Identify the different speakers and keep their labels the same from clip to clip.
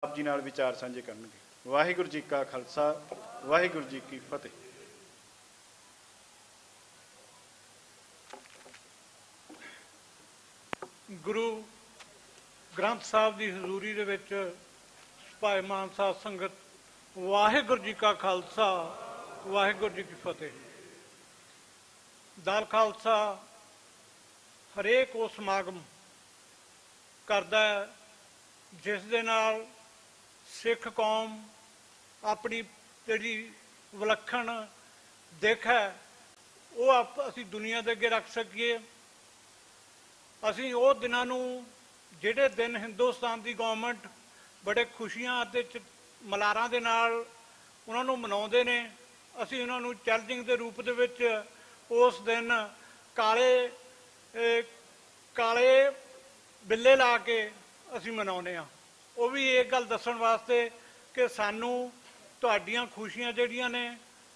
Speaker 1: ਆਪ ਜੀ ਨਾਲ ਵਿਚਾਰ ਸਾਂਝੇ ਕਰਨਗੇ। ਵਾਹਿਗੁਰੂ ਜੀ ਕਾ ਖਾਲਸਾ, ਵਾਹਿਗੁਰੂ ਜੀ ਕੀ ਫਤਿਹ।
Speaker 2: गुरु ग्रंथ साहब की हजूरी दे विच भाईमान साध संगत, वाहिगुरू जी का खालसा, वाहिगुरू जी की फतेह। दल खालसा हरेक वो समागम करदा है जिस दे नाल सिख कौम अपनी जिहड़ी विलक्षण दिख है वो असी दुनिया दे अगे रख सकीए। असी वो दिनां नूं जिहड़े दिन हिंदुस्तान की गौरमेंट बड़े खुशियां ते मलारां दे नाल उन्हां नूं मनाउंदे ने, असी उन्हां नूं चैलेंजिंग दे रूप दे विच उस दिन काले काले बिल्ले ला के असी मनाउने आ। वो भी एक गल दस्सण वास्ते कि सानूं तुहाडीआं खुशियां जिहड़ियां ने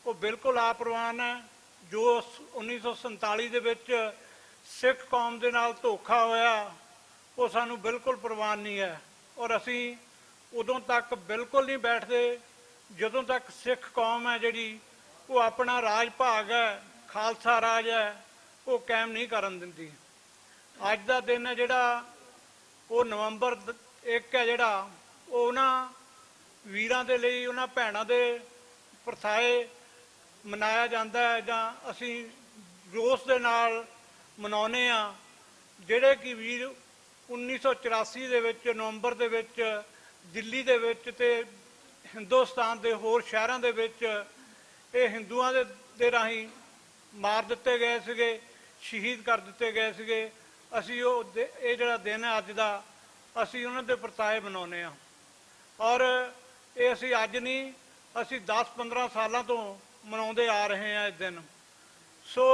Speaker 2: वो बिल्कुल आप्रवान है। जो 1947 दे विच सिख कौम के नाल धोखा होया वो सानू बिल्कुल प्रवान नहीं है, और असी उदों तक बिल्कुल नहीं बैठते जदों तक सिख कौम है जिहड़ी वो अपना राज भाग है, खालसा राज है, वो कायम नहीं करन दिंदी। अज दा दिन है जिहड़ा वो नवंबर 1 है जिहड़ा वो उन्हां वीरां दे लई उन्हां भैणां दे परसाए मनाया जाता है जां असी रोस दे नाल मनाउने आ, जिहड़े कि वीर 1984 दे विच नवंबर दे विच दिल्ली दे विच ते हिंदुस्तान के होर शहरां दे विच ये हिंदुआं दे राहीं मार दिते गए सीगे, शहीद कर दिते गए सीगे। असी ये जिहड़ा दिन है अज दा असी उन्हां दे परताए मनाउने आ, और ये असी अज नहीं असी 10-15 सालों तो मनाउंदे आ रहे हैं इस दिन। सो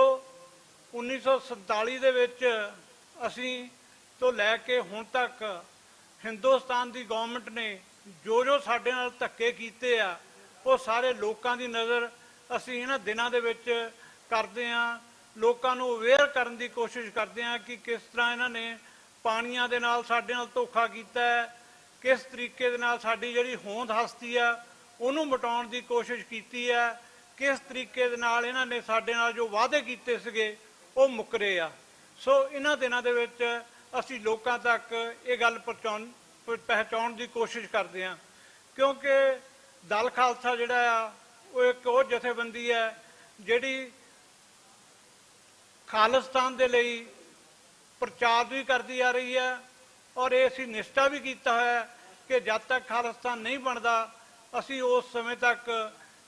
Speaker 2: 1947 दे विच असी तो लैके हुण तक हिंदुस्तान की गौरमेंट ने जो जो साडे नाल धक्के कीते आ वो सारे लोकां दी नज़र असी इन्हां दिनां दे विच करदे आ। लोकां नूं अवेयर करन दी कोशिश करदे आ कि किस तरह इन्हां ने पाणियां दे नाल साडे नाल धोखा कीता है, किस तरीके दे नाल साडी जिहड़ी होंद हस्ती आ उहनूं मिटाउण दी कोशिश कीती है, किस तरीके दे नाल इन्हां ने साडे नाल जो वादे कीते सीगे वो मुकरे आ। सो इन्हां दिनां दे विच असी लोकां तक ये गल पहुँचाउण की कोशिश करते हैं, क्योंकि दल खालसा जिहड़ा आ वो एक वो जथेबंदी है जिहड़ी खालिस्तान दे लई प्रचार भी करती आ रही है, और ये असी निश्चा भी किया है कि जब तक खालिस्तान नहीं बनता असी उस समय तक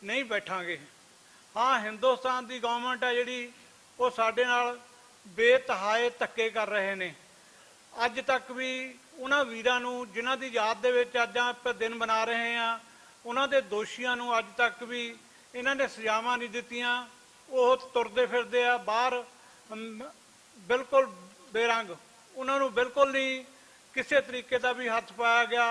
Speaker 2: नहीं बैठांगे। हाँ, हिंदुस्तान की गौरमेंट है जिहड़ी वो साडे नाल बेतहाए धक्के कर रहे ने। अज तक भी उन्हां वीरां नूं जिन्हां दी याद दे विच अज आपां दिन मना रहे हैं, उन्हां दे दोषियां नूं अज तक भी इन्हां ने सजावां नहीं दित्तियां। वो तुरदे फिरदे आ बाहर बिल्कुल बेरंग, उन्हां नूं बिल्कुल नहीं किसी तरीके का भी हथ पाया गया।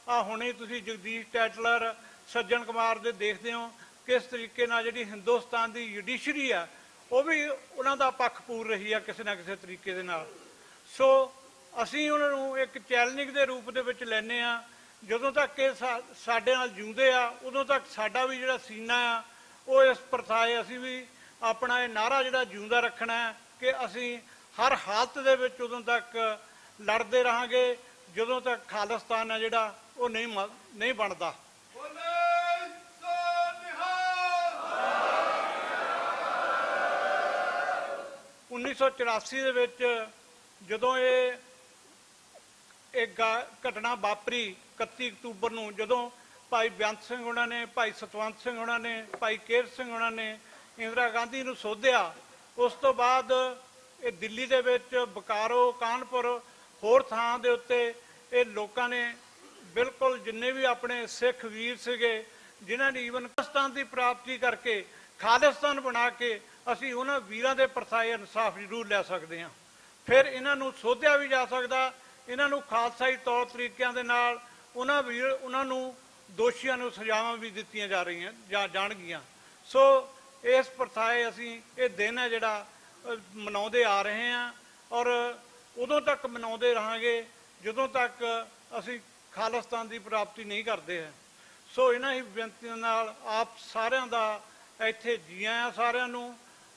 Speaker 2: आ हुणे तुसीं जगदीश टैटलर, सज्जन कुमार दे देखदे हो किस तरीके नाल जिहड़ी हिंदुस्तान की जुडिशरी है वो भी उन्हां दा पक्ष पूर रही है किसी ना किसी तरीके दे नाल। सो असी उन्हां नूं एक चैलेंजिंग के रूप दे विच लैने आ। जदों तक ये साडे नाल जिउंदे आ उदों तक साडा भी जिहड़ा सीना आ वो इस परथाए असी भी अपना ये नारा जिहड़ा जिउंदा रखना है कि असी हर हालत दे विच उदों तक लड़ते रहांगे जदों तक खालिस्तान है जिहड़ा वो नहीं बनता। 1984 दे विच जदों ये एक घटना वापरी 31 अक्तूबर नूं, जदों भाई बेअंत सिंह होना ने, भाई सतवंत सिंह होना ने, भाई केर सिंह होना ने इंदिरा गांधी नूं सोधिया, उस तो बाद ये दिल्ली दे विच बोकारो, कानपुर होर थां दे उत्ते ये लोकां ने बिल्कुल जिन्ने भी अपने सिख वीर सीगे जिन्हां ने ईवन खालिस्तान की प्राप्ति करके खालिस्तान बना के असी उन्हां वीरां दे परसाए इंसाफ जरूर लै सकते हैं। फिर इन्हां नूं सोधिया भी जा सकदा, इन्हां नूं खालसाई तौर तरीकों के नाल उन्हां वीर उन्हां नूं दोषियां नूं सजावां भी दित्तियां जा रही जाणगियां। सो इस परथाए असी ये दिन है जिहड़ा मनाउंदे आ रहे हैं, और उदों तक मनाउंदे रहांगे जदों तक असी ਖਾਲਿਸਤਾਨ ਦੀ ਪ੍ਰਾਪਤੀ ਨਹੀਂ ਕਰਦੇ ਹੈ। ਸੋ ਇਹਨਾਂ ਹੀ ਬੇਨਤੀਆਂ ਨਾਲ ਆਪ ਸਾਰਿਆਂ ਦਾ ਇੱਥੇ ਜੀ ਆਇਆਂ ਸਾਰਿਆਂ ਨੂੰ,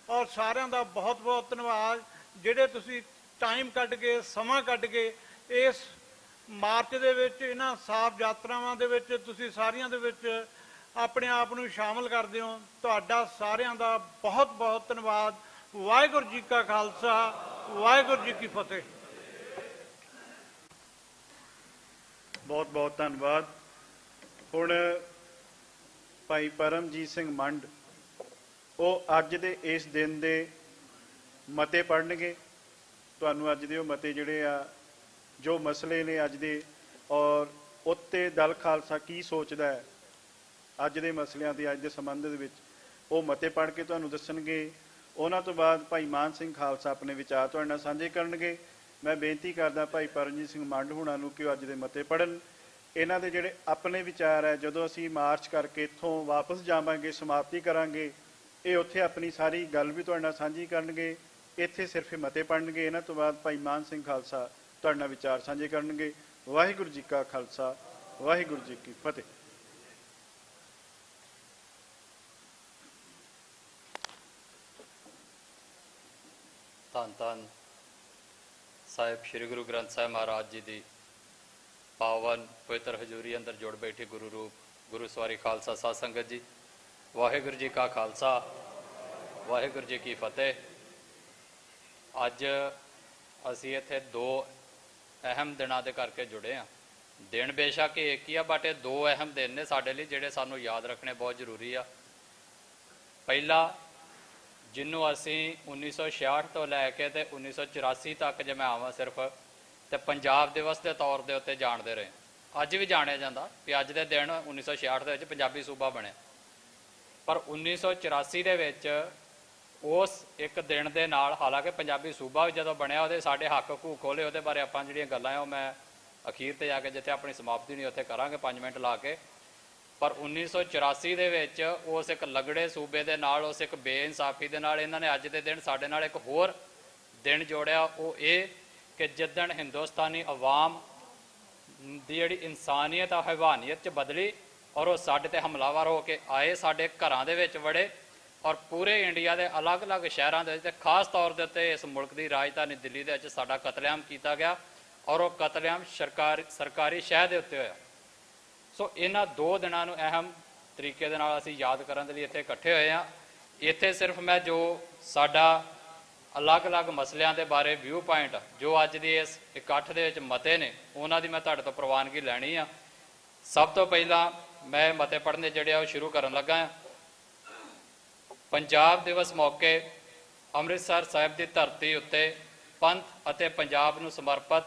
Speaker 2: ਔਰ ਸਾਰਿਆਂ ਦਾ ਬਹੁਤ ਬਹੁਤ ਧੰਨਵਾਦ ਜਿਹੜੇ ਤੁਸੀਂ ਟਾਈਮ ਕੱਢ ਕੇ ਸਮਾਂ ਕੱਢ ਕੇ ਇਸ ਮਾਰਚ ਦੇ ਵਿੱਚ ਇਹਨਾਂ ਸਾਫ਼ ਯਾਤਰਾਵਾਂ ਦੇ ਵਿੱਚ ਤੁਸੀਂ ਸਾਰਿਆਂ ਦੇ ਵਿੱਚ ਆਪਣੇ ਆਪ ਨੂੰ ਸ਼ਾਮਲ ਕਰਦੇ ਹੋ। ਤੁਹਾਡਾ ਸਾਰਿਆਂ ਦਾ ਬਹੁਤ ਬਹੁਤ ਧੰਨਵਾਦ। ਵਾਹਿਗੁਰੂ ਜੀ ਕਾ ਖਾਲਸਾ, ਵਾਹਿਗੁਰੂ ਜੀ ਕੀ ਫਤਿਹ।
Speaker 1: ਬਹੁਤ ਬਹੁਤ ਧੰਨਵਾਦ। ਹੁਣ ਭਾਈ ਪਰਮਜੀਤ ਸਿੰਘ ਮੰਡ ਉਹ ਅੱਜ ਦੇ ਇਸ ਦਿਨ ਦੇ ਮਤੇ ਪੜ੍ਹਨਗੇ। ਤੁਹਾਨੂੰ ਅੱਜ ਦੇ ਉਹ ਮਤੇ ਜਿਹੜੇ ਆ, ਜੋ ਮਸਲੇ ਨੇ ਅੱਜ ਦੇ, ਔਰ ਉੱਤੇ ਦਲ ਖਾਲਸਾ ਕੀ ਸੋਚਦਾ ਹੈ ਅੱਜ ਦੇ ਮਸਲਿਆਂ ਦੇ, ਅੱਜ ਦੇ ਸੰਬੰਧ ਦੇ ਵਿੱਚ, ਉਹ ਮਤੇ ਪੜ੍ਹ ਕੇ ਤੁਹਾਨੂੰ ਦੱਸਣਗੇ। ਉਹਨਾਂ ਤੋਂ ਬਾਅਦ ਭਾਈ ਮਾਨ ਸਿੰਘ ਖਾਲਸਾ ਆਪਣੇ ਵਿਚਾਰ ਤੁਹਾਡੇ ਨਾਲ ਸਾਂਝੇ ਕਰਨਗੇ। ਮੈਂ ਬੇਨਤੀ ਕਰਦਾ ਭਾਈ ਪਰਮਜੀਤ ਸਿੰਘ ਮੰਡ ਹੁਣਾਂ ਨੂੰ ਕਿ ਉਹ ਅੱਜ ਦੇ ਮਤੇ ਪੜ੍ਹਨ। ਇਹਨਾਂ ਦੇ ਜਿਹੜੇ ਆਪਣੇ ਵਿਚਾਰ ਹੈ, ਜਦੋਂ ਅਸੀਂ ਮਾਰਚ ਕਰਕੇ ਇੱਥੋਂ ਵਾਪਸ ਜਾਵਾਂਗੇ, ਸਮਾਪਤੀ ਕਰਾਂਗੇ, ਇਹ ਉੱਥੇ ਆਪਣੀ ਸਾਰੀ ਗੱਲ ਵੀ ਤੁਹਾਡੇ ਨਾਲ ਸਾਂਝੀ ਕਰਨਗੇ। ਇੱਥੇ ਸਿਰਫ ਮਤੇ ਪੜ੍ਹਨਗੇ। ਇਹਨਾਂ ਤੋਂ ਬਾਅਦ ਭਾਈ ਮਾਨ ਸਿੰਘ ਖਾਲਸਾ ਤੁਹਾਡੇ ਨਾਲ ਵਿਚਾਰ ਸਾਂਝੇ ਕਰਨਗੇ। ਵਾਹਿਗੁਰੂ ਜੀ ਕਾ ਖਾਲਸਾ, ਵਾਹਿਗੁਰੂ ਜੀ ਕੀ ਫਤਿਹ।
Speaker 3: ਧੰਨ ਧੰਨ ਸਾਹਿਬ ਸ੍ਰੀ ਗੁਰੂ ਗ੍ਰੰਥ ਸਾਹਿਬ ਮਹਾਰਾਜ ਜੀ ਦੀ ਪਾਵਨ ਪਵਿੱਤਰ ਹਜ਼ੂਰੀ ਅੰਦਰ ਜੁੜ ਬੈਠੇ ਗੁਰੂ ਰੂਪ ਗੁਰੂ ਸਵਾਰੀ ਖਾਲਸਾ ਸਾਧ ਸੰਗਤ ਜੀ, ਵਾਹਿਗੁਰੂ ਜੀ ਕਾ ਖਾਲਸਾ, ਵਾਹਿਗੁਰੂ ਜੀ ਕੀ ਫਤਿਹ। ਅੱਜ ਅਸੀਂ ਇੱਥੇ ਦੋ ਅਹਿਮ ਦਿਨਾਂ ਦੇ ਕਰਕੇ ਜੁੜੇ ਹਾਂ। ਦਿਨ ਬੇਸ਼ੱਕ ਇੱਕ ਹੀ ਆ, ਬਟ ਇਹ ਦੋ ਅਹਿਮ ਦਿਨ ਨੇ ਸਾਡੇ ਲਈ ਜਿਹੜੇ ਸਾਨੂੰ ਯਾਦ ਰੱਖਣੇ ਬਹੁਤ ਜ਼ਰੂਰੀ ਆ। ਪਹਿਲਾ, ਜਿਹਨੂੰ ਅਸੀਂ 1966 ਤੋਂ ਲੈ ਕੇ ਤੇ 1984 ਤੱਕ ਜੇ ਮੈਂ ਆਵਾਂ ਸਿਰਫ, ਤੇ ਪੰਜਾਬ ਦਿਵਸ ਦੇ ਤੌਰ ਦੇ ਉੱਤੇ ਜਾਣਦੇ ਰਹੇ। ਅੱਜ ਵੀ ਜਾਣਿਆ ਜਾਂਦਾ ਵੀ ਅੱਜ ਦੇ ਦਿਨ 1966 ਦੇ ਵਿੱਚ ਪੰਜਾਬੀ ਸੂਬਾ ਬਣਿਆ। ਪਰ 1984 ਦੇ ਵਿੱਚ ਉਸ ਇੱਕ ਦਿਨ ਦੇ ਨਾਲ, ਹਾਲਾਂਕਿ ਪੰਜਾਬੀ ਸੂਬਾ ਵੀ ਜਦੋਂ ਬਣਿਆ, ਉਹਦੇ ਸਾਡੇ ਹੱਕ ਹਕੂਕ ਖੋਲੇ, ਉਹਦੇ ਬਾਰੇ ਆਪਾਂ ਜਿਹੜੀਆਂ ਗੱਲਾਂ ਆ ਉਹ ਮੈਂ ਅਖੀਰ ਤੇ ਜਾ ਕੇ ਜਿੱਥੇ ਆਪਣੀ ਸਮਾਪਤੀ ਨਹੀਂ ਉੱਥੇ ਕਰਾਂਗੇ 5 ਮਿੰਟ ਲਾ ਕੇ। ਪਰ 1984 ਦੇ ਵਿੱਚ ਉਸ ਇੱਕ ਲਗੜੇ ਸੂਬੇ ਦੇ ਨਾਲ, ਉਸ ਇੱਕ ਬੇਇਨਸਾਫੀ ਦੇ ਨਾਲ ਇਹਨਾਂ ਨੇ ਅੱਜ ਦੇ ਦਿਨ ਸਾਡੇ ਨਾਲ ਇੱਕ ਹੋਰ ਦਿਨ ਜੋੜਿਆ। ਉਹ ਇਹ ਕਿ ਜਿੱਦਣ ਹਿੰਦੁਸਤਾਨੀ ਅਵਾਮ ਦੀ ਜਿਹੜੀ ਇਨਸਾਨੀਅਤ ਆ ਹੈਵਾਨੀਅਤ 'ਚ ਬਦਲੀ, ਔਰ ਉਹ ਸਾਡੇ ਤੇ ਹਮਲਾਵਰ ਹੋ ਕੇ ਆਏ, ਸਾਡੇ ਘਰਾਂ ਦੇ ਵਿੱਚ ਵੜੇ, ਔਰ ਪੂਰੇ ਇੰਡੀਆ ਦੇ ਅਲੱਗ-ਅਲੱਗ ਸ਼ਹਿਰਾਂ ਦੇ ਵਿੱਚ ਤੇ ਖਾਸ ਤੌਰ ਦੇ ਉੱਤੇ ਇਸ ਮੁਲਕ ਦੀ ਰਾਜਧਾਨੀ ਦਿੱਲੀ ਦੇ ਵਿੱਚ ਸਾਡਾ ਕਤਲੇਆਮ ਕੀਤਾ ਗਿਆ, ਔਰ ਉਹ ਕਤਲੇਆਮ ਸਰਕਾਰੀ ਸ਼ਹਿਰ ਦੇ ਉੱਤੇ ਹੋਇਆ। ਸੋ ਇਹਨਾਂ ਦੋ ਦਿਨਾਂ ਨੂੰ ਅਹਿਮ ਤਰੀਕੇ ਦੇ ਨਾਲ ਅਸੀਂ ਯਾਦ ਕਰਨ ਦੇ ਲਈ ਇੱਥੇ ਇਕੱਠੇ ਹੋਏ ਹਾਂ। ਇੱਥੇ ਸਿਰਫ ਮੈਂ ਜੋ ਸਾਡਾ ਅਲੱਗ-ਅਲੱਗ ਮਸਲਿਆਂ ਦੇ ਬਾਰੇ ਵਿਊ ਪੁਆਇੰਟ ਜੋ ਅੱਜ ਦੀ ਇਸ ਇਕੱਠ ਦੇ ਵਿੱਚ ਮਤੇ ਨੇ, ਉਹਨਾਂ ਦੀ ਮੈਂ ਤੁਹਾਡੇ ਤੋਂ ਪ੍ਰਵਾਨਗੀ ਲੈਣੀ ਆ। ਸਭ ਤੋਂ ਪਹਿਲਾਂ ਮੈਂ ਮਤੇ ਪੜ੍ਹਨੇ ਜਿਹੜੇ ਆ ਉਹ ਸ਼ੁਰੂ ਕਰਨ ਲੱਗਾ ਹਾਂ। ਪੰਜਾਬ ਦਿਵਸ ਮੌਕੇ ਅੰਮ੍ਰਿਤਸਰ ਸਾਹਿਬ ਦੀ ਧਰਤੀ ਉੱਤੇ ਪੰਥ ਅਤੇ ਪੰਜਾਬ ਨੂੰ ਸਮਰਪਿਤ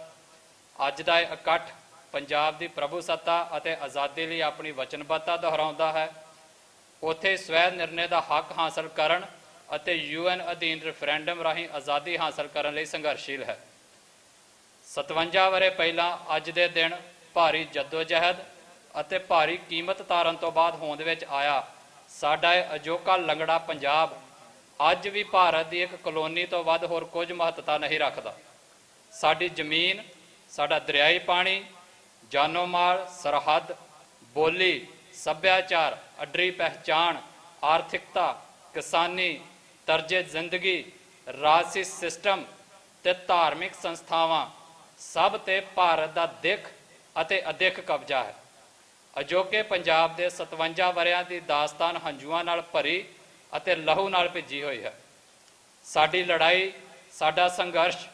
Speaker 3: ਅੱਜ ਦਾ ਇਹ ਇਕੱਠ ਪੰਜਾਬ ਦੀ ਪ੍ਰਭੂ ਸੱਤਾ ਅਤੇ ਆਜ਼ਾਦੀ ਲਈ ਆਪਣੀ ਵਚਨਬੱਧਤਾ ਦੁਹਰਾਉਂਦਾ ਹੈ। ਉੱਥੇ ਸਵੈ ਨਿਰਣੇ ਦਾ ਹੱਕ ਹਾਸਲ ਕਰਨ ਅਤੇ UN ਅਧੀਨ ਰੈਫਰੈਂਡਮ ਰਾਹੀਂ ਆਜ਼ਾਦੀ ਹਾਸਲ ਕਰਨ ਲਈ ਸੰਘਰਸ਼ੀਲ ਹੈ। 57 ਵਰ੍ਹੇ ਪਹਿਲਾਂ ਅੱਜ ਦੇ ਦਿਨ ਭਾਰੀ ਜਦੋਜਹਿਦ ਅਤੇ ਭਾਰੀ ਕੀਮਤ ਤਾਰਨ ਤੋਂ ਬਾਅਦ ਹੋਂਦ ਵਿੱਚ ਆਇਆ ਸਾਡਾ ਇਹ ਅਜੋਕਾ ਲੰਗੜਾ ਪੰਜਾਬ ਅੱਜ ਵੀ ਭਾਰਤ ਦੀ ਇੱਕ ਕਲੋਨੀ ਤੋਂ ਵੱਧ ਹੋਰ ਕੁਝ ਮਹੱਤਤਾ ਨਹੀਂ ਰੱਖਦਾ। ਸਾਡੀ ਜ਼ਮੀਨ, ਸਾਡਾ ਦਰਿਆਈ ਪਾਣੀ, ਜਾਨੋ ਮਾਲ, ਸਰਹੱਦ, ਬੋਲੀ, ਸੱਭਿਆਚਾਰ, ਅੱਡਰੀ ਪਹਿਚਾਣ, ਆਰਥਿਕਤਾ, ਕਿਸਾਨੀ, ਤਰਜੇ ਜ਼ਿੰਦਗੀ, ਰਾਜਸੀ ਸਿਸਟਮ ਤੇ ਧਾਰਮਿਕ ਸੰਸਥਾਵਾਂ ਸਭ ਤੇ ਭਾਰਤ ਦਾ ਦਿੱਖ ਅਤੇ ਅਦਿੱਖ ਕਬਜ਼ਾ ਹੈ। ਅਜੋਕੇ ਪੰਜਾਬ ਦੇ 57 ਵਰ੍ਹਿਆਂ ਦੀ ਦਾਸਤਾਨ ਹੰਝੂਆਂ ਨਾਲ ਭਰੀ ਅਤੇ ਲਹੂ ਨਾਲ ਭਿੱਜੀ ਹੋਈ ਹੈ। ਸਾਡੀ ਲੜਾਈ, ਸਾਡਾ ਸੰਘਰਸ਼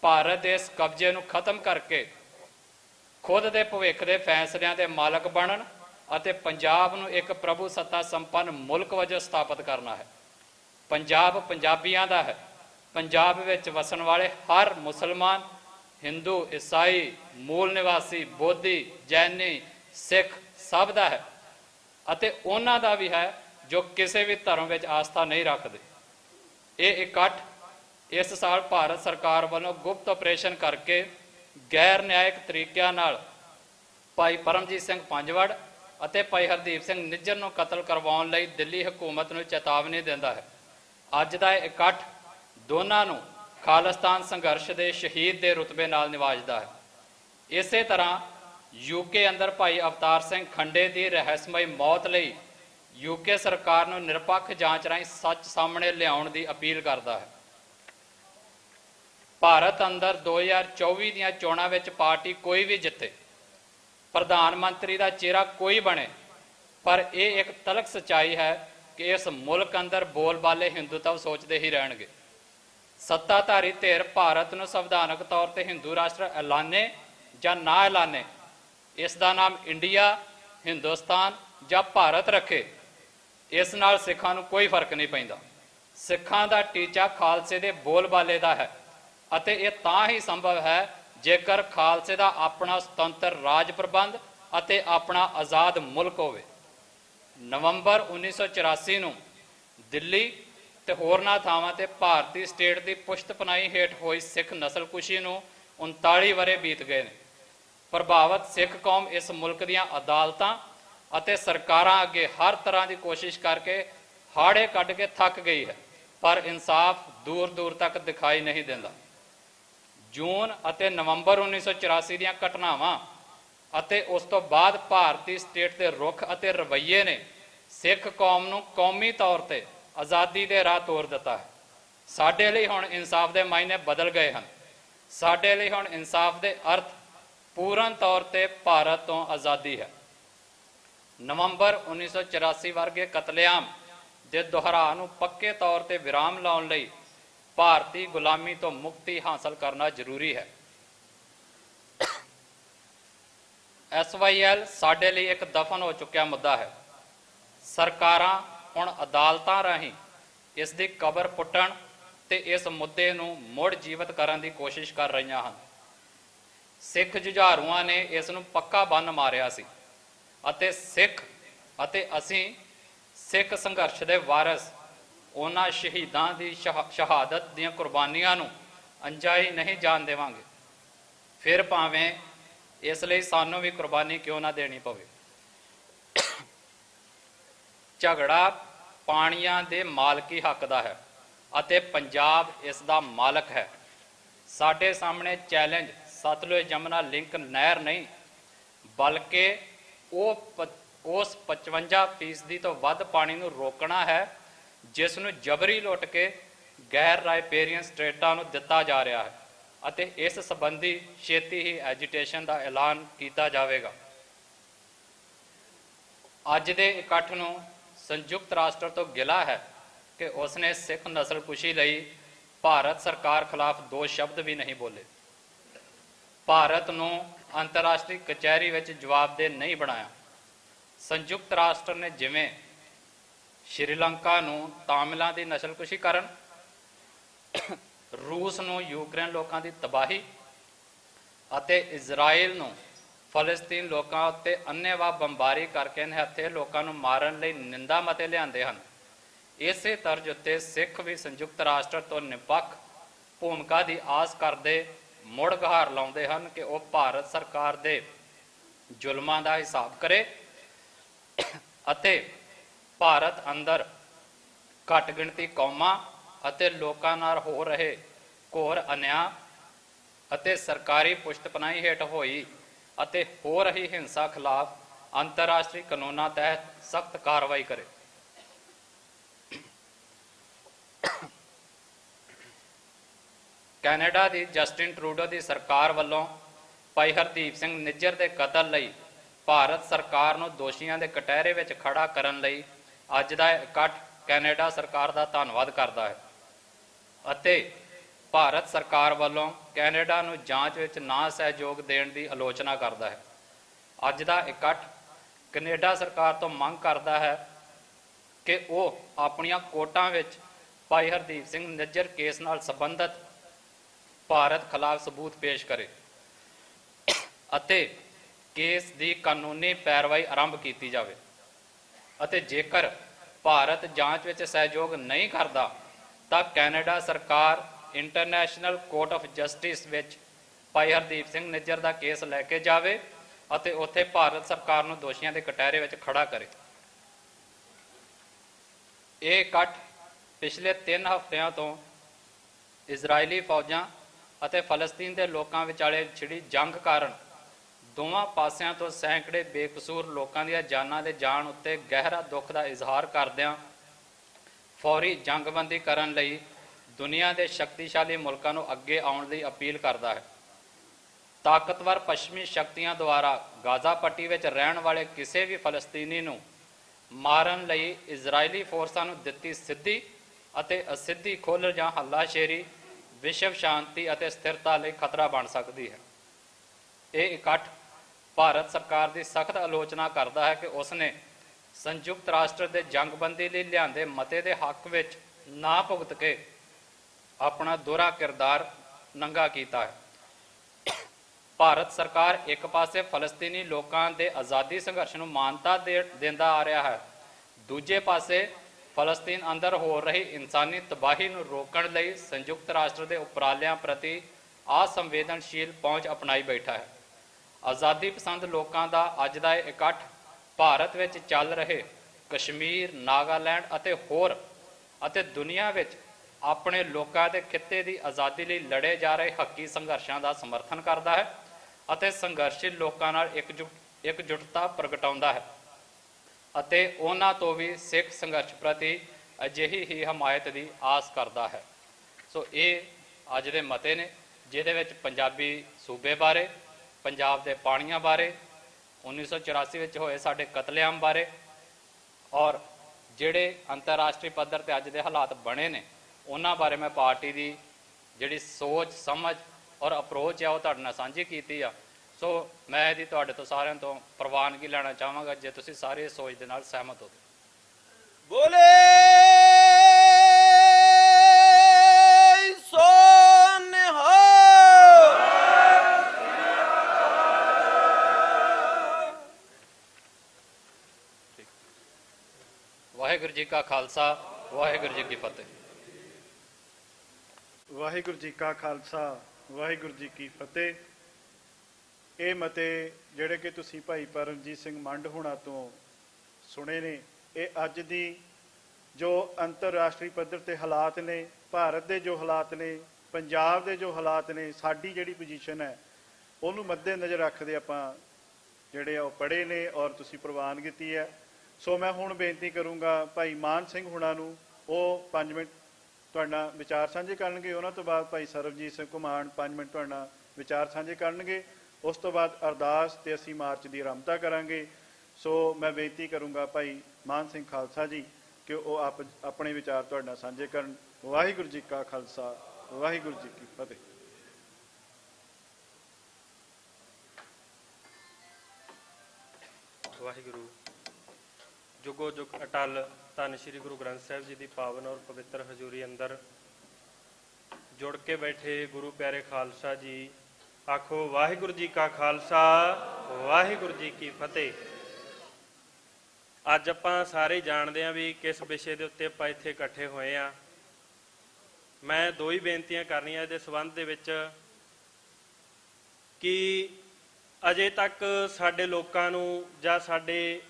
Speaker 3: ਭਾਰਤ ਦੇ ਇਸ ਕਬਜ਼ੇ ਨੂੰ ਖਤਮ ਕਰਕੇ ਖੁਦ ਦੇ ਭਵਿੱਖ ਦੇ ਫੈਸਲਿਆਂ ਦੇ ਮਾਲਕ ਬਣਨ ਅਤੇ ਪੰਜਾਬ ਨੂੰ ਇੱਕ ਪ੍ਰਭੂ ਸੱਤਾ ਸੰਪੰਨ ਮੁਲਕ ਵਜੋਂ ਸਥਾਪਿਤ ਕਰਨਾ ਹੈ। ਪੰਜਾਬ ਪੰਜਾਬੀਆਂ ਦਾ ਹੈ। ਪੰਜਾਬ ਵਿੱਚ ਵਸਣ ਵਾਲੇ ਹਰ ਮੁਸਲਮਾਨ, ਹਿੰਦੂ, ਈਸਾਈ, ਮੂਲ ਨਿਵਾਸੀ, ਬੋਧੀ, ਜੈਨੀ, ਸਿੱਖ ਸਭ ਦਾ ਹੈ ਅਤੇ ਉਹਨਾਂ ਦਾ ਵੀ ਹੈ ਜੋ ਕਿਸੇ ਵੀ ਧਰਮ ਵਿੱਚ ਆਸਥਾ ਨਹੀਂ ਰੱਖਦੇ। ਇਹ ਇਕੱਠ ਇਸ ਸਾਲ ਭਾਰਤ ਸਰਕਾਰ ਵੱਲੋਂ ਗੁਪਤ ਆਪਰੇਸ਼ਨ ਕਰਕੇ ਗੈਰ ਨਿਆਇਕ ਤਰੀਕਿਆਂ ਨਾਲ ਭਾਈ ਪਰਮਜੀਤ ਸਿੰਘ ਪੰਜਵੜ ਅਤੇ ਭਾਈ ਹਰਦੀਪ ਸਿੰਘ ਨਿੱਜਰ ਨੂੰ ਕਤਲ ਕਰਵਾਉਣ ਲਈ ਦਿੱਲੀ ਹਕੂਮਤ ਨੂੰ ਚੇਤਾਵਨੀ ਦਿੰਦਾ ਹੈ। ਅੱਜ ਦਾ ਇਹ ਇਕੱਠ ਦੋਨਾਂ ਨੂੰ ਖਾਲਿਸਤਾਨ ਸੰਘਰਸ਼ ਦੇ ਸ਼ਹੀਦ ਦੇ ਰੁਤਬੇ ਨਾਲ ਨਿਵਾਜਦਾ ਹੈ। ਇਸੇ ਤਰ੍ਹਾਂ यूके अंदर भाई अवतार सिंह खंडे की रहस्यमय मौत लई यूके सरकार नूं निरपक्ष जांच राहीं सच सामने लियाउण की अपील करता है। भारत अंदर 2024 दीआं चोणां विच पार्टी कोई भी जिते, प्रधानमंत्री का चेहरा कोई बने, पर यह एक तलक सच्चाई है कि इस मुल्क अंदर बोलबाले हिंदुत्व सोचते ही रहणगे। सत्ताधारी धिर भारत नूं संविधानक तौर पर हिंदू राष्ट्र ऐलाने या ना ऐलाने, इसका नाम इंडिया, हिंदुस्तान या भारत रखे, इस नाल सिखां नूं कोई फर्क नहीं पैंदा। सिखां दा टीचा खालसे दे बोलबाले दा है अते ये तां ही संभव है जेकर खालसे दा अपना सुतंत्र राज प्रबंध अते अपना आज़ाद मुल्क होवे। नवंबर 1984 नूं दिल्ली ते होरनां थावां ते भारती स्टेट की पुश्तपनाही हेठ होई सिख नस्लकुशी नूं 39 वरे बीत गए ने। प्रभावित सिख कौम इस मुल्क दीआं अदालतां अते सरकारां अगे हर तरह की कोशिश करके हाड़े कढ़ के थक गई है, पर इंसाफ दूर दूर तक दिखाई नहीं देता। जून अते नवंबर 1984 दीआं घटनावां अते उस तो बाद भारती स्टेट के रुख अते रवैये ने सिख कौम नूं कौमी तौर पर आज़ादी के राह तोड़ दिता है। साडे लई हुण इंसाफ के मायने बदल गए हैं। साडे लई हुण इंसाफ के अर्थ पूर्ण तौर पर भारत तो आज़ादी है। नवंबर 1984 वर्गे कतलेआम के दोहराव नूं पक्के तौर पर विराम लाउण लई भारतीय गुलामी तो मुक्ति हासिल करना जरूरी है। SYL साडे लई एक दफन हो चुका मुद्दा है। सरकारां हुण अदालतां राहीं इसकी कबर पुट्टण ते इस मुद्दे नूं मुड़ जीवित करन दी कोशिश कर रहीआं हन। सिख जुझारूआं ने इस नूं पक्का बंन मारिया सी अते सिख अते असीं सिख संघर्ष दे वारिस उन्हां शहीदां दी शहादत दीआं कुर्बानियां नूं अंजाई नहीं जान देवांगे, फिर भावें इसलिए सानू भी कुर्बानी क्यों ना देनी पवे। झगड़ा पानियां दे मालकी हक दा है अते पंजाब इसदा मालक है। साडे सामने चैलेंज सतलुज यमुना लिंक नहर नहीं, बल्कि उस 55% तो वध पानी नूं रोकना है जिस नूं जबरी लुट के गैर रायपेरियन स्टेटां नूं दिता जा रहा है अते इस संबंधी छेती ही एजीटेशन का ऐलान किया जाएगा। अज दे इकट्ठ नूं संयुक्त राष्ट्र तो गिला है कि उसने सिख नस्लकुशी लई भारत सरकार खिलाफ 2 शब्द भी नहीं बोले। भारत नूं अंतरराष्ट्रीय कचहरी विच जवाबदेह नहीं बनाया। संयुक्त राष्ट्र ने जिवें श्रीलंका नूं तामिलां दी नस्लकुशी करन, रूस नूं यूक्रेन लोगों की तबाही अते इजराइल नूं फलस्तीन लोगों उत्ते अन्नेवाह बंबारी करके निहत्थे लोगों नूं मारन लई निंदा मते लिआंदे हन, इसे तर्ज उत्ते सिख भी संयुक्त राष्ट्र तो निपक्ष भूमिका की आस करते मुड़ गुहार लाउंदे हन कि वह भारत सरकार दे जुल्मां दा हिसाब करे अते भारत अंदर घट गिणती कौमां अते लोकां नाल हो रहे घोर अन्याय अते सरकारी पुश्तपनाही हेठ होई अते हो रही हिंसा खिलाफ अंतरराष्ट्रीय कानूनों तहत सख्त कार्रवाई करे। कैनेडा की जस्टिन ट्रूडो की सरकार वालों भाई हरदीप सिंह निज्जर के कतल लई भारत सरकार नूं दोषियों के कटहरे विच खड़ा करन लई अज दा इकट्ठ कैनेडा सरकार का धन्नवाद करता है अते भारत सरकार वालों कैनेडा नूं जांच विच ना सहयोग देण की आलोचना करता है। अज दा इकट्ठ कैनेडा सरकार तो मंग करता है कि वह अपनियां कोर्टां विच भाई हरदीप सिंह निज्जर केस नाल संबंधित भारत खिलाफ सबूत पेश करे अते केस की कानूनी पैरवाई आरंभ की जाए अते जेकर भारत जांच विच सहयोग नहीं करता तो कैनेडा सरकार इंटरनेशनल कोर्ट ऑफ जस्टिस विच भाई हरदीप सिंह निज्जर का केस लैके जाए अते उत्थे भारत सरकार नूं दोषियों के कटहरे विच खड़ा करे। ये इकट्ठ पिछले 3 हफ्तियां तो इजरायली फौजां अते फलस्तीन के लोगों विचाले छिड़ी जंग कारण ਦੋਵਾਂ ਪਾਸਿਆਂ ਤੋਂ ਸੈਂਕੜੇ ਬੇਕਸੂਰ ਲੋਕਾਂ ਦੀਆਂ ਜਾਨਾਂ ਦੇ ਜਾਣ ਉੱਤੇ ਗਹਿਰਾ ਦੁੱਖ ਦਾ ਇਜ਼ਹਾਰ ਕਰਦਿਆਂ ਫੌਰੀ ਜੰਗਬੰਦੀ ਕਰਨ ਲਈ ਦੁਨੀਆ ਦੇ ਸ਼ਕਤੀਸ਼ਾਲੀ ਮੁਲਕਾਂ ਨੂੰ ਅੱਗੇ ਆਉਣ ਦੀ ਅਪੀਲ ਕਰਦਾ ਹੈ। ਤਾਕਤਵਰ ਪੱਛਮੀ ਸ਼ਕਤੀਆਂ ਦੁਆਰਾ ਗਾਜ਼ਾ ਪੱਟੀ ਵਿੱਚ ਰਹਿਣ ਵਾਲੇ ਕਿਸੇ ਵੀ ਫਲਸਤੀਨੀ ਨੂੰ ਮਾਰਨ ਲਈ ਇਜ਼ਰਾਈਲੀ ਫੋਰਸਾਂ ਨੂੰ ਦਿੱਤੀ ਸਿੱਧੀ ਅਤੇ ਅਸਿੱਧੀ ਖੁੱਲ੍ਹ ਜਾਂ ਹੱਲਾਸ਼ੇਰੀ ਵਿਸ਼ਵ ਸ਼ਾਂਤੀ ਅਤੇ ਸਥਿਰਤਾ ਲਈ ਖਤਰਾ ਬਣ ਸਕਦੀ ਹੈ। ਇਹ ਇਕੱਠ ਭਾਰਤ ਸਰਕਾਰ ਦੀ ਸਖਤ ਆਲੋਚਨਾ ਕਰਦਾ ਹੈ ਕਿ ਉਸਨੇ ਸੰਯੁਕਤ ਰਾਸ਼ਟਰ ਦੇ ਜੰਗਬੰਦੀ ਲਈ ਲਿਆਂਦੇ ਮਤੇ ਦੇ ਹੱਕ ਵਿੱਚ ਨਾ ਭੁਗਤ ਕੇ ਆਪਣਾ ਦੋਹਰਾ ਕਿਰਦਾਰ ਨੰਗਾ ਕੀਤਾ ਹੈ। ਭਾਰਤ ਸਰਕਾਰ ਇੱਕ ਪਾਸੇ ਫਲਸਤੀਨੀ ਲੋਕਾਂ ਦੇ ਆਜ਼ਾਦੀ ਸੰਘਰਸ਼ ਨੂੰ ਮਾਨਤਾ ਦਿੰਦਾ ਆ ਰਿਹਾ ਹੈ, ਦੂਜੇ ਪਾਸੇ ਫਲਸਤੀਨ ਅੰਦਰ ਹੋ ਰਹੀ ਇਨਸਾਨੀ ਤਬਾਹੀ ਨੂੰ ਰੋਕਣ ਲਈ ਸੰਯੁਕਤ ਰਾਸ਼ਟਰ ਦੇ ਉਪਰਾਲਿਆਂ ਪ੍ਰਤੀ ਅਸੰਵੇਦਨਸ਼ੀਲ ਪਹੁੰਚ ਅਪਣਾਈ ਬੈਠਾ ਹੈ। ਆਜ਼ਾਦੀ ਪਸੰਦ ਲੋਕਾਂ ਦਾ ਅੱਜ ਦਾ ਇਹ ਇਕੱਠ ਭਾਰਤ ਵਿੱਚ ਚੱਲ ਰਹੇ ਕਸ਼ਮੀਰ, ਨਾਗਾਲੈਂਡ ਅਤੇ ਦੁਨੀਆ ਵਿੱਚ ਆਪਣੇ ਲੋਕਾਂ ਦੇ ਖਿੱਤੇ ਦੀ ਆਜ਼ਾਦੀ ਲਈ ਲੜੇ ਜਾ ਰਹੇ ਹੱਕੀ ਸੰਘਰਸ਼ਾਂ ਦਾ ਸਮਰਥਨ ਕਰਦਾ ਹੈ ਅਤੇ ਸੰਘਰਸ਼ੀਲ ਲੋਕਾਂ ਨਾਲ ਇਕਜੁੱਟਤਾ ਪ੍ਰਗਟਾਉਂਦਾ ਹੈ ਅਤੇ ਉਹਨਾਂ ਤੋਂ ਵੀ ਸਿੱਖ ਸੰਘਰਸ਼ ਪ੍ਰਤੀ ਅਜਿਹੀ ਹੀ ਹਮਾਇਤ ਦੀ ਆਸ ਕਰਦਾ ਹੈ। ਸੋ ਇਹ ਅੱਜ ਦੇ ਮਤੇ ਨੇ, ਜਿਹਦੇ ਵਿੱਚ ਪੰਜਾਬੀ ਸੂਬੇ ਬਾਰੇ, ਪੰਜਾਬ ਦੇ ਪਾਣੀਆਂ ਬਾਰੇ, 1984 ਵਿੱਚ ਹੋਏ ਸਾਡੇ ਕਤਲੇਆਮ ਬਾਰੇ ਔਰ ਜਿਹੜੇ ਅੰਤਰਰਾਸ਼ਟਰੀ ਪੱਧਰ ਤੇ ਅੱਜ ਦੇ ਹਾਲਾਤ ਬਣੇ ਨੇ ਉਹਨਾਂ ਬਾਰੇ ਮੈਂ ਪਾਰਟੀ ਦੀ ਜਿਹੜੀ ਸੋਚ ਸਮਝ ਔਰ ਅਪਰੋਚ ਹੈ ਉਹ ਤੁਹਾਡੇ ਨਾਲ ਸਾਂਝੀ ਕੀਤੀ ਆ। ਸੋ ਮੈਂ ਇਹਦੀ ਤੁਹਾਡੇ ਤੋਂ ਸਾਰਿਆਂ ਤੋਂ ਪ੍ਰਵਾਨਗੀ ਲੈਣਾ ਚਾਹਾਂਗਾ ਜੇ ਤੁਸੀਂ ਸਾਰੇ ਇਸ ਸੋਚ ਦੇ ਨਾਲ ਸਹਿਮਤ ਹੋ।
Speaker 4: ਬੋਲੇ ਸੋ ਨਿਹਾਲ।
Speaker 3: ਵਾਹਿਗੁਰੂ ਜੀ ਕਾ ਖਾਲਸਾ, ਵਾਹਿਗੁਰੂ ਜੀ ਕੀ ਫਤਿਹ।
Speaker 1: ਵਾਹਿਗੁਰੂ ਜੀ ਕਾ ਖਾਲਸਾ, ਵਾਹਿਗੁਰੂ ਜੀ ਕੀ ਫਤਿਹ। ਇਹ ਮਤੇ ਜਿਹੜੇ ਕਿ ਤੁਸੀਂ ਭਾਈ ਪਰਮਜੀਤ ਸਿੰਘ ਮੰਡ ਹੋਣਾ ਤੋਂ ਸੁਣੇ ਨੇ, ਇਹ ਅੱਜ ਦੀ ਜੋ ਅੰਤਰਰਾਸ਼ਟਰੀ ਪੱਧਰ ਤੇ ਹਾਲਾਤ ਨੇ, ਭਾਰਤ ਦੇ ਜੋ ਹਾਲਾਤ ਨੇ, ਪੰਜਾਬ ਦੇ ਜੋ ਹਾਲਾਤ ਨੇ, ਸਾਡੀ ਜਿਹੜੀ ਪੋਜੀਸ਼ਨ ਹੈ ਉਹਨੂੰ ਮੱਦੇ ਨਜ਼ਰ ਰੱਖਦੇ ਆਪਾਂ ਜਿਹੜੇ ਆ ਉਹ ਪੜ੍ਹੇ ਨੇ ਔਰ ਤੁਸੀਂ ਪ੍ਰਵਾਨ ਕੀਤੀ ਹੈ। ਸੋ ਮੈਂ ਹੁਣ ਬੇਨਤੀ ਕਰੂੰਗਾ ਭਾਈ ਮਾਨ ਸਿੰਘ ਹੁਣਾ ਨੂੰ, ਉਹ 5 ਮਿੰਟ ਤੁਹਾਡੇ ਨਾਲ ਵਿਚਾਰ ਸਾਂਝੇ ਕਰਨਗੇ। ਉਹਨਾਂ ਤੋਂ ਬਾਅਦ ਭਾਈ ਸਰਬਜੀਤ ਸਿੰਘ ਘੁਮਾਣ 5 ਮਿੰਟ ਤੁਹਾਡੇ ਨਾਲ ਵਿਚਾਰ ਸਾਂਝੇ ਕਰਨਗੇ। ਉਸ ਤੋਂ ਬਾਅਦ ਅਰਦਾਸ ਤੇ ਅਸੀਂ ਮਾਰਚ ਦੀ ਆਰੰਭਤਾ ਕਰਾਂਗੇ। ਸੋ ਮੈਂ ਬੇਨਤੀ ਕਰੂੰਗਾ ਭਾਈ ਮਾਨ ਸਿੰਘ ਖਾਲਸਾ ਜੀ ਕਿ ਉਹ ਆਪਣੇ ਵਿਚਾਰ ਤੁਹਾਡੇ ਨਾਲ ਸਾਂਝੇ ਕਰਨ। ਵਾਹਿਗੁਰੂ ਜੀ ਕਾ ਖਾਲਸਾ, ਵਾਹਿਗੁਰੂ ਜੀ ਕੀ ਫਤਿਹ।
Speaker 4: ਵਾਹਿਗੁਰੂ ਜੁਗੋ ਜੁਗ ਅਟਲ ਧੰਨ ਸ਼੍ਰੀ ਗੁਰੂ ਗ੍ਰੰਥ ਸਾਹਿਬ ਜੀ ਦੀ ਪਾਵਨ ਔਰ ਪਵਿੱਤਰ ਹਜ਼ੂਰੀ ਅੰਦਰ ਜੁੜ ਕੇ ਬੈਠੇ ਗੁਰੂ ਪਿਆਰੇ ਖਾਲਸਾ ਜੀ, ਆਖੋ ਵਾਹਿਗੁਰੂ ਜੀ ਕਾ ਖਾਲਸਾ, ਵਾਹਿਗੁਰੂ ਜੀ ਕੀ ਫਤਿਹ। ਅੱਜ ਆਪਾਂ ਸਾਰੇ ਜਾਣਦੇ ਹਾਂ ਵੀ ਕਿਸ ਵਿਸ਼ੇ ਦੇ ਉੱਤੇ ਆਪਾਂ ਇੱਥੇ ਇਕੱਠੇ ਹੋਏ ਆ। ਮੈਂ 2 ਹੀ ਬੇਨਤੀਆਂ ਕਰਨੀਆਂ ਇਹਦੇ ਸੰਬੰਧ ਦੇ ਵਿੱਚ ਕਿ ਅਜੇ ਤੱਕ ਸਾਡੇ ਲੋਕਾਂ ਨੂੰ ਜਾਂ ਸਾਡੇ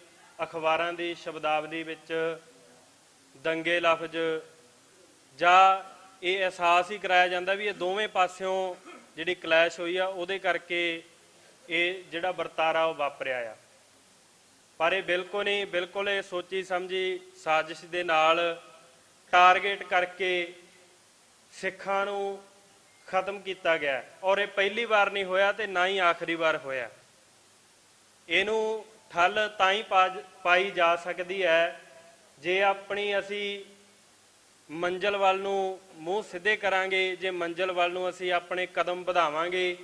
Speaker 4: ਅਖਬਾਰਾਂ ਦੀ ਸ਼ਬਦਾਵਲੀ ਵਿੱਚ ਦੰਗੇ ਲਫ਼ਜ਼ ਜਾਂ ਇਹ ਅਹਿਸਾਸ ਹੀ ਕਰਾਇਆ ਜਾਂਦਾ ਵੀ ਇਹ ਦੋਵੇਂ ਪਾਸਿਓਂ ਜਿਹੜੀ ਕਲੈਸ਼ ਹੋਈ ਆ ਉਹਦੇ ਕਰਕੇ ਇਹ ਜਿਹੜਾ ਵਰਤਾਰਾ ਉਹ ਵਾਪਰਿਆ ਆ। ਪਰ ਇਹ ਬਿਲਕੁਲ ਨਹੀਂ, ਬਿਲਕੁਲ ਇਹ ਸੋਚੀ ਸਮਝੀ ਸਾਜ਼ਿਸ਼ ਦੇ ਨਾਲ ਟਾਰਗੇਟ ਕਰਕੇ ਸਿੱਖਾਂ ਨੂੰ ਖਤਮ ਕੀਤਾ ਗਿਆ ਔਰ ਇਹ ਪਹਿਲੀ ਵਾਰ ਨਹੀਂ ਹੋਇਆ ਤੇ ਨਾ ਹੀ ਆਖਰੀ ਵਾਰ ਹੋਇਆ। ਇਹਨੂੰ ਠੱਲ ਤਾਂ ਹੀ ਪਾਈ ਜਾ ਸਕਦੀ ਹੈ ਜੇ ਆਪਣੀ ਅਸੀਂ ਮੰਜ਼ਿਲ ਵੱਲ ਨੂੰ ਮੂੰਹ ਸਿੱਧੇ ਕਰਾਂਗੇ, ਜੇ ਮੰਜ਼ਿਲ ਵੱਲ ਨੂੰ ਅਸੀਂ ਆਪਣੇ ਕਦਮ ਵਧਾਵਾਂਗੇ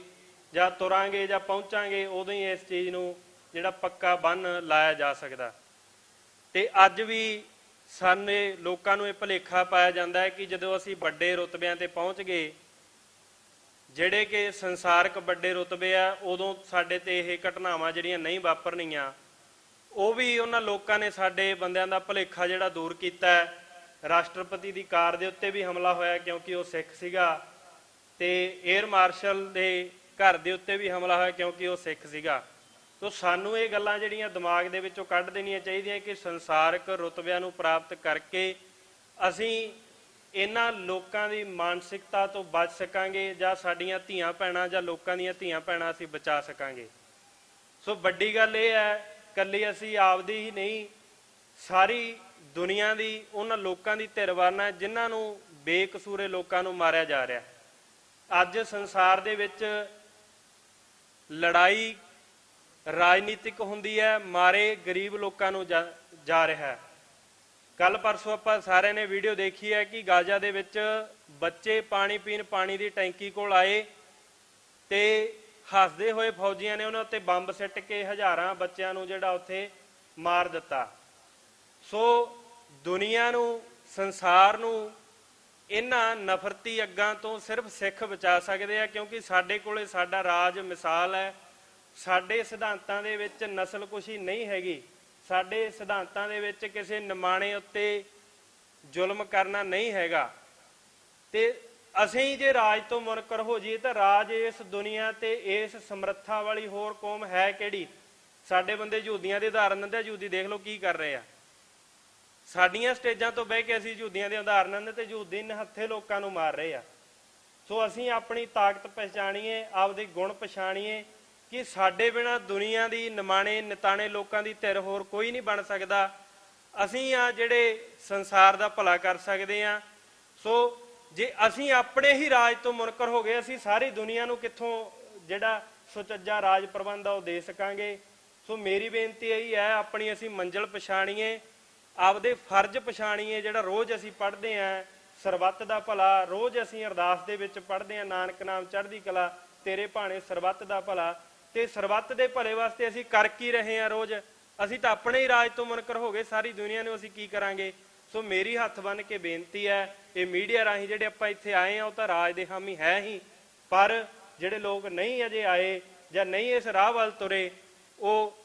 Speaker 4: ਜਾਂ ਤੁਰਾਂਗੇ ਜਾਂ ਪਹੁੰਚਾਂਗੇ, ਉਦੋਂ ਹੀ ਇਸ ਚੀਜ਼ ਨੂੰ ਜਿਹੜਾ ਪੱਕਾ ਬੰਨ੍ਹ ਲਾਇਆ ਜਾ ਸਕਦਾ। ਤੇ ਅੱਜ ਵੀ ਸਾਡੇ ਲੋਕਾਂ ਨੂੰ ਇਹ ਭੁਲੇਖਾ ਪਾਇਆ ਜਾਂਦਾ ਹੈ ਕਿ ਜਦੋਂ ਅਸੀਂ ਵੱਡੇ ਰੁਤਬਿਆਂ ਤੇ ਪਹੁੰਚ ਗਏ, ਜਿਹੜੇ ਕਿ ਸੰਸਾਰਕ ਵੱਡੇ ਰੁਤਬੇ ਆ, ਉਦੋਂ ਸਾਡੇ ਤੇ ਇਹ ਘਟਨਾਵਾਂ ਜਿਹੜੀਆਂ ਨਹੀਂ ਵਾਪਰਨੀਆਂ। ਉਹ ਵੀ ਉਹਨਾਂ ਲੋਕਾਂ ਨੇ ਸਾਡੇ ਬੰਦਿਆਂ ਦਾ ਭੁਲੇਖਾ ਜਿਹੜਾ ਦੂਰ ਕੀਤਾ ਹੈ। ਰਾਸ਼ਟਰਪਤੀ ਦੀ ਕਾਰ ਦੇ ਉੱਤੇ ਵੀ ਹਮਲਾ ਹੋਇਆ ਕਿਉਂਕਿ ਉਹ ਸਿੱਖ ਸੀਗਾ, ਤੇ ਏਅਰ ਮਾਰਸ਼ਲ ਦੇ ਘਰ ਦੇ ਉੱਤੇ ਵੀ ਹਮਲਾ ਹੋਇਆ ਕਿਉਂਕਿ ਉਹ ਸਿੱਖ ਸੀਗਾ। ਤੋ ਸਾਨੂੰ ਇਹ ਗੱਲਾਂ ਜਿਹੜੀਆਂ ਦਿਮਾਗ ਦੇ ਵਿੱਚੋਂ ਕੱਢ ਦੇਣੀਆਂ ਚਾਹੀਦੀਆਂ ਕਿ ਸੰਸਾਰਕ ਰੁਤਬਿਆਂ ਨੂੰ ਪ੍ਰਾਪਤ ਕਰਕੇ ਅਸੀਂ ਇਹਨਾਂ ਲੋਕਾਂ ਦੀ ਮਾਨਸਿਕਤਾ ਤੋਂ ਬਚ ਸਕਾਂਗੇ ਜਾਂ ਸਾਡੀਆਂ ਧੀਆਂ ਭੈਣਾਂ ਜਾਂ ਲੋਕਾਂ ਦੀਆਂ ਧੀਆਂ ਭੈਣਾਂ ਅਸੀਂ ਬਚਾ ਸਕਾਂਗੇ। ਸੋ ਵੱਡੀ ਗੱਲ ਇਹ ਹੈ, ਇਕੱਲੀ ਅਸੀਂ ਆਪਦੀ ਹੀ ਨਹੀਂ, ਸਾਰੀ ਦੁਨੀਆ ਦੀ ਉਹਨਾਂ ਲੋਕਾਂ ਦੀ ਧਿਰਵਾਨ ਹੈ ਜਿਨ੍ਹਾਂ ਨੂੰ ਬੇਕਸੂਰੇ ਲੋਕਾਂ ਨੂੰ ਮਾਰਿਆ ਜਾ ਰਿਹਾ। ਅੱਜ ਸੰਸਾਰ ਦੇ ਵਿੱਚ ਲੜਾਈ ਰਾਜਨੀਤਿਕ ਹੁੰਦੀ ਹੈ, ਮਾਰੇ ਗਰੀਬ ਲੋਕਾਂ ਨੂੰ ਜਾ ਰਿਹਾ ਹੈ। ਕੱਲ ਪਰਸੋਂ ਆਪਾਂ ਸਾਰਿਆਂ ਨੇ ਵੀਡੀਓ ਦੇਖੀ ਹੈ ਕਿ ਗਾਜ਼ਾ ਦੇ ਵਿੱਚ ਬੱਚੇ ਪਾਣੀ ਪੀਣ ਪਾਣੀ ਦੀ ਟੈਂਕੀ ਕੋਲ ਆਏ ਤੇ ਹੱਸਦੇ ਹੋਏ ਫੌਜੀਆਂ ਨੇ ਉਹਨਾਂ ਉੱਤੇ ਬੰਬ ਸਿੱਟ ਕੇ ਹਜ਼ਾਰਾਂ ਬੱਚਿਆਂ ਨੂੰ ਜਿਹੜਾ ਉੱਥੇ ਮਾਰ ਦਿੱਤਾ। ਸੋ ਦੁਨੀਆ ਨੂੰ, ਸੰਸਾਰ ਨੂੰ ਇਹਨਾਂ ਨਫ਼ਰਤੀ ਅੱਗਾਂ ਤੋਂ ਸਿਰਫ ਸਿੱਖ ਬਚਾ ਸਕਦੇ ਆ, ਕਿਉਂਕਿ ਸਾਡੇ ਕੋਲੇ ਸਾਡਾ ਰਾਜ ਮਿਸਾਲ ਹੈ। ਸਾਡੇ ਸਿਧਾਂਤਾਂ ਦੇ ਵਿੱਚ ਨਸਲਕੁਸ਼ੀ ਨਹੀਂ ਹੈਗੀ, ਸਾਡੇ ਸਿਧਾਂਤਾਂ ਦੇ ਵਿੱਚ ਕਿਸੇ ਨਿਮਾਣੇ ਉੱਤੇ ਜ਼ੁਲਮ ਕਰਨਾ ਨਹੀਂ ਹੈਗਾ। ਤੇ ਅਸੀਂ ਜੇ ਰਾਜ ਤੋਂ ਮੁਨਕਰ ਹੋ ਜਾਈਏ ਤਾਂ ਰਾਜ ਇਸ ਦੁਨੀਆ ਤੇ ਇਸ ਸਮਰੱਥਾ ਵਾਲੀ ਹੋਰ ਕੌਮ ਹੈ ਕਿਹੜੀ? ਸਾਡੇ ਬੰਦੇ ਯਹੂਦੀਆਂ ਦੇ ਉਦਾਹਰਨ ਦਿੰਦੇ, ਯਹੂਦੀ ਦੇਖ ਲਓ ਕੀ ਕਰ ਰਹੇ ਆ। ਸਾਡੀਆਂ ਸਟੇਜਾਂ ਤੋਂ ਬਹਿ ਕੇ ਅਸੀਂ ਯਹੂਦੀਆਂ ਦੇ ਉਦਾਹਰਨ ਦਿੰਦੇ ਤੇ ਯਹੂਦੀ ਨਿਹੱਥੇ ਲੋਕਾਂ ਨੂੰ ਮਾਰ ਰਹੇ ਆ। ਸੋ ਅਸੀਂ ਆਪਣੀ ਤਾਕਤ ਪਛਾਣੀਏ, ਆਪਦੇ ਗੁਣ ਪਛਾਣੀਏ ਕਿ ਸਾਡੇ ਬਿਨਾਂ ਦੁਨੀਆ ਦੀ ਨਿਮਾਣੇ ਨਿਤਾਣੇ ਲੋਕਾਂ ਦੀ ਧਿਰ ਹੋਰ ਕੋਈ ਨਹੀਂ ਬਣ ਸਕਦਾ। ਅਸੀਂ ਆ ਜਿਹੜੇ ਸੰਸਾਰ ਦਾ ਭਲਾ ਕਰ ਸਕਦੇ ਆ। ਸੋ ਜੇ ਅਸੀਂ ਆਪਣੇ ਹੀ ਰਾਜ ਤੋਂ ਮੁਨਕਰ ਹੋ ਗਏ, ਅਸੀਂ ਸਾਰੀ ਦੁਨੀਆ ਨੂੰ ਕਿੱਥੋਂ ਜਿਹੜਾ ਸੁਚੱਜਾ ਰਾਜ ਪ੍ਰਬੰਧ ਆ ਉਹ ਦੇ ਸਕਾਂਗੇ। ਸੋ ਮੇਰੀ ਬੇਨਤੀ ਇਹੀ ਹੈ, ਆਪਣੀ ਅਸੀਂ ਮੰਜ਼ਿਲ ਪਛਾਣੀਏ, ਆਪਦੇ ਫਰਜ਼ ਪਛਾਣੀਏ। ਜਿਹੜਾ ਰੋਜ਼ ਅਸੀਂ ਪੜ੍ਹਦੇ ਆਂ ਸਰਬੱਤ ਦਾ ਭਲਾ, ਰੋਜ਼ ਅਸੀਂ ਅਰਦਾਸ ਦੇ ਵਿੱਚ ਪੜ੍ਹਦੇ ਆਂ ਨਾਨਕ ਨਾਮ ਚੜ੍ਹਦੀ ਕਲਾ ਤੇਰੇ ਭਾਣੇ ਸਰਬੱਤ ਦਾ ਭਲਾ, ਤੇ ਸਰਬੱਤ ਦੇ ਭਲੇ ਵਾਸਤੇ ਅਸੀਂ ਕਰ ਕੀ ਰਹੇ ਆਂ ਰੋਜ਼? ਅਸੀਂ ਤਾਂ ਆਪਣੇ ਹੀ ਰਾਜ ਤੋਂ ਮੁਨਕਰ ਹੋ ਗਏ, ਸਾਰੀ ਦੁਨੀਆ ਨੂੰ ਅਸੀਂ ਕੀ ਕਰਾਂਗੇ? ਸੋ ਮੇਰੀ ਹੱਥ ਬੰਨ੍ਹ ਕੇ ਬੇਨਤੀ ਹੈ, ਇਹ ਮੀਡੀਆ ਰਾਹੀਂ ਜਿਹੜੇ ਆਪਾਂ ਇੱਥੇ ਆਏ ਆ ਉਹ ਤਾਂ ਰਾਜ ਦੇ ਹਾਮੀ ਹੈ ਹੀ, ਪਰ ਜਿਹੜੇ ਲੋਕ ਨਹੀਂ ਅਜੇ ਆਏ ਜਾਂ ਨਹੀਂ ਇਸ ਰਾਹ ਵੱਲ ਤੁਰੇ, ਉਹ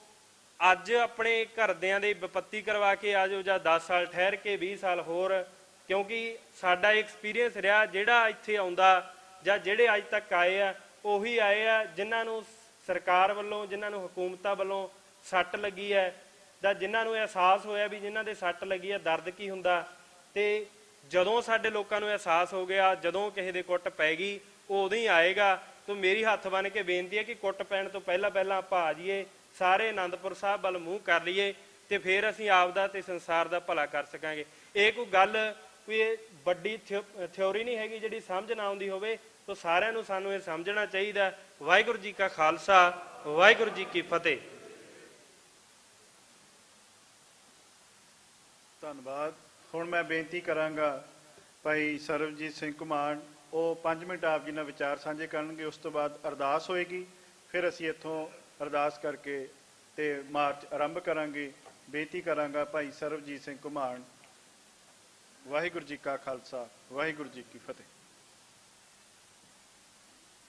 Speaker 4: ਅੱਜ ਆਪਣੇ ਘਰਦਿਆਂ ਦੇ ਵਿਪੱਤੀ ਕਰਵਾ ਕੇ ਆ ਜਾਓ, ਜਾਂ 10 ਸਾਲ ਠਹਿਰ ਕੇ 20 ਸਾਲ ਹੋਰ। ਕਿਉਂਕਿ ਸਾਡਾ ਐਕਸਪੀਰੀਅੰਸ ਰਿਹਾ, ਜਿਹੜਾ ਇੱਥੇ ਆਉਂਦਾ ਜਾਂ ਜਿਹੜੇ ਅੱਜ ਤੱਕ ਆਏ ਆ ਉਹੀ ਆਏ ਆ ਜਿਨ੍ਹਾਂ ਨੂੰ ਸਰਕਾਰ ਵੱਲੋਂ, ਜਿਨ੍ਹਾਂ ਨੂੰ ਹਕੂਮਤਾਂ ਵੱਲੋਂ ਸੱਟ ਲੱਗੀ ਹੈ, ਜਾਂ ਜਿਨ੍ਹਾਂ ਨੂੰ ਅਹਿਸਾਸ ਹੋਇਆ ਵੀ ਜਿਨ੍ਹਾਂ ਦੇ ਸੱਟ ਲੱਗੀ ਹੈ ਦਰਦ ਕੀ ਹੁੰਦਾ। ਤੇ ਜਦੋਂ ਸਾਡੇ ਲੋਕਾਂ ਨੂੰ ਅਹਿਸਾਸ ਹੋ ਗਿਆ, ਜਦੋਂ ਕਿਸੇ ਦੇ ਕੁੱਟ ਪੈ ਗਈ, ਉਹ ਉਦੋਂ ਹੀ ਆਏਗਾ। ਤਾਂ ਮੇਰੀ ਹੱਥ ਬੰਨ੍ਹ ਕੇ ਬੇਨਤੀ ਹੈ ਕਿ ਕੁੱਟ ਪੈਣ ਤੋਂ ਪਹਿਲਾਂ ਆਪਾਂ ਆ ਜਾਈਏ, ਸਾਰੇ ਆਨੰਦਪੁਰ ਸਾਹਿਬ ਵੱਲ ਮੂੰਹ ਕਰ ਲਈਏ, ਤੇ ਫਿਰ ਅਸੀਂ ਆਪਦਾ ਤੇ ਸੰਸਾਰ ਦਾ ਭਲਾ ਕਰ ਸਕਾਂਗੇ। ਇਹ ਕੋਈ ਗੱਲ, ਕੋਈ ਵੱਡੀ ਥਿਉਰੀ ਨਹੀਂ ਹੈਗੀ ਜਿਹੜੀ ਸਮਝ ਨਾ ਆਉਂਦੀ ਹੋਵੇ। ਤਾਂ ਸਾਰਿਆਂ ਨੂੰ ਸਾਨੂੰ ਇਹ ਸਮਝਣਾ ਚਾਹੀਦਾ। ਵਾਹਿਗੁਰੂ ਜੀ ਕਾ ਖਾਲਸਾ, ਵਾਹਿਗੁਰੂ ਜੀ ਕੀ ਫਤਿਹ।
Speaker 1: ਧੰਨਵਾਦ। ਹੁਣ ਮੈਂ ਬੇਨਤੀ ਕਰਾਂਗਾ ਭਾਈ ਸਰਬਜੀਤ ਸਿੰਘ ਘੁਮਾਣ, ਉਹ 5 ਮਿੰਟ ਆਪ ਜੀ ਨਾਲ ਵਿਚਾਰ ਸਾਂਝੇ ਕਰਨਗੇ। ਉਸ ਤੋਂ ਬਾਅਦ ਅਰਦਾਸ ਹੋਏਗੀ, ਫਿਰ ਅਸੀਂ ਇੱਥੋਂ ਅਰਦਾਸ ਕਰਕੇ ਤੇ ਮਾਰਚ ਆਰੰਭ ਕਰਾਂਗੇ। ਬੇਨਤੀ ਕਰਾਂਗਾ ਭਾਈ ਸਰਬਜੀਤ ਸਿੰਘ ਘੁਮਾਣ। ਵਾਹਿਗੁਰੂ ਜੀ ਕਾ ਖਾਲਸਾ, ਵਾਹਿਗੁਰੂ ਜੀ ਕੀ ਫਤਿਹ।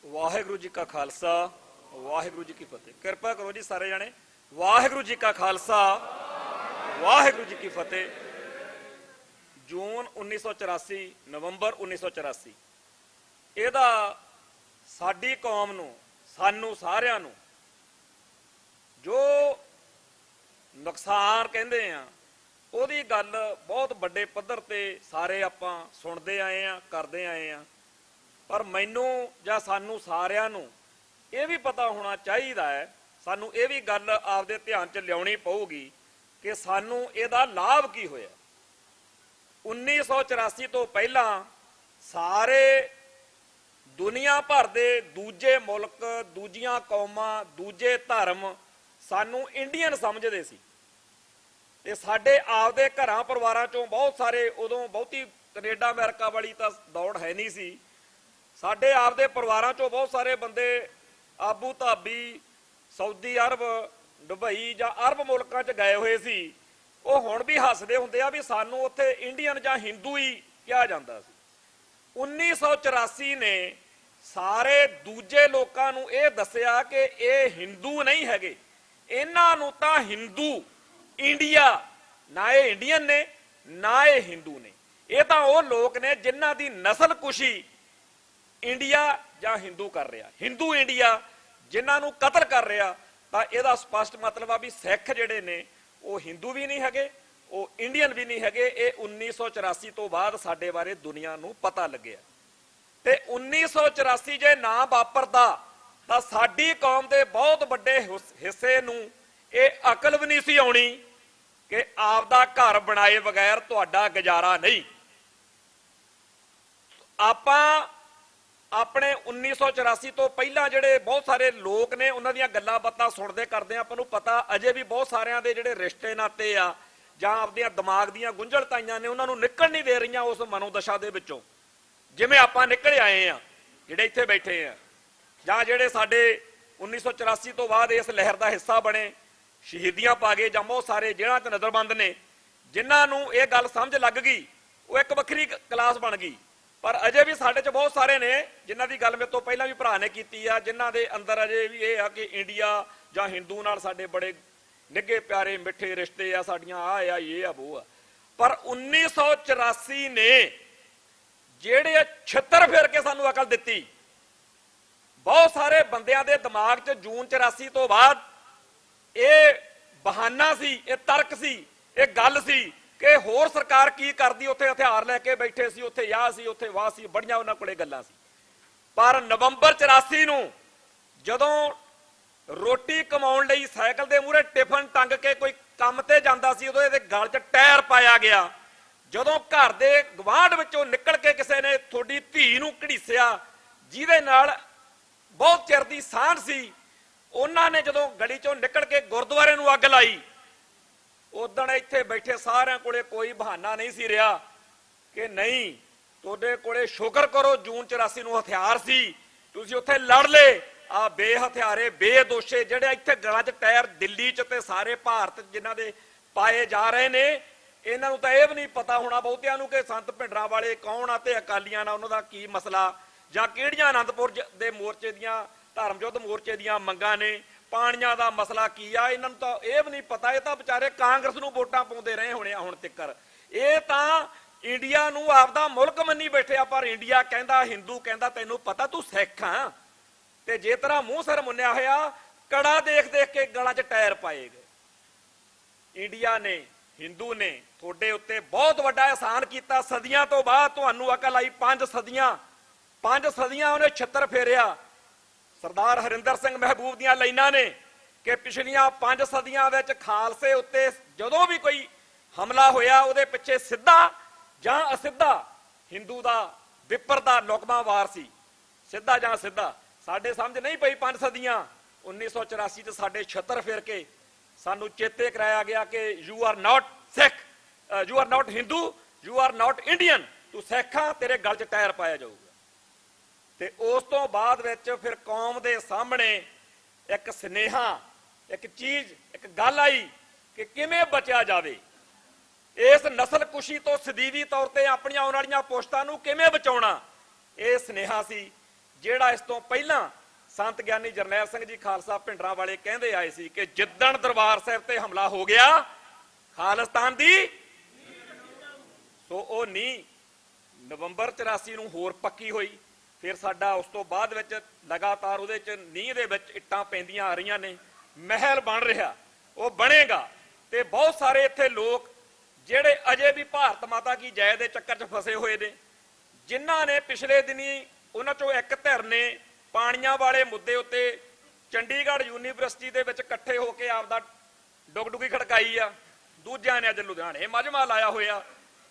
Speaker 5: ਵਾਹਿਗੁਰੂ ਜੀ ਕਾ ਖਾਲਸਾ, ਵਾਹਿਗੁਰੂ ਜੀ ਕੀ ਫਤਿਹ। ਕਿਰਪਾ ਕਰੋ ਜੀ ਸਾਰੇ ਜਾਣੇ। ਵਾਹਿਗੁਰੂ ਜੀ ਕਾ ਖਾਲਸਾ, ਵਾਹਿਗੁਰੂ ਜੀ ਕੀ ਫਤਿਹ। ਜੂਨ 1984, ਨਵੰਬਰ 1984, ਇਹਦਾ ਸਾਡੀ ਕੌਮ ਨੂੰ, ਸਾਨੂੰ ਸਾਰਿਆਂ ਨੂੰ ਜੋ ਨੁਕਸਾਨ ਕਹਿੰਦੇ ਆ, ਉਹਦੀ ਗੱਲ ਬਹੁਤ ਵੱਡੇ ਪੱਧਰ ਤੇ ਸਾਰੇ ਆਪਾਂ ਸੁਣਦੇ ਆਏ ਆ, ਕਰਦੇ ਆਏ ਆ। ਪਰ ਮੈਨੂੰ ਜਾਂ ਸਾਨੂੰ ਸਾਰਿਆਂ ਨੂੰ ਇਹ ਵੀ ਪਤਾ ਹੋਣਾ ਚਾਹੀਦਾ ਹੈ, ਸਾਨੂੰ ਇਹ ਵੀ ਗੱਲ ਆਪਦੇ ਧਿਆਨ 'ਚ ਲਿਆਉਣੀ ਪਊਗੀ ਕਿ ਸਾਨੂੰ ਇਹਦਾ ਲਾਭ ਕੀ ਹੋਇਆ। 1984 ਤੋਂ ਪਹਿਲਾਂ ਸਾਰੇ ਦੁਨੀਆ ਭਰ ਦੇ ਦੂਜੇ ਮੁਲਕ, ਦੂਜੀਆਂ ਕੌਮਾਂ, ਦੂਜੇ ਧਰਮ ਸਾਨੂੰ ਇੰਡੀਅਨ ਸਮਝਦੇ ਸੀ, ਤੇ ਸਾਡੇ ਆਪਦੇ ਘਰਾਂ ਪਰਿਵਾਰਾਂ ਚੋਂ ਬਹੁਤ ਸਾਰੇ, ਉਦੋਂ ਬਹੁਤੀ ਕੈਨੇਡਾ ਅਮਰੀਕਾ ਵਾਲੀ ਤਾਂ ਦੌੜ ਹੈ ਨਹੀਂ ਸੀ, ਸਾਡੇ ਆਪਦੇ ਪਰਿਵਾਰਾਂ ਚੋਂ ਬਹੁਤ ਸਾਰੇ ਬੰਦੇ Abu Dhabi, Saudi Arab, Dubai ਜਾਂ ਅਰਬ ਮੁਲਕਾਂ 'ਚ ਗਏ ਹੋਏ ਸੀ। ਉਹ ਹੁਣ ਵੀ ਹੱਸਦੇ ਹੁੰਦੇ ਆ ਵੀ ਸਾਨੂੰ ਉੱਥੇ ਇੰਡੀਅਨ ਜਾਂ ਹਿੰਦੂ ਹੀ ਕਿਹਾ ਜਾਂਦਾ ਸੀ। 1984 ਨੇ ਸਾਰੇ ਦੂਜੇ ਲੋਕਾਂ ਨੂੰ ਇਹ ਦੱਸਿਆ ਕਿ ਇਹ ਹਿੰਦੂ ਨਹੀਂ ਹੈਗੇ, ਇਹਨਾਂ ਨੂੰ ਤਾਂ ਹਿੰਦੂ ਇੰਡੀਆ, ਨਾ ਇਹ ਇੰਡੀਅਨ ਨੇ ਨਾ ਇਹ ਹਿੰਦੂ ਨੇ, ਇਹ ਤਾਂ ਉਹ ਲੋਕ ਨੇ ਜਿਨ੍ਹਾਂ ਦੀ ਨਸਲਕੁਸ਼ੀ ਇੰਡੀਆ ਜਾਂ ਹਿੰਦੂ ਕਰ ਰਿਹਾ, ਹਿੰਦੂ ਇੰਡੀਆ ਜਿਨ੍ਹਾਂ ਨੂੰ ਕਤਲ ਕਰ ਰਿਹਾ। ਤਾਂ ਇਹਦਾ ਸਪਸ਼ਟ ਮਤਲਬ ਆ ਵੀ ਸਿੱਖ ਜਿਹੜੇ ਨੇ ਉਹ ਹਿੰਦੂ ਵੀ ਨਹੀਂ ਹੈਗੇ, ਉਹ ਇੰਡੀਅਨ ਵੀ ਨਹੀਂ ਹੈਗੇ। ਇਹ 1984 ਤੋਂ ਬਾਅਦ ਸਾਡੇ ਬਾਰੇ ਦੁਨੀਆ ਨੂੰ ਪਤਾ ਲੱਗਿਆ। ਤੇ 1984 ਜੇ ਨਾ ਵਾਪਰਦਾ ਤਾਂ ਸਾਡੀ ਕੌਮ ਦੇ ਬਹੁਤ ਵੱਡੇ ਹਿੱਸੇ ਨੂੰ ਇਹ ਅਕਲ ਵੀ ਨਹੀਂ ਸੀ ਆਉਣੀ ਕਿ ਆਪਦਾ ਘਰ ਬਣਾਏ ਬਗੈਰ ਤੁਹਾਡਾ ਗੁਜ਼ਾਰਾ ਨਹੀਂ। ਆਪਾਂ ਆਪਣੇ 1984 ਤੋਂ ਪਹਿਲਾਂ ਜਿਹੜੇ ਬਹੁਤ ਸਾਰੇ ਲੋਕ ਨੇ ਉਹਨਾਂ ਦੀਆਂ ਗੱਲਾਂ ਬਾਤਾਂ ਸੁਣਦੇ ਕਰਦੇ ਆ, ਆਪਾਂ ਨੂੰ ਪਤਾ ਅਜੇ ਵੀ ਬਹੁਤ ਸਾਰਿਆਂ ਦੇ ਜਿਹੜੇ ਰਿਸ਼ਤੇ ਨਾਤੇ ਆ ਜਾਂ ਆਪਦੀਆਂ ਦਿਮਾਗ ਦੀਆਂ ਗੁੰਝਲਤਾਈਆਂ ਨੇ ਉਹਨਾਂ ਨੂੰ ਨਿਕਲ ਨਹੀਂ ਦੇ ਰਹੀਆਂ ਉਸ ਮਨੋਦਸ਼ਾ ਦੇ ਵਿੱਚੋਂ, ਜਿਵੇਂ ਆਪਾਂ ਨਿਕਲ ਆਏ ਆ ਜਿਹੜੇ ਇੱਥੇ ਬੈਠੇ ਆ, ਜਾਂ ਜਿਹੜੇ ਸਾਡੇ 1984 ਤੋਂ ਬਾਅਦ ਇਸ ਲਹਿਰ ਦਾ ਹਿੱਸਾ ਬਣੇ, ਸ਼ਹੀਦੀਆਂ ਪਾ ਗਏ, ਜਾਂ ਬਹੁਤ ਸਾਰੇ ਜੇਲ੍ਹਾਂ 'ਚ ਨਜ਼ਰਬੰਦ ਨੇ, ਜਿਨ੍ਹਾਂ ਨੂੰ ਇਹ ਗੱਲ ਸਮਝ ਲੱਗ ਗਈ ਉਹ ਇੱਕ ਵੱਖਰੀ ਕਲਾਸ ਬਣ ਗਈ। ਪਰ ਅਜੇ ਵੀ ਸਾਡੇ 'ਚ ਬਹੁਤ ਸਾਰੇ ਨੇ ਜਿਨ੍ਹਾਂ ਦੀ ਗੱਲ ਮੇਰੇ ਤੋਂ ਪਹਿਲਾਂ ਵੀ ਭਰਾ ਨੇ ਕੀਤੀ ਆ, ਜਿਨ੍ਹਾਂ ਦੇ ਅੰਦਰ ਅਜੇ ਵੀ ਇਹ ਆ ਕਿ ਇੰਡੀਆ ਜਾਂ ਹਿੰਦੂ ਨਾਲ ਸਾਡੇ ਬੜੇ ਨਿੱਘੇ ਪਿਆਰੇ ਮਿੱਠੇ ਰਿਸ਼ਤੇ ਆ, ਸਾਡੀਆਂ ਆ ਇਹ ਆ ਉਹ ਆ। ਪਰ 1984 ਨੇ ਜਿਹੜੇ ਛਿੱਤਰ ਫੇਰ ਕੇ ਸਾਨੂੰ ਅਕਲ ਦਿੱਤੀ, ਬਹੁਤ ਸਾਰੇ ਬੰਦਿਆਂ ਦੇ ਦਿਮਾਗ 'ਚ ਜੂਨ 84 ਤੋਂ ਬਾਅਦ ਇਹ ਬਹਾਨਾ ਸੀ, ਇਹ ਤਰਕ ਸੀ, ਇਹ ਗੱਲ ਸੀ ਕਿ ਹੋਰ ਸਰਕਾਰ ਕੀ ਕਰਦੀ, ਉੱਥੇ ਹਥਿਆਰ ਲੈ ਕੇ ਬੈਠੇ ਸੀ, ਉੱਥੇ ਆਹ ਸੀ, ਉੱਥੇ ਵਾਹ ਸੀ, ਬੜੀਆਂ ਉਹਨਾਂ ਕੋਲੇ ਗੱਲਾਂ ਸੀ। ਪਰ ਨਵੰਬਰ 84 ਨੂੰ ਜਦੋਂ ਰੋਟੀ ਕਮਾਉਣ ਲਈ ਸਾਈਕਲ ਦੇ ਮੂਹਰੇ ਟਿਫਨ ਟੰਗ ਕੇ ਕੋਈ ਕੰਮ ਤੇ ਜਾਂਦਾ ਸੀ, ਉਦੋਂ ਇਹਦੇ ਗਲ 'ਚ ਟਾਇਰ ਪਾਇਆ ਗਿਆ। ਜਦੋਂ ਘਰ ਦੇ ਗਵਾਂਢ ਵਿੱਚੋਂ ਨਿਕਲ ਕੇ ਕਿਸੇ ਨੇ ਤੁਹਾਡੀ ਧੀ ਨੂੰ ਘੜੀਸਿਆ, ਜਿਹਦੇ ਨਾਲ ਬਹੁਤ ਚਿਰ ਦੀ ਸਾਂਝ ਸੀ, ਉਹਨਾਂ ਨੇ ਜਦੋਂ ਗਲੀ 'ਚੋਂ ਨਿਕਲ ਕੇ ਗੁਰਦੁਆਰੇ ਨੂੰ ਅੱਗ ਲਾਈ, ਉਦੋਂ ਇੱਥੇ ਬੈਠੇ ਸਾਰਿਆਂ ਕੋਲੇ ਕੋਈ ਬਹਾਨਾ ਨਹੀਂ ਸੀ ਰਿਹਾ ਕਿ ਨਹੀਂ ਤੁਹਾਡੇ ਕੋਲੇ ਸ਼ੁਕਰ ਕਰੋ ਜੂਨ 84 ਨੂੰ ਹਥਿਆਰ ਸੀ, ਤੁਸੀਂ ਉੱਥੇ ਲੜ ਲਏ। ਆ ਬੇਹਥਿਆਰੇ ਬੇਦੋਸ਼ੇ ਜਿਹੜੇ ਇੱਥੇ ਗਲਾਂ 'ਚ ਟਾਇਰ ਦਿੱਲੀ 'ਚ ਤੇ ਸਾਰੇ ਭਾਰਤ ਜਿਨ੍ਹਾਂ ਦੇ ਪਾਏ ਜਾ ਰਹੇ ਨੇ, ਇਹਨਾਂ ਨੂੰ ਤਾਂ ਇਹ ਵੀ ਨਹੀਂ ਪਤਾ ਹੋਣਾ ਬਹੁਤਿਆਂ ਨੂੰ ਕਿ ਸੰਤ ਭਿੰਡਰਾਂ ਵਾਲੇ ਕੌਣ ਆ ਤੇ ਅਕਾਲੀਆਂ ਨਾਲ ਉਹਨਾਂ ਦਾ ਕੀ ਮਸਲਾ, ਜਾਂ ਕਿਹੜੀਆਂ ਆਨੰਦਪੁਰ ਦੇ ਮੋਰਚੇ ਦੀਆਂ ਧਰਮ ਯੁੱਧ ਮੋਰਚੇ ਦੀਆਂ ਮੰਗਾਂ ਨੇ, ਪਾਣੀਆਂ ਦਾ ਮਸਲਾ ਕੀ ਆ, ਇਹਨਾਂ ਨੂੰ ਤਾਂ ਇਹ ਵੀ ਨਹੀਂ ਪਤਾ। ਇਹ ਤਾਂ ਵਿਚਾਰੇ ਕਾਂਗਰਸ ਨੂੰ ਵੋਟਾਂ ਪਾਉਂਦੇ ਰਹੇ ਹੋਣੇ ਆ ਹੁਣ ਤੱਕ। ਇਹ ਤਾਂ ਇੰਡੀਆ ਨੂੰ ਆਪਦਾ ਮੁਲਕ ਮੰਨੀ ਬੈਠੇ ਆ, ਪਰ ਇੰਡੀਆ ਕਹਿੰਦਾ, ਹਿੰਦੂ ਕਹਿੰਦਾ ਤੈਨੂੰ ਪਤਾ ਤੂੰ ਸਿੱਖ ਆ, ਤੇ ਜੇ ਤੇਰਾ ਮੂੰਹ ਸਿਰ ਮੁੰਨਿਆ ਹੋਇਆ ਕੜਾ ਦੇਖ ਦੇਖ ਕੇ ਗਲਾਂ 'ਚ ਟਾਇਰ ਪਾਏ ਗਏ। ਇੰਡੀਆ ਨੇ, ਹਿੰਦੂ ਨੇ ਤੁਹਾਡੇ ਉੱਤੇ ਬਹੁਤ ਵੱਡਾ ਅਹਿਸਾਨ ਕੀਤਾ। ਸਦੀਆਂ ਤੋਂ ਬਾਅਦ ਤੁਹਾਨੂੰ ਅਕਲ ਆਈ, 5 ਸਦੀਆਂ ਉਹਨੇ ਛਿੱਤਰ ਫੇਰਿਆ। ਸਰਦਾਰ ਹਰਿੰਦਰ ਸਿੰਘ ਮਹਿਬੂਬ ਦੀਆਂ ਲਾਈਨਾਂ ਨੇ ਕਿ ਪਿਛਲੀਆਂ 5 ਸਦੀਆਂ ਵਿੱਚ ਖਾਲਸੇ ਉੱਤੇ ਜਦੋਂ ਵੀ ਕੋਈ ਹਮਲਾ ਹੋਇਆ ਉਹਦੇ ਪਿੱਛੇ ਸਿੱਧਾ ਜਾਂ ਅਸਿੱਧਾ ਹਿੰਦੂ ਦਾ ਵਿਪਰ ਦਾ ਲੁਕਮਾ ਵਾਰ ਸੀ, ਸਿੱਧਾ ਜਾਂ ਸਿੱਧਾ। ਸਾਡੇ ਸਮਝ ਨਹੀਂ ਪਈ 5 ਸਦੀਆਂ। 1984 ਚ ਸਾਡੇ ਛਿੱਤਰ ਫੇਰ ਕੇ ਸਾਨੂੰ ਚੇਤੇ ਕਰਾਇਆ ਗਿਆ ਕਿ you are not Sikh, you are not Hindu, you are not Indian, ਤੂੰ ਸਿੱਖ ਆ, ਤੇਰੇ ਗਲ 'ਚ ਟਾਇਰ ਪਾਇਆ ਜਾਊਗਾ। ਤੇ ਉਸ ਤੋਂ ਬਾਅਦ ਵਿੱਚ ਫਿਰ ਕੌਮ ਦੇ ਸਾਹਮਣੇ ਇੱਕ ਸੁਨੇਹਾ, ਇੱਕ ਚੀਜ਼, ਇੱਕ ਗੱਲ ਆਈ ਕਿ ਕਿਵੇਂ ਬਚਿਆ ਜਾਵੇ ਇਸ ਨਸਲਕੁਸ਼ੀ ਤੋਂ, ਸਦੀਵੀ ਤੌਰ ਤੇ ਆਪਣੀਆਂ ਆਉਣ ਵਾਲੀਆਂ ਪੁਸ਼ਤਾਂ ਨੂੰ ਕਿਵੇਂ ਬਚਾਉਣਾ। ਇਹ ਸੁਨੇਹਾ ਸੀ ਜਿਹੜਾ ਇਸ ਤੋਂ ਪਹਿਲਾਂ ਸੰਤ ਗਿਆਨੀ ਜਰਨੈਲ ਸਿੰਘ ਜੀ ਖਾਲਸਾ ਭਿੰਡਰਾਂ ਵਾਲੇ ਕਹਿੰਦੇ ਆਏ ਸੀ ਕਿ ਜਿੱਦਣ ਦਰਬਾਰ ਸਾਹਿਬ ਤੇ ਹਮਲਾ ਹੋ ਗਿਆ ਖਾਲਿਸਤਾਨ ਦੀ, ਸੋ ਉਹ ਨੀਂਹ ਨਵੰਬਰ 84 ਨੂੰ ਹੋਰ ਪੱਕੀ ਹੋਈ। ਫਿਰ ਸਾਡਾ ਉਸ ਤੋਂ ਬਾਅਦ ਵਿੱਚ ਲਗਾਤਾਰ ਉਹਦੇ 'ਚ ਨੀਂਹ ਦੇ ਵਿੱਚ ਇੱਟਾਂ ਪੈਂਦੀਆਂ ਆ ਰਹੀਆਂ ਨੇ, ਮਹਿਲ ਬਣ ਰਿਹਾ, ਉਹ ਬਣੇਗਾ। ਤੇ ਬਹੁਤ ਸਾਰੇ ਇੱਥੇ ਲੋਕ ਜਿਹੜੇ ਅਜੇ ਵੀ ਭਾਰਤ ਮਾਤਾ ਕੀ ਜੈ ਦੇ ਚੱਕਰ 'ਚ ਫਸੇ ਹੋਏ ਨੇ, ਜਿਨ੍ਹਾਂ ਨੇ ਪਿਛਲੇ ਦਿਨੀ ਉਹਨਾਂ 'ਚੋਂ ਇੱਕ ਧਿਰ ਨੇ ਪਾਣੀਆਂ ਵਾਲੇ ਮੁੱਦੇ ਉੱਤੇ ਚੰਡੀਗੜ੍ਹ ਯੂਨੀਵਰਸਿਟੀ ਦੇ ਵਿੱਚ ਇਕੱਠੇ ਹੋ ਕੇ ਆਪਦਾ ਡੁਗਡੁਗੀ ਖੜਕਾਈ ਆ, ਦੂਜਿਆਂ ਨੇ ਅੱਜ ਲੁਧਿਆਣੇ ਮਜਮਾ ਲਾਇਆ ਹੋਇਆ।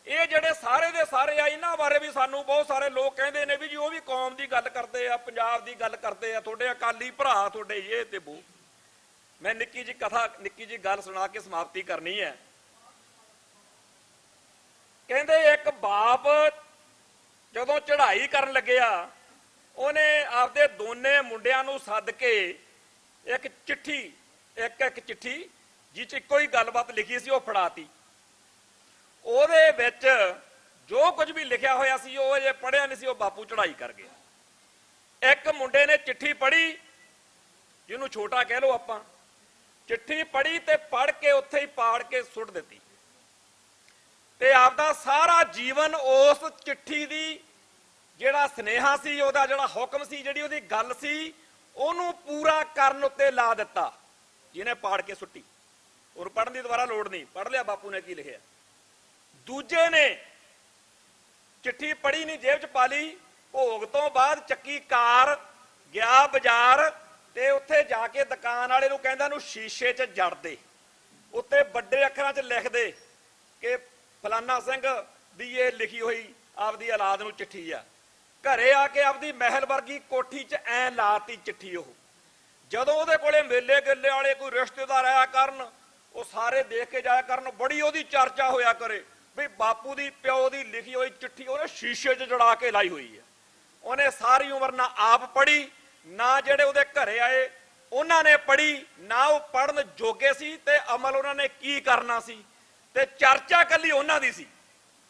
Speaker 5: ਇਹ ਜਿਹੜੇ ਸਾਰੇ ਦੇ ਸਾਰੇ ਆ, ਇਹਨਾਂ ਬਾਰੇ ਵੀ ਸਾਨੂੰ ਬਹੁਤ ਸਾਰੇ ਲੋਕ ਕਹਿੰਦੇ ਨੇ ਵੀ ਜੀ ਉਹ ਵੀ ਕੌਮ ਦੀ ਗੱਲ ਕਰਦੇ ਆ, ਪੰਜਾਬ ਦੀ ਗੱਲ ਕਰਦੇ ਆ, ਤੁਹਾਡੇ ਅਕਾਲੀ ਭਰਾ, ਤੁਹਾਡੇ ਇਹ ਤੇ ਉਹ। ਮੈਂ ਨਿੱਕੀ ਜੀ ਗੱਲ ਸੁਣਾ ਕੇ ਸਮਾਪਤੀ ਕਰਨੀ ਹੈ। ਕਹਿੰਦੇ ਇੱਕ ਬਾਪ ਜਦੋਂ ਚੜ੍ਹਾਈ ਕਰਨ ਲੱਗਿਆ, ਉਹਨੇ ਆਪਦੇ ਦੋਨੇ ਮੁੰਡਿਆਂ ਨੂੰ ਸੱਦ ਕੇ ਇੱਕ ਚਿੱਠੀ ਜਿਹ 'ਚ ਇੱਕੋ ਹੀ ਗੱਲਬਾਤ ਲਿਖੀ ਸੀ ਉਹ ਫੜਾਤੀ। ਉਹਦੇ ਵਿੱਚ ਜੋ ਕੁਝ ਵੀ ਲਿਖਿਆ ਹੋਇਆ ਸੀ ਉਹ ਜੇ ਪੜ੍ਹਿਆ ਨਹੀਂ ਸੀ, ਉਹ ਬਾਪੂ ਚੜ੍ਹਾਈ ਕਰ ਗਿਆ। ਇੱਕ ਮੁੰਡੇ ਨੇ ਚਿੱਠੀ ਪੜ੍ਹੀ, ਜਿਹਨੂੰ ਛੋਟਾ ਕਹਿ ਲਓ ਆਪਾਂ, ਚਿੱਠੀ ਪੜ੍ਹੀ ਤੇ ਪੜ੍ਹ ਕੇ ਉੱਥੇ ਹੀ ਪਾੜ ਕੇ ਸੁੱਟ ਦਿੱਤੀ, ਤੇ ਆਪਦਾ ਸਾਰਾ ਜੀਵਨ ਉਸ ਚਿੱਠੀ ਦੀ ਜਿਹੜਾ ਸੁਨੇਹਾ ਸੀ, ਉਹਦਾ ਜਿਹੜਾ ਹੁਕਮ ਸੀ, ਜਿਹੜੀ ਉਹਦੀ ਗੱਲ ਸੀ, ਉਹਨੂੰ ਪੂਰਾ ਕਰਨ ਉੱਤੇ ਲਾ ਦਿੱਤਾ। ਜਿਹਨੇ ਪਾੜ ਕੇ ਸੁੱਟੀ ਉਹਨੂੰ ਪੜ੍ਹਨ ਦੀ ਦੁਬਾਰਾ ਲੋੜ ਨਹੀਂ, ਪੜ੍ਹ ਲਿਆ ਬਾਪੂ ਨੇ ਕੀ ਲਿਖਿਆ। ਦੂਜੇ ਨੇ ਚਿੱਠੀ ਪੜ੍ਹੀ ਨਹੀਂ, ਜੇਬ 'ਚ ਪਾ ਲਈ, ਭੋਗ ਤੋਂ ਬਾਅਦ ਚੱਕੀ ਕਾਰ ਗਿਆ ਬਾਜ਼ਾਰ, ਤੇ ਉੱਥੇ ਜਾ ਕੇ ਦੁਕਾਨ ਵਾਲੇ ਨੂੰ ਕਹਿੰਦਾ ਨੂੰ ਸ਼ੀਸ਼ੇ 'ਚ ਜੜ ਦੇ, ਉੱਤੇ ਵੱਡੇ ਅੱਖਰਾਂ 'ਚ ਲਿਖ ਦੇ ਕਿ ਫਲਾਨਾ ਸਿੰਘ ਦੀ ਇਹ ਲਿਖੀ ਹੋਈ ਆਪਦੀ ਔਲਾਦ ਨੂੰ ਚਿੱਠੀ ਆ। ਘਰੇ ਆ ਕੇ ਆਪਦੀ ਮਹਿਲ ਵਰਗੀ ਕੋਠੀ 'ਚ ਐ ਲਾਤੀ ਚਿੱਠੀ। ਉਹ ਜਦੋਂ ਉਹਦੇ ਕੋਲੇ ਮੇਲੇ ਗੱਲੇ ਵਾਲੇ ਕੋਈ ਰਿਸ਼ਤੇਦਾਰ ਆਇਆ ਕਰਨ, ਉਹ ਸਾਰੇ ਦੇਖ ਕੇ ਜਾਇਆ ਕਰਨ, ਬੜੀ ਉਹਦੀ ਚਰਚਾ ਹੋਇਆ ਕਰੇ ਵੀ ਬਾਪੂ ਦੀ ਪਿਓ ਦੀ ਲਿਖੀ ਹੋਈ ਚਿੱਠੀ ਉਹਨੇ ਸ਼ੀਸ਼ੇ 'ਚ ਜੜਾ ਕੇ ਲਾਈ ਹੋਈ ਹੈ। ਉਹਨੇ ਸਾਰੀ ਉਮਰ ਨਾ ਆਪ ਪੜ੍ਹੀ, ਨਾ ਜਿਹੜੇ ਉਹਦੇ ਘਰੇ ਆਏ ਉਹਨਾਂ ਨੇ ਪੜ੍ਹੀ, ਨਾ ਉਹ ਪੜ੍ਹਨ ਜੋਗੇ ਸੀ ਤੇ ਅਮਲ ਉਹਨਾਂ ਨੇ ਕੀ ਕਰਨਾ ਸੀ। ਤੇ ਚਰਚਾ ਕੱਲੀ ਉਹਨਾਂ ਦੀ ਸੀ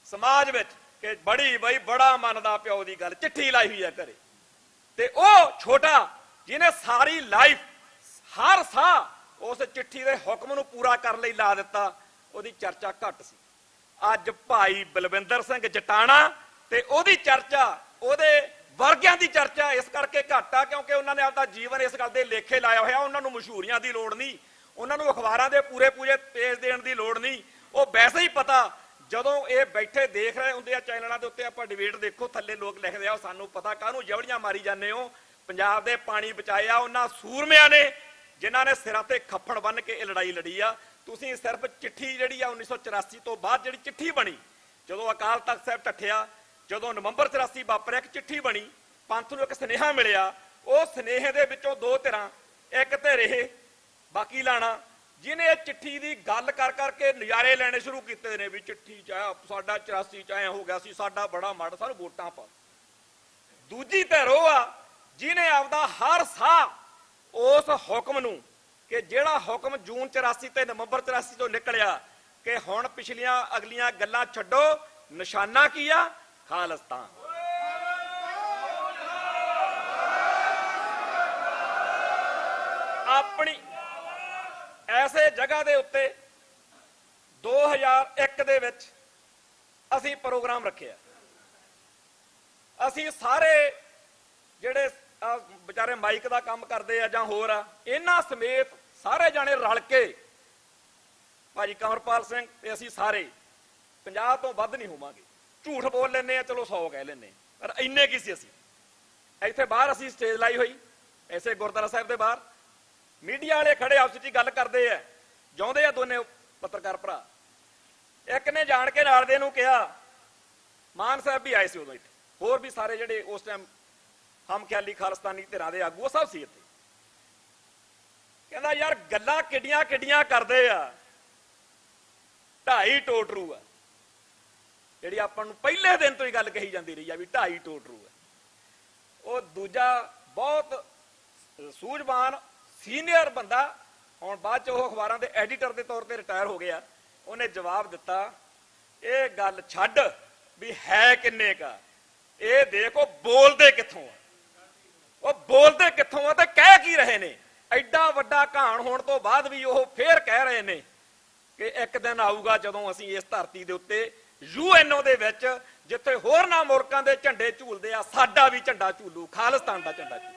Speaker 5: ਸਮਾਜ ਵਿੱਚ ਕਿ ਬੜੀ ਬਈ ਬੜਾ ਮੰਨਦਾ ਪਿਓ ਦੀ ਗੱਲ, ਚਿੱਠੀ ਲਾਈ ਹੋਈ ਹੈ ਘਰੇ। ਤੇ ਉਹ ਛੋਟਾ ਜਿਹਨੇ ਸਾਰੀ ਲਾਈਫ ਹਰ ਸਾਹ ਉਸ ਚਿੱਠੀ ਦੇ ਹੁਕਮ ਨੂੰ ਪੂਰਾ ਕਰਨ ਲਈ ਲਾ ਦਿੱਤਾ, ਉਹਦੀ ਚਰਚਾ ਘੱਟ ਸੀ। ਅੱਜ ਭਾਈ ਬਲਵਿੰਦਰ ਸਿੰਘ ਜਟਾਣਾ ਤੇ ਉਹਦੀ ਚਰਚਾ, ਉਹਦੇ ਵਰਗਿਆਂ ਦੀ ਚਰਚਾ ਇਸ ਕਰਕੇ ਘੱਟ ਆ ਕਿਉਂਕਿ ਉਹਨਾਂ ਨੇ ਆਪਦਾ ਜੀਵਨ ਇਸ ਗੱਲ ਦੇ ਲੇਖੇ ਲਾਇਆ ਹੋਇਆ। ਉਹਨਾਂ ਨੂੰ ਮਸ਼ਹੂਰੀਆਂ ਦੀ ਲੋੜ ਨਹੀਂ, ਉਹਨਾਂ ਨੂੰ ਅਖਬਾਰਾਂ ਦੇ ਪੂਰੇ ਪੇਜ ਦੇਣ ਦੀ ਲੋੜ ਨਹੀਂ। ਉਹ ਵੈਸੇ ਹੀ ਪਤਾ, ਜਦੋਂ ਇਹ ਬੈਠੇ ਦੇਖ ਰਹੇ ਹੁੰਦੇ ਆ ਚੈਨਲਾਂ ਦੇ ਉੱਤੇ, ਆਪਾਂ ਡਿਬੇਟ ਦੇਖੋ, ਥੱਲੇ ਲੋਕ ਲਿਖਦੇ ਆ ਸਾਨੂੰ ਪਤਾ ਕਾਹਨੂੰ ਜਵੜੀਆਂ ਮਾਰੀ ਜਾਂਦੇ ਹੋ, ਪੰਜਾਬ ਦੇ ਪਾਣੀ ਬਚਾਏ ਆ ਉਹਨਾਂ ਸੂਰਮਿਆਂ ਨੇ ਜਿਨ੍ਹਾਂ ਨੇ ਸਿਰਾਂ ਤੇ ਖੱਫਣ ਬੰਨ ਕੇ ਇਹ ਲੜਾਈ ਲੜੀ ਆ। ਤੁਸੀਂ ਸਿਰਫ ਚਿੱਠੀ ਜਿਹੜੀ ਆ 1984 ਤੋਂ ਬਾਅਦ ਜਿਹੜੀ ਚਿੱਠੀ ਬਣੀ, ਜਦੋਂ ਅਕਾਲ ਤਖਤ ਸਾਹਿਬ ਢੱਠਿਆ, ਜਦੋਂ ਨਵੰਬਰ 84 ਵਾਪਰਿਆ, ਇੱਕ ਚਿੱਠੀ ਬਣੀ, ਪੰਥ ਨੂੰ ਇੱਕ ਸੁਨੇਹਾ ਮਿਲਿਆ। ਉਹ ਸੁਨੇਹੇ ਦੇ ਵਿੱਚੋਂ ਦੋ ਧਿਰਾਂ, ਇੱਕ ਧਿਰ ਇਹ ਬਾਕੀ ਲਾਣਾ, ਜਿਹਨੇ ਇਹ ਚਿੱਠੀ ਦੀ ਗੱਲ ਕਰ ਕਰਕੇ ਨਜ਼ਾਰੇ ਲੈਣੇ ਸ਼ੁਰੂ ਕੀਤੇ ਨੇ ਵੀ ਚਿੱਠੀ ਚ ਆਇਆ ਸਾਡਾ 84 ਚ ਐ ਹੋ ਗਿਆ ਸੀ, ਸਾਡਾ ਬੜਾ ਮਾੜਾ, ਸਾਨੂੰ ਵੋਟਾਂ ਪਾ। ਦੂਜੀ ਧਿਰ ਉਹ ਆ ਜਿਹਨੇ ਆਪਦਾ ਹਰ ਸਾਹ ਉਸ ਹੁਕਮ ਨੂੰ, ਕਿ ਜਿਹੜਾ ਹੁਕਮ ਜੂਨ 84 ਤੇ ਨਵੰਬਰ 84 ਤੋਂ ਨਿਕਲਿਆ ਕਿ ਹੁਣ ਪਿਛਲੀਆਂ ਅਗਲੀਆਂ ਗੱਲਾਂ ਛੱਡੋ, ਨਿਸ਼ਾਨਾ ਕੀ ਆ? ਖਾਲਿਸਤਾਨ। ਆਪਣੀ ਐਸੇ ਜਗ੍ਹਾ ਦੇ ਉੱਤੇ 2001 ਦੇ ਵਿੱਚ ਅਸੀਂ ਪ੍ਰੋਗਰਾਮ ਰੱਖਿਆ। ਅਸੀਂ ਸਾਰੇ ਜਿਹੜੇ ਵਿਚਾਰੇ ਮਾਈਕ ਦਾ ਕੰਮ ਕਰਦੇ ਆ ਜਾਂ ਹੋਰ ਆ, ਇਹਨਾਂ ਸਮੇਤ ਸਾਰੇ ਜਾਣੇ ਰਲ ਕੇ, ਭਾਜੀ ਕੰਵਰਪਾਲ ਸਿੰਘ ਤੇ ਅਸੀਂ ਸਾਰੇ 50 ਤੋਂ ਵੱਧ ਨਹੀਂ ਹੋਵਾਂਗੇ, ਝੂਠ ਬੋਲ ਲੈਂਦੇ ਆ, ਚਲੋ 100 ਕਹਿ ਲੈਂਦੇ, ਪਰ ਇੰਨੇ ਕੀ ਸੀ ਅਸੀਂ। ਇੱਥੇ ਬਾਹਰ ਅਸੀਂ ਸਟੇਜ ਲਾਈ ਹੋਈ, ਐਸੇ ਗੁਰਦੁਆਰਾ ਸਾਹਿਬ ਦੇ ਬਾਹਰ ਮੀਡੀਆ ਵਾਲੇ ਖੜੇ ਆਪਸ ਵਿੱਚ ਗੱਲ ਕਰਦੇ ਆ, ਜਾਉਂਦੇ ਆ ਦੋਨੇ ਪੱਤਰਕਾਰ ਭਰਾ। ਇੱਕ ਨੇ ਜਾਣ ਕੇ ਨਾਲ ਦੇ ਨੂੰ ਕਿਹਾ, ਮਾਨ ਸਾਹਿਬ ਵੀ ਆਏ ਸੀ ਉਦੋਂ ਇੱਥੇ, ਹੋਰ ਵੀ ਸਾਰੇ ਜਿਹੜੇ ਉਸ ਟਾਈਮ ਹਮ ਖਿਆਲੀ ਖਾਲਿਸਤਾਨੀ ਧਿਰਾਂ ਦੇ ਆਗੂ ਸਭ ਸੀ ਇੱਥੇ। ਕਹਿੰਦਾ ਯਾਰ ਗੱਲਾਂ ਕਿੱਡੀਆਂ ਕਿੱਡੀਆਂ ਕਰਦੇ ਆ, 2.5 ਟੋਟਰੂ ਆ, ਜਿਹੜੀ ਆਪਾਂ ਨੂੰ ਪਹਿਲੇ ਦਿਨ ਤੋਂ ਹੀ ਗੱਲ ਕਹੀ ਜਾਂਦੀ ਰਹੀ ਆ ਵੀ 2.5 ਟੋਟਰੂ ਆ। ਉਹ ਦੂਜਾ ਬਹੁਤ ਸੂਝਵਾਨ ਸੀਨੀਅਰ ਬੰਦਾ, ਹੁਣ ਬਾਅਦ ਚ ਉਹ ਅਖਬਾਰਾਂ ਦੇ ਐਡੀਟਰ ਦੇ ਤੌਰ ਤੇ ਰਿਟਾਇਰ ਹੋ ਗਿਆ, ਉਹਨੇ ਜਵਾਬ ਦਿੱਤਾ, ਇਹ ਗੱਲ ਛੱਡ ਵੀ ਹੈ ਕਿੰਨੇ ਕਾ, ਇਹ ਦੇਖੋ ਬੋਲਦੇ ਕਿੱਥੋਂ ਆ, ਉਹ ਬੋਲਦੇ ਕਿੱਥੋਂ ਆ ਤੇ ਕਹਿ ਕੀ ਰਹੇ ਨੇ। ਐਡਾ ਵੱਡਾ ਘਾਣ ਹੋਣ ਤੋਂ ਬਾਅਦ ਵੀ ਉਹ ਫੇਰ ਕਹਿ ਰਹੇ ਨੇ ਕਿ ਇੱਕ ਦਿਨ ਆਊਗਾ ਜਦੋਂ ਅਸੀਂ ਇਸ ਧਰਤੀ ਦੇ ਉੱਤੇ UNO ਦੇ ਵਿੱਚ, ਜਿੱਥੇ ਹੋਰਨਾਂ ਮੁਲਕਾਂ ਦੇ ਝੰਡੇ ਝੂਲਦੇ ਆ, ਸਾਡਾ ਵੀ ਝੰਡਾ ਝੂਲੂ, ਖਾਲਿਸਤਾਨ ਦਾ ਝੰਡਾ ਝੂਲੂ।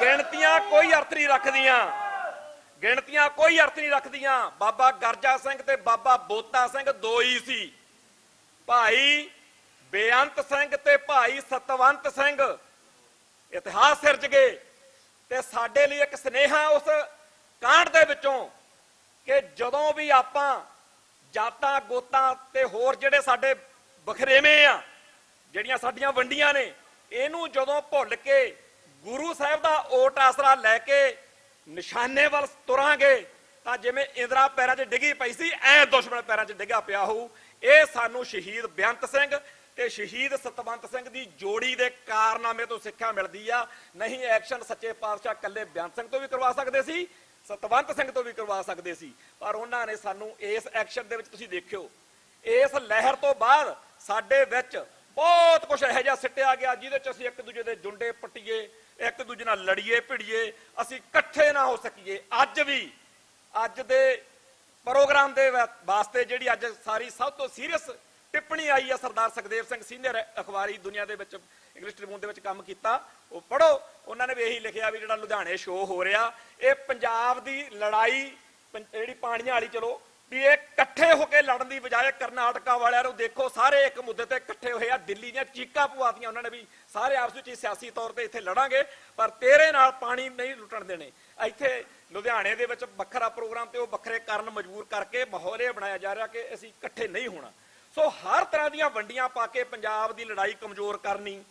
Speaker 5: ਗਿਣਤੀਆਂ ਕੋਈ ਅਰਥ ਨਹੀਂ ਰੱਖਦੀਆਂ, ਗਿਣਤੀਆਂ ਕੋਈ ਅਰਥ ਨਹੀਂ ਰੱਖਦੀਆਂ। ਬਾਬਾ ਗਰਜਾ ਸਿੰਘ ਤੇ ਬਾਬਾ ਬੋਤਾ ਸਿੰਘ ਦੋ ਹੀ ਸੀ, ਭਾਈ ਬੇਅੰਤ ਸਿੰਘ ਤੇ ਭਾਈ ਸਤਵੰਤ ਸਿੰਘ ਇਤਿਹਾਸ ਸਿਰਜ ਗਏ। ਤੇ ਸਾਡੇ ਲਈ ਇੱਕ ਸੁਨੇਹਾ ਉਸ ਕਾਂਡ ਦੇ ਵਿੱਚੋਂ ਕਿ ਜਦੋਂ ਵੀ ਆਪਾਂ ਜਾਤਾਂ ਗੋਤਾਂ ਤੇ ਹੋਰ ਜਿਹੜੇ ਸਾਡੇ ਵਖਰੇਵੇਂ ਆ, ਜਿਹੜੀਆਂ ਸਾਡੀਆਂ ਵੰਡੀਆਂ ਨੇ, ਇਹਨੂੰ ਜਦੋਂ ਭੁੱਲ ਕੇ ਗੁਰੂ ਸਾਹਿਬ ਦਾ ਓਟ ਆਸਰਾ ਲੈ ਕੇ ਨਿਸ਼ਾਨੇ ਵੱਲ ਤੁਰਾਂਗੇ ਤਾਂ ਜਿਵੇਂ ਇੰਦਰਾ ਪੈਰਾਂ 'ਚ ਡਿੱਗੀ ਪਈ ਸੀ, ਐ ਦੁਸ਼ਮਣ ਪੈਰਾਂ 'ਚ ਡਿੱਗਾ ਪਿਆ ਹੋਊ। ਇਹ ਸਾਨੂੰ ਸ਼ਹੀਦ ਬੇਅੰਤ ਸਿੰਘ ਤੇ ਸ਼ਹੀਦ ਸਤਵੰਤ ਸਿੰਘ ਦੀ ਜੋੜੀ ਦੇ ਕਾਰਨਾਮੇ ਤੋਂ ਸਿੱਖਿਆ ਮਿਲਦੀ ਆ। ਨਹੀਂ ਐਕਸ਼ਨ ਸੱਚੇ ਪਾਤਸ਼ਾਹ ਇਕੱਲੇ ਬੇਅੰਤ ਸਿੰਘ ਤੋਂ ਵੀ ਕਰਵਾ ਸਕਦੇ ਸੀ, ਸਤਵੰਤ ਸਿੰਘ ਤੋਂ ਵੀ ਕਰਵਾ ਸਕਦੇ ਸੀ, ਪਰ ਉਹਨਾਂ ਨੇ ਸਾਨੂੰ ਇਸ ਐਕਸ਼ਨ ਦੇ ਵਿੱਚ, ਤੁਸੀਂ ਦੇਖਿਓ ਇਸ ਲਹਿਰ ਤੋਂ ਬਾਅਦ ਸਾਡੇ ਵਿੱਚ ਬਹੁਤ ਕੁਝ ਇਹੋ ਜਿਹਾ ਸਿੱਟਿਆ ਗਿਆ ਜਿਹਦੇ ਚ ਅਸੀਂ ਇੱਕ ਦੂਜੇ ਦੇ ਜੁੰਡੇ ਪੱਟੀਏ, ਇੱਕ ਦੂਜੇ ਨਾਲ ਲੜੀਏ ਭਿੜੀਏ, ਅਸੀਂ ਇਕੱਠੇ ਨਾ ਹੋ ਸਕੀਏ। ਅੱਜ ਵੀ ਅੱਜ ਦੇ ਪ੍ਰੋਗਰਾਮ ਦੇ ਵਾਸਤੇ ਜਿਹੜੀ ਅੱਜ ਸਾਰੀ ਸਭ ਤੋਂ ਸੀਰੀਅਸ ਟਿੱਪਣੀ ਆਈ ਆ, ਸਰਦਾਰ ਸੁਖਦੇਵ ਸਿੰਘ ਸੀਨੀਅਰ ਅਖਬਾਰੀ ਦੁਨੀਆ ਦੇ ਵਿੱਚ ਇੰਗਲਿਸ਼ ਟ੍ਰਿਬਿਊਨ ਦੇ ਵਿੱਚ ਕੰਮ ਕੀਤਾ, ਉਹ ਪੜ੍ਹੋ। ਉਹਨਾਂ ਨੇ ਵੀ ਇਹੀ ਲਿਖਿਆ ਵੀ ਜਿਹੜਾ ਲੁਧਿਆਣੇ ਸ਼ੋਅ ਹੋ ਰਿਹਾ, ਇਹ ਪੰਜਾਬ ਦੀ ਲੜਾਈ ਜਿਹੜੀ ਪਾਣੀਆਂ ਵਾਲੀ, ਚਲੋ ਵੀ ਇਹ ਇਕੱਠੇ ਹੋ ਕੇ ਲੜਨ ਦੀ ਬਜਾਏ ਕਰਨਾਟਕਾ ਵਾਲਿਆਂ ਨੂੰ ਦੇਖੋ, ਸਾਰੇ ਇੱਕ ਮੁੱਦੇ ਤੇ ਇਕੱਠੇ ਹੋਏ ਆ। ਦਿੱਲੀ ਦੀਆਂ ਚੀਕਾਂ ਪਵਾਤੀਆਂ ਉਹਨਾਂ ਨੇ ਵੀ ਸਾਰੇ ਆਪਸ ਵਿੱਚ ਸਿਆਸੀ ਤੌਰ ਤੇ ਇੱਥੇ ਲੜਾਂਗੇ, ਪਰ ਤੇਰੇ ਨਾਲ ਪਾਣੀ ਨਹੀਂ ਲੁੱਟਣ ਦੇਣੇ। ਇੱਥੇ ਲੁਧਿਆਣੇ ਦੇ ਵਿੱਚ ਵੱਖਰਾ ਪ੍ਰੋਗਰਾਮ ਤੇ ਉਹ ਵੱਖਰੇ ਕਾਰਨ ਮਜਬੂਰ ਕਰਕੇ ਮਾਹੌਲ ਇਹ ਬਣਾਇਆ ਜਾ ਰਿਹਾ ਕਿ ਅਸੀਂ ਇਕੱਠੇ ਨਹੀਂ ਹੋਣਾ। ਸੋ ਹਰ ਤਰ੍ਹਾਂ ਦੀਆਂ ਵੰਡੀਆਂ ਪਾ ਕੇ ਪੰਜਾਬ ਦੀ ਲੜਾਈ ਕਮਜ਼ੋਰ ਕਰਨੀ,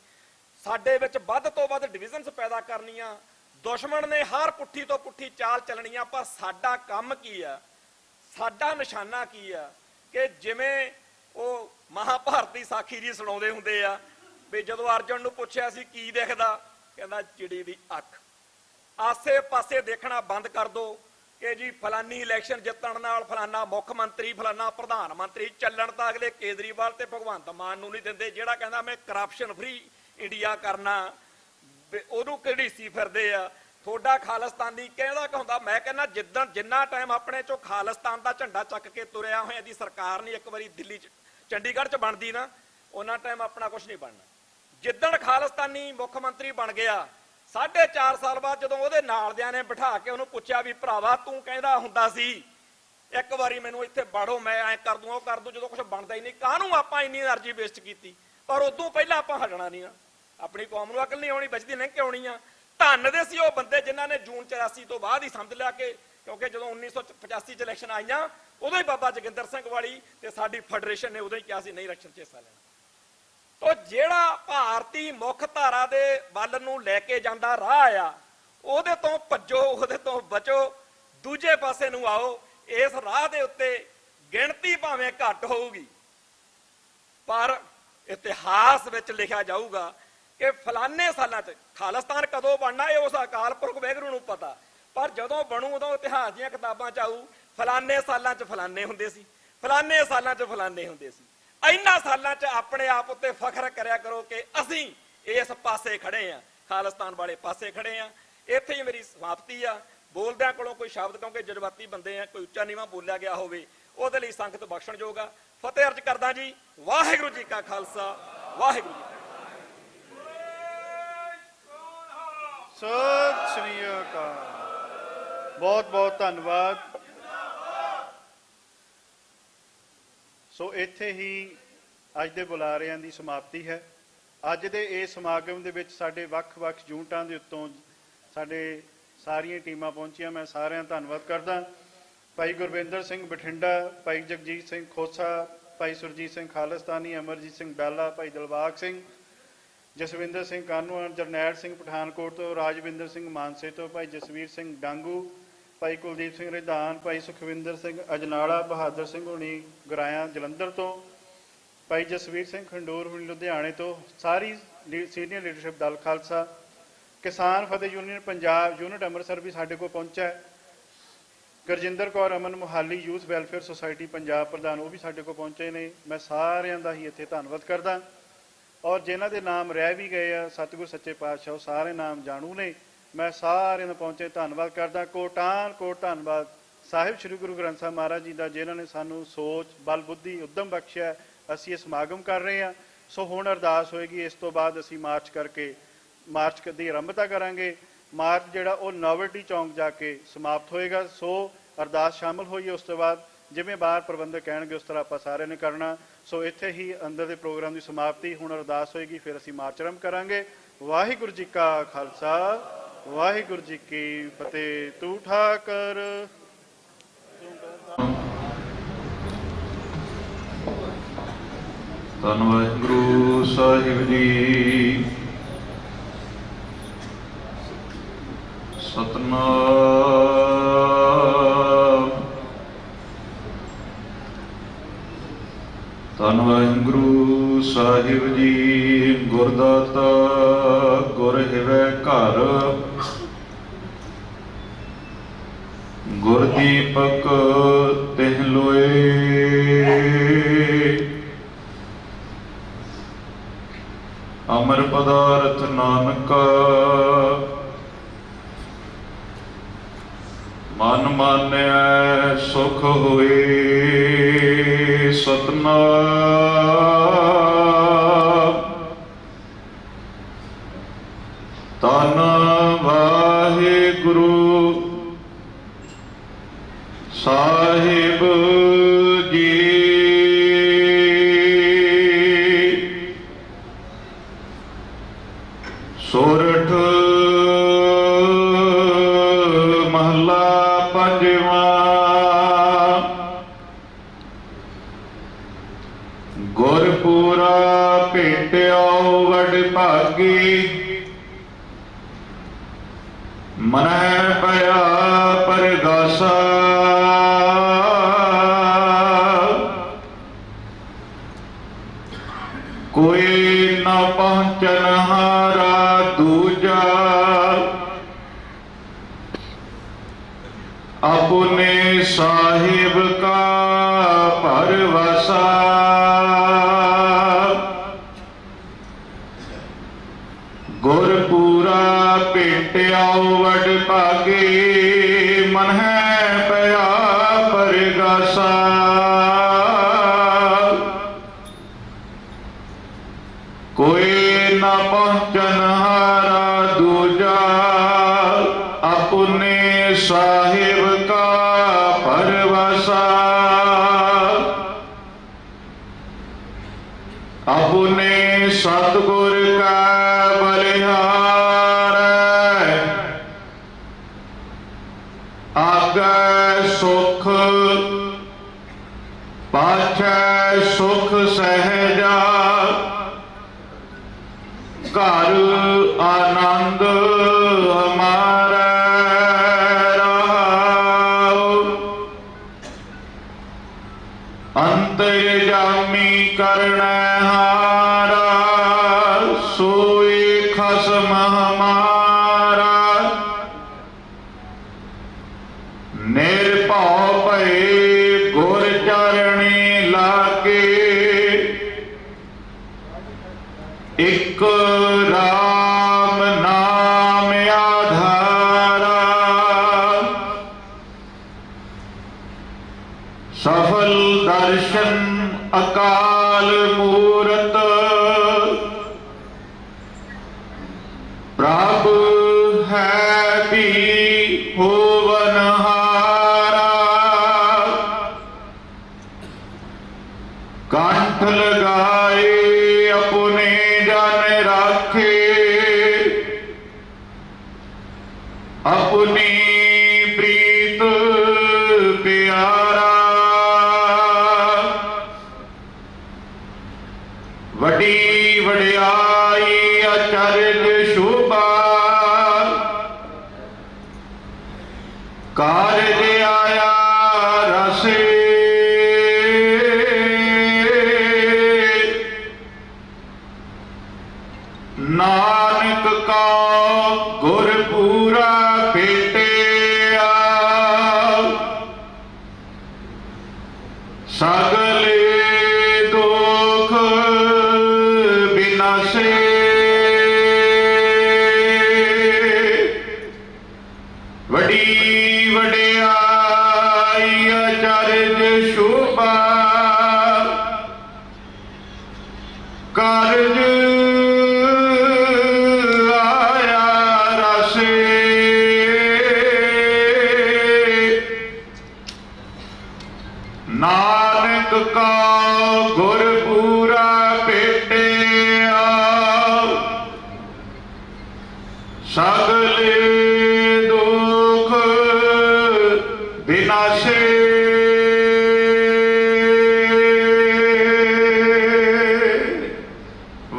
Speaker 5: ਸਾਡੇ ਵਿੱਚ ਵੱਧ ਤੋਂ ਵੱਧ ਡਿਵੀਜ਼ਨਸ ਪੈਦਾ ਕਰਨੀਆਂ, ਦੁਸ਼ਮਣ ਨੇ ਹਰ ਪੁੱਠੀ ਤੋਂ ਪੁੱਠੀ ਚਾਲ ਚੱਲਣੀਆਂ। ਪਰ ਸਾਡਾ ਕੰਮ ਕੀ ਆ, ਸਾਡਾ ਨਿਸ਼ਾਨਾ ਕੀ ਆ ਕਿ ਜਿਵੇਂ ਉਹ ਮਹਾਭਾਰਤ ਦੀ ਸਾਖੀ ਜੀ ਸੁਣਾਉਂਦੇ ਹੁੰਦੇ ਆ ਵੀ ਜਦੋਂ ਅਰਜੁਨ ਨੂੰ ਪੁੱਛਿਆ ਸੀ ਕੀ ਦਿਖਦਾ, ਕਹਿੰਦਾ ਚਿੜੀ ਦੀ ਅੱਖ। ਆਸੇ ਪਾਸੇ ਦੇਖਣਾ ਬੰਦ ਕਰ ਦੋ ਕਿ ਜੀ ਫਲਾਨੀ ਇਲੈਕਸ਼ਨ ਜਿੱਤਣ ਨਾਲ ਫਲਾਨਾ ਮੁੱਖ ਮੰਤਰੀ, ਫਲਾਨਾ ਪ੍ਰਧਾਨ ਮੰਤਰੀ, ਚੱਲਣ ਤਾਂ ਅਗਲੇ ਕੇਜਰੀਵਾਲ ਤੇ ਭਗਵੰਤ ਮਾਨ ਨੂੰ ਨਹੀਂ ਦਿੰਦੇ। ਜਿਹੜਾ ਕਹਿੰਦਾ ਮੈਂ ਕਰਪਸ਼ਨ ਫਰੀ ਇੰਡੀਆ ਕਰਨਾ, ਉਹਨੂੰ ਘੜੀਸੀ ਫਿਰਦੇ ਆ। ਤੁਹਾਡਾ ਖਾਲਿਸਤਾਨੀ ਕਹਿੰਦਾ ਕਹੁੰਦਾ, ਮੈਂ ਕਹਿੰਦਾ ਜਿੰਨਾ ਟਾਈਮ ਆਪਣੇ ਚੋਂ ਖਾਲਿਸਤਾਨ ਦਾ ਝੰਡਾ ਚੱਕ ਕੇ ਤੁਰਿਆ ਹੋਇਆ ਦੀ ਸਰਕਾਰ ਨਹੀਂ ਇੱਕ ਵਾਰੀ ਦਿੱਲੀ 'ਚ ਚੰਡੀਗੜ੍ਹ 'ਚ ਬਣਦੀ ਨਾ, ਉਹਨਾਂ ਟਾਈਮ ਆਪਣਾ ਕੁਝ ਨਹੀਂ ਬਣਨਾ। ਜਿੱਦਣ ਖਾਲਿਸਤਾਨੀ ਮੁੱਖ ਮੰਤਰੀ ਬਣ ਗਿਆ, 4.5 ਸਾਲ ਬਾਅਦ ਜਦੋਂ ਉਹਦੇ ਨਾਲਦਿਆਂ ਨੇ ਬਿਠਾ ਕੇ ਉਹਨੂੰ ਪੁੱਛਿਆ ਵੀ ਭਰਾਵਾ ਤੂੰ ਕਹਿੰਦਾ ਹੁੰਦਾ ਸੀ ਇੱਕ ਵਾਰੀ ਮੈਨੂੰ ਇੱਥੇ ਬਾੜੋ, ਮੈਂ ਐਂ ਕਰ ਦੂੰ ਉਹ ਕਰ ਦੂੰ, ਜਦੋਂ ਕੁਝ ਬਣਦਾ ਹੀ ਨਹੀਂ, ਕਾਹਨੂੰ ਆਪਾਂ ਇੰਨੀ એનર્ਜੀ ਵੇਸਟ ਕੀਤੀ। ਪਰ ਉਦੋਂ ਪਹਿਲਾਂ ਆਪਾਂ ਹਟਣਾ ਨਹੀਂ ਆ, ਆਪਣੀ ਕੌਮ ਨੂੰ ਅਕਲ ਨਹੀਂ ਆਉਣੀ, ਬਚਦੀ ਨਹੀਂ ਕਿ ਆਉਣੀ ਆ। ਧੰਨ ਦੇ ਸੀ ਉਹ ਬੰਦੇ ਜਿਨ੍ਹਾਂ ਨੇ ਜੂਨ 84 ਤੋਂ ਬਾਅਦ ਹੀ ਸਮਝ ਲਿਆ ਕਿ, ਕਿਉਂਕਿ ਜਦੋਂ 1985 ਚ ਇਲੈਕਸ਼ਨ ਆਈਆਂ ਉਦੋਂ ਹੀ ਬਾਬਾ ਜੋਗਿੰਦਰ ਸਿੰਘ ਵਾਲੀ ਤੇ ਸਾਡੀ ਫੈਡਰੇਸ਼ਨ ਨੇ ਉਦੋਂ ਹੀ ਕਿਹਾ ਸੀ ਨਹੀਂ ਇਲੈਕਸ਼ਨ 'ਚ ਹਿੱਸਾ ਲੈਣਾ। ਤੋ ਜਿਹੜਾ ਭਾਰਤੀ ਮੁੱਖ ਧਾਰਾ ਦੇ ਵੱਲ ਨੂੰ ਲੈ ਕੇ ਜਾਂਦਾ ਰਾਹ ਆ, ਉਹਦੇ ਤੋਂ ਭੱਜੋ, ਉਹਦੇ ਤੋਂ ਬਚੋ, ਦੂਜੇ ਪਾਸੇ ਨੂੰ ਆਓ। ਇਸ ਰਾਹ ਦੇ ਉੱਤੇ ਗਿਣਤੀ ਭਾਵੇਂ ਘੱਟ ਹੋਊਗੀ, ਪਰ ਇਤਿਹਾਸ ਵਿੱਚ ਲਿਖਿਆ ਜਾਊਗਾ ਕਿ ਫਲਾਨੇ ਸਾਲਾਂ 'ਚ ਖਾਲਿਸਤਾਨ ਕਦੋਂ ਬਣਨਾ ਇਹ ਉਸ ਅਕਾਲ ਪੁਰਖ ਵਾਹਿਗੁਰੂ ਨੂੰ ਪਤਾ, ਪਰ ਜਦੋਂ ਬਣੂ ਉਦੋਂ ਇਤਿਹਾਸ ਦੀਆਂ ਕਿਤਾਬਾਂ 'ਚ ਆਊ ਫਲਾਨੇ ਸਾਲਾਂ 'ਚ ਫਲਾਨੇ ਹੁੰਦੇ ਸੀ, ਫਲਾਨੇ ਸਾਲਾਂ 'ਚ ਫਲਾਨੇ ਹੁੰਦੇ ਸੀ। ਇਹਨਾਂ ਸਾਲਾਂ 'ਚ ਆਪਣੇ ਆਪ ਉੱਤੇ ਫਖਰ ਕਰਿਆ ਕਰੋ ਕਿ ਅਸੀਂ ਇਸ ਪਾਸੇ ਖੜੇ ਆ, ਖਾਲਿਸਤਾਨ ਵਾਲੇ ਪਾਸੇ ਖੜੇ ਆ। ਇੱਥੇ ਹੀ ਮੇਰੀ ਸਮਾਪਤੀ ਆ। ਬੋਲਦਿਆਂ ਕੋਲੋਂ ਕੋਈ ਸ਼ਬਦ, ਕਿਉਂਕਿ ਜਜ਼ਬਾਤੀ ਬੰਦੇ ਆ, ਕੋਈ ਉੱਚਾ ਨੀਵਾਂ ਬੋਲਿਆ ਗਿਆ ਹੋਵੇ ਉਹਦੇ ਲਈ ਸੰਗਤ ਬਖਸ਼ਣਯੋਗ ਆ। ਫਤਿਹ ਅਰਜ ਕਰਦਾ ਜੀ। ਵਾਹਿਗੁਰੂ ਜੀ ਕਾ ਖਾਲਸਾ, ਵਾਹਿਗੁਰੂ ਜੀ।
Speaker 1: ਸਤਿ ਸ਼੍ਰੀ ਅਕਾਲ। ਬਹੁਤ ਬਹੁਤ ਧੰਨਵਾਦ। ਸੋ ਇੱਥੇ ਹੀ ਅੱਜ ਦੇ ਬੁਲਾਰਿਆਂ ਦੀ ਸਮਾਪਤੀ ਹੈ। ਅੱਜ ਦੇ ਇਸ ਸਮਾਗਮ ਦੇ ਵਿੱਚ ਸਾਡੇ ਵੱਖ-ਵੱਖ ਯੂਨਿਟਾਂ ਦੇ ਉੱਤੋਂ ਸਾਡੇ ਸਾਰੀਆਂ ਟੀਮਾਂ ਪਹੁੰਚੀਆਂ। ਮੈਂ ਸਾਰਿਆਂ ਦਾ ਧੰਨਵਾਦ ਕਰਦਾ। ਭਾਈ ਗੁਰਵਿੰਦਰ ਸਿੰਘ ਬਠਿੰਡਾ, ਭਾਈ ਜਗਜੀਤ ਸਿੰਘ ਖੋਸਾ, ਭਾਈ ਸੁਰਜੀਤ ਸਿੰਘ ਖਾਲਿਸਤਾਨੀ, ਅਮਰਜੀਤ ਸਿੰਘ ਬੈਲਾ, ਭਾਈ ਦਿਲਬਾਗ ਸਿੰਘ, ਜਸਵਿੰਦਰ ਸਿੰਘ ਕਾਨੂੰਨ, ਜਰਨੈਲ ਸਿੰਘ ਪਠਾਨਕੋਟ ਤੋਂ, ਰਾਜਵਿੰਦਰ ਸਿੰਘ ਮਾਨਸੇ ਤੋਂ, ਭਾਈ ਜਸਵੀਰ ਸਿੰਘ ਡਾਂਗੂ, ਭਾਈ ਕੁਲਦੀਪ ਸਿੰਘ ਰਿਧਾਨ, ਭਾਈ ਸੁਖਵਿੰਦਰ ਸਿੰਘ ਅਜਨਾਲਾ, ਬਹਾਦਰ ਸਿੰਘ ਹੁਣੀ ਗੁਰਾਇਆ ਜਲੰਧਰ ਤੋਂ, ਭਾਈ ਜਸਵੀਰ ਸਿੰਘ ਖੰਡੂਰ ਹੁਣੀ ਲੁਧਿਆਣੇ ਤੋਂ, ਸਾਰੀ senior leadership Dal Khalsa, Kisan Fateh union Punjab unit Amritsar ਵੀ ਸਾਡੇ ਕੋਲ ਪਹੁੰਚਿਆ। Gurjinder Kaur Aman Mohali youth welfare society Punjab ਪ੍ਰਧਾਨ, ਉਹ ਵੀ ਸਾਡੇ ਕੋਲ ਪਹੁੰਚੇ ਨੇ। ਮੈਂ ਸਾਰਿਆਂ ਦਾ ਹੀ ਇੱਥੇ ਧੰਨਵਾਦ ਕਰਦਾ। ਔਰ ਜਿਨ੍ਹਾਂ ਦੇ ਨਾਮ ਰਹਿ ਵੀ ਗਏ ਆ, ਸਤਿਗੁਰ ਸੱਚੇ ਪਾਤਸ਼ਾਹ, ਉਹ ਸਾਰੇ ਨਾਮ ਜਾਣੂ ਨੇ। ਮੈਂ ਸਾਰਿਆਂ ਦਾ ਪਹੁੰਚੇ ਧੰਨਵਾਦ ਕਰਦਾ। ਕੋਟਾਨ ਕੋਟ ਧੰਨਵਾਦ ਸਾਹਿਬ ਸ੍ਰੀ ਗੁਰੂ ਗ੍ਰੰਥ ਸਾਹਿਬ ਮਹਾਰਾਜ ਜੀ ਦਾ, ਜਿਨ੍ਹਾਂ ਨੇ ਸਾਨੂੰ ਸੋਚ, ਬਲ, ਬੁੱਧੀ, ਉਦਮ ਬਖਸ਼ਿਆ। ਅਸੀਂ ਇਹ ਸਮਾਗਮ ਕਰ ਰਹੇ ਹਾਂ। ਸੋ ਹੁਣ ਅਰਦਾਸ ਹੋਏਗੀ, ਇਸ ਤੋਂ ਬਾਅਦ ਅਸੀਂ ਮਾਰਚ ਦੀ ਆਰੰਭਤਾ ਕਰਾਂਗੇ। ਮਾਰਚ ਜਿਹੜਾ ਉਹ ਨਾਵਲਟੀ ਚੌਂਕ ਜਾ ਕੇ ਸਮਾਪਤ ਹੋਏਗਾ। ਸੋ ਅਰਦਾਸ ਸ਼ਾਮਲ ਹੋਈ, ਉਸ ਤੋਂ ਬਾਅਦ ਜਿਵੇਂ ਬਾਹਰ ਪ੍ਰਬੰਧਕ ਕਹਿਣਗੇ ਉਸ ਤਰ੍ਹਾਂ ਆਪਾਂ ਸਾਰਿਆਂ ਨੇ ਕਰਨਾ। ਸੋ ਇੱਥੇ ਹੀ ਅੰਦਰ ਦੇ ਪ੍ਰੋਗਰਾਮ ਦੀ ਸਮਾਪਤੀ। ਹੁਣ ਅਰਦਾਸ ਹੋਏਗੀ, ਫਿਰ ਅਸੀਂ ਮਾਰਚ ਆਰੰਭ ਕਰਾਂਗੇ। ਵਾਹਿਗੁਰੂ ਜੀ ਕਾ ਖਾਲਸਾ, ਵਾਹਿਗੁਰੂ ਜੀ ਕੀ ਫਤਿਹ। ਤੂੰ ਠਾਕਰ
Speaker 6: ਧੰਨ ਵਾਹਿਗੁਰੂ ਸਾਹਿਬ ਜੀ। ਸਤਨਾਮ। ਧੰਨ ਵਾਹਿਗੁਰੂ ਸਾਹਿਬ ਜੀ। ਗੁਰਦਾਤਾ ਗੁਰ ਹਿਵੈ ਘਰ, ਗੁਰ ਦੀਪਕ ਤਿਹ ਲੋਏ। ਅਮਰ ਪਦਾਰਥ ਨਾਨਕਾ, ਮਨ ਮਾਨਿਆ ਸੁਖ ਹੋਏ। ਸਤਨਾਮ। ਧੰਨ ਵਾਹਿਗੁਰੂ ਸਾਹਿਬ ਮਨੈ ਭਇਆ ਪਰਗਾਸਾ ਕੋਈ ਨਾ ਪਹੁੰਚਨ ਹਾਰਾ ਦੂਜਾ ਆਪਣੇ ਸਾਹਿਬ ਕਾ ਪਰਵਾਸਾ ਗੁਰਪੂਰਾ ਭੇਟਿਆਉ ਵਡ ਭਾਗੇ ਮਨ ਹੈ ਪਿਆ ਪਰਗਾਸਾ ਕੋਈ ਨਾ ਪਹੁੰਚਨ ਹਾਰਾ ਦੂਜਾ ਆਪਣੇ ਸਾਹਿਬ ਕਾ ਪਰਵਾਸਾ ਆਪਣੇ ਸਤਿਗੁਰ ਕਾ ਬਲਿਹਾਰ ਆਗੈ ਸੁਖ ਪਾਛੈ ਸੁਖ ਸਹਿਜਾ ਘਰ ਆਨੰਦ ਹਮਾਰਾ ਰਹਾਉ ਅੰਤਰਜਾਮੀ ਕਰਣੈ ਹਾਰਾ ਸੋਈ ਖਸਮ ਹਮਾਰਾ ਨਿਰਭਉ ਭਏ ਗੁਰ ਚਰਣੀ ਲਾਗੇ ਇੱਕ ਰਾਮ ਨਾਮ ਆਧਾਰਾ ਸਫਲ ਦਰਸ਼ਨ ਅਕਾਲ ਮੂਰਤ ਪ੍ਰਭ ਹੈ ਵੀ ਹੋਵਨਹਾਰਾ ਕੰਠ ਲਗਾਏ ਆਪਣੇ ਜਨ ਰਾਖੇ ਆਪਣੀ ਪ੍ਰੀਤ ਪਿਆਰਾ ਵੱਡੀ ਵਡਿਆਈ ਅਚਰਜ ਸ਼ੋਭਾ ਕਾਰਜ ਆਇਆ ਰਸੇ ਨਾਨਕ ਕਾ ਗੁਰਪੂਰਾ ਭੇਟਿਆ ਸਗਲੇ ਦੁਖ ਬਿਨਾਸੇ ਵੱਡੀ ਵਡਿਆਈ ਅਚਰਜ ਸ਼ੋਭਾ ਕਾਰਜ ਨਾਨਕ ਕਾ ਗੁਰਪੂਰਾ ਭੇਟਿਆ ਸਗਲੇ ਦੁਖ ਬਿਨਾਸੇ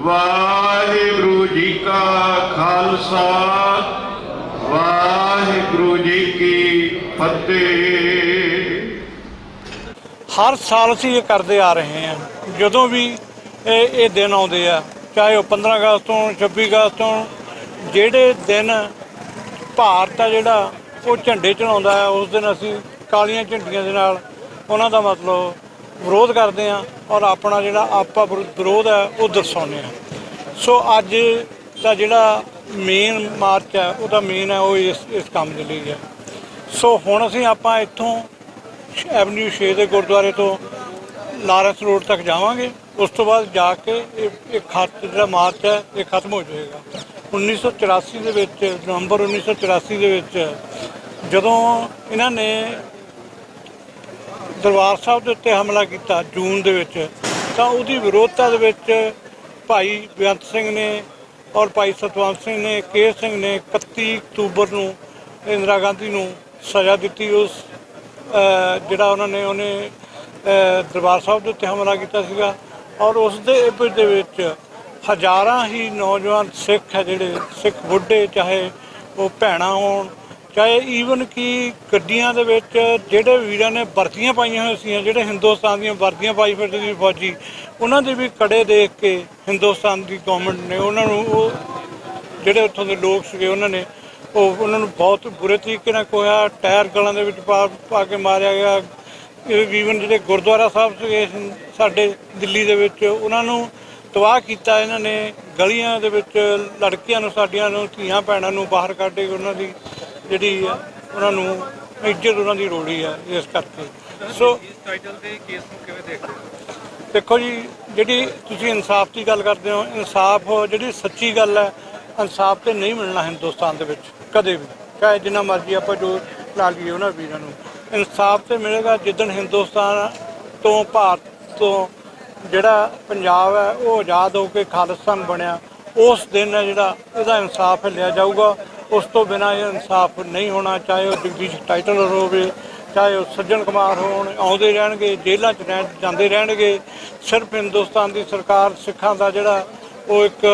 Speaker 6: ਵਾਹਿਗੁਰੂ ਜੀ ਕਾ ਖਾਲਸਾ ਵਾਹਿਗੁਰੂ ਜੀ ਕੀ ਫਤਿਹ।
Speaker 2: ਹਰ ਸਾਲ ਅਸੀਂ ਇਹ ਕਰਦੇ ਆ ਰਹੇ ਹਾਂ। ਜਦੋਂ ਵੀ ਇਹ ਦਿਨ ਆਉਂਦੇ ਆ, ਚਾਹੇ ਉਹ 15 ਅਗਸਤ ਤੋਂ 26 ਅਗਸਤ ਤੋਂ, ਜਿਹੜੇ ਦਿਨ ਭਾਰਤ ਆ ਜਿਹੜਾ ਉਹ ਝੰਡੇ ਚੜਾਉਂਦਾ ਹੈ, ਉਸ ਦਿਨ ਅਸੀਂ ਕਾਲੀਆਂ ਝੰਡੀਆਂ ਦੇ ਨਾਲ ਉਹਨਾਂ ਦਾ ਮਤਲਬ ਵਿਰੋਧ ਕਰਦੇ ਹਾਂ ਔਰ ਆਪਣਾ ਜਿਹੜਾ ਆਪਾ ਵਿਰੋਧ ਹੈ ਉਹ ਦਰਸਾਉਂਦੇ ਹਾਂ। ਸੋ ਅੱਜ ਦਾ ਜਿਹੜਾ ਮੇਨ ਮਾਰਚ ਹੈ ਉਹਦਾ ਮੇਨ ਹੈ ਉਹ ਇਸ ਕੰਮ ਦੇ ਲਈ ਹੈ। ਸੋ ਹੁਣ ਅਸੀਂ ਆਪਾਂ ਇੱਥੋਂ ਐਵਨਿਊ 6 ਦੇ ਗੁਰਦੁਆਰੇ ਤੋਂ ਲਾਰੈਂਸ ਰੋਡ ਤੱਕ ਜਾਵਾਂਗੇ। ਉਸ ਤੋਂ ਬਾਅਦ ਜਾ ਕੇ ਇਹ ਜਿਹੜਾ ਮਾਰਚ ਹੈ ਇਹ ਖਤਮ ਹੋ ਜਾਏਗਾ। 1984 ਦੇ ਵਿੱਚ, ਨਵੰਬਰ 1984 ਦੇ ਵਿੱਚ ਜਦੋਂ ਇਹਨਾਂ ਨੇ ਦਰਬਾਰ ਸਾਹਿਬ ਦੇ ਉੱਤੇ ਹਮਲਾ ਕੀਤਾ ਜੂਨ ਦੇ ਵਿੱਚ, ਤਾਂ ਉਹਦੀ ਵਿਰੋਧਤਾ ਦੇ ਵਿੱਚ ਭਾਈ ਬੇਅੰਤ ਸਿੰਘ ਨੇ ਔਰ ਭਾਈ ਸਤਵੰਤ ਸਿੰਘ ਨੇ, ਕੇਰ ਸਿੰਘ ਨੇ 31 ਅਕਤੂਬਰ ਨੂੰ ਇੰਦਰਾ ਗਾਂਧੀ ਨੂੰ ਸਜ਼ਾ ਦਿੱਤੀ। ਉਸ ਜਿਹੜਾ ਉਹਨੇ ਦਰਬਾਰ ਸਾਹਿਬ ਦੇ ਉੱਤੇ ਹਮਲਾ ਕੀਤਾ ਸੀਗਾ ਔਰ ਉਸ ਦੇ ਇਵਜ਼ ਦੇ ਵਿੱਚ ਹਜ਼ਾਰਾਂ ਹੀ ਨੌਜਵਾਨ ਸਿੱਖ ਹੈ ਜਿਹੜੇ ਸਿੱਖ ਬੁੱਢੇ ਚਾਹੇ ਉਹ ਭੈਣਾਂ ਹੋਣ, ਚਾਹੇ ਈਵਨ ਕਿ ਗੱਡੀਆਂ ਦੇ ਵਿੱਚ ਜਿਹੜੇ ਵੀਰਾਂ ਨੇ ਵਰਦੀਆਂ ਪਾਈਆਂ ਹੋਈਆਂ ਸੀ, ਜਿਹੜੇ ਹਿੰਦੁਸਤਾਨ ਦੀਆਂ ਵਰਦੀਆਂ ਪਾਈ ਫਿਰਦੇ ਸੀ ਫੌਜੀ, ਉਹਨਾਂ ਦੇ ਵੀ ਕੜੇ ਦੇਖ ਕੇ ਹਿੰਦੁਸਤਾਨ ਦੀ ਗੌਰਮੈਂਟ ਨੇ ਉਹਨਾਂ ਨੂੰ, ਉਹ ਜਿਹੜੇ ਉੱਥੋਂ ਦੇ ਲੋਕ ਸੀਗੇ ਉਹਨਾਂ ਨੇ ਉਹਨਾਂ ਨੂੰ ਬਹੁਤ ਬੁਰੇ ਤਰੀਕੇ ਨਾਲ ਕੋਇਆ, ਟਾਇਰ ਗਲਾਂ ਦੇ ਵਿੱਚ ਪਾ ਕੇ ਮਾਰਿਆ ਗਿਆ। ਈਵਨ ਜਿਹੜੇ ਗੁਰਦੁਆਰਾ ਸਾਹਿਬ ਸੀਗੇ ਸਾਡੇ ਦਿੱਲੀ ਦੇ ਵਿੱਚ, ਉਹਨਾਂ ਨੂੰ ਤਬਾਹ ਕੀਤਾ ਇਹਨਾਂ ਨੇ। ਗਲੀਆਂ ਦੇ ਵਿੱਚ ਲੜਕੀਆਂ ਨੂੰ, ਸਾਡੀਆਂ ਨੂੰ, ਧੀਆਂ ਭੈਣਾਂ ਨੂੰ ਬਾਹਰ ਕੱਢ ਕੇ ਉਹਨਾਂ ਦੀ ਜਿਹੜੀ ਉਹਨਾਂ ਨੂੰ ਇੱਜ਼ਤ ਉਹਨਾਂ ਦੀ ਰੋੜੀ ਆ। ਇਸ ਕਰਕੇ ਸੋ
Speaker 7: ਟਾਈਟਲ ਦੇ ਕੇਸ ਨੂੰ ਕਿਵੇਂ ਦੇਖਦੇ ਹੋ?
Speaker 2: ਦੇਖੋ ਜੀ, ਜਿਹੜੀ ਤੁਸੀਂ ਇਨਸਾਫ ਦੀ ਗੱਲ ਕਰਦੇ ਹੋ, ਇਨਸਾਫ ਜਿਹੜੀ ਸੱਚੀ ਗੱਲ ਹੈ, ਇਨਸਾਫ ਤੇ ਨਹੀਂ ਮਿਲਣਾ ਹਿੰਦੁਸਤਾਨ ਦੇ ਵਿੱਚ ਕਦੇ ਵੀ, ਚਾਹੇ ਜਿੰਨਾ ਮਰਜ਼ੀ ਆਪਾਂ ਜੋ ਲਾ ਲਈਏ ਉਹਨਾਂ ਵੀਰਾਂ ਨੂੰ। ਇਨਸਾਫ ਤੇ ਮਿਲੇਗਾ ਜਿੱਦਣ ਹਿੰਦੁਸਤਾਨ ਤੋਂ, ਭਾਰਤ ਤੋਂ ਜਿਹੜਾ ਪੰਜਾਬ ਹੈ ਉਹ ਆਜ਼ਾਦ ਹੋ ਕੇ ਖਾਲਿਸਤਾਨ ਬਣਿਆ, ਉਸ ਦਿਨ ਹੈ ਜਿਹੜਾ ਇਹਦਾ ਇਨਸਾਫ ਲਿਆ ਜਾਊਗਾ। ਉਸ ਤੋਂ ਬਿਨਾਂ ਇਹ ਇਨਸਾਫ ਨਹੀਂ ਹੋਣਾ, ਚਾਹੇ ਉਹ ਜਗਦੀਸ਼ ਟਾਈਟਲਰ ਹੋਵੇ, ਚਾਹੇ ਉਹ ਸੱਜਣ ਕੁਮਾਰ ਹੋਣ, ਆਉਂਦੇ ਰਹਿਣਗੇ, ਜੇਲ੍ਹਾਂ 'ਚ ਜਾਂਦੇ ਰਹਿਣਗੇ। ਸਿਰਫ ਹਿੰਦੁਸਤਾਨ ਦੀ ਸਰਕਾਰ ਸਿੱਖਾਂ ਦਾ ਜਿਹੜਾ ਉਹ ਇੱਕ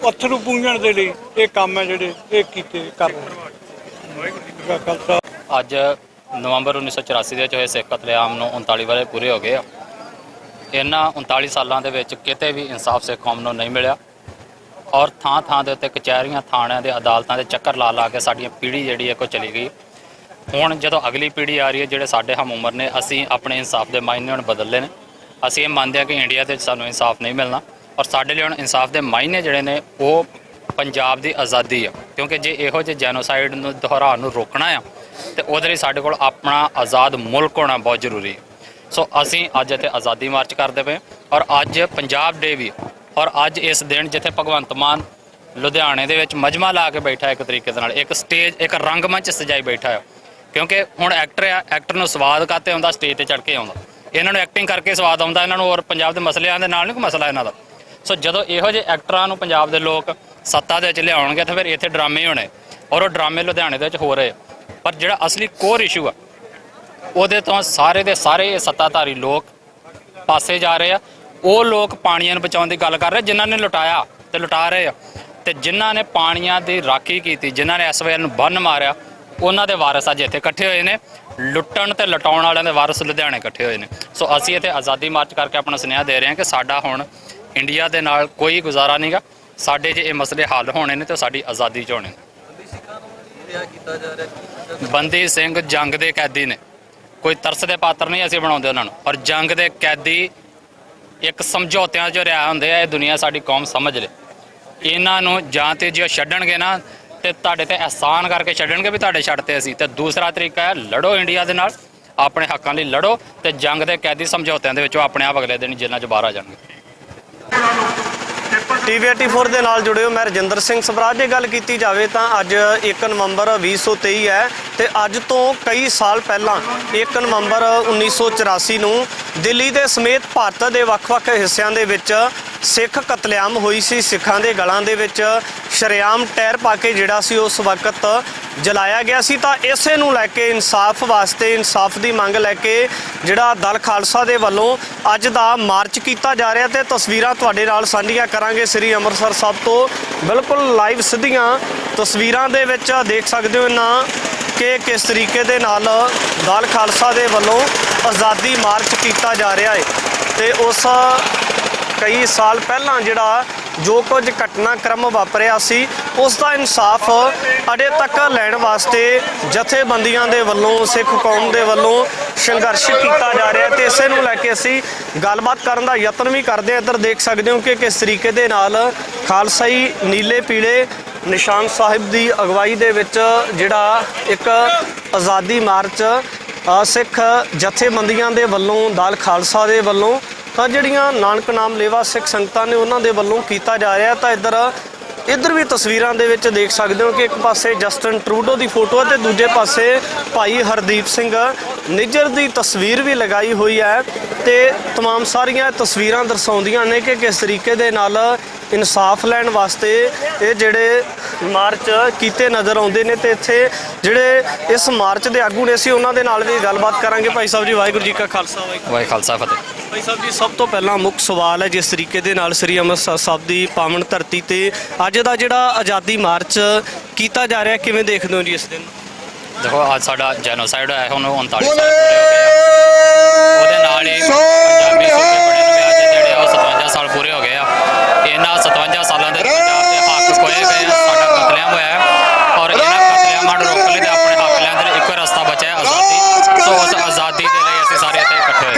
Speaker 2: ਪੱਥਰੂ ਪੂੰਝਣ ਦੇ ਲਈ ਇਹ ਕੰਮ ਹੈ ਜਿਹੜੇ ਇਹ ਕੀਤੇ ਕਰ ਰਹੇ।
Speaker 3: ਅੱਜ ਨਵੰਬਰ 1984 ਦੇ ਵਿੱਚ ਹੋਏ ਸਿੱਖ ਕਤਲੇਆਮ ਨੂੰ 39 ਵਾਰੇ ਪੂਰੇ ਹੋ ਗਏ ਆ। ਇਹਨਾਂ 39 ਸਾਲਾਂ ਦੇ ਵਿੱਚ ਕਿਤੇ ਵੀ ਇਨਸਾਫ ਸਿੱਖ ਕੌਮ ਨੂੰ ਨਹੀਂ ਮਿਲਿਆ ਔਰ ਥਾਂ ਥਾਂ ਦੇ ਉੱਤੇ ਕਚਹਿਰੀਆਂ, ਥਾਣਿਆਂ ਦੇ, ਅਦਾਲਤਾਂ ਦੇ ਚੱਕਰ ਲਾ ਕੇ ਸਾਡੀ ਪੀੜ੍ਹੀ ਜਿਹੜੀ ਹੈ ਕੋਈ ਚਲੀ ਗਈ। ਹੁਣ ਜਦੋਂ ਅਗਲੀ ਪੀੜ੍ਹੀ ਆ ਰਹੀ ਹੈ, ਜਿਹੜੇ ਸਾਡੇ ਹਮ ਉਮਰ ਨੇ, ਅਸੀਂ ਆਪਣੇ ਇਨਸਾਫ ਦੇ ਮਾਇਨੇ ਹੁਣ ਬਦਲੇ ਨੇ। ਅਸੀਂ ਇਹ ਮੰਨਦੇ ਹਾਂ ਕਿ ਇੰਡੀਆ ਦੇ ਵਿੱਚ ਸਾਨੂੰ ਇਨਸਾਫ ਨਹੀਂ ਮਿਲਣਾ ਔਰ ਸਾਡੇ ਲਈ ਹੁਣ ਇਨਸਾਫ ਦੇ ਮਾਇਨੇ ਜਿਹੜੇ ਨੇ ਉਹ ਪੰਜਾਬ ਦੀ ਆਜ਼ਾਦੀ ਆ। ਕਿਉਂਕਿ ਜੇ ਇਹੋ ਜਿਹੇ ਜੈਨੋਸਾਈਡ ਨੂੰ ਦੁਹਰਾਉਣ ਨੂੰ ਰੋਕਣਾ ਆ ਤੇ ਉਹਦੇ ਲਈ ਸਾਡੇ ਕੋਲ ਆਪਣਾ ਆਜ਼ਾਦ ਮੁਲਕ ਹੋਣਾ ਬਹੁਤ ਜ਼ਰੂਰੀ ਹੈ। ਸੋ ਅਸੀਂ ਅੱਜ ਇੱਥੇ ਆਜ਼ਾਦੀ ਮਾਰਚ ਕਰਦੇ ਪਏ ਔਰ ਅੱਜ ਪੰਜਾਬ ਡੇ ਵੀ, ਔਰ ਅੱਜ ਇਸ ਦਿਨ ਜਿੱਥੇ ਭਗਵੰਤ ਮਾਨ ਲੁਧਿਆਣੇ ਦੇ ਵਿੱਚ ਮਜਮਾ ਲਾ ਕੇ ਬੈਠਾ, ਇੱਕ ਤਰੀਕੇ ਦੇ ਨਾਲ ਇੱਕ ਸਟੇਜ, ਇੱਕ ਰੰਗਮੰਚ ਸਜਾਈ ਬੈਠਾ ਹੈ। ਕਿਉਂਕਿ ਹੁਣ ਐਕਟਰ ਆ, ਐਕਟਰ ਨੂੰ ਸਵਾਦ ਕਾਤੇ ਆਉਂਦਾ, ਸਟੇਜ ਤੇ ਚੜ੍ਹ ਕੇ ਆਉਂਦਾ। ਇਹਨਾਂ ਨੂੰ ਐਕਟਿੰਗ ਕਰਕੇ ਸਵਾਦ ਆਉਂਦਾ, ਇਹਨਾਂ ਨੂੰ ਔਰ ਪੰਜਾਬ ਦੇ ਮਸਲਿਆਂ ਦੇ ਨਾਲ ਨਹੀਂ ਕੋਈ ਮਸਲਾ ਇਹਨਾਂ ਦਾ। ਸੋ ਜਦੋਂ ਇਹੋ ਜਿਹੇ ਐਕਟਰਾਂ ਨੂੰ ਪੰਜਾਬ ਦੇ ਲੋਕ ਸੱਤਾ ਦੇ ਵਿੱਚ ਲਿਆਉਣਗੇ ਤਾਂ ਫਿਰ ਇੱਥੇ ਡਰਾਮੇ ਹੋਣੇ ਔਰ ਉਹ ਡਰਾਮੇ ਲੁਧਿਆਣੇ ਦੇ ਵਿੱਚ ਹੋ ਰਹੇ। ਪਰ ਜਿਹੜਾ ਅਸਲੀ ਕੋਰ ਇਸ਼ੂ ਆ ਉਹਦੇ ਤੋਂ ਸਾਰੇ ਦੇ ਸਾਰੇ ਸੱਤਾਧਾਰੀ ਲੋਕ ਪਾਸੇ ਜਾ ਰਹੇ ਆ। ਉਹ ਲੋਕ ਪਾਣੀਆਂ ਨੂੰ ਬਚਾਉਣ ਦੀ ਗੱਲ ਕਰ ਰਹੇ ਜਿਨ੍ਹਾਂ ਨੇ ਲੁਟਾਇਆ ਤੇ ਲੁਟਾ ਰਹੇ ਆ, ਤੇ ਜਿਨ੍ਹਾਂ ਨੇ ਪਾਣੀਆਂ ਦੀ ਰਾਖੀ ਕੀਤੀ, ਜਿਨ੍ਹਾਂ ਨੇ SYL ਨੂੰ ਬੰਨ ਮਾਰਿਆ, ਉਹਨਾਂ ਦੇ ਵਾਰਿਸ ਅੱਜ ਇੱਥੇ ਇਕੱਠੇ ਹੋਏ ਨੇ। ਲੁੱਟਣ ਤੇ ਲਟਾਉਣ ਵਾਲਿਆਂ ਦੇ ਵਾਰਿਸ ਲੁਧਿਆਣੇ ਇਕੱਠੇ ਹੋਏ ਨੇ। ਸੋ ਅਸੀਂ ਇੱਥੇ ਆਜ਼ਾਦੀ ਮਾਰਚ ਕਰਕੇ ਆਪਣਾ ਸੁਨੇਹਾ ਦੇ ਰਹੇ ਹਾਂ ਕਿ ਸਾਡਾ ਹੁਣ ਇੰਡੀਆ ਦੇ ਨਾਲ ਕੋਈ ਗੁਜ਼ਾਰਾ ਨਹੀਂਗਾ। ਸਾਡੇ ਜੇ ਇਹ ਮਸਲੇ ਹੱਲ ਹੋਣੇ ਨੇ ਤਾਂ ਸਾਡੀ ਆਜ਼ਾਦੀ 'ਚ ਹੋਣੇ ਨੇ। ਬੰਦੀ ਸਿੰਘ ਜੰਗ ਦੇ ਕੈਦੀ ਨੇ, ਕੋਈ ਤਰਸ ਦੇ ਪਾਤਰ ਨਹੀਂ ਅਸੀਂ ਬਣਾਉਂਦੇ ਉਹਨਾਂ ਨੂੰ। ਔਰ ਜੰਗ ਦੇ ਕੈਦੀ ਇੱਕ ਸਮਝੌਤਿਆਂ 'ਚ ਰਿਹਾ ਹੁੰਦੇ ਆ। ਇਹ ਦੁਨੀਆ ਸਾਡੀ ਕੌਮ ਸਮਝ ਲੇ। ਇਹਨਾਂ ਨੂੰ ਜਾਂ ਤੇ ਜੇ ਛੱਡਣਗੇ ਨਾ ਤੇ ਤੁਹਾਡੇ ਤੇ ਅਹਿਸਾਨ ਕਰਕੇ ਛੱਡਣਗੇ ਵੀ ਤੁਹਾਡੇ ਛੱਡਤੇ ਅਸੀਂ। ਤੇ ਦੂਸਰਾ ਤਰੀਕਾ ਹੈ ਲੜੋ ਇੰਡੀਆ ਦੇ ਨਾਲ, ਆਪਣੇ ਹੱਕਾਂ ਲਈ ਲੜੋ ਤੇ ਜੰਗ ਦੇ ਕੈਦੀ ਸਮਝੌਤਿਆਂ ਦੇ ਵਿੱਚੋਂ ਆਪਣੇ ਆਪ ਅਗਲੇ ਦਿਨ ਜੇਲ੍ਹਾਂ 'ਚ ਬਾਹਰ ਆ ਜਾਣਗੇ।
Speaker 8: TV 84 ਦੇ ਨਾਲ ਜੁੜੇ ਹੋ, ਮੈਂ ਰਜਿੰਦਰ ਸਿੰਘ ਸਵਰਾਜ। ਜੇ ਗੱਲ ਕੀਤੀ ਜਾਵੇ ਤਾਂ ਅੱਜ 1 ਨਵੰਬਰ 2023 ਹੈ ਤੇ ਅੱਜ ਤੋਂ ਕਈ ਸਾਲ ਪਹਿਲਾਂ 1 ਨਵੰਬਰ 1984 ਨੂੰ ਦਿੱਲੀ ਦੇ ਸਮੇਤ ਭਾਰਤ ਦੇ ਵੱਖ-ਵੱਖ ਹਿੱਸਿਆਂ ਦੇ ਵਿੱਚ ਸਿੱਖ ਕਤਲੇਆਮ ਹੋਈ ਸੀ। ਸਿੱਖਾਂ ਦੇ ਗਲਾਂ ਦੇ ਵਿੱਚ ਸ਼ਰੇਆਮ ਟਾਇਰ ਪਾ ਕੇ ਜਿਹੜਾ ਸੀ ਉਸ ਵਕਤ ਜਲਾਇਆ ਗਿਆ ਸੀ। ਤਾਂ ਇਸੇ ਨੂੰ ਲੈ ਕੇ ਇਨਸਾਫ ਵਾਸਤੇ, ਇਨਸਾਫ ਦੀ ਮੰਗ ਲੈ ਕੇ ਜਿਹੜਾ ਦਲ ਖਾਲਸਾ ਦੇ ਵੱਲੋਂ ਅੱਜ ਦਾ ਮਾਰਚ ਕੀਤਾ ਜਾ ਰਿਹਾ ਤੇ ਤਸਵੀਰਾਂ ਤੁਹਾਡੇ ਨਾਲ ਸਾਂਝੀਆਂ ਕਰਾਂਗੇ ਸ੍ਰੀ ਅੰਮ੍ਰਿਤਸਰ ਸਾਹਿਬ ਤੋਂ। ਬਿਲਕੁਲ ਲਾਈਵ ਸਿੱਧੀਆਂ ਤਸਵੀਰਾਂ ਦੇ ਵਿੱਚ ਦੇਖ ਸਕਦੇ ਹੋ ਨਾ ਕਿ ਕਿਸ ਤਰੀਕੇ ਦੇ ਨਾਲ ਦਲ ਖਾਲਸਾ ਦੇ ਵੱਲੋਂ ਆਜ਼ਾਦੀ ਮਾਰਚ ਕੀਤਾ ਜਾ ਰਿਹਾ ਹੈ। ਤੇ ਉਸ ਕਈ ਸਾਲ ਪਹਿਲਾਂ ਜਿਹੜਾ ਜੋ ਕੁਝ ਘਟਨਾਕ੍ਰਮ ਵਾਪਰਿਆ ਸੀ ਉਸ ਦਾ ਇਨਸਾਫ ਅਜੇ ਤੱਕ ਲੈਣ ਵਾਸਤੇ ਜਥੇਬੰਦੀਆਂ ਦੇ ਵੱਲੋਂ, ਸਿੱਖ ਕੌਮ ਦੇ ਵੱਲੋਂ ਸੰਘਰਸ਼ ਕੀਤਾ ਜਾ ਰਿਹਾ ਤੇ ਇਸੇ ਨੂੰ ਲੈ ਕੇ ਅਸੀਂ ਗੱਲਬਾਤ ਕਰਨ ਦਾ ਯਤਨ ਵੀ ਕਰਦੇ ਹਾਂ। ਇੱਧਰ ਦੇਖ ਸਕਦੇ ਹੋ ਕਿ ਕਿਸ ਤਰੀਕੇ ਦੇ ਨਾਲ ਖਾਲਸਾਈ ਨੀਲੇ ਪੀਲੇ ਨਿਸ਼ਾਨ ਸਾਹਿਬ ਦੀ ਅਗਵਾਈ ਦੇ ਵਿੱਚ ਜਿਹੜਾ ਇੱਕ ਆਜ਼ਾਦੀ ਮਾਰਚ ਸਿੱਖ ਜਥੇਬੰਦੀਆਂ ਦੇ ਵੱਲੋਂ, ਦਲ ਖਾਲਸਾ ਦੇ ਵੱਲੋਂ ਤਾਂ ਜਿਹੜੀਆਂ ਨਾਨਕ ਨਾਮ ਲੇਵਾ ਸਿੱਖ ਸੰਗਤਾਂ ਨੇ ਉਹਨਾਂ ਦੇ ਵੱਲੋਂ ਕੀਤਾ ਜਾ ਰਿਹਾ। ਤਾਂ ਇੱਧਰ ਵੀ ਤਸਵੀਰਾਂ ਦੇ ਵਿੱਚ ਦੇਖ ਸਕਦੇ ਹੋ ਕਿ ਇੱਕ ਪਾਸੇ ਜਸਟਿਨ ਟਰੂਡੋ ਦੀ ਫੋਟੋ ਹੈ ਤੇ ਦੂਜੇ ਪਾਸੇ ਭਾਈ ਹਰਦੀਪ ਸਿੰਘ ਨਿੱਜਰ ਦੀ ਤਸਵੀਰ ਵੀ ਲਗਾਈ ਹੋਈ ਹੈ। ਤੇ तमाम ਸਾਰੀਆਂ ਤਸਵੀਰਾਂ ਦਰਸਾਉਂਦੀਆਂ ਨੇ ਕਿ ਕਿਸ ਤਰੀਕੇ ਦੇ ਨਾਲ ਇਨਸਾਫ ਲੈਣ ਵਾਸਤੇ ਇਹ ਜਿਹੜੇ ਮਾਰਚ ਕੀਤੇ ਨਜ਼ਰ ਆਉਂਦੇ ਨੇ। ਤੇ ਇੱਥੇ ਜਿਹੜੇ ਇਸ ਮਾਰਚ ਦੇ ਆਗੂ ਨੇ ਅਸੀਂ ਉਹਨਾਂ ਦੇ ਨਾਲ ਵੀ ਗੱਲਬਾਤ ਕਰਾਂਗੇ। ਭਾਈ ਸਾਹਿਬ ਜੀ, ਵਾਹਿਗੁਰੂ ਜੀ ਕਾ ਖਾਲਸਾ
Speaker 3: ਵਾਹਿਗੁਰੂ ਖਾਲਸਾ ਫਤਿਹ।
Speaker 8: ਭਾਈ ਸਾਹਿਬ ਜੀ, ਸਭ ਤੋਂ ਪਹਿਲਾਂ ਮੁੱਖ ਸਵਾਲ ਹੈ, ਜਿਸ ਤਰੀਕੇ ਦੇ ਨਾਲ ਸ੍ਰੀ ਅੰਮ੍ਰਿਤਸਰ ਸਾਹਿਬ ਦੀ ਪਾਵਨ ਧਰਤੀ ਤੇ ਅੱਜ ਦਾ ਜਿਹੜਾ ਆਜ਼ਾਦੀ ਮਾਰਚ ਕੀਤਾ ਜਾ ਰਿਹਾ, ਕਿਵੇਂ ਦੇਖਦੇ ਹੋ ਜੀ ਇਸ ਦਿਨ?
Speaker 3: ਦੇਖੋ, ਅੱਜ ਸਾਡਾ ਜੈਨੋਸਾਈਡ ਹੋਇਆ, ਹੁਣ 39 ਸਾਲ ਪੂਰੇ ਹੋ ਗਏ ਆ। ਉਹਦੇ ਨਾਲ ਹੀ ਪੰਜਾਬੀ ਸੂਬੇ ਬਣੇ ਨੂੰ ਅੱਜ ਜਿਹੜੇ ਉਹ 57 ਸਾਲ ਪੂਰੇ ਹੋ ਗਏ ਆ। ਇਹਨਾਂ 57 ਸਾਲਾਂ ਦੇ ਪੰਜਾਬ ਦੇ ਹੱਕ ਖੋਏ ਗਏ ਆ, ਸਾਡਾ ਕਤਲੇਆਮ ਹੋਇਆ ਹੈ ਔਰ ਇਹਨਾਂ ਕਤਲੇਆਮਾਂ ਨੂੰ ਰੋਕਣ ਲਈ ਤੇ ਆਪਣੇ ਹੱਕ ਲੈਣ ਦੇ ਲਈ ਇੱਕੋ ਰਸਤਾ ਬਚਿਆ ਹੈ, ਆਜ਼ਾਦੀ। ਸੋ ਉਸ ਆਜ਼ਾਦੀ ਦੇ ਲਈ ਅਸੀਂ ਸਾਰੇ ਇੱਥੇ ਇਕੱਠੇ ਹੋਏ।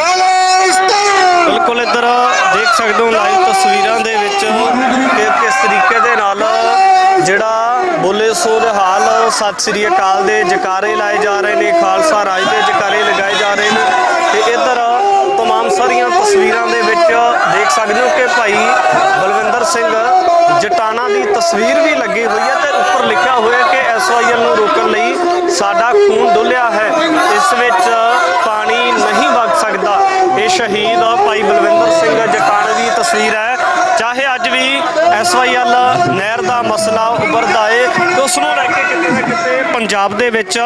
Speaker 8: ਬਿਲਕੁਲ, ਇੱਧਰ ਦੇਖ ਸਕਦੇ ਹੋ ਲਾਈਵ ਤਸਵੀਰਾਂ ਦੇ ਵਿੱਚ ਕਿ ਕਿਸ ਤਰੀਕੇ ਦੇ ਨਾਲ ਜਿਹੜਾ ਬੋਲੇ ਸੋ ਨਿਹਾਲ ਸਤਿ ਸ੍ਰੀ ਅਕਾਲ ਦੇ ਜਕਾਰੇ ਲਾਏ ਜਾ ਰਹੇ ਨੇ, ਖਾਲਸਾ ਰਾਜ ਦੇ ਜਕਾਰੇ ਲਗਾਏ ਜਾ ਰਹੇ ਨੇ। ਤੇ ਇੱਧਰ ਤਮਾਮ ਸਾਰੀਆਂ ਤਸਵੀਰਾਂ ਦੇ ਵਿੱਚ ਦੇਖ ਸਕਦੇ ਹੋ ਕਿ ਭਾਈ ਬਲਵਿੰਦਰ ਸਿੰਘ ਜਟਾਣਾ ਦੀ ਤਸਵੀਰ ਵੀ ਲੱਗੀ ਹੋਈ ਹੈ ਤੇ ਉੱਪਰ ਲਿਖਿਆ ਹੋਇਆ ਕਿ SYL ਨੂੰ ਰੋਕਣ ਲਈ ਸਾਡਾ ਖੂਨ ਡੁੱਲਿਆ ਹੈ, ਇਸ ਵਿੱਚ ਪਾਣੀ ਨਹੀਂ ਵਗ ਸਕਦਾ। ਇਹ ਸ਼ਹੀਦ ਭਾਈ ਬਲਵਿੰਦਰ ਸਿੰਘ ਜਟਾਣਾ ਦੀ ਤਸਵੀਰ ਹੈ। ਚਾਹੇ ਅੱਜ ਵੀ SYL ਨਹਿਰ ਦਾ ਮਸਲਾ ਉੱਭਰਦਾ ਹੈ ਤੇ ਉਸ ਨੂੰ ਲੈ ਕੇ ਕਿਤੇ ਨਾ ਕਿਤੇ ਪੰਜਾਬ ਦੇ ਵਿੱਚ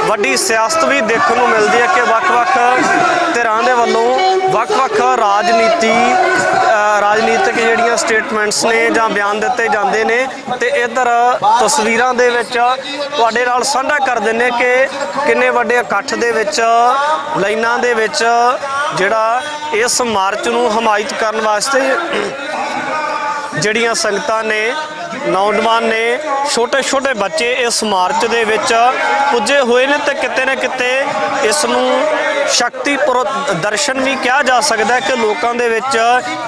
Speaker 8: ਵੱਡੀ ਸਿਆਸਤ ਵੀ ਦੇਖਣ ਨੂੰ ਮਿਲਦੀ ਹੈ ਕਿ ਵੱਖ-ਵੱਖ ਧਿਰਾਂ ਦੇ ਵੱਲੋਂ ਵੱਖ-ਵੱਖ ਰਾਜਨੀਤਿਕ ਜਿਹੜੀਆਂ ਸਟੇਟਮੈਂਟਸ ਨੇ ਜਾਂ ਬਿਆਨ ਦਿੱਤੇ ਜਾਂਦੇ ਨੇ। ਤੇ ਇੱਧਰ ਤਸਵੀਰਾਂ ਦੇ ਵਿੱਚ ਤੁਹਾਡੇ ਨਾਲ ਸਾਂਝਾ ਕਰ ਦਿੰਦੇ ਕਿ ਕਿੰਨੇ ਵੱਡੇ ਇਕੱਠ ਦੇ ਵਿੱਚ ਲਾਈਨਾਂ ਦੇ ਵਿੱਚ ਜਿਹੜਾ ਇਸ ਮਾਰਚ ਨੂੰ ਹਮਾਇਤ ਕਰਨ ਵਾਸਤੇ ਜਿਹੜੀਆਂ ਸੰਗਤਾਂ ਨੇ, ਨੌਜਵਾਨ ਨੇ, ਛੋਟੇ ਬੱਚੇ ਇਸ ਮਾਰਚ ਦੇ ਵਿੱਚ ਪੁੱਜੇ ਹੋਏ ਨੇ। ਤੇ ਕਿਤੇ ਨਾ ਕਿਤੇ ਇਸ ਨੂੰ ਸ਼ਕਤੀ ਪ੍ਰਦਰਸ਼ਨ ਵੀ ਕਿਹਾ ਜਾ ਸਕਦਾ ਹੈ ਕਿ ਲੋਕਾਂ ਦੇ ਵਿੱਚ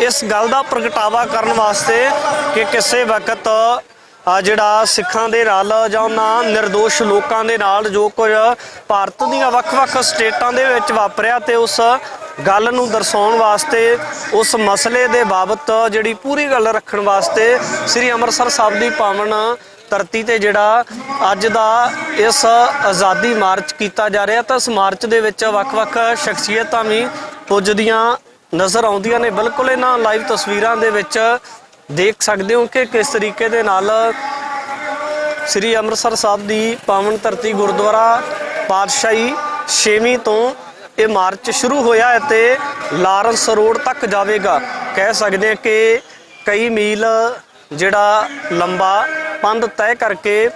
Speaker 8: ਇਸ ਗੱਲ ਦਾ ਪ੍ਰਗਟਾਵਾ ਕਰਨ ਵਾਸਤੇ ਕਿ ਕਿਸੇ ਵਕਤ ਜਿਹੜਾ ਸਿੱਖਾਂ ਦੇ ਨਾਲ ਜਾਂ ਉਹਨਾਂ ਨਿਰਦੋਸ਼ ਲੋਕਾਂ ਦੇ ਨਾਲ ਜੋ ਕੁਝ ਭਾਰਤ ਦੀਆਂ ਵੱਖ-ਵੱਖ ਸਟੇਟਾਂ ਦੇ ਵਿੱਚ ਵਾਪਰਿਆ ਤੇ ਉਸ ਗੱਲ ਨੂੰ ਦਰਸਾਉਣ ਵਾਸਤੇ, ਉਸ ਮਸਲੇ ਦੇ ਬਾਬਤ ਜਿਹੜੀ ਪੂਰੀ ਗੱਲ ਰੱਖਣ ਵਾਸਤੇ ਸ੍ਰੀ ਅੰਮ੍ਰਿਤਸਰ ਸਾਹਿਬ ਦੀ ਪਾਵਨ ਧਰਤੀ ਤੇ ਜਿਹੜਾ ਅੱਜ ਦਾ ਇਸ ਆਜ਼ਾਦੀ ਮਾਰਚ ਕੀਤਾ ਜਾ ਰਿਹਾ। ਤਾਂ ਇਸ ਮਾਰਚ ਦੇ ਵਿੱਚ ਵੱਖ-ਵੱਖ ਸ਼ਖਸੀਅਤਾਂ ਵੀ ਪੁੱਜਦੀਆਂ ਨਜ਼ਰ ਆਉਂਦੀਆਂ ਨੇ। ਬਿਲਕੁਲ ਇਹਨਾਂ ਲਾਈਵ ਤਸਵੀਰਾਂ ਦੇ ਵਿੱਚ ਦੇਖ ਸਕਦੇ ਹੋ ਕਿ ਕਿਸ ਤਰੀਕੇ ਦੇ ਨਾਲ ਸ੍ਰੀ ਅੰਮ੍ਰਿਤਸਰ ਸਾਹਿਬ ਦੀ ਪਾਵਨ ਧਰਤੀ ਗੁਰਦੁਆਰਾ ਪਾਤਸ਼ਾਹੀ 6ਵੀਂ ਤੋਂ ਇਹ ਮਾਰਚ ਸ਼ੁਰੂ ਹੋਇਆ ਹੈ ਤੇ ਲਾਰੈਂਸ ਰੋਡ ਤੱਕ ਜਾਵੇਗਾ। ਕਹਿ ਸਕਦੇ ਹਾਂ ਕਿ ਕਈ ਮੀਲ ਜਿਹੜਾ ਲੰਬਾ ਪੰਧ ਤੈਅ ਕਰਕੇ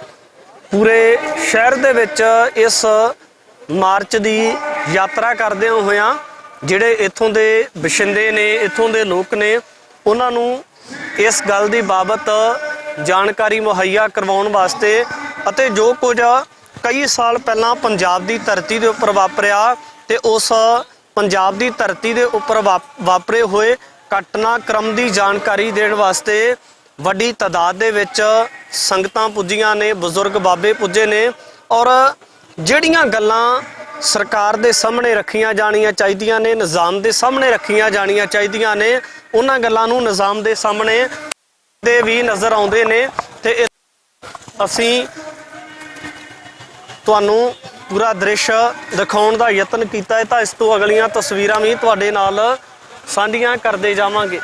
Speaker 8: ਪੂਰੇ ਸ਼ਹਿਰ ਦੇ ਵਿੱਚ ਇਸ ਮਾਰਚ ਦੀ ਯਾਤਰਾ ਕਰਦੇ ਹੋਇਆਂ ਜਿਹੜੇ ਇੱਥੋਂ ਦੇ ਵਸਿੰਦੇ ਨੇ, ਇੱਥੋਂ ਦੇ ਲੋਕ ਨੇ, ਉਹਨਾਂ ਨੂੰ ਇਸ ਗੱਲ ਦੀ ਬਾਬਤ ਜਾਣਕਾਰੀ ਮੁਹੱਈਆ ਕਰਵਾਉਣ ਵਾਸਤੇ ਅਤੇ ਜੋ ਕੁਝ ਕਈ ਸਾਲ ਪਹਿਲਾਂ ਪੰਜਾਬ ਦੀ ਧਰਤੀ ਦੇ ਉੱਪਰ ਵਾਪਰਿਆ ਤੇ ਉਸ ਪੰਜਾਬ ਦੀ ਧਰਤੀ ਦੇ ਉੱਪਰ ਵਾਪਰੇ ਹੋਏ ਘਟਨਾਕ੍ਰਮ ਦੀ ਜਾਣਕਾਰੀ ਦੇਣ ਵਾਸਤੇ ਵੱਡੀ ਤਾਦਾਦ ਦੇ ਵਿੱਚ ਸੰਗਤਾਂ ਪੁੱਜੀਆਂ ਨੇ, ਬਜ਼ੁਰਗ ਬਾਬੇ ਪੁੱਜੇ ਨੇ। ਔਰ ਜਿਹੜੀਆਂ ਗੱਲਾਂ ਸਰਕਾਰ ਦੇ ਸਾਹਮਣੇ ਰੱਖੀਆਂ ਜਾਣੀਆਂ ਚਾਹੀਦੀਆਂ ਨੇ, ਨਿਜ਼ਾਮ ਦੇ ਸਾਹਮਣੇ ਰੱਖੀਆਂ ਜਾਣੀਆਂ ਚਾਹੀਦੀਆਂ ਨੇ, ਉਹਨਾਂ ਗੱਲਾਂ ਨੂੰ ਨਿਜ਼ਾਮ ਦੇ ਸਾਹਮਣੇ ਦੇ ਵੀ ਨਜ਼ਰ ਆਉਂਦੇ ਨੇ। ਤੇ ਅਸੀਂ ਤੁਹਾਨੂੰ ਪੂਰਾ ਦ੍ਰਿਸ਼ ਦਿਖਾਉਣ ਦਾ ਯਤਨ ਕੀਤਾ ਹੈ ਤਾਂ ਇਸ ਤੋਂ ਅਗਲੀਆਂ ਤਸਵੀਰਾਂ ਵੀ ਤੁਹਾਡੇ ਨਾਲ ਸਾਂਝੀਆਂ ਕਰਦੇ ਜਾਵਾਂਗੇ।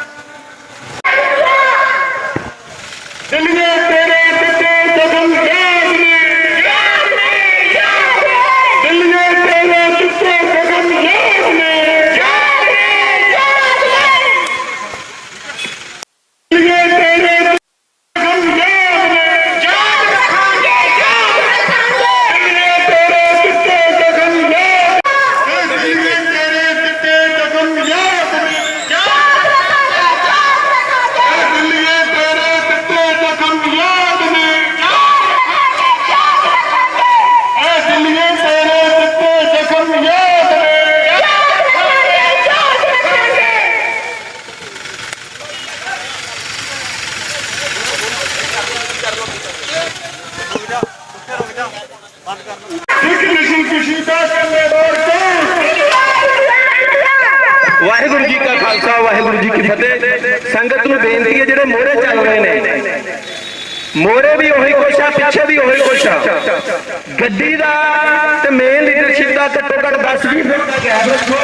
Speaker 9: ਵਾਹਿਗੁਰੂ ਜੀ ਕਾ ਖਾਲਸਾ, ਵਾਹਿਗੁਰੂ ਜੀ ਕੀ ਫਤਿਹ। ਸੰਗਤ ਨੂੰ ਬੇਨਤੀ ਹੈ, ਜਿਹੜੇ ਮੋਹਰੇ ਚੱਲ ਰਹੇ ਨੇ, ਮੋਹਰੇ ਵੀ ਉਹੀ ਕੁਛ ਆ, ਪਿੱਛੇ ਵੀ ਉਹੀ ਕੁਛ ਆ। ਗੱਡੀ ਦਾ ਤੇ ਮੇਨ ਲੀਡਰਸ਼ਿਪ ਦਾ ਘੱਟੋ ਘੱਟ 10-20 ਫੁੱਟ ਦਾ ਗੈਪ ਰੱਖੋ।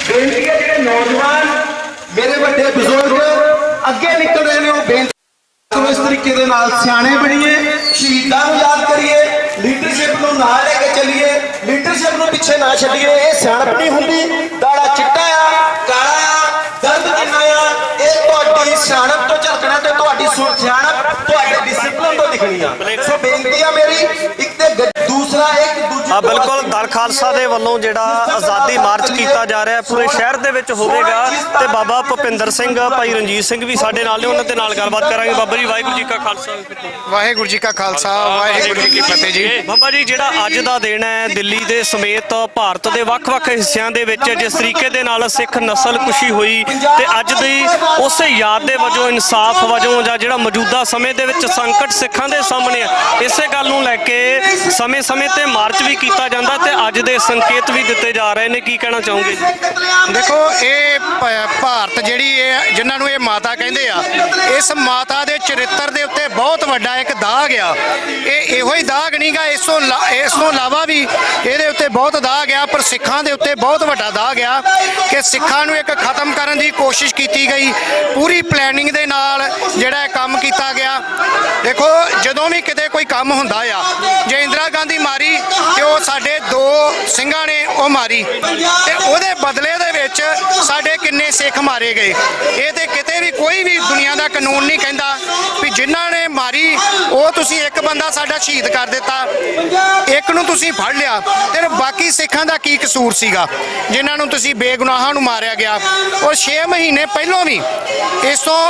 Speaker 9: ਬੇਨਤੀ ਹੈ, ਜਿਹੜੇ ਨੌਜਵਾਨ ਮੇਰੇ ਵੱਡੇ ਬਜ਼ੁਰਗ ਅੱਗੇ ਨਿਕਲ ਰਹੇ ਨੇ, ਉਹ ਬੇਨਤੀ
Speaker 10: ਨੂੰ ਇਸ ਤਰੀਕੇ ਦੇ ਨਾਲ ਸਿਆਣੇ ਬਣੀਏ, ਸ਼ਹੀਦਾਂ ਨੂੰ ਯਾਦ ਕਰੀਏ, ਲੀਡਰਸ਼ਿਪ ਨੂੰ ਨਾਲ ਲੈ ਕੇ ਚੱਲੀਏ, ਲੀਡਰਸ਼ਿਪ ਨੂੰ ਪਿੱਛੇ ਨਾ ਛੱਡੀਏ। ਇਹ ਸਿਆਣਪ ਨਹੀਂ ਹੁੰਦੀ, ਦਾੜਾ ਚਿੱਟਾ ਆ, ਕਾਲਾ ਆ, ਦਰਦ ਕਿੰਨਾ ਆ, ਇਹ ਤੁਹਾਡੀ ਸਿਆਣਪ ਤੋਂ ਝਲਕਣਾ ਤੇ ਤੁਹਾਡੀ ਸਿਆਣਪ ਤੁਹਾਡੇ ਡਿਸਪਲਿਨ ਤੋਂ ਦਿਖਣੀ ਆ। ਸੋ ਬੇਨਤੀ ਆ ਮੇਰੀ, ਇੱਕ ਤੇ ਦੂਸਰਾ ਇੱਕ ਦੂਜੇ
Speaker 8: ਬਿਲਕੁਲ ਦਲ ਖਾਲਸਾ ਦੇ ਵੱਲੋਂ ਜਿਹੜਾ ਆਜ਼ਾਦੀ ਮਾਰਚ ਕੀਤਾ ਜਾ ਰਿਹਾ ਪੂਰੇ ਸ਼ਹਿਰ ਦੇ ਵਿੱਚ ਹੋਵੇਗਾ ਤੇ ਬਾਬਾ ਭੁਪਿੰਦਰ ਸਿੰਘ, ਭਾਈ ਰਣਜੀਤ ਸਿੰਘ ਵੀ ਸਾਡੇ ਨਾਲ ਨੇ, ਉਹਨਾਂ ਦੇ ਨਾਲ ਗੱਲਬਾਤ ਕਰਾਂਗੇ। ਬਾਬਾ ਜੀ ਵਾਹਿਗੁਰੂ ਜੀ ਕਾ ਖਾਲਸਾ,
Speaker 11: ਵਾਹਿਗੁਰੂ ਜੀ ਕਾ ਖਾਲਸਾ, ਵਾਹਿਗੁਰੂ ਜੀ ਕੀ ਫਤਿਹ ਜੀ।
Speaker 8: ਬਾਬਾ ਜੀ ਜਿਹੜਾ ਅੱਜ ਦਾ ਦਿਨ ਹੈ, ਦਿੱਲੀ ਦੇ ਸਮੇਤ ਭਾਰਤ ਦੇ ਵੱਖ-ਵੱਖ ਹਿੱਸਿਆਂ ਦੇ ਵਿੱਚ ਜਿਸ ਤਰੀਕੇ ਦੇ ਨਾਲ ਸਿੱਖ ਨਸਲਕੁਸ਼ੀ ਹੋਈ ਤੇ ਅੱਜ ਦੀ ਉਸੇ ਯਾਦ ਦੇ ਵਜੋਂ, ਇਨਸਾਫ ਵਜੋਂ ਜਾਂ ਜਿਹੜਾ ਮੌਜੂਦਾ ਸਮੇਂ ਦੇ ਵਿੱਚ ਸੰਕਟ ਸਿੱਖਾਂ ਦੇ ਸਾਹਮਣੇ ਆ, ਇਸੇ ਗੱਲ ਨੂੰ ਲੈ ਕੇ ਸਮੇਂ-ਸਮੇਂ ਤੇ ਮਾਰਚ ਵੀ ਕੀਤਾ ਜਾਂਦਾ ਤੇ ਅੱਜ ਦੇ ਸੰਕੇਤ ਵੀ ਦਿੱਤੇ ਜਾ ਰਹੇ ਨੇ, ਕੀ ਕਹਿਣਾ ਚਾਹੋਗੇ ਜੀ?
Speaker 11: ਦੇਖੋ ਇਹ ਭਾਰਤ ਜਿਹੜੀ ਇਹ ਜਿਨ੍ਹਾਂ ਨੂੰ ਇਹ ਮਾਤਾ ਕਹਿੰਦੇ ਆ, ਇਸ ਮਾਤਾ ਦੇ ਚਰਿੱਤਰ ਦੇ ਉੱਤੇ ਬਹੁਤ ਵੱਡਾ ਇੱਕ ਦਾਗ ਆ। ਇਹ ਇਹੋ ਹੀ ਦਾਗ ਨਹੀਂਗਾ, ਇਸ ਤੋਂ ਇਲਾਵਾ ਵੀ ਇਹਦੇ ਉੱਤੇ ਬਹੁਤ ਦਾਗ ਆ, ਪਰ ਸਿੱਖਾਂ ਦੇ ਉੱਤੇ ਬਹੁਤ ਵੱਡਾ ਦਾਗ ਆ ਕਿ ਸਿੱਖਾਂ ਨੂੰ ਇੱਕ ਖਤਮ ਕਰਨ ਦੀ ਕੋਸ਼ਿਸ਼ ਕੀਤੀ ਗਈ, ਪੂਰੀ ਪਲੈਨਿੰਗ ਦੇ ਨਾਲ ਜਿਹੜਾ ਕੰਮ ਕੀਤਾ ਗਿਆ। ਦੇਖੋ ਜਦੋਂ ਵੀ ਕਿਤੇ ਕੋਈ ਕੰਮ ਹੁੰਦਾ ਆ, ਜੇ ਇੰਦਰਾ ਗਾਂਧੀ ਮਾਰੀ ਤੇ ਉਹ ਸਾਡੇ 2 ਸਿੰਘਾਂ ਨੇ ਉਹ ਮਾਰੀ ਤੇ ਉਹਦੇ ਬਦਲੇ ਦੇ ਵਿੱਚ ਸਾਡੇ ਕਿੰਨੇ ਸਿੱਖ ਮਾਰੇ ਗਏ। ਇਹ ਤੇ ਕਿਤੇ ਵੀ ਕੋਈ ਵੀ ਦੁਨੀਆ ਦਾ ਕਾਨੂੰਨ ਨਹੀਂ ਕਹਿੰਦਾ ਵੀ ਜਿਨ੍ਹਾਂ ਨੇ ਮਾਰੀ ਉਹ ਤੁਸੀਂ ਇੱਕ ਬੰਦਾ ਸਾਡਾ ਸ਼ਹੀਦ ਕਰ ਦਿੱਤਾ, ਇੱਕ ਨੂੰ ਤੁਸੀਂ ਫੜ ਲਿਆ ਤੇ ਬਾਕੀ ਸਿੱਖਾਂ ਦਾ ਕੀ ਕਸੂਰ ਸੀਗਾ ਜਿਨ੍ਹਾਂ ਨੂੰ ਤੁਸੀਂ ਬੇਗੁਨਾਹਾਂ ਨੂੰ ਮਾਰਿਆ ਗਿਆ। ਔਰ 6 ਮਹੀਨੇ ਪਹਿਲੋਂ ਵੀ ਇਸ ਤੋਂ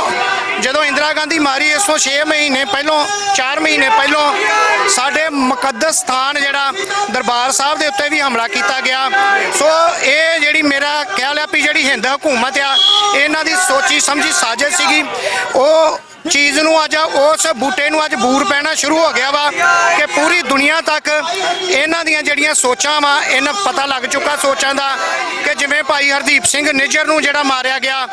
Speaker 11: ਜਦੋਂ ਇੰਦਰਾ ਗਾਂਧੀ ਮਾਰੀ, ਇਸ ਤੋਂ 6 ਮਹੀਨੇ ਪਹਿਲੋਂ 4 ਮਹੀਨੇ ਪਹਿਲੋਂ ਸਾਡੇ ਮੁਕੱਦਸ ਸਥਾਨ ਜਿਹੜਾ ਦਰਬਾਰ ਸਾਹਿਬ ਦੇ ਉੱਤੇ ਵੀ ਹਮਲਾ ਕੀਤਾ ਗਿਆ। ਸੋ ਇਹ ਜਿਹੜੀ ਮੇਰਾ ਖਿਆਲ ਹੈ ਵੀ ਜਿਹੜੀ ਹਿੰਦ ਹਕੂਮਤ ਆ, ਇਹਨਾਂ ਦੀ ਸੋਚੀ ਸਮਝੀ ਸਾਜ਼ਿਸ਼ ਸੀਗੀ। ਉਹ ਚੀਜ਼ ਨੂੰ ਅੱਜ ਉਸ ਬੂਟੇ ਨੂੰ ਅੱਜ ਬੂਰ ਪੈਣਾ ਸ਼ੁਰੂ ਹੋ ਗਿਆ ਵਾ ਕਿ ਪੂਰੀ ਦੁਨੀਆ ਤੱਕ ਇਹਨਾਂ ਦੀਆਂ ਜਿਹੜੀਆਂ ਸੋਚਾਂ ਵਾ, ਇਹਨਾਂ ਪਤਾ ਲੱਗ ਚੁੱਕਾ ਸੋਚਾਂ ਦਾ ਕਿ ਜਿਵੇਂ ਭਾਈ ਹਰਦੀਪ ਸਿੰਘ ਨਿੱਜਰ ਨੂੰ ਜਿਹੜਾ ਮਾਰਿਆ ਗਿਆ,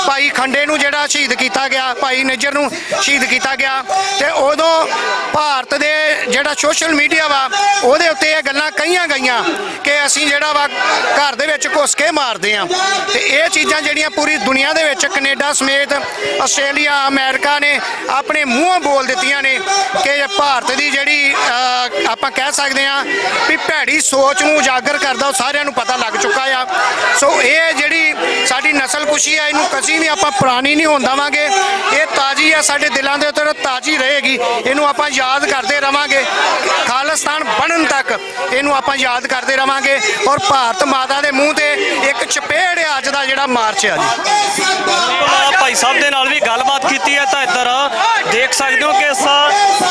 Speaker 11: ਭਾਈ ਖੰਡੇ ਨੂੰ ਜਿਹੜਾ ਸ਼ਹੀਦ ਕੀਤਾ ਗਿਆ, ਭਾਈ ਨਿੱਜਰ ਨੂੰ ਸ਼ਹੀਦ ਕੀਤਾ ਗਿਆ, ਤੇ ਉਦੋਂ ਭਾਰਤ ਦੇ ਜਿਹੜਾ ਸੋਸ਼ਲ ਮੀਡੀਆ ਵਾ ਉਹਦੇ ਉੱਤੇ ਇਹ ਗੱਲਾਂ ਕਹੀਆਂ ਗਈਆਂ ਕਿ ਅਸੀਂ ਜਿਹੜਾ ਵਾ ਘਰ ਦੇ ਵਿੱਚ ਘੁਸ ਕੇ ਮਾਰਦੇ ਆ। ਤੇ ਇਹ ਚੀਜ਼ਾਂ ਜਿਹੜੀਆਂ ਪੂਰੀ ਦੁਨੀਆ ਦੇ ਵਿੱਚ ਕੈਨੇਡਾ ਸਮੇਤ ਆਸਟ੍ਰੇਲੀਆ, ਅਮਰੀਕਾ ਨੇ ਆਪਣੇ ਮੂੰਹੋਂ ਬੋਲ ਦਿੱਤੀਆਂ ਨੇ ਕਿ ਭਾਰਤ ਦੀ ਜਿਹੜੀ ਆਪਾਂ ਕਹਿ ਸਕਦੇ ਆ ਵੀ ਭੈੜੀ ਸੋਚ ਨੂੰ ਉਜਾਗਰ ਕਰਦਾ ਉਹ ਸਾਰਿਆਂ ਨੂੰ ਪਤਾ ਲੱਗ ਚੁੱਕਾ ਆ। ਸੋ ਇਹ ਜਿਹੜੀ ਸਾਡੀ ਨਸਲਕੁਸ਼ੀ ਆ, ਇਹਨੂੰ ਕਦੀ ਵੀ ਆਪਾਂ ਪੁਰਾਣੀ ਨਹੀਂ ਹੋਣ ਦੇਵਾਂਗੇ। ਇਹ ਤਾਜ਼ੀ ਆ, ਸਾਡੇ ਦਿਲਾਂ ਦੇ ਉੱਤੇ ਤਾਜ਼ੀ ਰਹੇਗੀ, ਇਹਨੂੰ ਆਪਾਂ ਯਾਦ ਕਰਦੇ ਰਵਾਂਗੇ ਖਾਲਿਸਤਾਨ ਬਣਨ ਤੱਕ, ਇਹਨੂੰ ਆਪਾਂ ਯਾਦ ਕਰਦੇ ਰਵਾਂਗੇ। ਔਰ ਭਾਰਤ ਮਾਤਾ ਦੇ ਮੂੰਹ ਤੇ ਇੱਕ ਚਪੇੜ ਆ ਅੱਜ ਦਾ ਜਿਹੜਾ ਮਾਰਚ ਆ ਜੀ।
Speaker 8: ਭਾਈ ਸਾਹਿਬ ਦੇ ਨਾਲ ਵੀ ਗੱਲਬਾਤ ਕੀਤੀ ਹੈ ਤਾਂ ਇੱਧਰ ਦੇਖ ਸਕਦੇ ਹੋ ਕਿ ਇਸ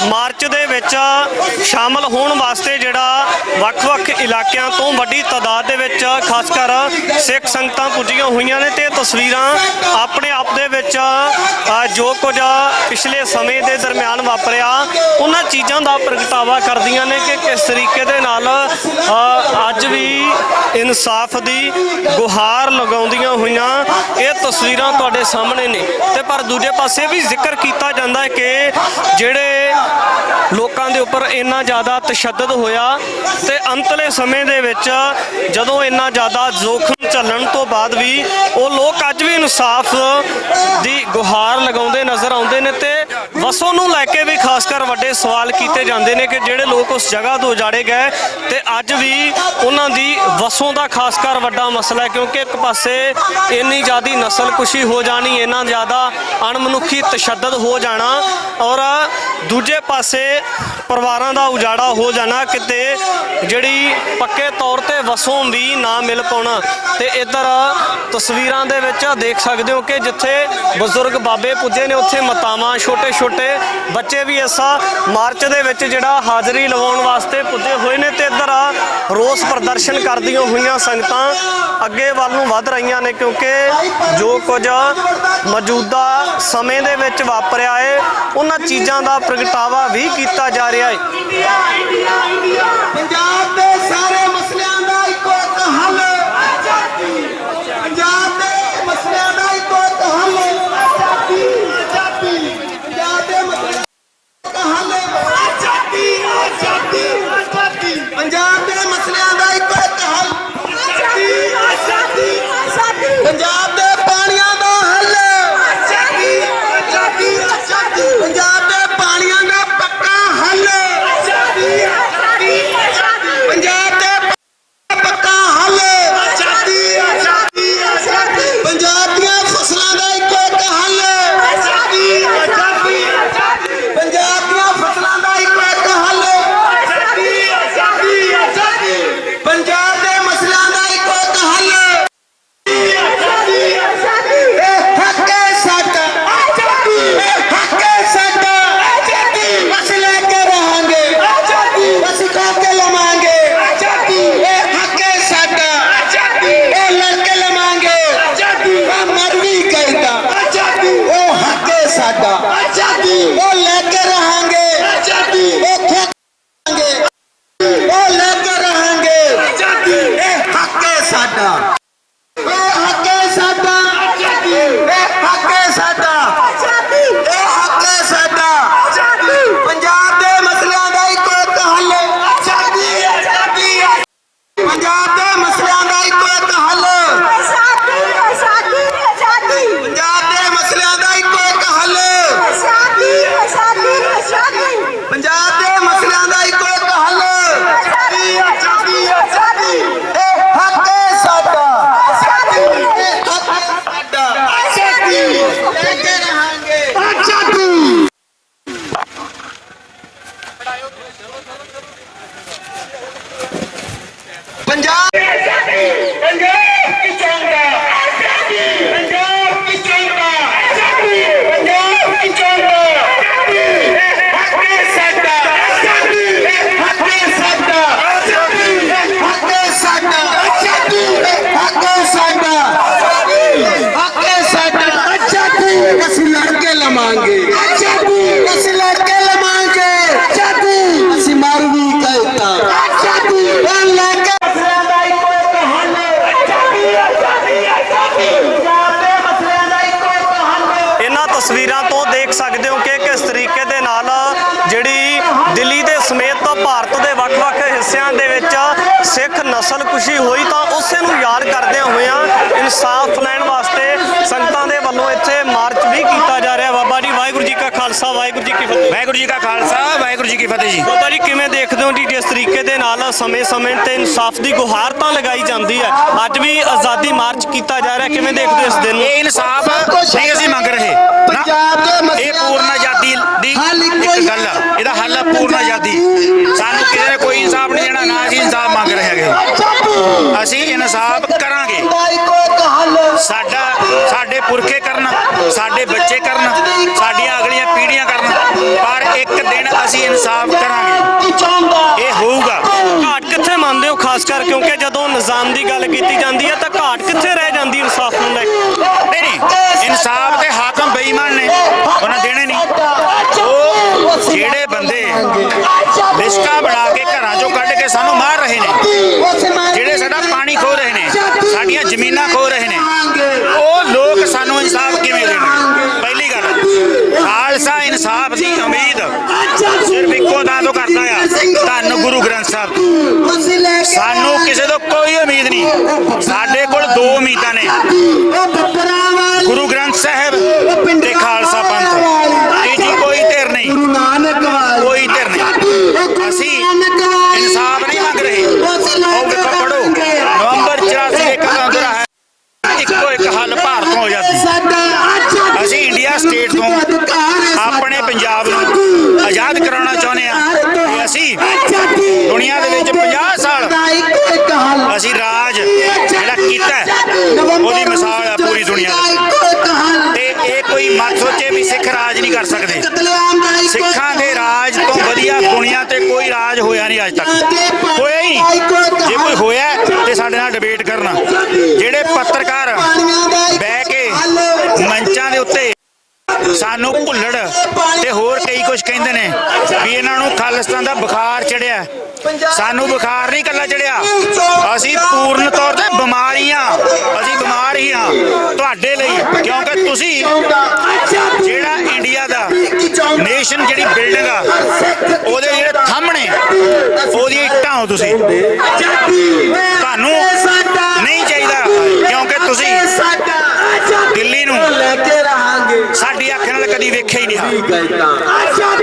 Speaker 8: ਮਾਰਚ ਦੇ ਵਿੱਚ ਸ਼ਾਮਲ ਹੋਣ ਵਾਸਤੇ ਜਿਹੜਾ ਵੱਖ-ਵੱਖ ਇਲਾਕਿਆਂ ਤੋਂ ਵੱਡੀ ਤਾਦਾਦ ਦੇ ਵਿੱਚ ਖਾਸ ਕਰ ਸਿੱਖ ਸੰਗਤਾਂ ਪੁੱਜੀਆਂ ਹੋਈਆਂ ਨੇ ਤੇ ਤਸਵੀਰਾਂ ਆਪਣੇ ਆਪ ਦੇ ਵਿੱਚ ਜੋ ਕੁਝ ਪਿਛਲੇ ਸਮੇਂ ਦੇ ਦਰਮਿਆਨ ਵਾਪਰਿਆ ਉਹਨਾਂ ਚੀਜ਼ਾਂ ਦਾ ਪ੍ਰਗਟਾਵਾ ਕਰਦੀਆਂ ਨੇ ਕਿ ਕਿਸ ਤਰੀਕੇ ਦੇ ਨਾਲ ਅੱਜ ਵੀ ਇਨਸਾਫ ਦੀ ਗੁਹਾਰ ਲਗਾਉਂਦੀਆਂ ਹੋਈਆਂ ਇਹ ਤਸਵੀਰਾਂ ਤੁਹਾਡੇ ਸਾਹਮਣੇ ਨੇ। ਤੇ ਪਰ ਦੂਜੇ ਪਾਸੇ ਵੀ ਜ਼ਿਕਰ ਕੀਤਾ ਜਾਂਦਾ ਹੈ ਕਿ ਜਿਹੜੇ ਲੋਕਾਂ ਦੇ ਉੱਪਰ ਇੰਨਾ ਜ਼ਿਆਦਾ ਤਸ਼ੱਦਦ ਹੋਇਆ ਤੇ ਅੰਤਲੇ ਸਮੇਂ ਦੇ ਵਿੱਚ ਜਦੋਂ ਇੰਨਾ ਜ਼ਿਆਦਾ ਜ਼ੋਖਮ ਝੱਲਣ ਤੋਂ ਬਾਅਦ ਵੀ ਉਹ ਲੋਕ ਅੱਜ ਵੀ ਇਨਸਾਫ ਦੀ ਗੁਹਾਰ ਲਗਾਉਂਦੇ ਨਜ਼ਰ ਆਉਂਦੇ ਨੇ ਤੇ ਵਸੋਂ ਨੂੰ ਲੈ ਕੇ ਵੀ ਖਾਸ ਕਰ ਵੱਡੇ ਸਵਾਲ ਕੀਤੇ ਜਾਂਦੇ ਨੇ ਕਿ ਜਿਹੜੇ ਲੋਕ ਉਸ ਜਗ੍ਹਾ ਤੋਂ ਉਜਾੜੇ ਗਏ ਤੇ ਅੱਜ ਵੀ ਉਹਨਾਂ ਦੀ ਵਸੋਂ ਦਾ ਖਾਸ ਕਰ ਵੱਡਾ ਮਸਲਾ ਹੈ ਕਿਉਂਕਿ ਇੱਕ ਪਾਸੇ ਇੰਨੀ ਜ਼ਿਆਦੀ ਨਸਲਕੁਸ਼ੀ ਹੋ ਜਾਣੀ, ਇੰਨਾ ਜ਼ਿਆਦਾ ਅਣਮਨੁੱਖੀ ਤਸ਼ੱਦਦ ਹੋ ਜਾਣਾ ਔਰ ਦੂਜੇ ਪਾਸੇ ਪਰਿਵਾਰਾਂ ਦਾ ਉਜਾੜਾ ਹੋ ਜਾਣਾ, ਕਿਤੇ ਜਿਹੜੀ ਪੱਕੇ ਤੌਰ ਤੇ ਵਸੋਂ ਵੀ ਨਾ ਮਿਲ ਪਾਉਣਾ। ਤੇ ਇੱਧਰ ਤਸਵੀਰਾਂ ਦੇ ਵਿੱਚ ਦੇਖ ਸਕਦੇ ਹੋ ਕਿ ਜਿੱਥੇ ਬਜ਼ੁਰਗ ਬਾਬੇ ਪੁੱਜੇ ਨੇ ਉੱਥੇ ਮਾਤਾਵਾਂ, ਛੋਟੇ-ਛੋਟੇ ਬੱਚੇ ਵੀ ਇਸ ਮਾਰਚ ਦੇ ਵਿੱਚ ਜਿਹੜਾ ਹਾਜ਼ਰੀ ਲਵਾਉਣ ਵਾਸਤੇ ਪੁੱਜੇ ਹੋਏ ਨੇ ਤੇ ਇੱਧਰ ਰੋਸ ਪ੍ਰਦਰਸ਼ਨ ਕਰਦੀਆਂ ਹੋਈਆਂ ਸੰਗਤਾਂ ਅੱਗੇ ਵੱਲ ਨੂੰ ਵੱਧ ਰਹੀਆਂ ਨੇ ਕਿਉਂਕਿ ਜੋ ਕੁਝ ਮੌਜੂਦਾ ਸਮੇਂ ਦੇ ਵਿੱਚ ਵਾਪਰਿਆ ਹੈ ਉਹਨਾਂ ਚੀਜ਼ਾਂ ਦਾ ਪ੍ਰਗਟਾਵਾ ਵੀ ਕੀਤਾ ਜਾ ਰਿਹਾ ਹੈ।
Speaker 10: ਪੰਜਾਬ ਦੇ ਸਾਰੇ ਮਸਲਿਆਂ ਦਾ ਇੱਕੋ ਇੱਕ ਹੱਲ, ਪੰਜਾਬ ਦੇ ਮਸਲਿਆਂ ਦਾ ਇੱਕੋ ਇੱਕ ਹੱਲ, ਪੰਜਾਬ ਦੇ ਮਸਲਿਆਂ ਦਾ ਹੱਲ, ਪੰਜਾਬ ਦੇ ਮਸਲਿਆਂ ਦਾ ਇੱਕੋ ਇੱਕ ਹੱਲ, ਪੰਜਾਬ ਦੇ ਪਾਣੀਆਂ ਦਾ ਹੱਲ, ਪੰਜਾਬ
Speaker 8: ਹਿੱਸਿਆਂ ਦੇ ਵਿੱਚ ਸਿੱਖ ਨਸਲਕੁਸ਼ੀ ਹੋਈ ਤਾਂ ਉਸੇ ਨੂੰ ਯਾਦ ਕਰਦਿਆਂ ਹੋਇਆਂ ਇਨਸਾਫ ਲੈਣ ਵਾਸਤੇ ਸੰਗਤਾਂ ਦੇ ਵੱਲੋਂ ਇੱਥੇ ਮਾਰਚ ਵੀ ਕੀਤਾ ਜਾ ਰਿਹਾ। ਬਾਬਾ ਜੀ ਵਾਹਿਗੁਰੂ ਜੀ ਕਾ ਖਾਲਸਾ ਵਾਹਿਗੁਰੂ ਜੀ ਕੀ ਫਤਿਹ।
Speaker 11: ਵਾਹਿਗੁਰੂ ਜੀ ਕਾ ਖਾਲਸਾ ਵਾਹਿਗੁਰੂ ਜੀ ਕੀ ਫਤਿਹ ਜੀ।
Speaker 8: ਬਾਬਾ ਜੀ ਕਿਵੇਂ ਦੇਖਦੇ ਹੋ ਜੀ ਜਿਸ ਤਰੀਕੇ ਦੇ ਨਾਲ ਸਮੇਂ-ਸਮੇਂ ਤੇ ਇਨਸਾਫ ਦੀ ਗੁਹਾਰ ਤਾਂ ਲਗਾਈ ਜਾਂਦੀ ਹੈ, ਅੱਜ ਵੀ ਆਜ਼ਾਦੀ ਮਾਰਚ ਕੀਤਾ ਜਾ ਰਿਹਾ, ਕਿਵੇਂ ਦੇਖਦੇ ਹੋ ਇਸ ਦਿਨ ਨੂੰ?
Speaker 11: ਇਹ ਇਨਸਾਫ ਨਹੀਂ ਅਸੀਂ ਮੰਗ ਰਹੇ ਨਾ, ਇਹ ਪੂਰਨ ਆਜ਼ਾਦੀ ਦੀ ਇੱਕ ਗੱਲ ਆ, ਇਹਦਾ ਹੱਲ ਆ ਪੂਰਨ ਆਜ਼ਾਦੀ। ਸਾਨੂੰ ਕਿਸੇ ਨੇ ਕੋਈ ਇਨਸਾਫ ਨਹੀਂ ਦੇਣਾ, ਨਾ ਅਸੀਂ ਇਨਸਾਫ ਮੰਗ ਰਹੇ ਹੈਗੇ। ਅਸੀਂ ਇਨਸਾਫ ਕਰਾਂਗੇ, ਸਾਡੇ ਪੁਰਖੇ ਕਰਨ, ਸਾਡੇ ਬੱਚੇ ਕਰਨ, ਸਾਡੀਆਂ ਅਗਲੀਆਂ ਪੀੜ੍ਹੀਆਂ ਕਰਨ, ਪਰ ਇੱਕ ਦਿਨ ਅਸੀਂ ਇਨਸਾਫ ਕਰਾਂਗੇ, ਇਹ ਹੋਊਗਾ।
Speaker 8: ਘਾਟ ਕਿੱਥੇ ਮੰਨਦੇ ਹੋ ਖਾਸ ਕਰ, ਕਿਉਂਕਿ ਜਦੋਂ ਨਿਜ਼ਾਮ ਦੀ ਗੱਲ ਕੀਤੀ ਜਾਂਦੀ ਹੈ ਤਾਂ ਘਾਟ ਕਿੱਥੇ ਰਹਿ ਜਾਂਦੀ ਇਨਸਾਫ ਨੂੰ ਲੈ ਕੇ?
Speaker 11: ਨਹੀਂ, ਇਨਸਾਫ ਤੇ ਹਾਕਮ ਬੇਈਮਾਨ ਨੇ, ਉਹਨਾਂ ਦੇਣੇ ਨਹੀਂ। ਉਹ ਜਿਹੜੇ ਬੰਦੇ ਲਿਸ਼ਕਾ ਬਣਾ ਕੇ ਘਰਾਂ ਚੋਂ ਕੱਢ ਕੇ ਸਾਨੂੰ ਮਾਰ ਰਹੇ ਨੇ, ਜਿਹੜੇ ਸਾਡਾ ਪਾਣੀ ਖੋਹ ਰਹੇ ਨੇ, ਸਾਡੀਆਂ ਜ਼ਮੀਨਾਂ ਖੋਹ ਰਹੇ ਨੇ, ਉਹ ਲੋਕ ਸਾਨੂੰ ਇਨਸਾਫ ਕਿਵੇਂ ਦੇਣਗੇ? ਪਹਿਲੀ ਗੱਲ, ਖਾਲਸਾ ਇਨਸਾਫ ਦੀ ਉਮੀਦ ਸਿਰਫ ਇੱਕੋ ਥਾਂ ਤੋਂ ਕਰਦਾ ਆ, ਧੰਨ ਗੁਰੂ ਗ੍ਰੰਥ ਸਾਹਿਬ। ਸਾਨੂੰ ਕਿਸੇ ਤੋਂ ਕੋਈ ਉਮੀਦ ਨਹੀਂ, ਸਾਡੇ ਕੋਲ ਦੋ ਉਮੀਦਾਂ ਨੇ, ਗੁਰੂ ਗ੍ਰੰਥ ਸਾਹਿਬ ਤੇ ਖਾਲਸਾ ਪੰਥ। ਤੀਜੀ ਕੋਈ ਧਿਰ ਨਹੀਂ, ਕੋਈ ਧਿਰ ਨਹੀਂ। ਅਸੀਂ ਇਨਸਾਫ ਨਹੀਂ ਮੰਗ ਰਹੇ। ਉਹ ਵੇਖੋ, ਪੜੋ, ਨਵੰਬਰ 84 ਇੱਕ ਅੰਦਰ ਹੈ, ਇੱਕੋ ਇੱਕ ਹੱਲ ਭਾਰਤ ਤੋਂ ਆਜ਼ਾਦੀ। ਅਸੀਂ ਇੰਡੀਆ ਸਟੇਟ ਤੋਂ ਆਪਣੇ ਪੰਜਾਬ ਨੂੰ ਆਜ਼ਾਦ ਕਰਾਉਣਾ ਚਾਹੁੰਦੇ ਹਾਂ ਤੇ ਅਸੀਂ ਦੁਨੀਆ ਦੇ ਵਿੱਚ 50 ਸਾਲ ਅਸੀਂ ਰਾਜ ਜਿਹੜਾ ਕੀਤਾ ਉਹਦੀ ਮਿਸਾਲ ਆ ਪੂਰੀ ਦੁਨੀਆ ਦੇ। ਤੇ ਇਹ ਕੋਈ ਮਤ ਸੋਚੇ ਵੀ ਸਿੱਖ ਰਾਜ ਨਹੀਂ ਕਰ ਸਕਦੇ। ਸਿੱਖਾਂ ਦੇ ਰਾਜ ਤੋਂ ਵਧੀਆ ਦੁਨੀਆ ਤੇ ਕੋਈ ਰਾਜ ਹੋਇਆ ਨਹੀਂ ਅੱਜ ਤੱਕ, ਹੋਇਆ ਹੀ। ਜੇ ਕੋਈ ਹੋਇਆ ਤੇ ਸਾਡੇ ਨਾਲ ਡਿਬੇਟ ਕਰਨਾ। ਜਿਹੜੇ ਪੱਤਰਕਾਰ ਬਹਿ ਕੇ ਮੰਚਾਂ ਦੇ ਉੱਤੇ ਸਾਨੂੰ ਭੁੱਲੜ ਤੇ ਹੋਰ ਕਈ ਕੁਝ ਕਹਿੰਦੇ ਨੇ ਵੀ ਇਹਨਾਂ ਨੂੰ ਖਾਲਿਸਤਾਨ ਦਾ ਬੁਖਾਰ ਚੜਿਆ, ਸਾਨੂੰ ਬੁਖਾਰ ਨਹੀਂ ਕੱਲਾ ਚੜਿਆ, ਅਸੀਂ ਪੂਰਨ ਤੌਰ ਤੇ ਬਿਮਾਰ ਹੀ ਹਾਂ। ਅਸੀਂ ਬਿਮਾਰ ਹੀ ਹਾਂ ਤੁਹਾਡੇ ਲਈ, ਕਿਉਂਕਿ ਤੁਸੀਂ ਜਿਹੜਾ ਇੰਡੀਆ ਦਾ ਨੇਸ਼ਨ ਜਿਹੜੀ ਬਿਲਡਿੰਗ ਆ ਉਹਦੇ ਜਿਹੜੇ ਥੰਮਣੇ ਉਹਦੀਆਂ ਇੱਟਾਂ ਹੋ ਤੁਸੀਂ। ਤੁਹਾਨੂੰ ਨਹੀਂ ਚਾਹੀਦਾ, ਕਿਉਂਕਿ ਤੁਸੀਂ ਦਿੱਲੀ ਨੂੰ ਸਾਡੀ ਅੱਖ ਨਾਲ ਕਦੀ ਵੇਖਿਆ ਹੀ ਨਹੀਂ।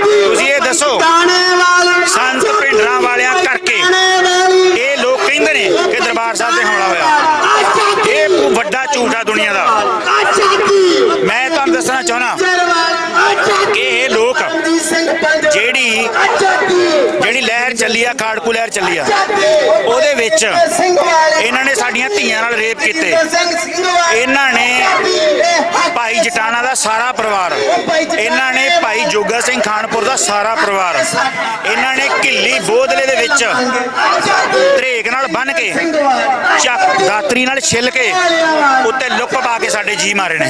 Speaker 11: ਤੁਸੀਂ ਇਹ ਦੱਸੋ, ਸੰਤ ਭਿੰਡਰਾਂ ਵਾਲਿਆਂ ਕਰਕੇ ਇਹ ਲੋਕ ਕਹਿੰਦੇ ਨੇ ਕਿ ਦਰਬਾਰ ਸਾਹਿਬ ਤੇ ਹਮਲਾ ਹੋਇਆ, ਇਹ ਵੱਡਾ ਝੂਠ ਆ ਦੁਨੀਆ ਦਾ। ਮੈਂ ਤੁਹਾਨੂੰ ਦੱਸਣਾ ਚਾਹੁੰਦਾ ਕਿ ਇਹ ਲੋਕ ਜਿਹੜੀ ਲਹਿਰ ਚੱਲੀ ਆ, ਖਾੜਕੂ ਲਹਿਰ ਚੱਲੀ ਆ, ਉਹਦੇ ਵਿੱਚ ਇਹਨਾਂ ਨੇ ਸਾਡੀਆਂ ਧੀਆਂ ਨਾਲ ਰੇਪ ਕੀਤੇ। ਇਹਨਾਂ ਨੇ ਭਾਈ ਜਟਾਣਾ ਦਾ ਸਾਰਾ ਪਰਿਵਾਰ, ਇਹਨਾਂ ਨੇ ਭਾਈ ਜੋਗਾ ਸਿੰਘ ਖਾਨਪੁਰ ਦਾ ਸਾਰਾ ਪਰਿਵਾਰ, ਇਹਨਾਂ ਨੇ ਕਿੱਲੀ ਬੋਦਲੇ ਦੇ ਵਿੱਚ ਧਰੇਕ ਨਾਲ ਬੰਨ ਕੇ ਚੱਕ ਦਾਤਰੀ ਨਾਲ ਛਿੱਲ ਕੇ ਉੱਤੇ ਲੁੱਕ ਪਾ ਕੇ ਸਾਡੇ ਜੀ ਮਾਰੇ ਨੇ।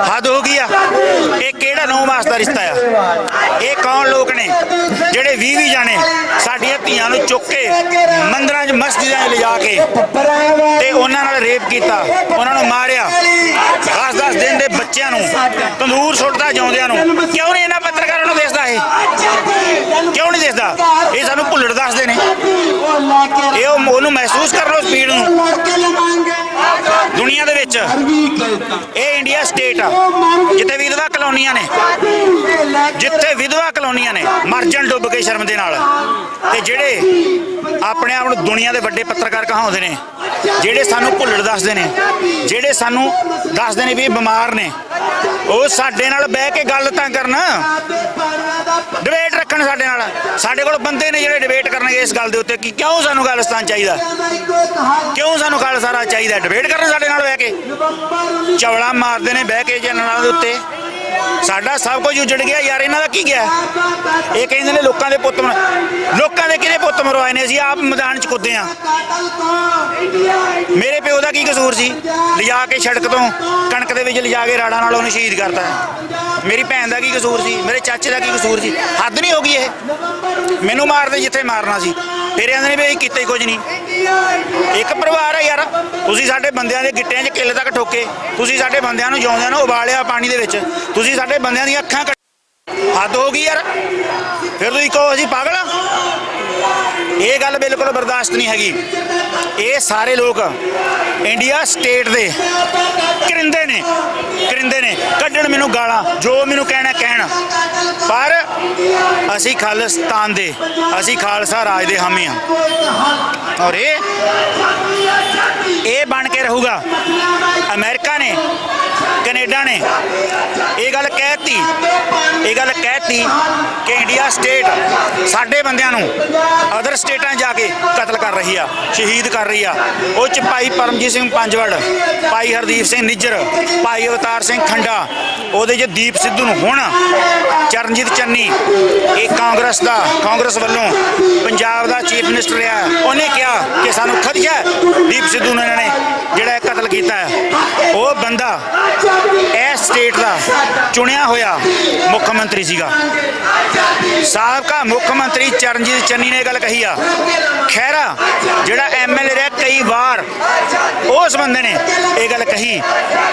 Speaker 11: ਹੱਦ ਹੋ ਗਈ ਆ। ਇਹ ਕਿਹੜਾ 9 ਮਾਸ ਦਾ ਰਿਸ਼ਤਾ ਆ? ਇਹ ਕੌਣ ਲੋਕ ਨੇ ਜਿਹੜੇ 20 ਜਾਣੇ ਸਾਡੀਆਂ ਧੀਆਂ ਨੂੰ ਚੁੱਕ ਕੇ ਮੰਦਰਾਂ 'ਚ ਮਸਜਿਦਾਂ 'ਚ ਲਿਜਾ ਕੇ ਤੇ ਉਹਨਾਂ ਨਾਲ ਰੇਪ ਕੀਤਾ, ਉਹਨਾਂ ਨੂੰ ਮਾਰਿਆ। 10-10 ਦਿਨ ਦੇ ਬੱਚਿਆਂ ਨੂੰ ਤੰਦੂਰ ਸੁੱਟਦਾ ਜਿਉਂਦਿਆਂ ਨੂੰ। ਕਿਉਂ ਨਹੀਂ ਇਹਨਾਂ ਪੱਤਰਕਾਰਾਂ ਨੂੰ ਦਿਸਦਾ? ਇਹ ਕਿਉਂ ਨਹੀਂ ਦਿਸਦਾ? ਇਹ ਸਾਨੂੰ ਭੁੱਲੜ ਦੱਸਦੇ ਨੇ। ਇਹ ਉਹਨੂੰ ਮਹਿਸੂਸ ਕਰ ਲਓ ਸਪੀਡ ਨੂੰ। ਦੁਨੀਆ ਦੇ ਵਿੱਚ ਇਹ ਇੰਡੀਆ ਸਟੇਟ ਆ ਜਿੱਥੇ ਵਿਧਵਾ ਕਲੋਨੀਆਂ ਨੇ, ਜਿੱਥੇ ਵਿਧਵਾ ਕਲੋਨੀਆਂ ਨੇ ਮਰ ਜਾਣ ਡੁੱਬ ਕੇ ਸ਼ਰਮ ਦੇ ਨਾਲ। ਤੇ ਜਿਹੜੇ ਆਪਣੇ ਆਪ ਨੂੰ ਦੁਨੀਆ ਦੇ ਵੱਡੇ ਪੱਤਰਕਾਰ ਕਹਾਉਂਦੇ ਨੇ, ਜਿਹੜੇ ਸਾਨੂੰ ਭੁੱਲੜ ਦੱਸਦੇ ਨੇ, ਜਿਹੜੇ ਸਾਨੂੰ ਦੱਸਦੇ ਨੇ ਵੀ ਇਹ ਬਿਮਾਰ ਨੇ, ਉਹ ਸਾਡੇ ਨਾਲ ਬਹਿ ਕੇ ਗੱਲ ਤਾਂ ਕਰਨ, ਡਿਬੇਟ ਰੱਖਣ ਸਾਡੇ ਨਾਲ। ਸਾਡੇ ਕੋਲ ਬੰਦੇ ਨੇ ਜਿਹੜੇ ਡਿਬੇਟ ਕਰਨਗੇ ਇਸ ਗੱਲ ਦੇ ਉੱਤੇ ਕਿ ਕਿਉਂ ਸਾਨੂੰ ਖਾਲਿਸਤਾਨ ਚਾਹੀਦਾ, ਕਿਉਂ ਸਾਨੂੰ ਖਾਲਸਾ ਰਾਜ ਚਾਹੀਦਾ। ਡਿਬੇਟ ਕਰਨ ਸਾਡੇ ਨਾਲ ਬਹਿ ਕੇ, ਚਵਲਾ ਮਾਰਦੇ ਨੇ ਬਹਿ ਕੇ ਜਨਰਲਾਂ ਦੇ ਉੱਤੇ। ਸਾਡਾ ਸਭ ਕੁਝ ਉਜੜ ਗਿਆ ਯਾਰ, ਇਹਨਾਂ ਦਾ ਕੀ ਗਿਆ? ਇਹ ਕਹਿੰਦੇ ਨੇ ਲੋਕਾਂ ਦੇ ਪੁੱਤ, ਲੋਕਾਂ ਦੇ ਕਿਹਦੇ ਪੁੱਤ ਮਰਵਾਏ ਨੇ? ਅਸੀਂ ਆਪ ਮੈਦਾਨ 'ਚ ਕੁੱਦੇ ਆ। ਮੇਰੇ ਪਿਓ ਦਾ ਕੀ ਕਸੂਰ ਸੀ? ਲਿਜਾ ਕੇ ਸੜਕ ਤੋਂ ਕਣਕ ਦੇ ਵਿੱਚ ਲਿਜਾ ਕੇ ਰਾੜਾਂ ਨਾਲ ਉਹਨੂੰ ਸ਼ਹੀਦ ਕਰਤਾ। ਮੇਰੀ ਭੈਣ ਦਾ ਕੀ ਕਸੂਰ ਸੀ? ਮੇਰੇ ਚਾਚੇ ਦਾ ਕੀ ਕਸੂਰ ਸੀ? ਹੱਦ ਨਹੀਂ ਹੋ ਗਈ ਇਹ? ਮੈਨੂੰ ਮਾਰਦੇ ਜਿੱਥੇ ਮਾਰਨਾ ਸੀ, ਫਿਰ ਕਹਿੰਦੇ ਨੇ ਵੀ ਇਹ ਕੀਤਾ ਹੀ ਕੁਝ ਨਹੀਂ। ਇੱਕ ਪਰਿਵਾਰ ਹੈ ਯਾਰ। ਤੁਸੀਂ ਸਾਡੇ ਬੰਦਿਆਂ ਦੇ ਗਿੱਟਿਆਂ 'ਚ ਕਿੱਲ ਤੱਕ ਠੋਕੇ, ਤੁਸੀਂ ਸਾਡੇ ਬੰਦਿਆਂ ਨੂੰ ਜਿਉਂਦਿਆਂ ਨੂੰ ਉਬਾਲਿਆ ਪਾਣੀ ਦੇ ਵਿੱਚ, ਤੁਸੀਂ ਸਾਡੇ ਬੰਦਿਆਂ ਦੀਆਂ ਅੱਖਾਂ। ਹੱਦ ਹੋ ਗਈ ਯਾਰ। ਫਿਰ ਤੁਸੀਂ ਕਹੋ ਅਸੀਂ ਪਾਗਲ ਆ।
Speaker 12: ਇਹ ਗੱਲ ਬਿਲਕੁਲ ਬਰਦਾਸ਼ਤ ਨਹੀਂ ਹੈਗੀ। ਇਹ ਸਾਰੇ ਲੋਕ ਇੰਡੀਆ ਸਟੇਟ ਦੇ ਕਰਿੰਦੇ ਨੇ ਕੱਢਣ ਮੈਨੂੰ ਗਾਲਾਂ, ਜੋ ਮੈਨੂੰ ਕਹਿਣਾ ਕਹਿਣ, ਪਰ ਅਸੀਂ ਖਾਲਿਸਤਾਨ ਦੇ, ਅਸੀਂ ਖਾਲਸਾ ਰਾਜ ਦੇ ਹਾਮੀ ਹਾਂ ਔਰ ਇਹ ਬਣ ਕੇ ਰਹੂਗਾ। ਅਮਰੀਕਾ ਨੇ, ਕੈਨੇਡਾ ਨੇ ਇਹ ਗੱਲ ਕਹਿਤੀ ਕਿ ਇੰਡੀਆ ਸਟੇਟ ਸਾਡੇ ਬੰਦਿਆਂ ਨੂੰ ਅਦਰ ਸਟੇਟਾਂ ਜਾ ਕੇ ਕਤਲ ਕਰ ਰਹੀ ਆ, ਸ਼ਹੀਦ ਕਰ ਰਹੀ ਆ। ਉਹ 'ਚ ਭਾਈ ਪਰਮਜੀਤ ਸਿੰਘ ਪੰਜਵੜ, ਭਾਈ ਹਰਦੀਪ ਸਿੰਘ ਨਿੱਜਰ, ਭਾਈ ਅਵਤਾਰ ਸਿੰਘ ਖੰਡਾ, ਉਹਦੇ 'ਚ ਦੀਪ ਸਿੱਧੂ ਨੂੰ, ਹੁਣ ਚਰਨਜੀਤ ਚੰਨੀ, ਇਹ ਕਾਂਗਰਸ ਵੱਲੋਂ ਪੰਜਾਬ ਦਾ ਚੀਫ ਮਿਨਿਸਟਰ ਰਿਹਾ, ਉਹਨੇ ਕਿਹਾ ਕਿ ਸਾਨੂੰ ਖਦਸ਼ਾ ਹੈ ਦੀਪ ਸਿੱਧੂ ਨੂੰ ਇਹਨਾਂ ਨੇ ਜਿਹੜਾ ਕਤਲ ਕੀਤਾ ਹੈ। ਉਹ ਬੰਦਾ ਇਸ ਸਟੇਟ ਦਾ ਚੁਣਿਆ ਹੋਇਆ ਮੁੱਖ ਮੰਤਰੀ ਸੀਗਾ। ਸਾਬਕਾ ਮੁੱਖ ਮੰਤਰੀ ਚਰਨਜੀਤ ਚੰਨੀ ਨੇ ਇਹ ਗੱਲ ਕਹੀ ਆ। ਖਹਿਰਾ ਜਿਹੜਾ MLA ਰਿਹਾ ਕਈ ਵਾਰ, ਉਸ ਬੰਦੇ ਨੇ ਇਹ ਗੱਲ ਕਹੀ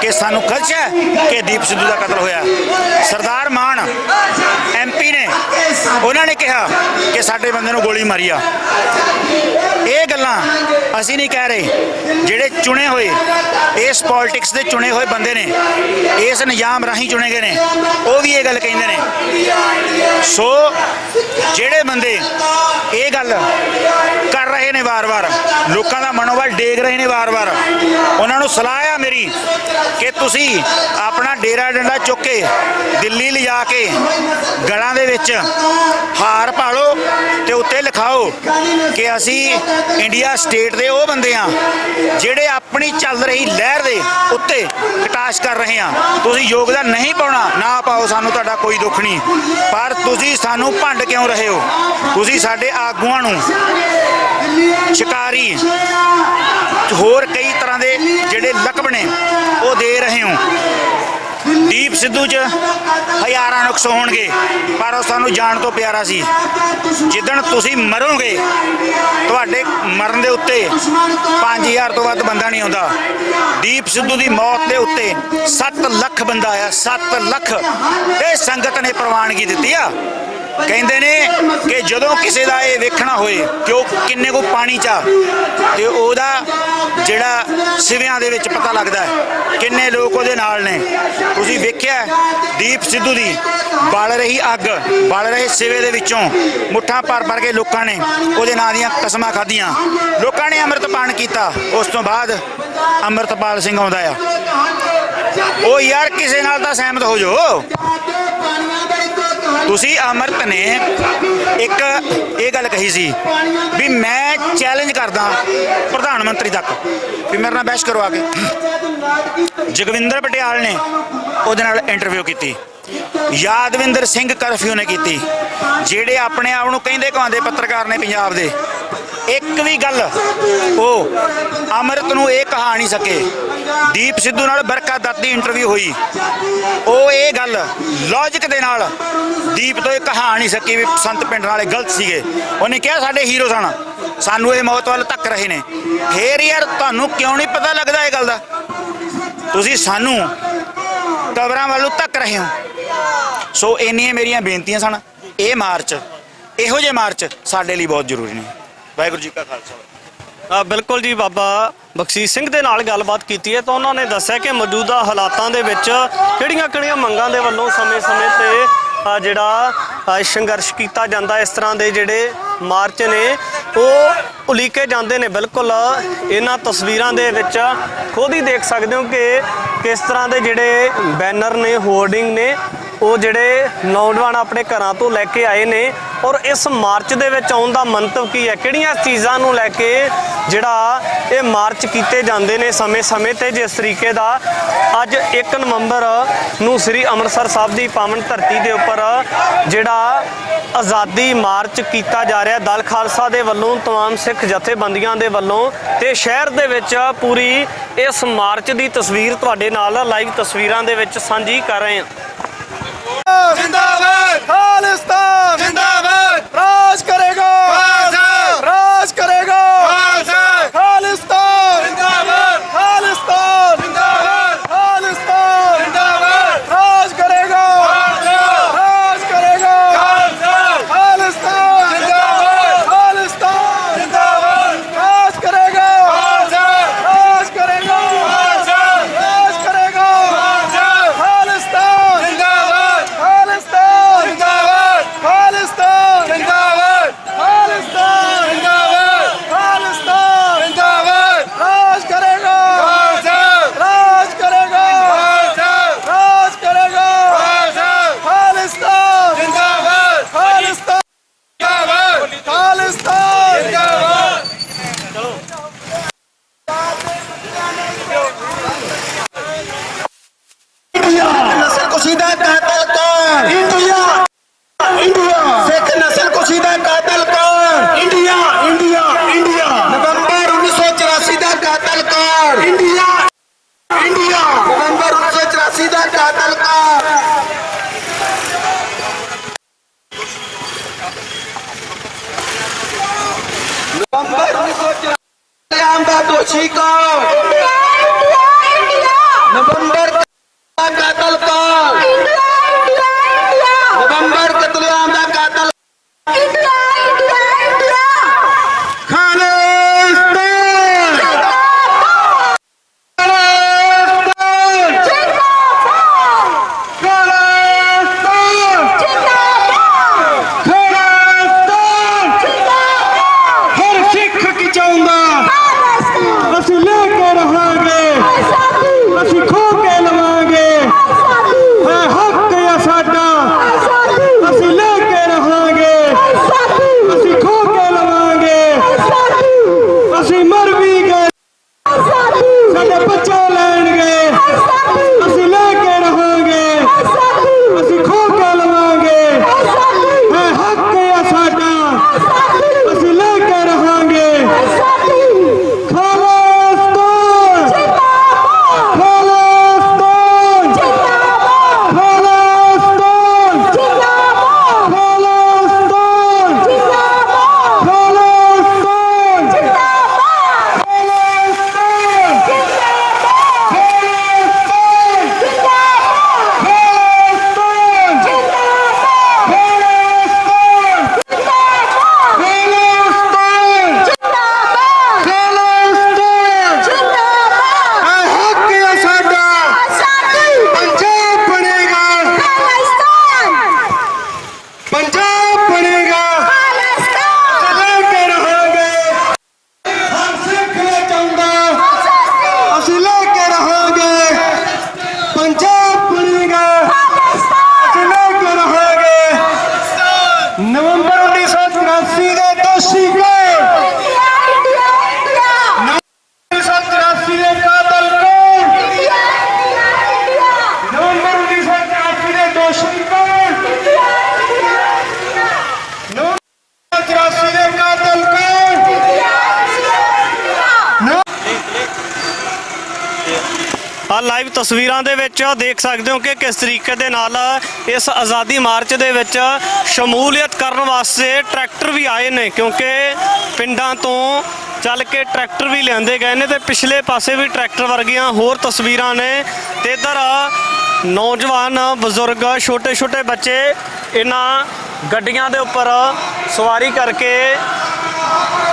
Speaker 12: ਕਿ ਸਾਨੂੰ ਖਦਸ਼ਾ ਹੈ ਕਿ ਦੀਪ ਸਿੱਧੂ ਦਾ ਕਤਲ ਹੋਇਆ। ਸਰਦਾਰ ਮਾਨ MP ਨੇ, ਉਹਨਾਂ ਨੇ ਕਿਹਾ ਕਿ ਸਾਡੇ ਬੰਦੇ ਨੂੰ ਗੋਲੀ ਮਾਰੀ ਆ। ਇਹ ਗੱਲਾਂ ਅਸੀਂ ਨਹੀਂ ਕਹਿ ਰਹੇ, ਜਿਹੜੇ ਚੁਣੇ ਹੋਏ ਇਸ ਪੋਲਿਟਿਕਸ ਦੇ ਚੁਣੇ ਹੋਏ ਬੰਦੇ ਨੇ, ਇਸ ਨਿਜ਼ਾਮ ਰਾਹੀਂ ਚੁਣੇ ਗਏ ਨੇ, ਉਹ ਵੀ ਇਹ ਗੱਲ ਕਹਿੰਦੇ ਨੇ। ਸੋ ਜਿਹੜੇ ਬੰਦੇ ਇਹ ਗੱਲ ਕਰ ਰਹੇ ਨੇ ਵਾਰ-ਵਾਰ, ਲੋਕਾਂ ਦਾ ਮਨੋਬਲ ਡੇਗ ਰਹੇ ਨੇ ਵਾਰ-ਵਾਰ, ਉਹਨਾਂ ਨੂੰ ਸਲਾਹ ਆ ਮੇਰੀ ਕਿ ਤੁਸੀਂ ਆਪਣਾ ਡੇਰਾ ਡੰਡਾ ਚੁੱਕ ਕੇ ਦਿੱਲੀ ਲਿਜਾ ਕੇ ਗਲਾਂ ਦੇ ਵਿੱਚ ਹਾਰ ਪਾ ਲਓ ਤੇ ਉੱਤੇ ਲਿਖਾਓ ਕਿ ਅਸੀਂ ਇੰਡੀਆ ਸਟੇਟ ਦੇ ਉਹ ਬੰਦੇ ਆ ਜਿਹੜੇ ਆਪਣੀ ਚੱਲ ਰਹੀ ਲਹਿਰ ਦੇ ਉੱਤੇ ਕਟਾਸ਼ ਕਰ ਰਹੇ ਆ। ਤੁਸੀਂ ਯੋਗਦਾਨ ਨਹੀਂ ਪਾਉਣਾ, ਨਾ ਪਾਓ, ਸਾਨੂੰ ਤੁਹਾਡਾ ਕੋਈ ਦੁੱਖ ਨਹੀਂ, ਪਰ ਤੁਸੀਂ ਸਾਨੂੰ ਭੰਡ ਕਿਉਂ ਰਹੇ ਹੋ? ਤੁਸੀਂ ਸਾਡੇ ਆਗੂਆਂ ਨੂੰ ਸ਼ਿਕਾਰੀ, ਹੋਰ ਕਈ ਤਰ੍ਹਾਂ ਦੇ ਜਿਹੜੇ ਲਕਬ ਨੇ ਉਹ ਦੇ ਰਹੇ ਹੋ। ਦੀਪ ਸਿੱਧੂ 'ਚ ਹਜ਼ਾਰਾਂ ਨੁਕਸ ਹੋਣਗੇ, ਪਰ ਉਹ ਸਾਨੂੰ ਜਾਣ ਤੋਂ ਪਿਆਰਾ ਸੀ। ਜਿੱਦਣ ਤੁਸੀਂ ਮਰੋਗੇ, ਤੁਹਾਡੇ ਮਰਨ ਦੇ ਉੱਤੇ 5000 ਤੋਂ ਵੱਧ ਬੰਦਾ ਨਹੀਂ ਆਉਂਦਾ। ਦੀਪ ਸਿੱਧੂ ਦੀ ਮੌਤ ਦੇ ਉੱਤੇ 7 ਲੱਖ ਬੰਦਾ ਆਇਆ, 7 ਲੱਖ। ਇਹ ਸੰਗਤ ਨੇ ਪ੍ਰਵਾਨਗੀ ਦਿੱਤੀ ਆ। ਕਹਿੰਦੇ ਨੇ ਕਿ ਜਦੋਂ ਕਿਸੇ ਦਾ ਇਹ ਵੇਖਣਾ ਹੋਏ ਕਿ ਉਹ ਕਿੰਨੇ ਕੁ ਪਾਣੀ 'ਚ ਆ, ਤੇ ਉਹਦਾ ਜਿਹੜਾ ਸਿਵਿਆਂ ਦੇ ਵਿੱਚ ਪਤਾ ਲੱਗਦਾ ਹੈ ਕਿੰਨੇ ਲੋਕ ਉਹਦੇ ਨਾਲ ਨੇ। ਤੁਸੀਂ ਵੇਖਿਆ ਦੀਪ ਸਿੱਧੂ ਦੀ ਬਲ ਰਹੀ ਅੱਗ, ਬਲ ਰਹੇ ਸਿਵੇ ਦੇ ਵਿੱਚੋਂ ਮੁੱਠਾਂ ਭਰ ਕੇ ਲੋਕਾਂ ਨੇ ਉਹਦੇ ਨਾਂ ਦੀਆਂ ਕਸਮਾਂ ਖਾਧੀਆਂ। ਲੋਕਾਂ ਨੇ ਅੰਮ੍ਰਿਤਪਾਨ ਕੀਤਾ। ਉਸ ਤੋਂ ਬਾਅਦ ਅੰਮ੍ਰਿਤਪਾਲ ਸਿੰਘ ਆਉਂਦਾ ਆ। ਉਹ ਯਾਰ ਕਿਸੇ ਨਾਲ ਤਾਂ ਸਹਿਮਤ ਹੋ ਜਾਓ। ਤੁਸੀਂ ਅੰਮ੍ਰਿਤ ਨੇ ਇੱਕ ਇਹ ਗੱਲ ਕਹੀ ਸੀ ਵੀ ਮੈਂ ਚੈਲੰਜ ਕਰਦਾ ਪ੍ਰਧਾਨ ਮੰਤਰੀ ਤੱਕ ਵੀ ਮੇਰੇ ਨਾਲ ਬਹਿਸ ਕਰਵਾ ਕੇ। ਜਗਵਿੰਦਰ ਪਟਿਆਲ ਨੇ ਉਹਦੇ ਨਾਲ ਇੰਟਰਵਿਊ ਕੀਤੀ, ਯਾਦਵਿੰਦਰ ਸਿੰਘ ਕਰਫਿਊ ਨੇ ਕੀਤੀ, ਜਿਹੜੇ ਆਪਣੇ ਆਪ ਨੂੰ ਕਹਿੰਦੇ ਕਹਾਉਂਦੇ ਪੱਤਰਕਾਰ ਨੇ ਪੰਜਾਬ ਦੇ। ਇੱਕ ਵੀ ਗੱਲ ਉਹ ਅੰਮ੍ਰਿਤ ਨੂੰ ਇਹ ਕਹਾ ਨਹੀਂ ਸਕੇ। ਦੀਪ ਸਿੱਧੂ ਨਾਲ ਬਰਕਾ ਦੱਤ ਦੀ ਇੰਟਰਵਿਊ ਹੋਈ, ਉਹ ਇਹ ਗੱਲ ਲੌਜਿਕ ਦੇ ਨਾਲ ਦੀਪ ਤੋਂ ਇਹ ਕਹਾ ਨਹੀਂ ਸਕੀ ਵੀ ਸੰਤ ਪਿੰਡ ਵਾਲੇ ਗਲਤ ਸੀਗੇ। ਉਹਨੇ ਕਿਹਾ ਸਾਡੇ ਹੀਰੋ ਸਨ, ਸਾਨੂੰ ਇਹ ਮੌਤ ਵੱਲ ਧੱਕ ਰਹੇ ਨੇ। ਫੇਰ ਯਾਰ ਤੁਹਾਨੂੰ ਕਿਉਂ ਨਹੀਂ ਪਤਾ ਲੱਗਦਾ ਇਹ ਗੱਲ ਦਾ? ਤੁਸੀਂ ਸਾਨੂੰ ਕਬਰਾਂ ਵੱਲੋਂ ਧੱਕ ਰਹੇ ਹੋ। ਸੋ ਇੰਨੀਆਂ ਮੇਰੀਆਂ ਬੇਨਤੀਆਂ ਸਨ। ਇਹ ਮਾਰਚ, ਇਹੋ ਜਿਹੇ ਮਾਰਚ ਸਾਡੇ ਲਈ ਬਹੁਤ ਜ਼ਰੂਰੀ ਨੇ। ਵਾਹਿਗੁਰੂ ਜੀ ਕਾ ਖਾਲਸਾ।
Speaker 8: ਬਿਲਕੁਲ ਜੀ, ਬਾਬਾ ਬਖਸ਼ੀਸ਼ ਸਿੰਘ ਦੇ ਨਾਲ ਗੱਲਬਾਤ ਕੀਤੀ ਹੈ ਤਾਂ ਉਹਨਾਂ ਨੇ ਦੱਸਿਆ ਕਿ ਮੌਜੂਦਾ ਹਾਲਾਤਾਂ ਦੇ ਵਿੱਚ ਕਿਹੜੀਆਂ ਮੰਗਾਂ ਦੇ ਵੱਲੋਂ ਸਮੇਂ-ਸਮੇਂ ਤੇ ਜਿਹੜਾ ਸੰਘਰਸ਼ ਕੀਤਾ ਜਾਂਦਾ। ਇਸ ਤਰ੍ਹਾਂ ਦੇ ਜਿਹੜੇ ਮਾਰਚ ਨੇ ਉਹ ਉਲੀਕੇ ਜਾਂਦੇ ਨੇ। ਬਿਲਕੁਲ ਇਹਨਾਂ ਤਸਵੀਰਾਂ ਦੇ ਵਿੱਚ ਖੁਦ ਹੀ ਦੇਖ ਸਕਦੇ ਹੋ ਕਿ ਕਿਸ ਤਰ੍ਹਾਂ ਦੇ ਜਿਹੜੇ ਬੈਨਰ ਨੇ, ਹੋਰਡਿੰਗ ਨੇ, ਉਹ ਜਿਹੜੇ ਨੌਜਵਾਨ ਆਪਣੇ ਘਰਾਂ ਤੋਂ ਲੈ ਕੇ ਆਏ ਨੇ। ਔਰ ਇਸ ਮਾਰਚ ਦੇ ਵਿੱਚ ਆਉਣ ਦਾ ਮੰਤਵ ਕੀ ਹੈ, ਕਿਹੜੀਆਂ ਚੀਜ਼ਾਂ ਨੂੰ ਲੈ ਕੇ ਜਿਹੜਾ ਇਹ ਮਾਰਚ ਕੀਤੇ ਜਾਂਦੇ ਨੇ ਸਮੇਂ-ਸਮੇਂ ਤੇ। ਜਿਸ ਤਰੀਕੇ ਦਾ ਅੱਜ 1 ਨਵੰਬਰ ਨੂੰ ਸ੍ਰੀ ਅੰਮ੍ਰਿਤਸਰ ਸਾਹਿਬ ਦੀ ਪਾਵਨ ਧਰਤੀ ਦੇ ਉੱਪਰ ਜਿਹੜਾ ਆਜ਼ਾਦੀ ਮਾਰਚ ਕੀਤਾ ਜਾ ਰਿਹਾ ਦਲ ਖਾਲਸਾ ਦੇ ਵੱਲੋਂ, ਤਮਾਮ ਸਿੱਖ ਜਥੇਬੰਦੀਆਂ ਦੇ ਵੱਲੋਂ, ਤੇ ਸ਼ਹਿਰ ਦੇ ਵਿੱਚ ਪੂਰੀ ਇਸ ਮਾਰਚ ਦੀ ਤਸਵੀਰ ਤੁਹਾਡੇ ਨਾਲ ਲਾਈਵ ਤਸਵੀਰਾਂ ਦੇ ਵਿੱਚ ਸਾਂਝੀ ਕਰ ਰਹੇ ਹਾਂ।
Speaker 10: जिंदाबाद खालिस्तान, जिंदाबाद राज करेगा, राज करेगा खालिस्तान, जिंदाबाद खालिस्तान, जिंदाबाद खालिस्तान, जिंदाबाद राज करेगा, राज करेगा खालिस्तान, जिंदाबाद खालिस्तान, कत्लेआम का दोषी कौन? नवंबर का कातल कौन? नवंबर कत्लेआम का कातल
Speaker 8: ਲਾਈਵ ਤਸਵੀਰਾਂ ਦੇ ਵਿੱਚ ਦੇਖ ਸਕਦੇ ਹੋ ਕਿ ਕਿਸ ਤਰੀਕੇ ਦੇ ਨਾਲ ਇਸ ਆਜ਼ਾਦੀ ਮਾਰਚ ਦੇ ਵਿੱਚ ਸ਼ਮੂਲੀਅਤ ਕਰਨ ਵਾਸਤੇ ਟਰੈਕਟਰ ਵੀ ਆਏ ਨੇ, ਕਿਉਂਕਿ ਪਿੰਡਾਂ ਤੋਂ ਚੱਲ ਕੇ ਟਰੈਕਟਰ ਵੀ ਲਿਆਂਦੇ ਗਏ ਨੇ ਤੇ ਪਿਛਲੇ ਪਾਸੇ ਵੀ ਟਰੈਕਟਰ ਵਰਗੀਆਂ ਹੋਰ ਤਸਵੀਰਾਂ ਨੇ ਤੇ ਇੱਧਰ ਨੌਜਵਾਨ ਬਜ਼ੁਰਗ ਛੋਟੇ ਛੋਟੇ ਬੱਚੇ ਇਹਨਾਂ ਗੱਡੀਆਂ ਦੇ ਉੱਪਰ ਸਵਾਰੀ ਕਰਕੇ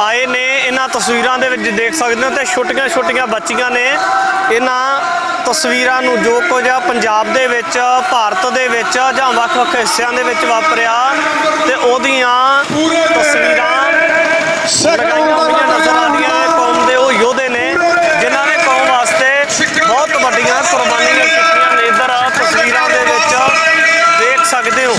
Speaker 8: ਆਏ ਨੇ। ਇਹਨਾਂ ਤਸਵੀਰਾਂ ਦੇ ਵਿੱਚ ਦੇਖ ਸਕਦੇ ਹੋ ਤੇ ਛੋਟੀਆਂ ਛੋਟੀਆਂ ਬੱਚੀਆਂ ਨੇ ਇਹਨਾਂ ਤਸਵੀਰਾਂ ਨੂੰ ਜੋ ਕੁਝ ਪੰਜਾਬ ਦੇ ਵਿੱਚ ਭਾਰਤ ਦੇ ਵਿੱਚ ਜਾਂ ਵੱਖ-ਵੱਖ ਹਿੱਸਿਆਂ ਦੇ ਵਿੱਚ ਵਾਪਰਿਆ ਤੇ ਉਹਦੀਆਂ ਤਸਵੀਰਾਂ ਲਗਾਈਆਂ ਹੋਈਆਂ ਨਜ਼ਰ ਆਉਂਦੀਆਂ ਨੇ। ਕੌਮ ਦੇ ਉਹ ਯੋਧੇ ਨੇ ਜਿਨ੍ਹਾਂ ਨੇ ਕੌਮ ਵਾਸਤੇ ਬਹੁਤ ਵੱਡੀਆਂ ਕੁਰਬਾਨੀਆਂ ਕੀਤੀਆਂ ਨੇ। ਇੱਧਰ ਤਸਵੀਰਾਂ ਦੇ ਵਿੱਚ ਦੇਖ ਸਕਦੇ ਹੋ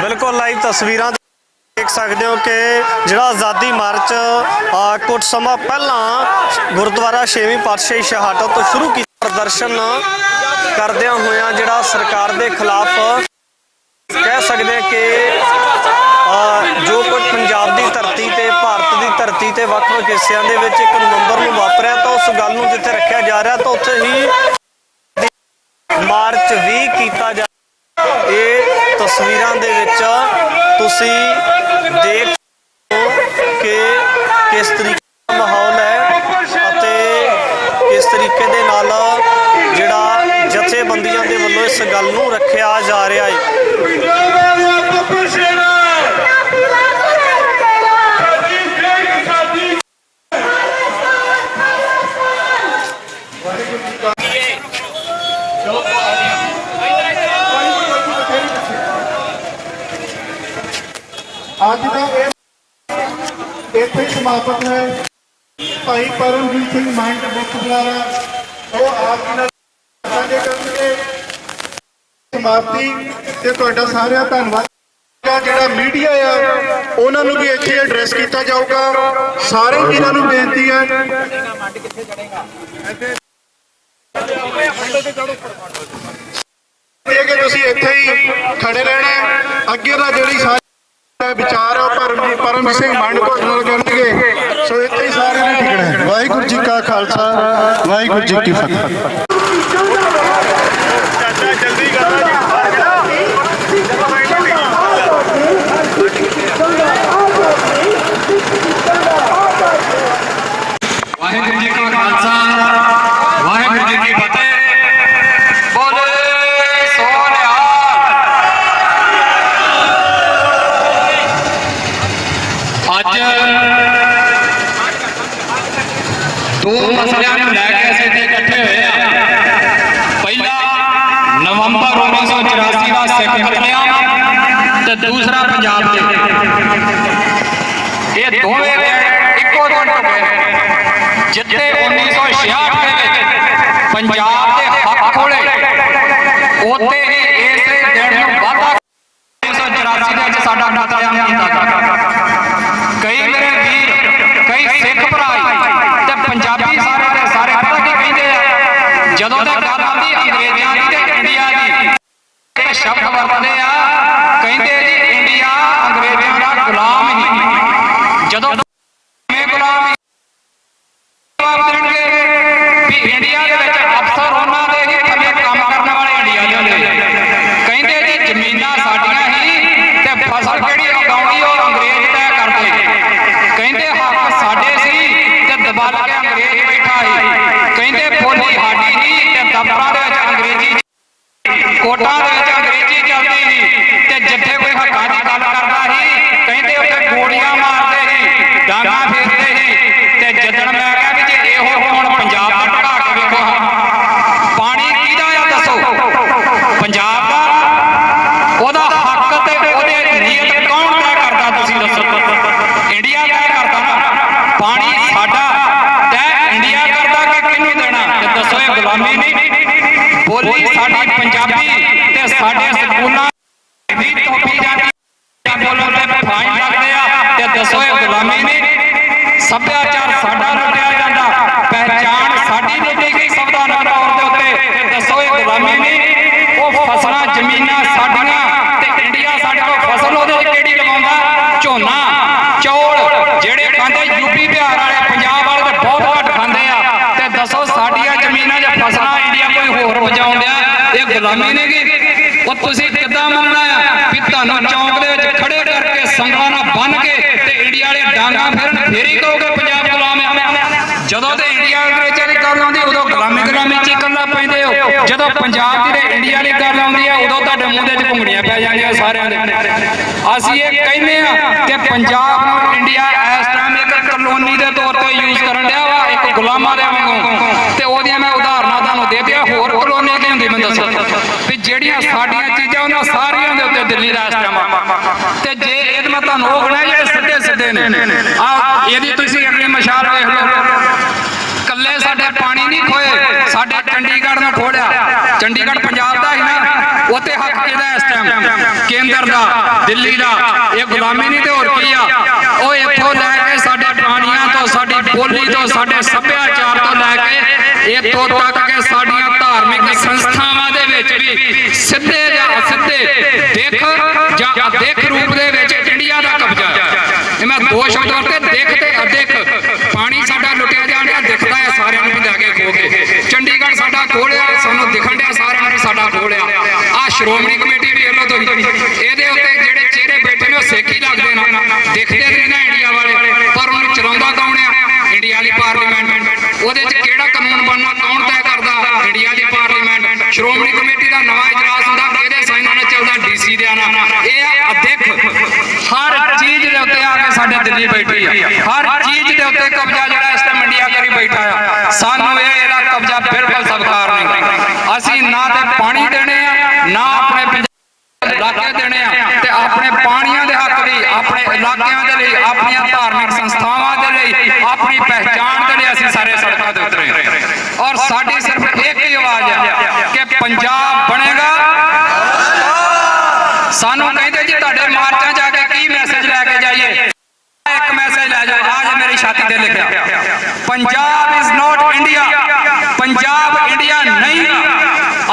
Speaker 8: ਬਿਲਕੁਲ ਲਾਈਵ ਤਸਵੀਰਾਂ ਦੇਖ ਸਕਦੇ ਹੋ ਕਿ ਜਿਹੜਾ ਆਜ਼ਾਦੀ ਮਾਰਚ ਕੁਝ ਸਮਾਂ ਪਹਿਲਾਂ ਗੁਰਦੁਆਰਾ 6ਵੀਂ ਪਾਤਸ਼ਾਹੀ ਸ਼ਹਾਦਤ ਤੋਂ ਸ਼ੁਰੂ ਕੀਤਾ ਪ੍ਰਦਰਸ਼ਨ ਕਰਦਿਆਂ ਹੋਇਆਂ ਜਿਹੜਾ ਸਰਕਾਰ ਦੇ ਖਿਲਾਫ ਕਹਿ ਸਕਦੇ ਕਿ ਵੱਖ-ਵੱਖ ਹਿੱਸਿਆਂ ਦੇ ਵਿੱਚ 1 ਨਵੰਬਰ ਨੂੰ ਵਾਪਰਿਆ ਤਾਂ ਉਸ ਗੱਲ ਨੂੰ ਜਿੱਥੇ ਰੱਖਿਆ ਜਾ ਰਿਹਾ ਤਾਂ ਉੱਥੇ ਹੀ ਮਾਰਚ ਵੀ ਕੀਤਾ ਜਾ ਇਹ ਤਸਵੀਰਾਂ ਦੇ ਵਿੱਚ ਤੁਸੀਂ ਦੇਖ ਸਕਦੇ ਹੋ ਕਿ ਕਿਸ ਤਰੀਕੇ ਦਾ ਮਾਹੌਲ ਹੈ ਅਤੇ ਕਿਸ ਤਰੀਕੇ ਦੇ ਨਾਲ ਜਿਹੜਾ ਜਥੇਬੰਦੀਆਂ ਦੇ ਵੱਲੋਂ ਇਸ ਗੱਲ ਨੂੰ ਰੱਖਿਆ ਜਾ ਰਿਹਾ ਹੈ।
Speaker 13: ਅੱਜ ਦਾ ਇੱਥੇ ਸਮਾਪਤ ਹੈ। ਭਾਈ ਪਰਮਜੀਤ ਸਿੰਘ ਮੰਡ ਮੁੱਖ ਬੁਲਾਰਾ ਉਹ ਆਪ ਜੀ ਨਾਲ ਸਾਂਝੇ ਕਰਨਗੇ ਸਮਾਪਤੀ ਤੇ ਤੁਹਾਡਾ ਸਾਰਿਆਂ ਧੰਨਵਾਦ। ਜਿਹੜਾ ਮੀਡੀਆ ਆ ਉਹਨਾਂ ਨੂੰ ਵੀ ਇੱਥੇ ਐਡਰੈਸ ਕੀਤਾ ਜਾਊਗਾ। ਸਾਰੇ ਵੀਰਾਂ ਨੂੰ ਬੇਨਤੀ ਹੈ ਕਿ ਤੁਸੀਂ ਇੱਥੇ ਹੀ ਖੜੇ ਰਹਿਣਾ। ਅੱਗੇ ਦਾ ਜਿਹੜੀ ਸਾਰੀ ਵਿਚਾਰ ਆ ਪਰਮ ਸਿੰਘ ਮੰਡ ਕੋਟ ਨਾਲ ਕਰਨਗੇ। ਸੋ ਇੱਥੇ ਹੀ ਸਾਰਿਆਂ ਨੇ ਟਿਕਣਾ ਹੈ। ਵਾਹਿਗੁਰੂ ਜੀ ਕਾ ਖਾਲਸਾ ਵਾਹਿਗੁਰੂ ਜੀ ਕੀ ਫਤਿਹ।
Speaker 1: ਜਲਦੀ ਕਰੋ
Speaker 3: ਵਾਹਿਗੁਰੂ ਜੀ ਕਾ ਖਾਲਸਾ ਵਾਹਿਗੁਰੂ ਜੀ ਕੀ ਫਤਿਹ। ਬੋਲੇ ਸੋ ਨਿਹਾਲ। ਅੱਜ ਦੋ ਮਸਲਿਆਂ ਨੂੰ ਲੈ ਕੇ ਅਸੀਂ ਇੱਥੇ ਇਕੱਠੇ ਹੋਏ ਆ। ਪਹਿਲਾ ਨਵੰਬਰ 1984 ਦਾ ਸਿੱਖ ਕਤਲੇਆਮ ਤੇ ਦੂਸਰਾ ਪੰਜਾਬ ਦੇ ਇਹ ਦੋਵੇਂ ਇੱਕੋ ਦਿਨ ਹੋ ਗਏ ਜਿੱਥੇ 1966 ਦੇ ਵਿੱਚ ਪੰਜਾਬ ਦੇ ਹੱਕ ਖੋਲੇ ਉੱਥੇ ਹੀ ਇਸੇ ਦਿਨ ਨੂੰ ਵਾਧਾ 1984 ਦੇ ਵਿੱਚ ਸਾਡਾ ਕਤਲੇਆਮ ਕੀਤਾ ਗਿਆ। ਕਈ ਮੇਰੇ ਵੀਰ ਕਈ ਸਿੱਖ ਭਰਾ ਤੇ ਪੰਜਾਬੀ ਸਾਰੇ ਦੇ ਸਾਰੇ ਪਤਾ ਕੀ ਕਹਿੰਦੇ ਆ ਜਦੋਂ ਤੱਕ ਗੱਲ ਆਉਂਦੀ ਅੰਗਰੇਜ਼ਾਂ ਦੀ ਤੇ ਇੰਡੀਆ ਦੀ ਇਹ ਸ਼ਬਦ ਵਰਤਦੇ ਆ ਕਹਿੰਦੇ ਜੀ ਇੰਡੀਆ ਅੰਗਰੇਜ਼ਾਂ ਦਾ ਗੁਲਾਮ ਹੀ ਜਦੋਂ ਗੁਲਾਮ ਵੀ ਇੰਡੀਆ ਦੇ ਵਿੱਚ ਅਫਸਰ ਉਹਨਾਂ ਦੇ ਹੀ ਥੱਲੇ ਕੰਮ ਕਰਨ ਵਾਲੇ ਇੰਡੀਆ ਦੇ ਕਹਿੰਦੇ ਜੀ ਜ਼ਮੀਨਾਂ ਸਾਡੀਆਂ ਹੀ ਤੇ ਫਸਲ ਜਿਹੜੀ ਉਗਾਉਣੀ ਉਹ ਅੰਗਰੇਜ਼ ਤੈਅ ਕਰਦੇ। ਕਹਿੰਦੇ ਹੱਕ ਸਾਡੇ ਸੀ ਤੇ ਦਬਾਲ ਕੇ ਅੰਗਰੇਜ਼ ਬੈਠਾ ਸੀ। ਕਹਿੰਦੇ ਬੋਲੀ ਸਾਡੀ ਨਹੀਂ ਤੇ ਦਫ਼ਤਰਾਂ ਦੇ ਵਿੱਚ ਅੰਗਰੇਜ਼ੀ ਕੋਟਾਂ ਦੇ ਵਿੱਚ ਅੰਗਰੇਜ਼ੀ ਚੱਲਦੀ ਸੀ ਤੇ ਜਿੱਥੇ ਕੋਈ ਹੱਕਾਂ ਦੀ ਗੱਲ ਕਰਦਾ ਸੀ ਕਹਿੰਦੇ ਉੱਥੇ ਗੋਲੀਆਂ ਮਾਰਦੇ ਸੀ ਡਾਂਗਾਂ ਫੇਰਦੇ ਸੀ। ਤੇ ਜਦੋਂ ਮੈਂ ਕਿਹਾ ਵੀ ਜੇ ਇਹੋ ਹੁਣ ਪੰਜਾਬ ਦਾ ਢਾਹ ਕੇ ਵੇਖੋ ਪਾਣੀ ਕਿਹਦਾ ਆ ਦੱਸੋ ਪੰਜਾਬ ਦਾ ਉਹਦਾ ਹੱਕ ਤੇ ਉਹਦੇ ਨੀਅਤ ਕੌਣ ਤੈਅ ਕਰਦਾ ਤੁਸੀਂ ਦੱਸੋ। ਇੰਡੀਆ ਤੈਅ ਕਰਦਾ ਨਾ। ਪਾਣੀ ਸਾਡਾ ਤੈਅ ਇੰਡੀਆ ਕਰਦਾ ਕਿ ਕਿਹਨੂੰ ਦੇਣਾ ਤੇ ਦੱਸੋ ਇਹ ਗੁਲਾਮੀ ਨਹੀਂ। ਬੋਲੀ ਸਾਡੀ ਪੰਜਾਬੀ ਤੇ ਸਾਡੇ ਸਕੂਲਾਂ ਦੀ ਤੋਪੀ ਜਾਂਦੀ ਬੋਲਣ ਤੇ ਫਾਈਨ ਲੱਗਦੇ ਆ ਤੇ ਦੱਸੋ ਇਹ ਗੁਲਾਮੀ ਨਹੀਂ। ਸੱਭਿਆਚਾਰ ਸਾਡਾ ਲੁੱਟਿਆ ਜਾਂਦਾ ਪਹਿਚਾਣ ਸਾਡੀ ਲੁੱਟੀ ਗਈ ਸੰਵਿਧਾਨਕ ਤੌਰ ਦੇ ਉੱਤੇ ਤੇ ਦੱਸੋ ਇਹ ਗੁਲਾਮੀ ਨਹੀਂ। ਉਹ ਫਸਲਾਂ ਜ਼ਮੀਨਾਂ ਸਾਡੀਆਂ ਤੇ ਇੰਡੀਆ ਸਾਡੇ ਕੋਲ ਫਸਲ ਉਹਦੇ ਵਿੱਚ ਕਿਹੜੀ ਲਵਾਉਂਦਾ ਝੋਨਾ ਚੌਲ ਜਿਹੜੇ ਖਾਂਦੇ ਯੂਪੀ ਬਿਹਾਰ ਵਾਲੇ ਪੰਜਾਬ ਵਾਲੇ ਤੇ ਬਹੁਤ ਘੱਟ ਖਾਂਦੇ ਆ ਤੇ ਦੱਸੋ ਸਾਡੀਆਂ ਜ਼ਮੀਨਾਂ 'ਚ ਫਸਲਾਂ ਇੰਡੀਆ ਕੋਈ ਹੋਰ ਵਜਾਉਣ ਡਿਆ ਇਹ ਗੁਲਾਮੀ ਨਹੀਂ ਗੀ। ਉਹ ਤੁਸੀਂ ਕਿੱਦਾਂ ਮੰਨਣਾ ਆ ਵੀ ਤੁਹਾਨੂੰ ਚੌਂਕ ਦੇ ਵਿੱਚ ਖੜੇ ਕਰਕੇ ਸੰਗਲਾਂ ਨਾਲ ਬੰਨ੍ਹ ਕੇ ਤੇ ਇੰਡੀਆ ਵਾਲੇ ਡਾਂਗਾਂ ਫਿਰਨ ਫੇਰ ਹੀ ਕਹੋਗੇ ਪੰਜਾਬ ਗੁਲਾਮ ਆ। ਜਦੋਂ ਤੇ ਇੰਡੀਆ ਅੰਗਰੇਜ਼ਾਂ ਦੀ ਗੱਲ ਆਉਂਦੀ ਉਦੋਂ ਗੁਲਾਮੀ ਚ ਇਕੱਲਾ ਪੈਂਦੇ ਹੋ। ਜਦੋਂ ਪੰਜਾਬ ਦੀ ਤੇ ਇੰਡੀਆ ਦੀ ਗੱਲ ਆਉਂਦੀ ਆ ਉਦੋਂ ਤੁਹਾਡੇ ਮੂੰਹ ਦੇ ਵਿੱਚ ਘੁੰਗਣੀਆਂ ਪੈ ਜਾਂਦੀਆਂ ਸਾਰਿਆਂ ਦੇ। ਅਸੀਂ ਇਹ ਕਹਿੰਦੇ ਆ ਕਿ ਪੰਜਾਬ ਨੂੰ ਇੰਡੀਆ ਇਸ ਟਾਈਮ ਇੱਕ ਕਲੋਨੀ ਦੇ ਤੌਰ ਤੇ ਯੂਜ਼ ਕਰਨ ਡਿਆ ਵਾ ਇੱਕ ਗੁਲਾਮਾਂ ਦੇ ਵਾਂਗੂ। ਤੇ ਉਹਦੀਆਂ ਮੈਂ ਉਦਾਹਰਨਾਂ ਤੁਹਾਨੂੰ ਦੇ ਦਿਆਂ। ਹੋਰ ਕਲੋਨੀਆਂ ਕੀ ਹੁੰਦੀ ਮੈਨੂੰ ਦੱਸੋ ਵੀ ਜਿਹੜੀਆਂ ਸਾਡੀਆਂ ਚੀਜ਼ਾਂ ਉਹਨਾਂ ਸਾਰੀਆਂ ਦੇ ਉੱਤੇ ਦਿੱਲੀ ਦਾ ਇਸ ਟਾਈਮ ਤੇ ਜੇ ਇਹ ਮੈਂ ਤੁਹਾਨੂੰ ਉਹ ਗਣਾ ਜਿਹੜੇ ਸਿੱਧੇ ਸਿੱਧੇ ਨੇ ਆ ਇਹਦੀ ਤੁਸੀਂ ਅਗਲੀ ਮਸ਼ਾਲ ਵੇਖ ਲਓ। ਕੱਲੇ ਸਾਡੇ ਪਾਣੀ ਨਹੀਂ ਖੋਏ ਸਾਡੇ ਚੰਡੀਗੜ੍ਹ ਨੂੰ ਖੋੜਿਆ। ਚੰਡੀਗੜ੍ਹ ਪੰਜਾਬ ਦਾ ਹੀ ਨਾ ਉੱਥੇ ਹੱਕ ਕਿਹਦਾ ਇਸ ਟਾਈਮ ਕੇਂਦਰ ਦਾ ਦਿੱਲੀ ਦਾ। ਇਹ ਗੁਲਾਮੀ ਨਹੀਂ ਤੇ ਹੋਰ ਕੀ ਆ। ਉਹ ਇੱਥੋਂ ਲੈ ਕੇ ਸਾਡੇ ਪਾਣੀਆਂ ਤੋਂ ਸਾਡੀ ਬੋਲੀ ਤੋਂ ਸਾਡੇ ਸੱਭਿਆਚਾਰ ਤੋਂ ਲੈ ਕੇ ਇੱਥੋਂ ਤੱਕ ਕਿ ਸਾਡੀਆਂ ਧਾਰਮਿਕ ਸੰਸਥਾਵਾਂ ਦੇ ਵਿੱਚ ਵੀ ਸਿੱਧੇ ਜਾਂ ਅਸਿੱਧੇ ਦਿੱਖ ਜਾਂ ਅਦਿੱਖ ਰੂਪ ਦੇ ਵਿੱਚ ਇੰਡੀਆ ਦਾ ਕਬਜ਼ਾ। ਇਹ ਮੈਂ ਦੋ ਸ਼ਬਦਾਂ ਤੇ ਦਿੱਖ ਤੇ ਅਦਿੱਖ
Speaker 14: ਦਿਖਦੇ ਨੇ ਨਾ ਇੰਡੀਆ ਵਾਲੇ, ਪਰ ਉਹਨੂੰ ਚਲਾਉਂਦਾ ਕੌਣ ਆ? ਇੰਡੀਆ ਦੀ ਪਾਰਲੀਮੈਂਟ। ਉਹਦੇ 'ਚ ਕਿਹੜਾ ਕਾਨੂੰਨ ਬਣਨਾ ਕੌਣ ਤੈਅ ਕਰਦਾ? ਇੰਡੀਆ ਦੀ ਪਾਰਲੀਮੈਂਟ। ਸ਼੍ਰੋਮਣੀ ਕਮੇਟੀ ਦਾ ਨਵਾਂ ਇਜਲਾਸ ਹੁੰਦਾ, ਕਿਹਦੇ ਸਾਈਨਾਂ ਨਾਲ ਚੱਲਦਾ? ਡੀਸੀ ਦੇ ਨਾਲ। ਇਹ ਅਦਿੱਖ ਹਰ ਚੀਜ਼ ਦੇ ਉੱਤੇ ਆ ਕੇ ਸਾਡੇ ਦਿੱਲੀ ਬੈਠੀ ਆ, ਹਰ ਚੀਜ਼ ਦੇ ਉੱਤੇ ਕਬਜ਼ਾ ਜਿਹੜਾ ਇਸ ਟਾਈਮ ਇੰਡੀਆ ਕਰੀ ਬੈਠਾ ਆ। ਸਾਨੂੰ ਇਹਦਾ ਕਬਜ਼ਾ ਬਿਲਕੁਲ ਸਵੀਕਾਰ ਨਹੀਂ। ਅਸੀਂ ਨਾ ਤੇ ਪਾਣੀ ਦੇਣੇ ਆ, ਨਾ ਆਪਣੇ ਇਲਾਕੇ ਦੇਣੇ ਆ, ਤੇ ਆਪਣੇ ਪਾਣੀਆਂ ਦੇ ਹੱਕ ਲਈ, ਆਪਣੇ ਇਲਾਕਿਆਂ ਦੇ ਲਈ, ਆਪਣੀਆਂ ਧਾਰਮਿਕ ਸੰਸਥਾਵਾਂ ਦੇ ਲਈ, ਆਪਣੀ ਪਹਿਚਾਣ ਦੇ ਲਈ ਅਸੀਂ ਸਾਰੇ ਸੜਕਾਂ ਤੇ ਉਤਰੇ। ਔਰ ਸਾਡੀ ਸਿਰਫ ਇੱਕ ਹੀ ਆਵਾਜ਼ ਹੈ ਕਿ ਪੰਜਾਬ ਬਣੇਗਾ। ਸਾਨੂੰ ਕਹਿੰਦੇ ਜੀ ਤੁਹਾਡੇ ਮਾਰਚਾਂ ਜਾ ਕੇ ਕੀ ਮੈਸੇਜ ਲੈ ਕੇ ਜਾਈਏ? ਇੱਕ ਮੈਸੇਜ ਲੈ ਜਾਓ, ਅੱਜ ਮੇਰੀ ਛਾਤੀ ਤੇ ਲਿਖਿਆ, Punjab is not India. Punjab India ਨਹੀਂ।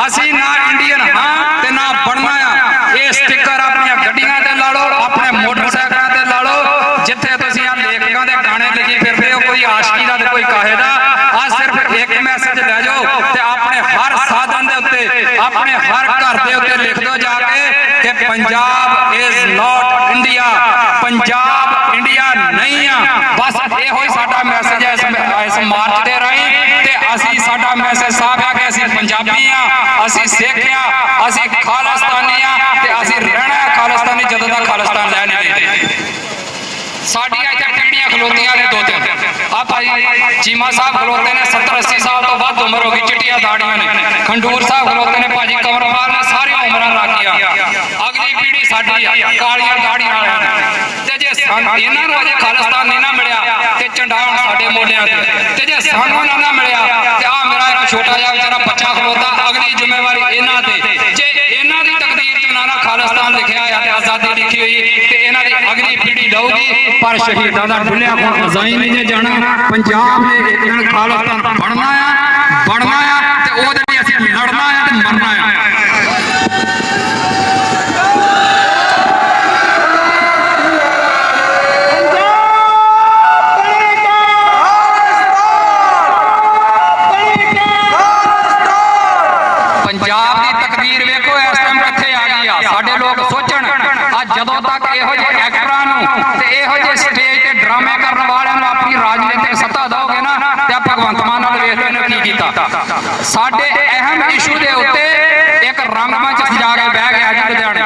Speaker 14: ਅਸੀਂ ਨਾ ਇੰਡੀਅਨ ਹਾਂ ਤੇ ਨਾ ਬਣਨਾ ਆ। ਇਹ ਸਟicker ਆਪਣੀਆਂ ਗੱਡੀਆਂ ਤੇ ਲਾ ਲਓ, ਆਪਣੇ ਮੋਟਰਸਾਈਕਲਾਂ ਤੇ ਲਾ ਲਓ, ਜਿੱਥੇ ਤੁਸੀਂ ਆ ਲੇਖਕਾਂ ਦੇ ਗਾਣੇ ਲਿਖੀ ਫਿਰਦੇ ਹੋ, ਕੋਈ ਆਸ਼ਕੀ ਦਾ ਤੇ ਕੋਈ ਕਾਹੇ ਦਾ। ਆ ਸਿਰਫ ਇੱਕ ਮੈਸੇਜ ਲੈ ਜਾਓ ਤੇ ਆਪਣੇ ਹਰ ਸਾਧਨ ਦੇ ਉੱਤੇ, ਆਪਣੇ ਹਰ ਘਰ ਦੇ ਉੱਤੇ ਲਿਖ ਦਿਓ ਜਾ ਕੇ ਕਿ Punjab is not India. Punjab India ਨਹੀਂ ਆ। ਬਸ ਇਹੋ ਹੀ ਸਾਡਾ ਮੈਸੇਜ ਹੈ ਇਸ ਮਾਰਚ ਦੇ ਰਾਹੀਂ। ਤੇ ਅਸੀਂ, ਸਾਡਾ ਮੈਸੇਜ ਸਾਫ਼ ਹੈ ਕਿ ਅਸੀਂ ਪੰਜਾਬੀ ਆ, ਅਸੀਂ ਸਿੱਖ ਆ, ਅਸੀਂ ਖਾਲਿਸਤਾਨੀ ਆ, ਤੇ ਅਸੀਂ ਰਹਿਣਾ ਖਾਲਿਸਤਾਨੀ ਜਦੋਂ ਤੱਕ ਖਾਲਿਸਤਾਨ ਲੈ ਨਹੀਂ ਲੈਂਦੇ। ਸਾਡੀਆਂ ਇੱਥੇ ਪੀੜ੍ਹੀਆਂ ਖਲੋਤੀਆਂ ਨੇ ਦੋ ਤਿੰਨ। ਆ ਭਾਈ ਚੀਮਾ ਸਾਹਿਬ ਖਲੋਤੇ ਨੇ, 70-80 ਸਾਲ ਤੋਂ ਵੱਧ ਉਮਰ ਹੋ ਗਈ, ਚਿੱਟੀਆਂ ਦਾੜੀਆਂ ਨੇ। ਖੰਡੂਰ ਸਾਹਿਬ ਖਲੋਤੇ ਨੇ, ਭਾਜੀ ਕੰਵਰਪਾਲ ਨੇ, ਸਾਰੀਆਂ ਉਮਰਾਂ ਲੱਗੀਆਂ। ਅਗਲੀ ਪੀੜ੍ਹੀ ਸਾਡੀ ਆ, ਕਾਲੀਆਂ ਦਾੜੀਆਂ ਵਾਲਿਆਂ ਨੇ। ਤੇ ਜੇ ਇਹਨਾਂ ਨੂੰ ਅਜੇ ਖਾਲਿਸਤਾਨ ਨਹੀਂ ਨਾ ਮਿਲਿਆ ਤੇ ਝੰਡਾ ਸਾਡੇ ਮੋਢਿਆਂ ਤੇ, ਤੇ ਜੇ ਸਾਨੂੰ ਨਾ ਮਿਲਿਆ ਤੇ ਆ ਮੇਰਾ ਇੱਕ ਛੋਟਾ ਜਿਹਾ ਵਿਚਾਰਾ ਬੱਚਾ ਖਲੋਤਾ, ਅਗਲੀ ਜ਼ਿੰਮੇਵਾਰੀ ਇਹਨਾਂ ਤੇ। ਜੇ ਇਹਨਾਂ ਦੀ ਤਕਦੀਰ 'ਚ ਨਾ ਖਾਲਿਸਤਾਨ ਲਿਖਿਆ ਆ ਤੇ ਆਜ਼ਾਦੀ ਲਿਖੀ ਹੋਈ, ਤੇ ਇਹਨਾਂ ਦੀ ਅਗਲੀ ਪੀੜ੍ਹੀ ਲਊਗੀ। ਪਰ ਸ਼ਹੀਦਾਂ ਦਾ ਡੁੱਲਿਆ ਖੂਨ ਅਜ਼ਾਈ ਨਹੀਂ ਜੇ ਜਾਣਾ। ਪੰਜਾਬ ਨੇ ਇੱਕ ਦਿਨ ਖਾਲਿਸਤਾਨ ਬਣਨਾ ਆ, ਬਣਨਾ ਆ, ਤੇ ਉਹਦੇ ਲਈ ਅਸੀਂ ਲੜਨਾ ਆ ਤੇ ਮਰਨਾ ਆ। ਪੰਜਾਬ ਦੀ ਤਕਦੀਰ ਵੇਖੋ ਇਸ ਟਾਈਮ ਕਿੱਥੇ ਆ ਗਈ ਆ। ਸਾਡੇ ਲੋਕ ਸੋਚਣ, ਅੱਜ ਜਦੋਂ ਤੱਕ ਇਹੋ ਜਿਹੇ ਐਕਟਰਾਂ ਨੂੰ ਤੇ ਇਹੋ ਜਿਹੇ ਸਟੇਜ ਤੇ ਡਰਾਮੇ ਕਰਨ ਵਾਲਿਆਂ ਨੂੰ ਆਪਣੀ ਰਾਜਨੀਤਿਕ ਸੱਤਾ ਦੋਗੇ ਨਾ, ਤੇ ਭਗਵੰਤ ਮਾਨ ਨਾਲ ਵੇਖ ਲਓ ਇਹਨੇ ਕੀ ਕੀਤਾ। ਸਾਡੇ ਅਹਿਮ ਇਸ਼ੂ ਦੇ ਉੱਤੇ ਇੱਕ ਰੰਗਮੰਚ ਸਜਾ ਕੇ ਬਹਿ ਗਿਆ ਜੀ ਲੁਧਿਆਣੇ,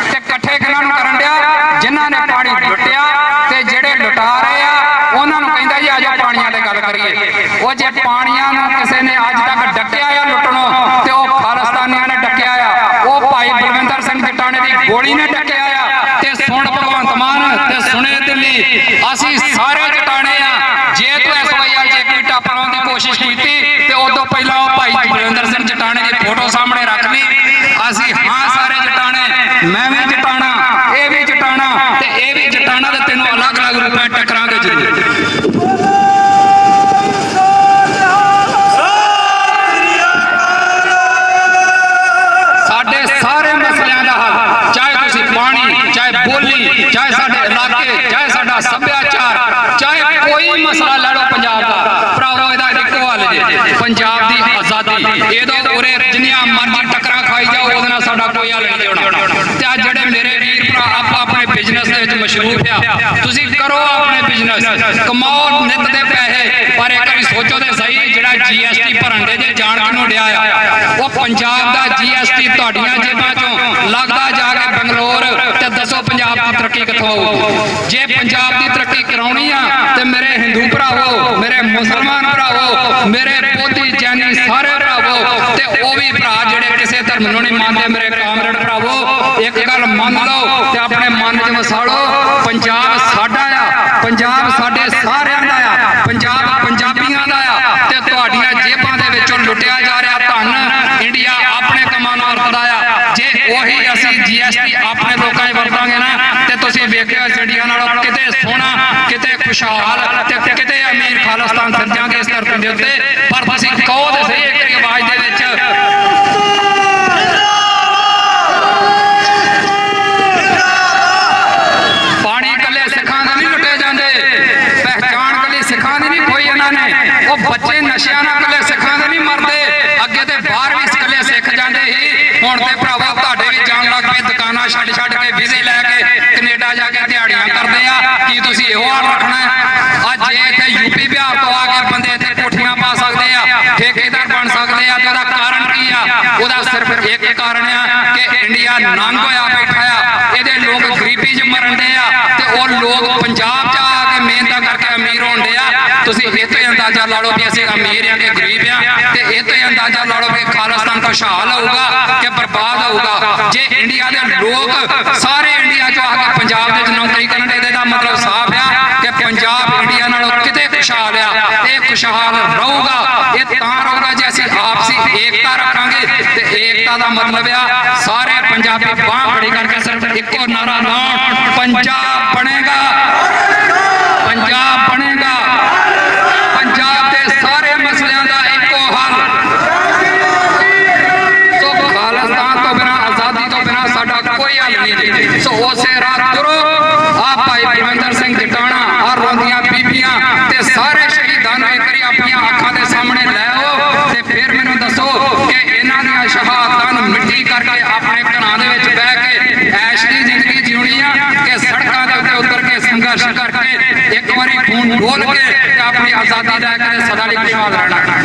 Speaker 14: ਤੇ ਇਕੱਠੇ ਕਿਹਨਾਂ ਨੂੰ ਕਰਨ ਡਿਆ? ਜਿਨ੍ਹਾਂ ਨੇ ਪਾਣੀ ਲੁੱਟਿਆ ਤੇ ਜਿਹੜੇ ਲੁਟਾ ਰਹੇ ਆ ਉਹਨਾਂ ਨੂੰ ਕਹਿੰਦਾ ਜੀ ਆਜੋ ਪਾਣੀਆਂ ਤੇ ਗੱਲ ਕਰੀਏ। ਉਹ ਜੇ ਪਾਣੀਆਂ ਨੂੰ ਕਿਸੇ ਨੇ ਅੱਜ ਤੱਕ ਡੱਕਿਆ ਆ ਲੁੱਟਣੋਂ, ਤੇ ਉਹ ਖਾਲਿਸਤਾਨੀਆਂ ਨੇ ਡੱਕਿਆ ਆ, ਉਹ ਭਾਈ ਬਲਵਿੰਦਰ ਸਿੰਘ ਜਟਾਣੇ ਦੀ ਗੋਲੀ ਨੇ ਡੱਕਿਆ ਆ। ਤੇ ਸੁਣ ਭਗਵੰਤ ਮਾਨ ਤੇ ਸੁਣੇ ਦਿੱਲੀ, ਅਸੀਂ ਸਾਰੇ ਜਟਾਣੇ ਆ। ਜੇ ਤੂੰ SYL ਜੇ ਕੋਈ ਟੱਪ ਲਾਉਣ ਦੀ ਕੋਸ਼ਿਸ਼ ਕੀਤੀ ਤੇ ਉਦੋਂ ਪਹਿਲਾਂ ਉਹ ਭਾਈ ਬਲਵਿੰਦਰ ਸਿੰਘ ਜਟਾਣੇ ਦੀ ਫੋਟੋ ਸਾਹਮਣੇ ਰੱਖ ਲਈ। ਅਸੀਂ ਹਾਂ ਸਾਰੇ ਜਟਾਣੇ, ਮੈਂ ਵੀ ਜਟਾਣਾ, ਇਹ ਵੀ ਜਟਾਣਾ, ਤੇ ਇਹ ਵੀ ਜਟਾਣਾ, ਤੇ ਤੈਨੂੰ ਅਲੱਗ-ਅਲੱਗ ਰੂਪਾਂ ਟੱਕਰਾਂਗੇ ਜ਼ਰੂਰ। ਸਾਡੇ ਸਾਰੇ ਮਸਲਿਆਂ ਦਾ ਹੱਲ, ਚਾਹੇ ਤੁਸੀਂ ਪਾਣੀ, ਚਾਹੇ ਬੋਲੀ, ਚਾਹੇ ਸਾਡੇ ਇਲਾਕੇ, ਚਾਹੇ ਸਾਡਾ ਸੱਭਿਆਚਾਰ, ਚਾਹੇ ਕੋਈ ਮਸਲਾ ਲੈ ਲਓ ਪੰਜਾਬ ਦਾ, ਭਰਾਵੋ ਇਹਦਾ ਇੱਕੋ ਹੱਲ ਜੇ ਪੰਜਾਬ ਦੀ ਆਜ਼ਾਦੀ। ਇਹਦੋਂ ਉਰੇ ਜਿੰਨੀਆਂ ਮਰਜ਼ੀ ਟੱਕਰਾਂ ਖਾਈ ਜਾਓ, ਉਹਦੇ ਨਾਲ ਸਾਡਾ ਕੋਈ ਹੱਲ ਨਹੀਂ ਹੋਣਾ। ਤੇ ਆ ਜਿਹੜੇ ਮੇਰੇ ਵੀਰ ਭਰਾ ਆਪਾਂ ਆਪਣੇ ਬਿਜ਼ਨਸ ਦੇ ਵਿੱਚ ਮਸ਼ਰੂਫ ਆ, ਤੁਸੀਂ ਕਰੋ ਆਪਣੇ ਬਿਜ਼ਨਸ, ਕਮਾਓ ਨਿੱਤ ਦੇ ਪੈਸੇ, ਪਰ ਇੱਕ ਵਾਰੀ ਸੋਚੋ ਤੇ ਸਹੀ, ਜਿਹੜਾ GST ਭਰਨ ਦੇ ਜੇ ਜਾਣ ਕਿਉਂ ਡਿਆ ਆ? ਉਹ ਪੰਜਾਬ ਦਾ GST ਤੁਹਾਡੀਆਂ ਜੇਬਾਂ ਚੋਂ ਲੱਗਦਾ ਜਾ ਕੇ ਬੰਗਲੌਰ, ਤੇ ਦੱਸੋ ਪੰਜਾਬ ਦੀ ਤਰੱਕੀ ਕਿੱਥੋਂ ਆਊ? ਜੇ ਪੰਜਾਬ ਦੀ ਤਰੱਕੀ ਕਰਾਉਣੀ ਆ ਤੇ ਮੇਰੇ ਹਿੰਦੂ ਭਰਾਵੋ, ਮੇਰੇ ਮੁਸਲਮਾਨ ਭਰਾਵੋ, ਮੇਰੇ ਬੋਧੀ ਜੈਨੀ ਸਾਰੇ ਭਰਾਵੋ, ਤੇ ਉਹ ਵੀ ਭਰਾ ਜਿਹੜੇ ਕਿਸੇ ਧਰਮ ਨੂੰ ਨਹੀਂ ਮੰਨਦੇ, ਮੇਰੇ ਕਾਮਰੇਡ ਭਰਾਵੋ, ਇੱਕ ਗੱਲ ਮੰਨ ਲਓ ਤੇ ਆਪਣੇ ਮਨ 'ਚ ਵਸਾੜੋ, ਪੰਜਾਬ ਸਾਡਾ ਆ, ਪੰਜਾਬ ਸਾਡੇ ਸਾਰਿਆਂ ਦਾ ਆ, ਪੰਜਾਬ ਪੰਜਾਬੀਆਂ ਦਾ ਆ। ਤੇ ਤੁਹਾਡੀਆਂ ਜੇਬਾਂ ਦੇ ਵਿੱਚੋਂ ਲੁੱਟਿਆ ਜਾ ਰਿਹਾ ਧਨ ਇੰਡੀਆ ਆਪਣੇ ਕੰਮਾਂ ਨਾਲ ਵਰਤਦਾ ਆ। ਜੇ ਉਹੀ ਅਸੀਂ GST ਆਪਣੇ ਲੋਕਾਂ 'ਚ ਵਰਤਾਂਗੇ ਨਾ, ਤੇ ਤੁਸੀਂ ਵੇਖਿਓ ਇੰਡੀਆ ਨਾਲੋਂ ਕਿਤੇ ਸੋਹਣਾ, ਕਿਤੇ ਖੁਸ਼ਹਾਲ, ਤੇ ਕਿਤੇ ਅਮੀਰ ਖਾਲਿਸਤਾਨ ਸਿਰਜਾਂਗੇ ਇਸ ਧਰਤੀ ਦੇ ਉੱਤੇ। ਪਰ ਤੁਸੀਂ ਕਹੋ ਤੇ ਸਹੀ ਇੱਕ ਆਵਾਜ਼ ਦੇ ਵਿੱਚ, ਪਾਣੀ ਇਕੱਲੇ ਸਿੱਖਾਂ ਦੇ ਨਹੀਂ ਲੁੱਟੇ ਜਾਂਦੇ, ਪਹਿਚਾਣ ਇਕੱਲੀ ਸਿੱਖਾਂ ਦੀ ਨਹੀਂ ਖੋਈ ਇਹਨਾਂ ਨੇ। ਉਹ ਬੱਚੇ ਨਸ਼ਿਆਂ ਨਾਲ ਇਕੱਲੇ ਸਿੱਖਾਂ ਦੇ ਨਹੀਂ ਮਰਦੇ, ਅੱਗੇ ਤੇ ਬਾਹਰ ਵੀ ਇਕੱਲੇ ਸਿੱਖ ਜਾਂਦੇ ਸੀ। ਹੁਣ ਤੇ ਭਰਾਵਾ ਤੁਹਾਡੇ ਵੀ ਜਾਣ ਲੱਗ ਪਏ, ਦੁਕਾਨਾਂ ਛੱਡ ਕੇ ਵੀਜ਼ੇ ਲੈ ਕੇ ਕੈਨੇਡਾ ਜਾ ਕੇ ਦਿਹਾੜੀਆਂ ਕਰਦੇ ਆ। ਇੰਡੀਆ ਨੰਗ ਹੋਇਆ ਬੈਠਾ ਆ, ਇਹਦੇ ਲੋਕ ਗਰੀਬੀ 'ਚ ਮਰਨ ਦੇ ਆ ਤੇ ਉਹ ਲੋਕ ਪੰਜਾਬ 'ਚ ਆ ਕੇ ਮਿਹਨਤਾਂ ਕਰਕੇ ਅਮੀਰ ਹੋਣ ਦੇ ਆ। ਤੁਸੀਂ ਇਹ ਤੋਂ ਹੀ ਅੰਦਾਜ਼ਾ ਲਾ ਲਓ ਵੀ ਅਸੀਂ ਅਮੀਰ ਆ ਕਿ ਗਰੀਬ ਆ, ਤੇ ਇਹ ਤੋਂ ਹੀ ਅੰਦਾਜ਼ਾ ਲਾ ਲਓ ਕਿ ਖਾਲਿਸਤਾਨ ਖੁਸ਼ਹਾਲ ਹੋਊਗਾ ਕਿ ਬਰਬਾਦ ਹੋਊਗਾ। ਜੇ ਇੰਡੀਆ ਦੇ ਲੋਕ ਸਾਰੇ ਇੰਡੀਆ 'ਚ ਆ ਕੇ ਪੰਜਾਬ ਦੇ ਵਿੱਚ ਨੌਕਰੀ ਕਰਨ, ਇਹਦੇ ਦਾ ਮਤਲਬ ਸਾਫ਼ ਆ ਕਿ ਪੰਜਾਬ ਇੰਡੀਆ ਨਾਲੋਂ ਕਿਤੇ ਖੁਸ਼ਹਾਲ ਆ ਤੇ ਖੁਸ਼ਹਾਲ ਰਹੂਗਾ। ਇਹ ਤਾਂ ਰਹੂਗਾ ਜੇ ਅਸੀਂ ਆਪਸੀ ਏਕਤਾ ਰੱਖਾਂਗੇ, ਤੇ ਏਕਤਾ ਦਾ ਮਤਲਬ ਆ ਸਾਰੇ ਪੰਜਾਬੀ ਬਾਂਹ ਖੜੀ ਕਰਕੇ ਸਿਰਫ ਇੱਕੋ ਨਾਰਾ ਲਾਉਣ, ਪੰਜਾਬ ਬਣੇਗਾ, ਪੰਜਾਬ ਬਣੇਗਾ, ਪੰਜਾਬ ਦੇ ਸਾਰੇ ਮਸਲਿਆਂ ਦਾ ਇੱਕੋ ਹੱਲ। ਸੋ ਖਾਲਿਸਤਾਨ ਤੋਂ ਬਿਨਾਂ, ਆਜ਼ਾਦੀ ਤੋਂ ਬਿਨਾਂ ਸਾਡਾ ਕੋਈ ਹੱਲ ਨਹੀਂ। ਸੋ ਉਸੇ ਰਾਹ ਤੁਰੋ। ਆ ਭਾਈ ਬਲਵਿੰਦਰ ਸਿੰਘ ਜਟਾਣਾ, ਆ ਰੋਂਦੀਆਂ ਬੀਬੀਆਂ ਤੇ ਸਾਰੇ ਸ਼ਹੀਦਾਂ ਨੂੰ ਇੱਕ ਵਾਰੀ ਆਪਣੀਆਂ ਅੱਖਾਂ ਦੇ ਸਾਹਮਣੇ ਲੈ ਆਓ ਤੇ ਫਿਰ ਮੈਨੂੰ ਦੱਸੋ ਕਿ ਇਹਨਾਂ ਦੀਆਂ ਸ਼ਹਾਦਤਾਂ ਨੂੰ ਮਿੱਟੀ ਕਰਕੇ ਆਪਣੇ ਘਰਾਂ ਦੇ ਵਿੱਚ ਬਹਿ ਕੇ ਐਸ਼ ਦੀ ਜ਼ਿੰਦਗੀ ਜਿਉਣੀ ਆ ਕਿ ਸੜਕਾਂ ਦੇ ਉੱਤੇ ਉਤਰ ਕੇ ਸੰਘਰਸ਼ ਕਰਕੇ ਇੱਕ ਵਾਰੀ ਖੂਨ ਡੋਲ ਕੇ ਤੇ ਆਪਣੀ ਆਜ਼ਾਦੀ ਲੈ ਕੇ ਸਦਾ ਲਈ ਖੁਸ਼ਹਾਲ ਰਹਿਣਾ।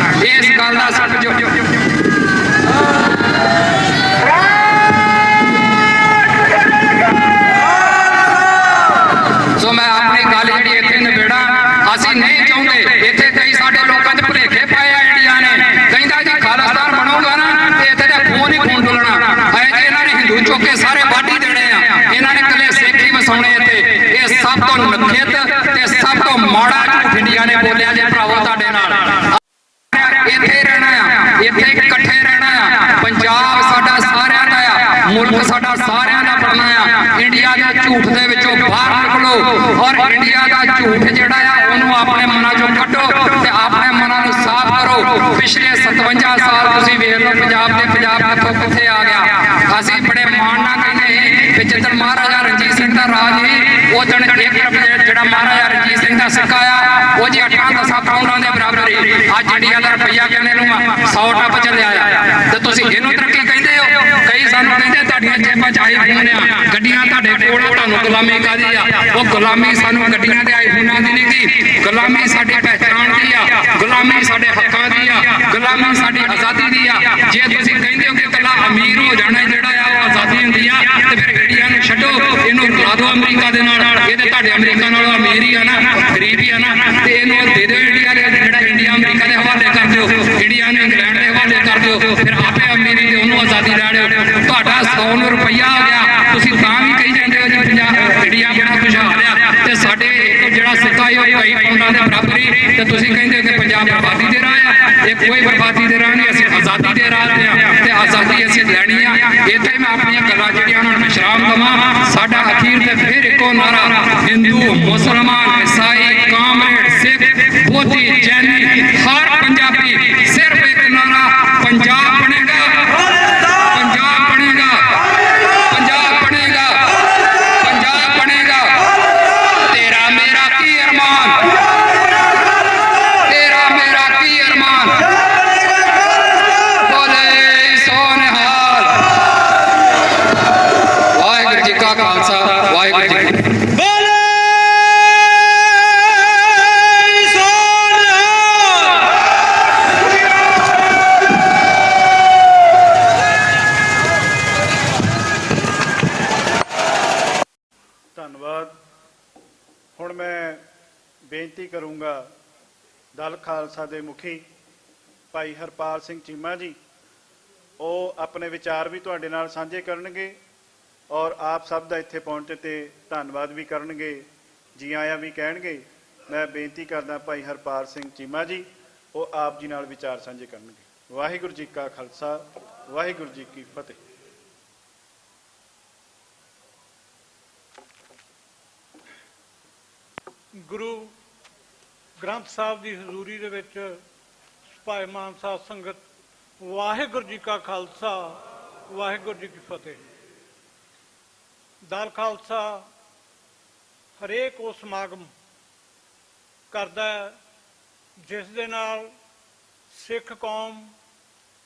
Speaker 14: ਇਸ ਗੱਲ ਦਾ ਸਮਝੋ। ਸੋ ਮੈਂ ਆਪਣੀ ਗੱਲ ਜਿਹੜੀ ਇੱਥੇ ਨਿਬੇੜਾ, ਅਸੀਂ ਨਹੀਂ ਚਾਹੁੰਦੇ ਇੱਥੇ ਕਈ ਸਾਡੇ ਲੋਕਾਂ 'ਚ ਭੁਲੇਖੇ ਪਾਏ ਆ ਇੰਡੀਆ ਨੇ, ਕਹਿੰਦਾ ਜੀ ਖਾਲਿਸਤਾਨ ਬਣੂਗਾ ਨਾ ਤੇ ਇੱਥੇ ਦਾ ਖੂਨ ਹੀ ਖੂਨ ਡੁੱਲਣਾ ਹੈ ਜੀ। ਇਹਨਾਂ ਨੇ ਹਿੰਦੂ ਚੁੱਕ ਕੇ ਸਾਰੇ ਵਾਢੀ ਦੇਣੇ ਆ, ਇਹਨਾਂ ਨੇ ਇਕੱਲੇ ਸਿੱਖ ਹੀ ਵਸਾਉਣੇ ਇੱਥੇ। ਇਹ ਸਭ ਤੋਂ ਨਖਿੱਤ ਤੇ ਸਭ ਤੋਂ ਮਾੜਾ ਝੂਠ ਇੰਡੀਆ ਨੇ ਬੋਲਿਆ ਜੇ ਭਰਾਵੋ ਤੁਹਾਡੇ ਨਾਲ। ਇੱਥੇ ਰਹਿਣਾ ਆ, ਇੱਥੇ ਇਕੱਠੇ ਰਹਿਣਾ ਆ। ਪੰਜਾਬ ਸਾਡਾ ਸਾਰਿਆਂ ਦਾ ਆ, ਮੁਲਕ ਸਾਡਾ ਸਾਰਿਆਂ ਦਾ ਬਣਨਾ ਆ। ਇੰਡੀਆ ਦੇ ਝੂਠ ਦੇ ਵਿੱਚੋਂ ਬਾਹਰ ਨਿਕਲੋ ਔਰ ਇੰਡੀਆ ਦਾ ਝੂਠ ਜਿਹੜਾ ਆ ਉਹਨੂੰ ਆਪਣੇ ਮਨਾਂ ਚੋਂ ਕੱਢੋ ਤੇ ਆਪਣੇ ਮਨਾਂ ਨੂੰ ਸਾਫ਼ ਕਰੋ। ਪਿਛਲੇ 57 ਸਾਲ ਤੁਸੀਂ ਵੇਖ ਲਓ ਪੰਜਾਬ ਕਿੱਥੋਂ ਕਿੱਥੇ ਆ ਗਿਆ। ਅਸੀਂ ਬੜੇ ਮਾਣ ਨਾਲ ਕਹਿੰਦੇ ਕਿ ਜਦੋਂ ਮਹਾਰਾਜਾ ਰਣਜੀਤ ਸਿੰਘ ਦਾ ਰਾਜ ਸੀ, ਉਹ ਦਿਨ 1 ਰੁਪਏ ਜਿਹੜਾ ਮਹਾਰਾਜਾ ਰਣਜੀਤ ਸਿੰਘ ਦਾ ਸਿੱਕਾ ਆ ਉਹ ਜੀ 8-10 ਪਾਉਂਡਾਂ ਦੇ ਬਰਾਬਰ ਹੀ। ਅੱਜ ਇੰਡੀਆ ਦਾ ਰੁਪਈਆ ਕਿੰਨੇ ਨੂੰ 100 ਟੱਪ ਚੱਲਿਆ ਆ ਤੇ ਤੁਸੀਂ ਇਹਨੂੰ ਤਰੱਕੀ ਕਹਿੰਦੇ ਹੋ। ਕਈ ਸਾਨੂੰ ਕਹਿੰਦੇ ਤੁਹਾਡੀਆਂ ਜੇਬਾਂ 'ਚ ਆਈਫੋਨ ਆ, ਗੱਡੀਆਂ ਤੁਹਾਡੇ ਕੋਲ, ਤੁਹਾਨੂੰ ਗੁਲਾਮੀ ਕਾਹਦੀ ਆ? ਉਹ ਗੁਲਾਮੀ ਸਾਨੂੰ ਗੱਡੀਆਂ ਦੇ ਆਈਫੋਨਾਂ ਦੀ ਨਹੀਂ ਗੀ, ਗੁਲਾਮੀ ਸਾਡੀ ਪਹਿਚਾਣ ਦੀ ਆ, ਗੁਲਾਮੀ ਸਾਡੇ ਹੱਕਾਂ ਦੀ ਆ, ਗੁਲਾਮੀ ਸਾਡੀ ਆਜ਼ਾਦੀ ਦੀ ਆ। ਜੇ ਤੁਸੀਂ ਕਹਿੰਦੇ ਹੋ ਕਿ ਇਕੱਲਾ ਅਮੀਰ ਹੋ ਜਾਣਾ ਜਿਹੜਾ ਆ ਉਹ ਆਜ਼ਾਦੀ ਹੁੰਦੀ ਆ ਤੇ ਫਿਰ ਇੰਡੀਆ ਨੂੰ ਛੱਡੋ, ਇਹਨੂੰ ਲਾ ਦਿਓ ਅਮਰੀਕਾ ਦੇ ਨਾਲ। ਇਹ ਤੇ ਤੁਹਾਡੇ ਅਮਰੀਕਾ ਨਾਲੋਂ ਅਮੀਰ ਹੀ ਆ ਨਾ, ਗਰੀਬ ਹੀ ਆ ਨਾ, ਤੇ ਇਹਨੂੰ ਦੇ ਦਿਓ ਇੰਡੀਆ ਦੇ, ਜਿਹੜਾ ਇੰਡੀਆ ਅਮਰੀਕਾ ਦੇ ਹਵਾਲੇ ਕਰ ਦਿਓ, ਇੰਡੀਆ ਨੂੰ ਇੰਗਲੈਂਡ ਦੇ ਹਵਾਲੇ ਕਰ ਦਿਓ, ਫਿਰ ਆਪੇ ਅਮੀਰੀ ਤੇ ਉਹਨੂੰ ਆਜ਼ਾਦੀ ਲੈ ਲਿਓ। ਤੁਹਾਡਾ 100 ਰੁਪਈਆ ਹੋ ਗਿਆ, ਤੁਸੀਂ ਤਾਂ ਵੀ ਕਹੀ ਜਾਂਦੇ ਹੋ ਜੀ ਪੰਜਾਬ ਇੰਡੀਆ ਬੜਾ ਖੁਸ਼ਹਾਲ ਆ, ਤੇ ਸਾਡੇ ਇੱਕ ਜਿਹੜਾ ਸਿੱਕਾ ਉਹ ਕਈ ਪਾਉਂਡਾਂ ਦੇ ਬਰਾਬਰ ਹੀ, ਤੇ ਤੁਸੀਂ ਕਹਿੰਦੇ ਹੋ ਕਿ ਪੰਜਾਬ ਬਰਬਾਦੀ ਦੇ ਰਾਹ ਆ। ਇਹ ਕੋਈ ਬਰਬਾਦੀ ਦੇ ਰਾਹ ਨਹੀਂ, ਅਸੀਂ ਆਜ਼ਾਦੀ ਦੇ ਰਾਹ ਤੇ ਆ ਤੇ ਆਜ਼ਾਦੀ ਅਸੀਂ ਲੈਣੀ ਆ। ਇੱਥੇ ਮੈਂ ਆਪਣੀਆਂ ਗੱਲਾਂ ਜਿਹੜੀਆਂ ਉਹਨਾਂ ਨੂੰ ਵਿਸ਼ਰਾਮ ਦਵਾਂ। ਸਾਡਾ ਅਖੀਰ ਤੇ ਫਿਰ ਇੱਕੋ ਨਾਰਾ, ਹਿੰਦੂ, ਮੁਸਲਮਾਨ, ਈਸਾਈ, ਕਾਮਰੇਡ, ਸਿੱਖ, ਬੋਧੀ, ਜੈਨੀ, ਹਰ ਪੰਜਾਬੀ ਸਿਰਫ ਇੱਕ ਨਾਰਾ, ਪੰਜਾਬ ਬਣੇਗਾ, ਪੰਜਾਬ ਬਣੇਗਾ, ਪੰਜਾਬ ਬਣੇਗਾ, ਪੰਜਾਬ ਬਣੇਗਾ। ਤੇਰਾ ਮੇਰਾ ਕੀ ਅਰਮਾਨ, ਤੇਰਾ ਮੇਰਾ ਕੀ ਅਰਮਾਨ, ਬੋਲੇ ਸੋ ਨਿਹਾਲ। ਵਾਹਿਗੁਰੂ ਜੀ ਕਾ ਖਾਲਸਾ, ਵਾਹਿਗੁਰੂ ਜੀ ਕੀ ਫਤਿਹ।
Speaker 1: ਧੰਨਵਾਦ। ਹੁਣ ਮੈਂ ਬੇਨਤੀ ਕਰੂੰਗਾ ਦਲ ਖਾਲਸਾ ਦੇ ਮੁਖੀ ਭਾਈ ਹਰਪਾਲ ਸਿੰਘ ਚੀਮਾ ਜੀ, ਉਹ ਆਪਣੇ ਵਿਚਾਰ ਵੀ ਤੁਹਾਡੇ ਨਾਲ ਸਾਂਝੇ ਕਰਨਗੇ ਔਰ ਆਪ ਸਭ ਦਾ ਇੱਥੇ ਪਹੁੰਚਣ ਤੇ ਧੰਨਵਾਦ ਵੀ ਕਰਨਗੇ, ਜੀ ਆਇਆਂ ਵੀ ਕਹਿਣਗੇ। ਮੈਂ ਬੇਨਤੀ ਕਰਦਾ ਭਾਈ ਹਰਪਾਲ ਸਿੰਘ ਚੀਮਾ ਜੀ, ਉਹ ਆਪ ਜੀ ਨਾਲ ਵਿਚਾਰ ਸਾਂਝੇ ਕਰਨਗੇ। ਵਾਹਿਗੁਰੂ ਜੀ ਕਾ ਖਾਲਸਾ, ਵਾਹਿਗੁਰੂ ਜੀ ਕੀ ਫਤਿਹ।
Speaker 2: ਗੁਰੂ ਗ੍ਰੰਥ ਸਾਹਿਬ ਦੀ ਹਜ਼ੂਰੀ ਦੇ ਵਿੱਚ ਭਾਈਮਾਨ ਸਾਧ ਸੰਗਤ, ਵਾਹਿਗੁਰੂ ਜੀ ਕਾ ਖਾਲਸਾ, ਵਾਹਿਗੁਰੂ ਜੀ ਕੀ ਫਤਿਹ। ਦਲ ਖਾਲਸਾ ਹਰੇਕ ਉਹ ਸਮਾਗਮ ਕਰਦਾ ਹੈ ਜਿਸ ਦੇ ਨਾਲ ਸਿੱਖ ਕੌਮ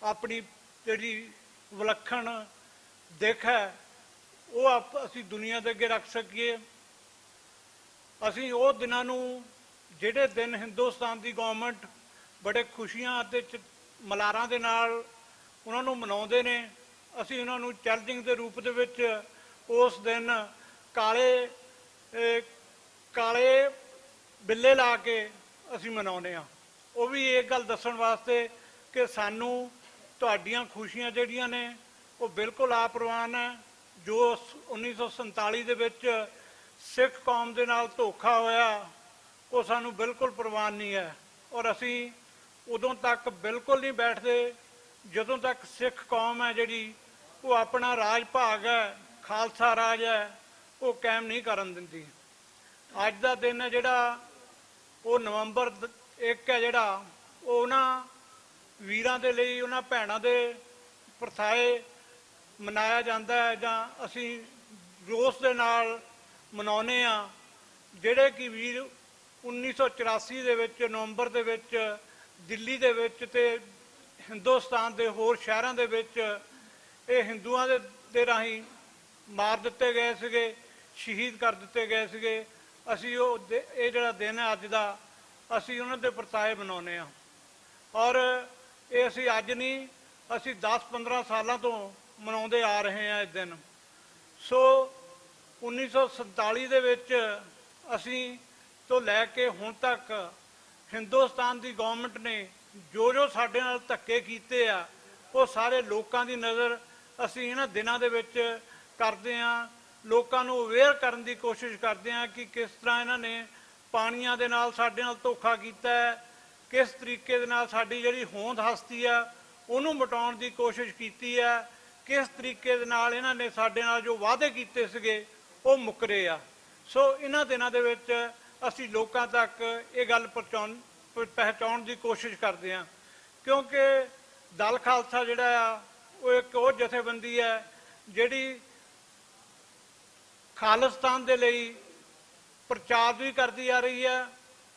Speaker 2: ਆਪਣੀ ਜਿਹੜੀ ਵਿਲੱਖਣ ਦਿੱਖ ਹੈ ਉਹ ਅਸੀਂ ਦੁਨੀਆ ਦੇ ਅੱਗੇ ਰੱਖ ਸਕੀਏ। ਅਸੀਂ ਉਹ ਦਿਨਾਂ ਨੂੰ, ਜਿਹੜੇ ਦਿਨ ਹਿੰਦੁਸਤਾਨ ਦੀ ਗੌਰਮੈਂਟ ਬੜੇ ਖੁਸ਼ੀਆਂ ਅਤੇ ਮਲਾਰਾਂ ਦੇ ਨਾਲ ਉਹਨਾਂ ਨੂੰ ਮਨਾਉਂਦੇ ਨੇ, ਅਸੀਂ ਉਹਨਾਂ ਨੂੰ ਚੈਲੰਜਿੰਗ ਦੇ ਰੂਪ ਦੇ ਵਿੱਚ ਉਸ ਦਿਨ ਕਾਲੇ ਬਿੱਲੇ ਲਾ ਕੇ ਅਸੀਂ ਮਨਾਉਂਦੇ ਹਾਂ। ਉਹ ਵੀ ਇਹ ਗੱਲ ਦੱਸਣ ਵਾਸਤੇ ਕਿ ਸਾਨੂੰ ਤੁਹਾਡੀਆਂ ਖੁਸ਼ੀਆਂ ਜਿਹੜੀਆਂ ਨੇ ਉਹ ਬਿਲਕੁਲ ਆਪਰਵਾਨ ਹੈ। ਜੋ 1947 ਦੇ ਵਿੱਚ ਸਿੱਖ ਕੌਮ ਦੇ ਨਾਲ ਧੋਖਾ ਹੋਇਆ ਉਹ ਸਾਨੂੰ ਬਿਲਕੁਲ ਪ੍ਰਵਾਨ ਨਹੀਂ ਹੈ, ਔਰ ਅਸੀਂ ਉਦੋਂ ਤੱਕ ਬਿਲਕੁਲ ਨਹੀਂ ਬੈਠਦੇ ਜਦੋਂ ਤੱਕ ਸਿੱਖ ਕੌਮ ਹੈ ਜਿਹੜੀ ਉਹ ਆਪਣਾ ਰਾਜ ਭਾਗ ਹੈ, ਖਾਲਸਾ ਰਾਜ ਹੈ, ਉਹ ਕਾਇਮ ਨਹੀਂ ਕਰਨ ਦਿੰਦੀ। ਅੱਜ ਦਾ ਦਿਨ ਹੈ ਜਿਹੜਾ ਉਹ ਨਵੰਬਰ 1 ਹੈ ਜਿਹੜਾ ਉਹ ਉਹਨਾਂ ਵੀਰਾਂ ਦੇ ਲਈ, ਉਹਨਾਂ ਭੈਣਾਂ ਦੇ ਪਰਥਾਏ ਮਨਾਇਆ ਜਾਂਦਾ ਹੈ ਜਾਂ ਅਸੀਂ ਰੋਸ ਦੇ ਨਾਲ ਮਨਾਉਂਦੇ ਹਾਂ, ਜਿਹੜੇ ਕਿ ਵੀਰ 1984 ਦੇ ਵਿੱਚ ਨਵੰਬਰ ਦੇ ਵਿੱਚ ਦਿੱਲੀ ਦੇ ਵਿੱਚ ਤੇ ਹਿੰਦੁਸਤਾਨ ਦੇ ਹੋਰ ਸ਼ਹਿਰਾਂ ਦੇ ਵਿੱਚ ਇਹ ਹਿੰਦੂਆਂ ਦੇ ਰਾਹੀਂ ਮਾਰ ਦਿੱਤੇ ਗਏ ਸੀਗੇ, ਸ਼ਹੀਦ ਕਰ ਦਿੱਤੇ ਗਏ ਸੀਗੇ। ਅਸੀਂ ਇਹ ਜਿਹੜਾ ਦਿਨ ਹੈ ਅੱਜ ਦਾ, ਅਸੀਂ ਉਹਨਾਂ ਦੇ ਪਰਤਾਏ ਮਨਾਉਂਦੇ ਹਾਂ। ਔਰ ਇਹ ਅਸੀਂ ਅੱਜ ਨਹੀਂ, ਅਸੀਂ 10-15 ਸਾਲਾਂ ਤੋਂ ਮਨਾਉਂਦੇ ਆ ਰਹੇ ਹਾਂ ਇਹ ਦਿਨ। ਸੋ 1947 ਦੇ ਵਿੱਚ ਅਸੀਂ ਤੋਂ ਲੈ ਕੇ ਹੁਣ ਤੱਕ ਹਿੰਦੁਸਤਾਨ ਦੀ ਗਵਰਨਮੈਂਟ ਨੇ ਜੋ ਸਾਡੇ ਨਾਲ ਧੱਕੇ ਕੀਤੇ ਆ ਉਹ ਸਾਰੇ ਲੋਕਾਂ ਦੀ ਨਜ਼ਰ ਅਸੀਂ ਇਹਨਾਂ ਦਿਨਾਂ ਦੇ ਵਿੱਚ ਕਰਦੇ ਹਾਂ। ਲੋਕਾਂ ਨੂੰ ਅਵੇਅਰ ਕਰਨ ਦੀ ਕੋਸ਼ਿਸ਼ ਕਰਦੇ ਹਾਂ ਕਿ ਕਿਸ ਤਰ੍ਹਾਂ ਇਹਨਾਂ ਨੇ ਪਾਣੀਆਂ ਦੇ ਨਾਲ ਸਾਡੇ ਨਾਲ ਧੋਖਾ ਕੀਤਾ ਹੈ, ਕਿਸ ਤਰੀਕੇ ਦੇ ਨਾਲ ਸਾਡੀ ਜਿਹੜੀ ਹੋਂਦ ਹਸਤੀ ਆ ਉਹਨੂੰ ਮਿਟਾਉਣ ਦੀ ਕੋਸ਼ਿਸ਼ ਕੀਤੀ ਹੈ, ਕਿਸ ਤਰੀਕੇ ਦੇ ਨਾਲ ਇਹਨਾਂ ਨੇ ਸਾਡੇ ਨਾਲ ਜੋ ਵਾਅਦੇ ਕੀਤੇ ਸੀਗੇ ਉਹ ਮੁੱਕਰੇ ਆ। ਸੋ ਇਹਨਾਂ ਦਿਨਾਂ ਦੇ ਵਿੱਚ ਅਸੀਂ ਲੋਕਾਂ ਤੱਕ ਇਹ ਗੱਲ ਪਹੁੰਚਾਉਣ ਦੀ ਕੋਸ਼ਿਸ਼ ਕਰਦੇ ਹਾਂ, ਕਿਉਂਕਿ ਦਲ ਖਾਲਸਾ ਜਿਹੜਾ ਆ ਉਹ ਇੱਕ ਉਹ ਜਥੇਬੰਦੀ ਹੈ ਜਿਹੜੀ ਖਾਲਿਸਤਾਨ ਦੇ ਲਈ ਪ੍ਰਚਾਰ ਵੀ ਕਰਦੀ ਆ ਰਹੀ ਹੈ,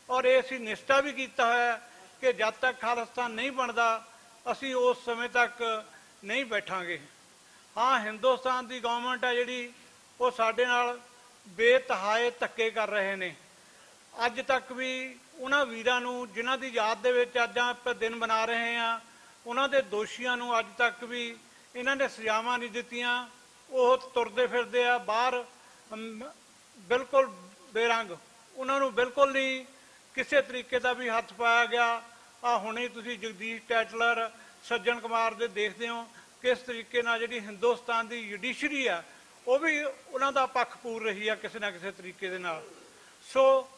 Speaker 2: ਔਰ ਇਹ ਅਸੀਂ ਨਿਸ਼ਚਾ ਵੀ ਕੀਤਾ ਹੋਇਆ ਕਿ ਜਦ ਤੱਕ ਖਾਲਿਸਤਾਨ ਨਹੀਂ ਬਣਦਾ ਅਸੀਂ ਉਸ ਸਮੇਂ ਤੱਕ ਨਹੀਂ ਬੈਠਾਂਗੇ। ਹਾਂ, ਹਿੰਦੁਸਤਾਨ ਦੀ ਗਵਰਨਮੈਂਟ ਹੈ ਜਿਹੜੀ ਉਹ ਸਾਡੇ ਨਾਲ ਬੇਤਹਾਏ ਧੱਕੇ ਕਰ ਰਹੇ ਨੇ। ਅੱਜ ਤੱਕ ਵੀ ਉਹਨਾਂ ਵੀਰਾਂ ਨੂੰ ਜਿਨ੍ਹਾਂ ਦੀ ਯਾਦ ਦੇ ਵਿੱਚ ਅੱਜ ਆਪਾਂ ਦਿਨ ਮਨਾ ਰਹੇ ਹਾਂ, ਉਹਨਾਂ ਦੇ ਦੋਸ਼ੀਆਂ ਨੂੰ ਅੱਜ ਤੱਕ ਵੀ ਇਹਨਾਂ ਨੇ ਸਜ਼ਾਵਾਂ ਨਹੀਂ ਦਿੱਤੀਆਂ। ਉਹ ਤੁਰਦੇ ਫਿਰਦੇ ਆ ਬਾਹਰ ਬਿਲਕੁਲ ਬੇਰੰਗ, ਉਹਨਾਂ ਨੂੰ ਬਿਲਕੁਲ ਨਹੀਂ ਕਿਸੇ ਤਰੀਕੇ ਦਾ ਵੀ ਹੱਥ ਪਾਇਆ ਗਿਆ। ਆ ਹੁਣੇ ਤੁਸੀਂ ਜਗਦੀਸ਼ ਟੈਟਲਰ, ਸੱਜਣ ਕੁਮਾਰ ਦੇ ਦੇਖਦੇ ਹੋ ਕਿਸ ਤਰੀਕੇ ਨਾਲ ਜਿਹੜੀ ਹਿੰਦੁਸਤਾਨ ਦੀ ਜੁਡੀਸ਼ਰੀ ਆ ਉਹ ਵੀ ਉਹਨਾਂ ਦਾ ਪੱਖ ਪੂਰ ਰਹੀ ਆ ਕਿਸੇ ਨਾ ਕਿਸੇ ਤਰੀਕੇ ਦੇ ਨਾਲ। ਸੋ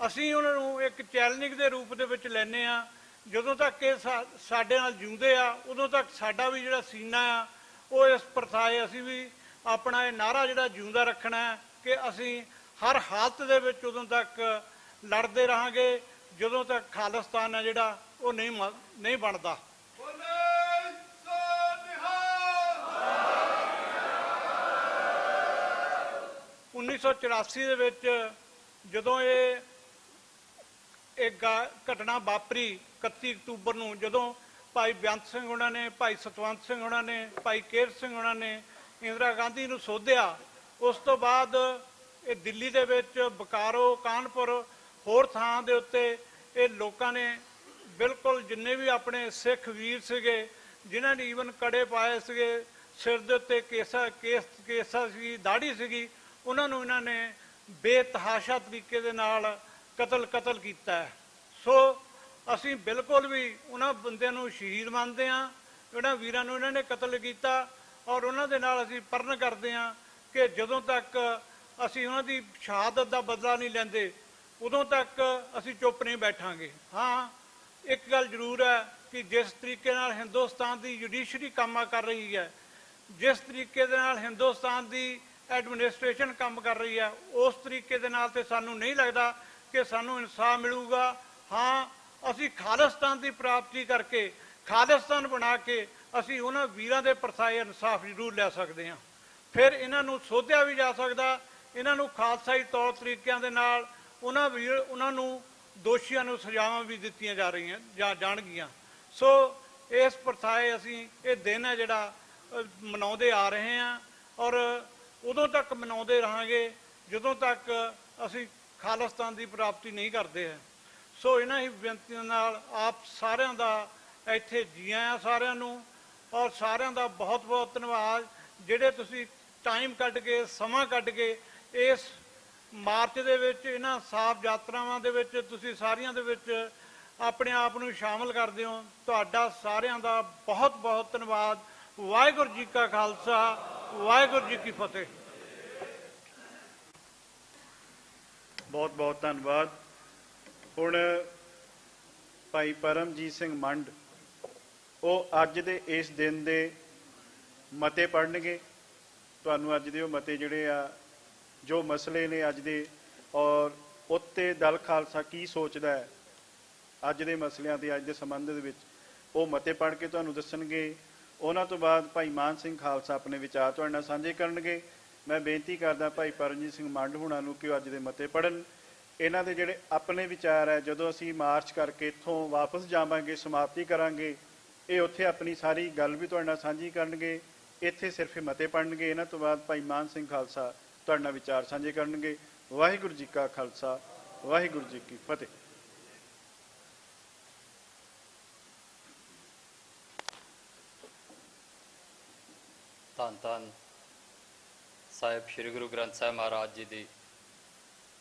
Speaker 2: ਅਸੀਂ ਉਹਨਾਂ ਨੂੰ ਇੱਕ ਚੈਲੰਜਿੰਗ ਦੇ ਰੂਪ ਦੇ ਵਿੱਚ ਲੈਂਦੇ ਆ। ਜਦੋਂ ਤੱਕ ਇਹ ਸਾਡੇ ਨਾਲ ਜਿਉਂਦੇ ਆ ਉਦੋਂ ਤੱਕ ਸਾਡਾ ਵੀ ਜਿਹੜਾ ਸੀਨਾ ਆ ਉਹ ਇਸ ਪ੍ਰਥਾਏ ਅਸੀਂ ਵੀ ਆਪਣਾ ਇਹ ਨਾਅਰਾ ਜਿਹੜਾ ਜਿਉਂਦਾ ਰੱਖਣਾ ਹੈ ਕਿ ਅਸੀਂ ਹਰ ਹਾਲਤ ਦੇ ਵਿੱਚ ਉਦੋਂ ਤੱਕ ਲੜਦੇ ਰਹਾਂਗੇ ਜਦੋਂ ਤੱਕ ਖਾਲਿਸਤਾਨ ਹੈ ਜਿਹੜਾ ਉਹ ਨਹੀਂ ਬਣਦਾ। 1984 ਦੇ ਵਿੱਚ ਜਦੋਂ ਇਹ ਘਟਨਾ ਵਾਪਰੀ 31 ਅਕਤੂਬਰ ਨੂੰ, ਜਦੋਂ ਭਾਈ ਬੇਅੰਤ ਸਿੰਘ ਉਹਨਾਂ ਨੇ, ਭਾਈ ਸਤਵੰਤ ਸਿੰਘ ਉਹਨਾਂ ਨੇ, ਭਾਈ ਕੇਰ ਸਿੰਘ ਉਹਨਾਂ ਨੇ ਇੰਦਰਾ ਗਾਂਧੀ ਨੂੰ ਸੋਧਿਆ, ਉਸ ਤੋਂ ਬਾਅਦ ਇਹ ਦਿੱਲੀ ਦੇ ਵਿੱਚ ਬਕਾਰੋ, ਕਾਨਪੁਰ, ਹੋਰ ਥਾਂ ਦੇ ਉੱਤੇ ਇਹ ਲੋਕਾਂ ਨੇ ਬਿਲਕੁਲ ਜਿੰਨੇ ਵੀ ਆਪਣੇ ਸਿੱਖ ਵੀਰ ਸੀਗੇ ਜਿਨ੍ਹਾਂ ਨੇ ਈਵਨ ਕੜੇ ਪਾਏ ਸੀਗੇ, ਸਿਰ ਦੇ ਉੱਤੇ ਕੇਸਾ ਸੀ, ਦਾੜੀ ਸੀਗੀ, ਉਹਨਾਂ ਨੂੰ ਇਹਨਾਂ ਨੇ ਬੇਤਹਾਸ਼ਾ ਤਰੀਕੇ ਦੇ ਨਾਲ ਕਤਲ ਕੀਤਾ ਹੈ। ਸੋ ਅਸੀਂ ਬਿਲਕੁਲ ਵੀ ਉਹਨਾਂ ਬੰਦਿਆਂ ਨੂੰ ਸ਼ਹੀਦ ਮੰਨਦੇ ਹਾਂ, ਉਹਨਾਂ ਵੀਰਾਂ ਨੂੰ ਇਹਨਾਂ ਨੇ ਕਤਲ ਕੀਤਾ, ਔਰ ਉਹਨਾਂ ਦੇ ਨਾਲ ਅਸੀਂ ਪਰਨ ਕਰਦੇ ਹਾਂ ਕਿ ਜਦੋਂ ਤੱਕ ਅਸੀਂ ਉਹਨਾਂ ਦੀ ਸ਼ਹਾਦਤ ਦਾ ਬਦਲਾ ਨਹੀਂ ਲੈਂਦੇ ਉਦੋਂ ਤੱਕ ਅਸੀਂ ਚੁੱਪ ਨਹੀਂ ਬੈਠਾਂਗੇ। ਹਾਂ, ਇੱਕ ਗੱਲ ਜ਼ਰੂਰ ਹੈ ਕਿ ਜਿਸ ਤਰੀਕੇ ਨਾਲ ਹਿੰਦੁਸਤਾਨ ਦੀ ਜੁਡੀਸ਼ਰੀ ਕੰਮ ਕਰ ਰਹੀ ਹੈ, ਜਿਸ ਤਰੀਕੇ ਦੇ ਨਾਲ ਹਿੰਦੁਸਤਾਨ ਦੀ ਐਡਮਿਨਿਸਟ੍ਰੇਸ਼ਨ ਕੰਮ ਕਰ ਰਹੀ ਹੈ, ਉਸ ਤਰੀਕੇ ਦੇ ਨਾਲ ਤੇ ਸਾਨੂੰ ਨਹੀਂ ਲੱਗਦਾ ਕਿ ਸਾਨੂੰ ਇਨਸਾਫ ਮਿਲੂਗਾ। ਹਾਂ, ਅਸੀਂ ਖਾਲਿਸਤਾਨ ਦੀ ਪ੍ਰਾਪਤੀ ਕਰਕੇ, ਖਾਲਿਸਤਾਨ ਬਣਾ ਕੇ ਅਸੀਂ ਉਹਨਾਂ ਵੀਰਾਂ ਦੇ ਪਰਸਾਏ ਇਨਸਾਫ ਜ਼ਰੂਰ ਲੈ ਸਕਦੇ ਹਾਂ। ਫਿਰ ਇਹਨਾਂ ਨੂੰ ਸੋਧਿਆ ਵੀ ਜਾ ਸਕਦਾ, ਇਹਨਾਂ ਨੂੰ ਖਾਲਸਾਈ ਤੌਰ ਤਰੀਕਿਆਂ ਦੇ ਨਾਲ ਉਹਨਾਂ ਨੂੰ ਦੋਸ਼ੀਆਂ ਨੂੰ ਸਜ਼ਾਵਾਂ ਵੀ ਦਿੱਤੀਆਂ ਜਾ ਰਹੀਆਂ ਜਾਂ ਜਾਣਗੀਆਂ। ਸੋ ਇਸ ਪਰਸਾਏ ਅਸੀਂ ਇਹ ਦਿਨ ਹੈ ਜਿਹੜਾ ਮਨਾਉਂਦੇ ਆ ਰਹੇ ਹਾਂ, ਔਰ ਉਦੋਂ ਤੱਕ ਮਨਾਉਂਦੇ ਰਹਾਂਗੇ ਜਦੋਂ ਤੱਕ ਅਸੀਂ ਖਾਲਿਸਤਾਨ ਦੀ ਪ੍ਰਾਪਤੀ ਨਹੀਂ ਕਰਦੇ ਹੈ। ਸੋ ਇਹਨਾਂ ਹੀ ਬੇਨਤੀਆਂ ਨਾਲ ਆਪ ਸਾਰਿਆਂ ਦਾ ਇੱਥੇ ਜੀ ਆਇਆਂ ਸਾਰਿਆਂ ਨੂੰ, ਔਰ ਸਾਰਿਆਂ ਦਾ ਬਹੁਤ ਬਹੁਤ ਧੰਨਵਾਦ ਜਿਹੜੇ ਤੁਸੀਂ ਟਾਈਮ ਕੱਢ ਕੇ ਸਮਾਂ ਕੱਢ ਕੇ ਇਸ ਮਾਰਚ ਦੇ ਵਿੱਚ ਇਹਨਾਂ ਸਾਫ਼ ਯਾਤਰਾਵਾਂ ਦੇ ਵਿੱਚ ਤੁਸੀਂ ਸਾਰਿਆਂ ਦੇ ਵਿੱਚ ਆਪਣੇ ਆਪ ਨੂੰ ਸ਼ਾਮਲ ਕਰਦੇ ਹੋ। ਤੁਹਾਡਾ ਸਾਰਿਆਂ ਦਾ ਬਹੁਤ ਬਹੁਤ ਧੰਨਵਾਦ। ਵਾਹਿਗੁਰੂ ਜੀ ਕਾ ਖਾਲਸਾ, ਵਾਹਿਗੁਰੂ ਜੀ ਕੀ ਫਤਿਹ।
Speaker 1: ਬਹੁਤ ਬਹੁਤ ਧੰਨਵਾਦ। ਹੁਣ ਭਾਈ ਪਰਮਜੀਤ ਸਿੰਘ ਮੰਡ ਉਹ ਅੱਜ ਦੇ ਇਸ ਦਿਨ ਦੇ ਮਤੇ ਪੜ੍ਹਨਗੇ। ਤੁਹਾਨੂੰ ਅੱਜ ਦੇ ਉਹ ਮਤੇ ਜਿਹੜੇ ਆ ਜੋ ਮਸਲੇ ਨੇ ਅੱਜ ਦੇ ਔਰ ਉੱਤੇ ਦਲ ਖਾਲਸਾ ਕੀ ਸੋਚਦਾ ਹੈ ਅੱਜ ਦੇ ਮਸਲਿਆਂ ਦੇ ਅੱਜ ਦੇ ਸੰਬੰਧ ਦੇ ਵਿੱਚ ਉਹ ਮਤੇ ਪੜ੍ਹ ਕੇ ਤੁਹਾਨੂੰ ਦੱਸਣਗੇ। ਉਹਨਾਂ ਤੋਂ ਬਾਅਦ ਭਾਈ ਮਾਨ ਸਿੰਘ ਖਾਲਸਾ ਆਪਣੇ ਵਿਚਾਰ ਤੁਹਾਡੇ ਨਾਲ ਸਾਂਝੇ ਕਰਨਗੇ। ਮੈਂ ਬੇਨਤੀ ਕਰਦਾ ਭਾਈ ਪਰਮਜੀਤ ਸਿੰਘ ਮੰਡ ਹੁਣਾਂ ਨੂੰ ਕਿ ਉਹ ਅੱਜ ਦੇ ਮਤੇ ਪੜ੍ਹਨ। ਇਹਨਾਂ ਦੇ ਜਿਹੜੇ ਆਪਣੇ ਵਿਚਾਰ ਹੈ ਜਦੋਂ ਅਸੀਂ ਮਾਰਚ ਕਰਕੇ ਇੱਥੋਂ ਵਾਪਸ ਜਾਵਾਂਗੇ, ਸਮਾਪਤੀ ਕਰਾਂਗੇ, ਇਹ ਉੱਥੇ ਆਪਣੀ ਸਾਰੀ ਗੱਲ ਵੀ ਤੁਹਾਡੇ ਨਾਲ ਸਾਂਝੀ ਕਰਨਗੇ। ਇੱਥੇ ਸਿਰਫ ਮਤੇ ਪੜ੍ਹਨਗੇ। ਇਹਨਾਂ ਤੋਂ ਬਾਅਦ ਭਾਈ ਮਾਨ ਸਿੰਘ ਖਾਲਸਾ ਤੁਹਾਡੇ ਨਾਲ ਵਿਚਾਰ ਸਾਂਝੇ ਕਰਨਗੇ। ਵਾਹਿਗੁਰੂ ਜੀ ਕਾ ਖਾਲਸਾ, ਵਾਹਿਗੁਰੂ ਜੀ ਕੀ ਫਤਿਹ।
Speaker 3: ਧੰਨ ਧੰਨ ਸਾਹਿਬ ਸ੍ਰੀ ਗੁਰੂ ਗ੍ਰੰਥ ਸਾਹਿਬ ਮਹਾਰਾਜ ਜੀ ਦੀ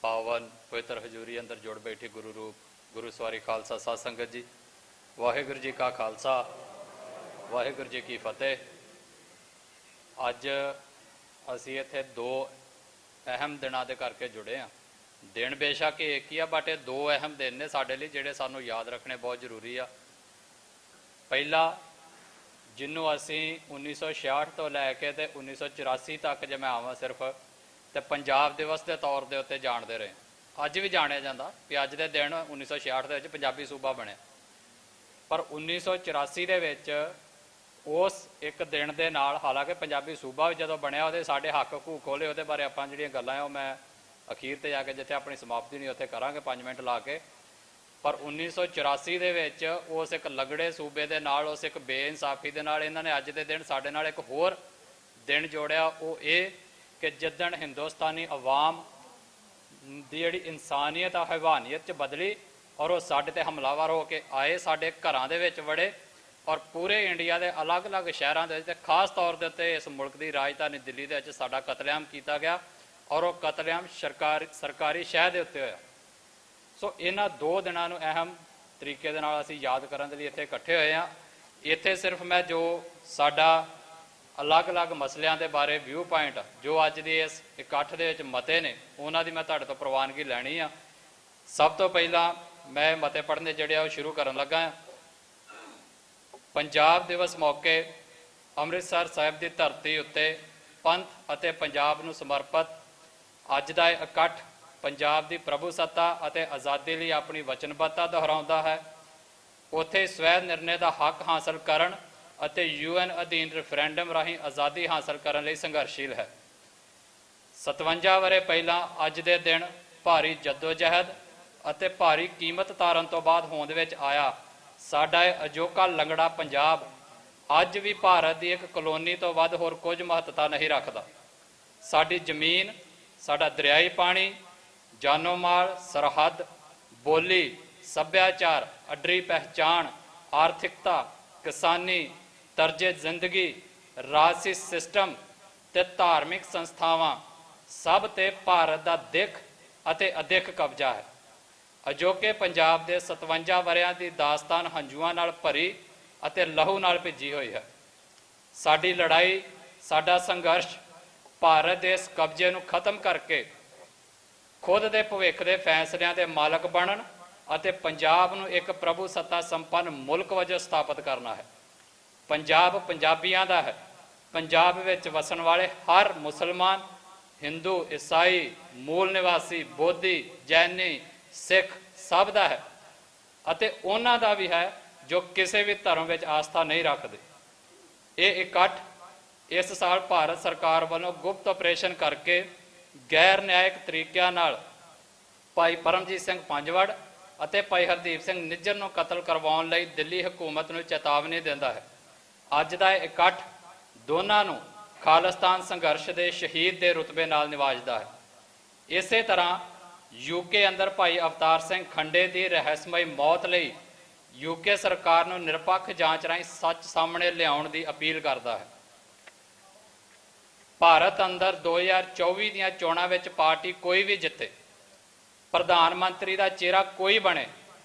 Speaker 3: ਪਾਵਨ ਪਵਿੱਤਰ ਹਜ਼ੂਰੀ ਅੰਦਰ ਜੁੜ ਬੈਠੀ ਗੁਰੂ ਰੂਪ ਗੁਰੂ ਸਵਾਰੀ ਖਾਲਸਾ ਸਾਧ ਸੰਗਤ ਜੀ, ਵਾਹਿਗੁਰੂ ਜੀ ਕਾ ਖਾਲਸਾ, ਵਾਹਿਗੁਰੂ ਜੀ ਕੀ ਫਤਿਹ। ਅੱਜ ਅਸੀਂ ਇੱਥੇ ਦੋ ਅਹਿਮ ਦਿਨਾਂ ਦੇ ਕਰਕੇ ਜੁੜੇ ਹਾਂ। ਦਿਨ ਬੇਸ਼ੱਕ ਇੱਕ ਹੀ ਆ, ਬਟ ਇਹ ਦੋ ਅਹਿਮ ਦਿਨ ਨੇ ਸਾਡੇ ਲਈ ਜਿਹੜੇ ਸਾਨੂੰ ਯਾਦ ਰੱਖਣੇ ਬਹੁਤ ਜ਼ਰੂਰੀ ਆ। ਪਹਿਲਾ, ਜਿਹਨੂੰ ਅਸੀਂ 1966 ਤੋਂ ਲੈ ਕੇ ਤੇ 1984 ਤੱਕ ਜੇ ਮੈਂ ਆਵਾਂ ਸਿਰਫ ਤੇ ਪੰਜਾਬ ਦਿਵਸ ਦੇ ਤੌਰ ਦੇ ਉੱਤੇ ਜਾਣਦੇ ਰਹੇ। ਅੱਜ ਵੀ ਜਾਣਿਆ ਜਾਂਦਾ ਕਿ ਅੱਜ ਦੇ ਦਿਨ 1966 ਦੇ ਵਿੱਚ ਪੰਜਾਬੀ ਸੂਬਾ ਬਣਿਆ, ਪਰ 1984 ਦੇ ਵਿੱਚ ਉਸ ਇੱਕ ਦਿਨ ਦੇ ਨਾਲ, ਹਾਲਾਂਕਿ ਪੰਜਾਬੀ ਸੂਬਾ ਵੀ ਜਦੋਂ ਬਣਿਆ ਉਹਦੇ ਸਾਡੇ ਹੱਕ ਹਕੂਕ ਖੋਲੇ, ਉਹਦੇ ਬਾਰੇ ਆਪਾਂ ਜਿਹੜੀਆਂ ਗੱਲਾਂ ਆ ਉਹ ਮੈਂ ਅਖੀਰ ਤੇ ਜਾ ਕੇ ਜਿੱਥੇ ਆਪਣੀ ਸਮਾਪਤੀ ਨਹੀਂ ਉੱਥੇ ਕਰਾਂਗੇ 5 ਮਿੰਟ ਲਾ ਕੇ। ਪਰ 1984 ਦੇ ਵਿੱਚ ਉਸ ਇੱਕ ਲਗੜੇ ਸੂਬੇ ਦੇ ਨਾਲ, ਉਸ ਇੱਕ ਬੇਇਨਸਾਫੀ ਦੇ ਨਾਲ ਇਹਨਾਂ ਨੇ ਅੱਜ ਦੇ ਦਿਨ ਸਾਡੇ ਨਾਲ ਇੱਕ ਹੋਰ ਦਿਨ ਜੋੜਿਆ। ਉਹ ਇਹ ਕਿ ਜਿੱਦਣ ਹਿੰਦੁਸਤਾਨੀ ਅਵਾਮ ਦੀ ਜਿਹੜੀ ਇਨਸਾਨੀਅਤ ਆ ਹੈਵਾਨੀਅਤ 'ਚ ਬਦਲੀ ਔਰ ਉਹ ਸਾਡੇ ਤੇ ਹਮਲਾਵਰ ਹੋ ਕੇ ਆਏ, ਸਾਡੇ ਘਰਾਂ ਦੇ ਵਿੱਚ ਵੜੇ ਔਰ ਪੂਰੇ ਇੰਡੀਆ ਦੇ ਅਲੱਗ-ਅਲੱਗ ਸ਼ਹਿਰਾਂ ਦੇ ਵਿੱਚ ਤੇ ਖਾਸ ਤੌਰ ਦੇ ਉੱਤੇ ਇਸ ਮੁਲਕ ਦੀ ਰਾਜਧਾਨੀ ਦਿੱਲੀ ਦੇ ਵਿੱਚ ਸਾਡਾ ਕਤਲੇਆਮ ਕੀਤਾ ਗਿਆ ਔਰ ਉਹ ਕਤਲੇਆਮ ਸਰਕਾਰੀ ਸ਼ਹਿਰ ਦੇ ਉੱਤੇ ਹੋਇਆ। ਸੋ ਇਹਨਾਂ ਦੋ ਦਿਨਾਂ ਨੂੰ ਅਹਿਮ ਤਰੀਕੇ ਦੇ ਨਾਲ ਅਸੀਂ ਯਾਦ ਕਰਨ ਦੇ ਲਈ ਇੱਥੇ ਇਕੱਠੇ ਹੋਏ ਹਾਂ। ਇੱਥੇ ਸਿਰਫ ਮੈਂ ਜੋ ਸਾਡਾ ਅਲੱਗ-ਅਲੱਗ ਮਸਲਿਆਂ ਦੇ ਬਾਰੇ ਵਿਊ ਪੁਆਇੰਟ ਜੋ ਅੱਜ ਦੇ ਇਸ ਇਕੱਠ ਦੇ ਵਿੱਚ ਮਤੇ ਨੇ ਉਹਨਾਂ ਦੀ ਮੈਂ ਤੁਹਾਡੇ ਤੋਂ ਪ੍ਰਵਾਨਗੀ ਲੈਣੀ ਆ। ਸਭ ਤੋਂ ਪਹਿਲਾਂ ਮੈਂ ਮਤੇ ਪੜ੍ਹਨੇ ਜਿਹੜੇ ਆ ਉਹ ਸ਼ੁਰੂ ਕਰਨ ਲੱਗਾ ਹਾਂ। ਪੰਜਾਬ ਦਿਵਸ ਮੌਕੇ ਅੰਮ੍ਰਿਤਸਰ ਸਾਹਿਬ ਦੀ ਧਰਤੀ ਉੱਤੇ ਪੰਥ ਅਤੇ ਪੰਜਾਬ ਨੂੰ ਸਮਰਪਿਤ ਅੱਜ ਦਾ ਇਹ ਇਕੱਠ ਪੰਜਾਬ ਦੀ ਪ੍ਰਭੂ ਸੱਤਾ ਅਤੇ ਆਜ਼ਾਦੀ ਲਈ ਆਪਣੀ ਵਚਨਬੱਧਤਾ ਦੁਹਰਾਉਂਦਾ ਹੈ। ਉੱਥੇ ਸਵੈ ਨਿਰਣੇ ਦਾ ਹੱਕ ਹਾਸਲ ਕਰਨ ਅਤੇ UN ਅਧੀਨ ਰੈਫਰੈਂਡਮ ਰਾਹੀਂ ਆਜ਼ਾਦੀ ਹਾਸਲ ਕਰਨ ਲਈ ਸੰਘਰਸ਼ੀਲ ਹੈ। 57 ਵਰ੍ਹੇ ਪਹਿਲਾਂ ਅੱਜ ਦੇ ਦਿਨ ਭਾਰੀ ਜਦੋਜਹਿਦ ਅਤੇ ਭਾਰੀ ਕੀਮਤ ਤਾਰਨ ਤੋਂ ਬਾਅਦ ਹੋਂਦ ਵਿੱਚ ਆਇਆ ਸਾਡਾ ਇਹ ਅਜੋਕਾ ਲੰਗੜਾ ਪੰਜਾਬ ਅੱਜ ਵੀ ਭਾਰਤ ਦੀ ਇੱਕ ਕਲੋਨੀ ਤੋਂ ਵੱਧ ਹੋਰ ਕੁਝ ਮਹੱਤਤਾ ਨਹੀਂ ਰੱਖਦਾ। ਸਾਡੀ ਜ਼ਮੀਨ, ਸਾਡਾ ਦਰਿਆਈ ਪਾਣੀ, ਜਾਨੋ ਮਾਲ, ਸਰਹੱਦ, ਬੋਲੀ, ਸੱਭਿਆਚਾਰ, ਅੱਡਰੀ ਪਹਿਚਾਣ, ਆਰਥਿਕਤਾ, ਕਿਸਾਨੀ, ਤਰਜੇ ਜ਼ਿੰਦਗੀ, ਰਾਜਸੀ ਸਿਸਟਮ ਤੇ ਧਾਰਮਿਕ ਸੰਸਥਾਵਾਂ ਸਭ ਤੇ ਭਾਰਤ ਦਾ ਦਿੱਖ ਅਤੇ ਅਦਿੱਖ ਕਬਜ਼ਾ ਹੈ। ਅਜੋਕੇ ਪੰਜਾਬ ਦੇ 57 ਵਰ੍ਹਿਆਂ ਦੀ ਦਾਸਤਾਨ ਹੰਝੂਆਂ ਨਾਲ ਭਰੀ ਅਤੇ ਲਹੂ ਨਾਲ ਭਿੱਜੀ ਹੋਈ ਹੈ। ਸਾਡੀ ਲੜਾਈ, ਸਾਡਾ ਸੰਘਰਸ਼ ਭਾਰਤ ਦੇ ਇਸ ਕਬਜ਼ੇ ਨੂੰ ਖਤਮ ਕਰਕੇ ਖੁਦ ਦੇ ਭਵਿੱਖ ਦੇ ਫੈਸਲਿਆਂ ਦੇ ਮਾਲਕ ਬਣਨ ਅਤੇ ਪੰਜਾਬ ਨੂੰ ਇੱਕ ਪ੍ਰਭੂ ਸੱਤਾ ਸੰਪੰਨ ਮੁਲਕ ਵਜੋਂ ਸਥਾਪਿਤ ਕਰਨਾ ਹੈ। ਪੰਜਾਬ ਪੰਜਾਬੀਆਂ ਦਾ ਹੈ। ਪੰਜਾਬ ਵਿੱਚ ਵਸਣ ਵਾਲੇ ਹਰ ਮੁਸਲਮਾਨ, ਹਿੰਦੂ, ਈਸਾਈ, ਮੂਲ ਨਿਵਾਸੀ, ਬੋਧੀ, ਜੈਨੀ, ਸਿੱਖ ਸਭ ਦਾ ਹੈ ਅਤੇ ਉਹਨਾਂ ਦਾ ਵੀ ਹੈ ਜੋ ਕਿਸੇ ਵੀ ਧਰਮ ਵਿੱਚ ਆਸਥਾ ਨਹੀਂ ਰੱਖਦੇ। ਇਹ ਇਕੱਠ ਇਸ ਸਾਲ ਭਾਰਤ ਸਰਕਾਰ ਵੱਲੋਂ ਗੁਪਤ ਆਪਰੇਸ਼ਨ ਕਰਕੇ ਗੈਰ ਨਿਆਇਕ ਤਰੀਕਿਆਂ ਨਾਲ ਭਾਈ ਪਰਮਜੀਤ ਸਿੰਘ ਪੰਜਵੜ ਅਤੇ ਭਾਈ ਹਰਦੀਪ ਸਿੰਘ ਨਿੱਜਰ ਨੂੰ ਕਤਲ ਕਰਵਾਉਣ ਲਈ ਦਿੱਲੀ ਹਕੂਮਤ ਨੂੰ ਚੇਤਾਵਨੀ ਦਿੰਦਾ ਹੈ। ਅੱਜ ਦਾ ਇਹ ਇਕੱਠ ਦੋਨਾਂ ਨੂੰ ਖਾਲਿਸਤਾਨ ਸੰਘਰਸ਼ ਦੇ ਸ਼ਹੀਦ ਦੇ ਰੁਤਬੇ ਨਾਲ ਨਿਵਾਜਦਾ ਹੈ। ਇਸੇ ਤਰ੍ਹਾਂ UK ਅੰਦਰ ਭਾਈ ਅਵਤਾਰ ਸਿੰਘ ਖੰਡੇ ਦੀ ਰਹੱਸਮਈ ਮੌਤ ਲਈ ਯੂਕੇ ਸਰਕਾਰ ਨੂੰ ਨਿਰਪੱਖ ਜਾਂਚ ਰਾਹੀਂ ਸੱਚ ਸਾਹਮਣੇ ਲਿਆਉਣ ਦੀ ਅਪੀਲ ਕਰਦਾ ਹੈ। ਭਾਰਤ ਅੰਦਰ 2024 ਦੀਆਂ ਚੋਣਾਂ ਵਿੱਚ ਪਾਰਟੀ ਕੋਈ ਵੀ ਜਿੱਤੇ, ਪ੍ਰਧਾਨ ਮੰਤਰੀ ਦਾ ਚਿਹਰਾ ਕੋਈ ਬਣੇ,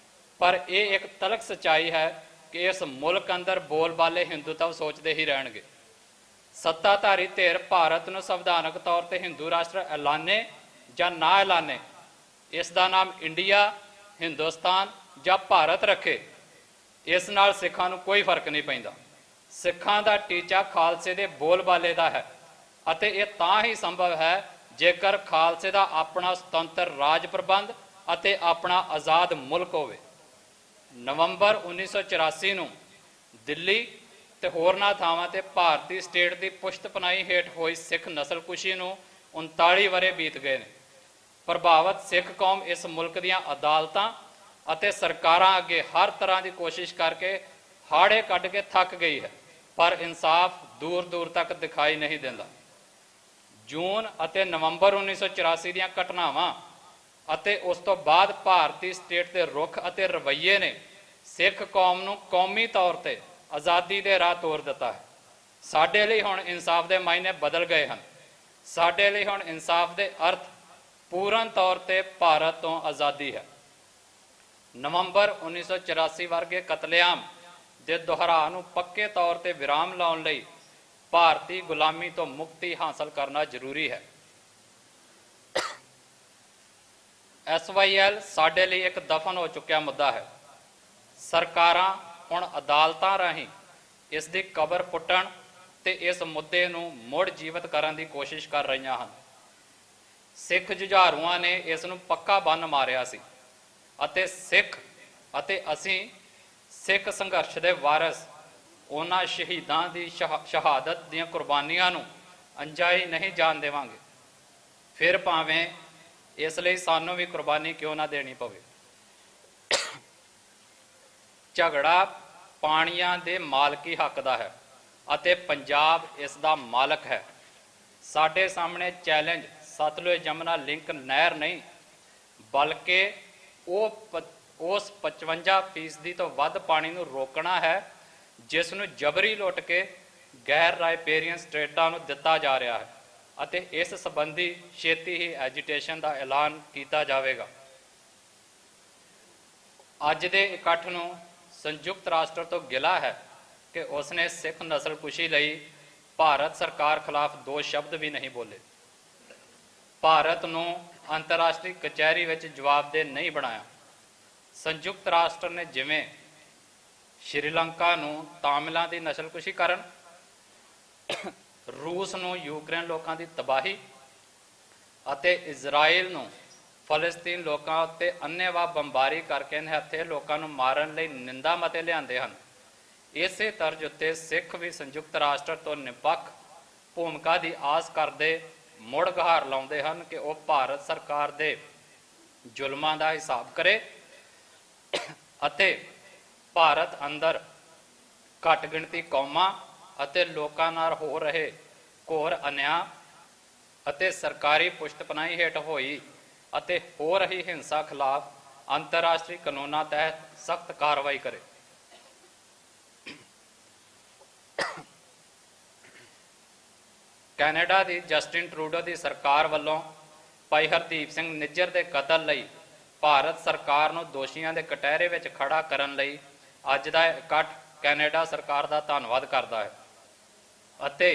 Speaker 3: ਪਰ ਇਹ ਇੱਕ ਤਲਖ ਸੱਚਾਈ ਹੈ ਕਿ ਇਸ ਮੁਲਕ ਅੰਦਰ ਬੋਲਬਾਲੇ ਹਿੰਦੂਤਵ ਸੋਚਦੇ ਹੀ ਰਹਿਣਗੇ। ਸੱਤਾਧਾਰੀ ਧਿਰ ਭਾਰਤ ਨੂੰ ਸੰਵਿਧਾਨਕ ਤੌਰ ਤੇ ਹਿੰਦੂ ਰਾਸ਼ਟਰ ਐਲਾਨੇ ਜਾਂ ਨਾ ਐਲਾਨੇ, ਇਸ ਦਾ ਨਾਮ ਇੰਡੀਆ, ਹਿੰਦੁਸਤਾਨ ਜਾਂ ਭਾਰਤ ਰੱਖੇ, ਇਸ ਨਾਲ ਸਿੱਖਾਂ ਨੂੰ ਕੋਈ ਫਰਕ ਨਹੀਂ ਪੈਂਦਾ। ਸਿੱਖਾਂ ਦਾ ਟੀਚਾ ਖਾਲਸੇ ਦੇ ਬੋਲਬਾਲੇ ਦਾ ਹੈ ਅਤੇ ਇਹ ਤਾਂ ਹੀ ਸੰਭਵ ਹੈ ਜੇਕਰ ਖਾਲਸੇ ਦਾ ਆਪਣਾ ਸੁਤੰਤਰ ਰਾਜ ਪ੍ਰਬੰਧ ਅਤੇ ਆਪਣਾ ਆਜ਼ਾਦ ਮੁਲਕ ਹੋਵੇ। ਨਵੰਬਰ 1984 ਨੂੰ ਦਿੱਲੀ ਤੇ ਹੋਰਨਾਂ ਥਾਵਾਂ ਤੇ ਭਾਰਤੀ ਸਟੇਟ ਦੀ ਪੁਸ਼ਤਪਨਾਹੀ ਹੇਠ ਹੋਈ ਸਿੱਖ ਨਸਲਕੁਸ਼ੀ ਨੂੰ 39 ਵਰ੍ਹੇ ਬੀਤ ਗਏ ਨੇ। ਪ੍ਰਭਾਵਿਤ ਸਿੱਖ ਕੌਮ ਇਸ ਮੁਲਕ ਦੀਆਂ ਅਦਾਲਤਾਂ ਅਤੇ ਸਰਕਾਰਾਂ ਅੱਗੇ ਹਰ ਤਰ੍ਹਾਂ ਦੀ ਕੋਸ਼ਿਸ਼ ਕਰਕੇ ਹਾੜੇ ਕੱਢ ਕੇ ਥੱਕ ਗਈ ਹੈ, ਪਰ ਇਨਸਾਫ ਦੂਰ ਦੂਰ ਤੱਕ ਦਿਖਾਈ ਨਹੀਂ ਦਿੰਦਾ। ਜੂਨ ਅਤੇ ਨਵੰਬਰ 1984 ਦੀਆਂ ਘਟਨਾਵਾਂ ਅਤੇ ਉਸ ਤੋਂ ਬਾਅਦ ਭਾਰਤੀ ਸਟੇਟ ਦੇ ਰੁਖ ਅਤੇ ਰਵੱਈਏ ਨੇ ਸਿੱਖ ਕੌਮ ਨੂੰ ਕੌਮੀ ਤੌਰ ਤੇ ਆਜ਼ਾਦੀ ਦੇ ਰਾਹ ਤੋਰ ਦਿੱਤਾ ਹੈ। ਸਾਡੇ ਲਈ ਹੁਣ ਇਨਸਾਫ ਦੇ ਮਾਇਨੇ ਬਦਲ ਗਏ ਹਨ। ਸਾਡੇ ਲਈ ਹੁਣ ਇਨਸਾਫ ਦੇ ਅਰਥ ਪੂਰਨ ਤੌਰ ਤੇ ਭਾਰਤ ਤੋਂ ਆਜ਼ਾਦੀ ਹੈ। ਨਵੰਬਰ 1984 ਵਰਗੇ ਕਤਲੇਆਮ ਦੇ ਦੁਹਰਾਅ ਨੂੰ ਪੱਕੇ ਤੌਰ ਤੇ ਵਿਰਾਮ ਲਾਉਣ ਲਈ ਭਾਰਤੀ ਗੁਲਾਮੀ ਤੋਂ ਮੁਕਤੀ ਹਾਸਲ ਕਰਨਾ ਜ਼ਰੂਰੀ ਹੈ। SYL ਸਾਡੇ ਲਈ ਇੱਕ ਦਫਨ ਹੋ ਚੁੱਕਿਆ ਮੁੱਦਾ ਹੈ। ਸਰਕਾਰਾਂ ਹੁਣ ਅਦਾਲਤਾਂ ਰਾਹੀਂ ਇਸ ਦੀ ਕਬਰ ਪੁੱਟਣ ਤੇ ਇਸ ਮੁੱਦੇ ਨੂੰ ਮੁੜ ਜੀਵਤ ਕਰਨ ਦੀ ਕੋਸ਼ਿਸ਼ ਕਰ ਰਹੀਆਂ ਹਨ। ਸਿੱਖ ਜੁਝਾਰੂਆਂ ਨੇ ਇਸ ਨੂੰ ਪੱਕਾ ਬੰਨ ਮਾਰਿਆ ਸੀ ਅਤੇ ਅਸੀਂ ਸਿੱਖ ਸੰਘਰਸ਼ ਦੇ ਵਾਰਸ ਉਹਨਾਂ ਸ਼ਹੀਦਾਂ ਦੀ ਸ਼ਹਾਦਤ ਦੀਆਂ ਕੁਰਬਾਨੀਆਂ ਨੂੰ ਅੰਜਾਈ ਨਹੀਂ ਜਾਣ ਦੇਵਾਂਗੇ, ਫਿਰ ਭਾਵੇਂ ਇਸ ਲਈ ਸਾਨੂੰ ਵੀ ਕੁਰਬਾਨੀ ਕਿਉਂ ਨਾ ਦੇਣੀ ਪਵੇ। ਝਗੜਾ ਪਾਣੀਆਂ ਦੇ ਮਾਲਕੀ ਹੱਕ ਦਾ ਹੈ ਅਤੇ ਪੰਜਾਬ ਇਸ ਦਾ ਮਾਲਕ ਹੈ। ਸਾਡੇ ਸਾਹਮਣੇ ਚੈਲੰਜ ਸਤਲੁਜ ਜਮਨਾ ਲਿੰਕ ਨਹਿਰ ਨਹੀਂ, ਬਲਕਿ ਉਸ 55% ਤੋਂ ਵੱਧ ਪਾਣੀ ਨੂੰ ਰੋਕਣਾ ਹੈ ਜਿਸ ਨੂੰ ਜਬਰੀ ਲੁੱਟ ਕੇ ਗੈਰ ਰਾਇਪੇਰੀਅਨ ਸਟੇਟਾਂ ਨੂੰ ਦਿੱਤਾ ਜਾ ਰਿਹਾ ਹੈ ਅਤੇ ਇਸ ਸੰਬੰਧੀ ਛੇਤੀ ਹੀ ਐਜੀਟੇਸ਼ਨ ਦਾ ਐਲਾਨ ਕੀਤਾ ਜਾਵੇਗਾ। ਅੱਜ ਦੇ ਇਕੱਠ ਨੂੰ ਸੰਯੁਕਤ ਰਾਸ਼ਟਰ ਤੋਂ ਗਿਲਾ ਹੈ ਕਿ ਉਸਨੇ ਸਿੱਖ ਨਸਲਕੁਸ਼ੀ ਲਈ ਭਾਰਤ ਸਰਕਾਰ ਖਿਲਾਫ 2 ਸ਼ਬਦ ਵੀ ਨਹੀਂ ਬੋਲੇ। ਭਾਰਤ ਨੂੰ ਅੰਤਰਰਾਸ਼ਟਰੀ ਕਚਹਿਰੀ ਵਿੱਚ ਜਵਾਬਦੇਹ ਨਹੀਂ ਬਣਾਇਆ। ਸੰਯੁਕਤ ਰਾਸ਼ਟਰ ਨੇ ਜਿਵੇਂ ਸ਼੍ਰੀਲੰਕਾ ਨੂੰ ਤਾਮਿਲਾਂ ਦੀ ਨਸਲਕੁਸ਼ੀ ਕਰਨ, ਰੂਸ ਨੂੰ ਯੂਕਰੇਨ ਲੋਕਾਂ ਦੀ ਤਬਾਹੀ ਅਤੇ ਇਜ਼ਰਾਈਲ ਨੂੰ ਫਲਸਤੀਨ ਲੋਕਾਂ ਉੱਤੇ ਅੰਨ੍ਹੇਵਾਹ ਬੰਬਾਰੀ ਕਰਕੇ ਨਿਹੱਥੇ ਲੋਕਾਂ ਨੂੰ ਮਾਰਨ ਲਈ ਨਿੰਦਾ ਮਤੇ ਲਿਆਂਦੇ ਹਨ। ਇਸੇ ਤਰਜ਼ ਉੱਤੇ ਸਿੱਖ ਵੀ ਸੰਯੁਕਤ ਰਾਸ਼ਟਰ ਤੋਂ ਨਿਰਪੱਖ ਭੂਮਿਕਾ ਦੀ ਆਸ ਕਰਦੇ ਮੁੜ ਗੁਹਾਰ ਲਾਉਂਦੇ ਹਨ ਕਿ ਉਹ ਭਾਰਤ ਸਰਕਾਰ ਦੇ ਜ਼ੁਲਮਾਂ ਦਾ ਹਿਸਾਬ ਕਰੇ ਅਤੇ ਭਾਰਤ ਅੰਦਰ ਘੱਟ ਗਿਣਤੀ ਕੌਮਾਂ ਅਤੇ ਲੋਕਾਂ ਨਾਲ ਹੋ ਰਹੇ ਘੋਰ ਅਨਿਆਂ ਅਤੇ ਸਰਕਾਰੀ ਪੁਸ਼ਤਪਨਾਹੀ ਹੇਠ ਹੋਈ ਅਤੇ ਹੋ ਰਹੀ ਹਿੰਸਾ ਖਿਲਾਫ ਅੰਤਰਰਾਸ਼ਟਰੀ ਕਾਨੂੰਨਾਂ ਤਹਿਤ ਸਖਤ ਕਾਰਵਾਈ ਕਰੇ। ਕੈਨੇਡਾ ਦੀ ਜਸਟਿਨ ਟਰੂਡੋ ਦੀ ਸਰਕਾਰ ਵੱਲੋਂ ਭਾਈ ਹਰਦੀਪ ਸਿੰਘ ਨਿੱਜਰ ਦੇ ਕਤਲ ਲਈ ਭਾਰਤ ਸਰਕਾਰ ਨੂੰ ਦੋਸ਼ੀਆਂ ਦੇ ਕਟਹਿਰੇ ਵਿੱਚ ਖੜਾ ਕਰਨ ਲਈ ਅੱਜ ਦਾ ਇਕੱਠ ਕੈਨੇਡਾ ਸਰਕਾਰ ਦਾ ਧੰਨਵਾਦ ਕਰਦਾ ਹੈ ਅਤੇ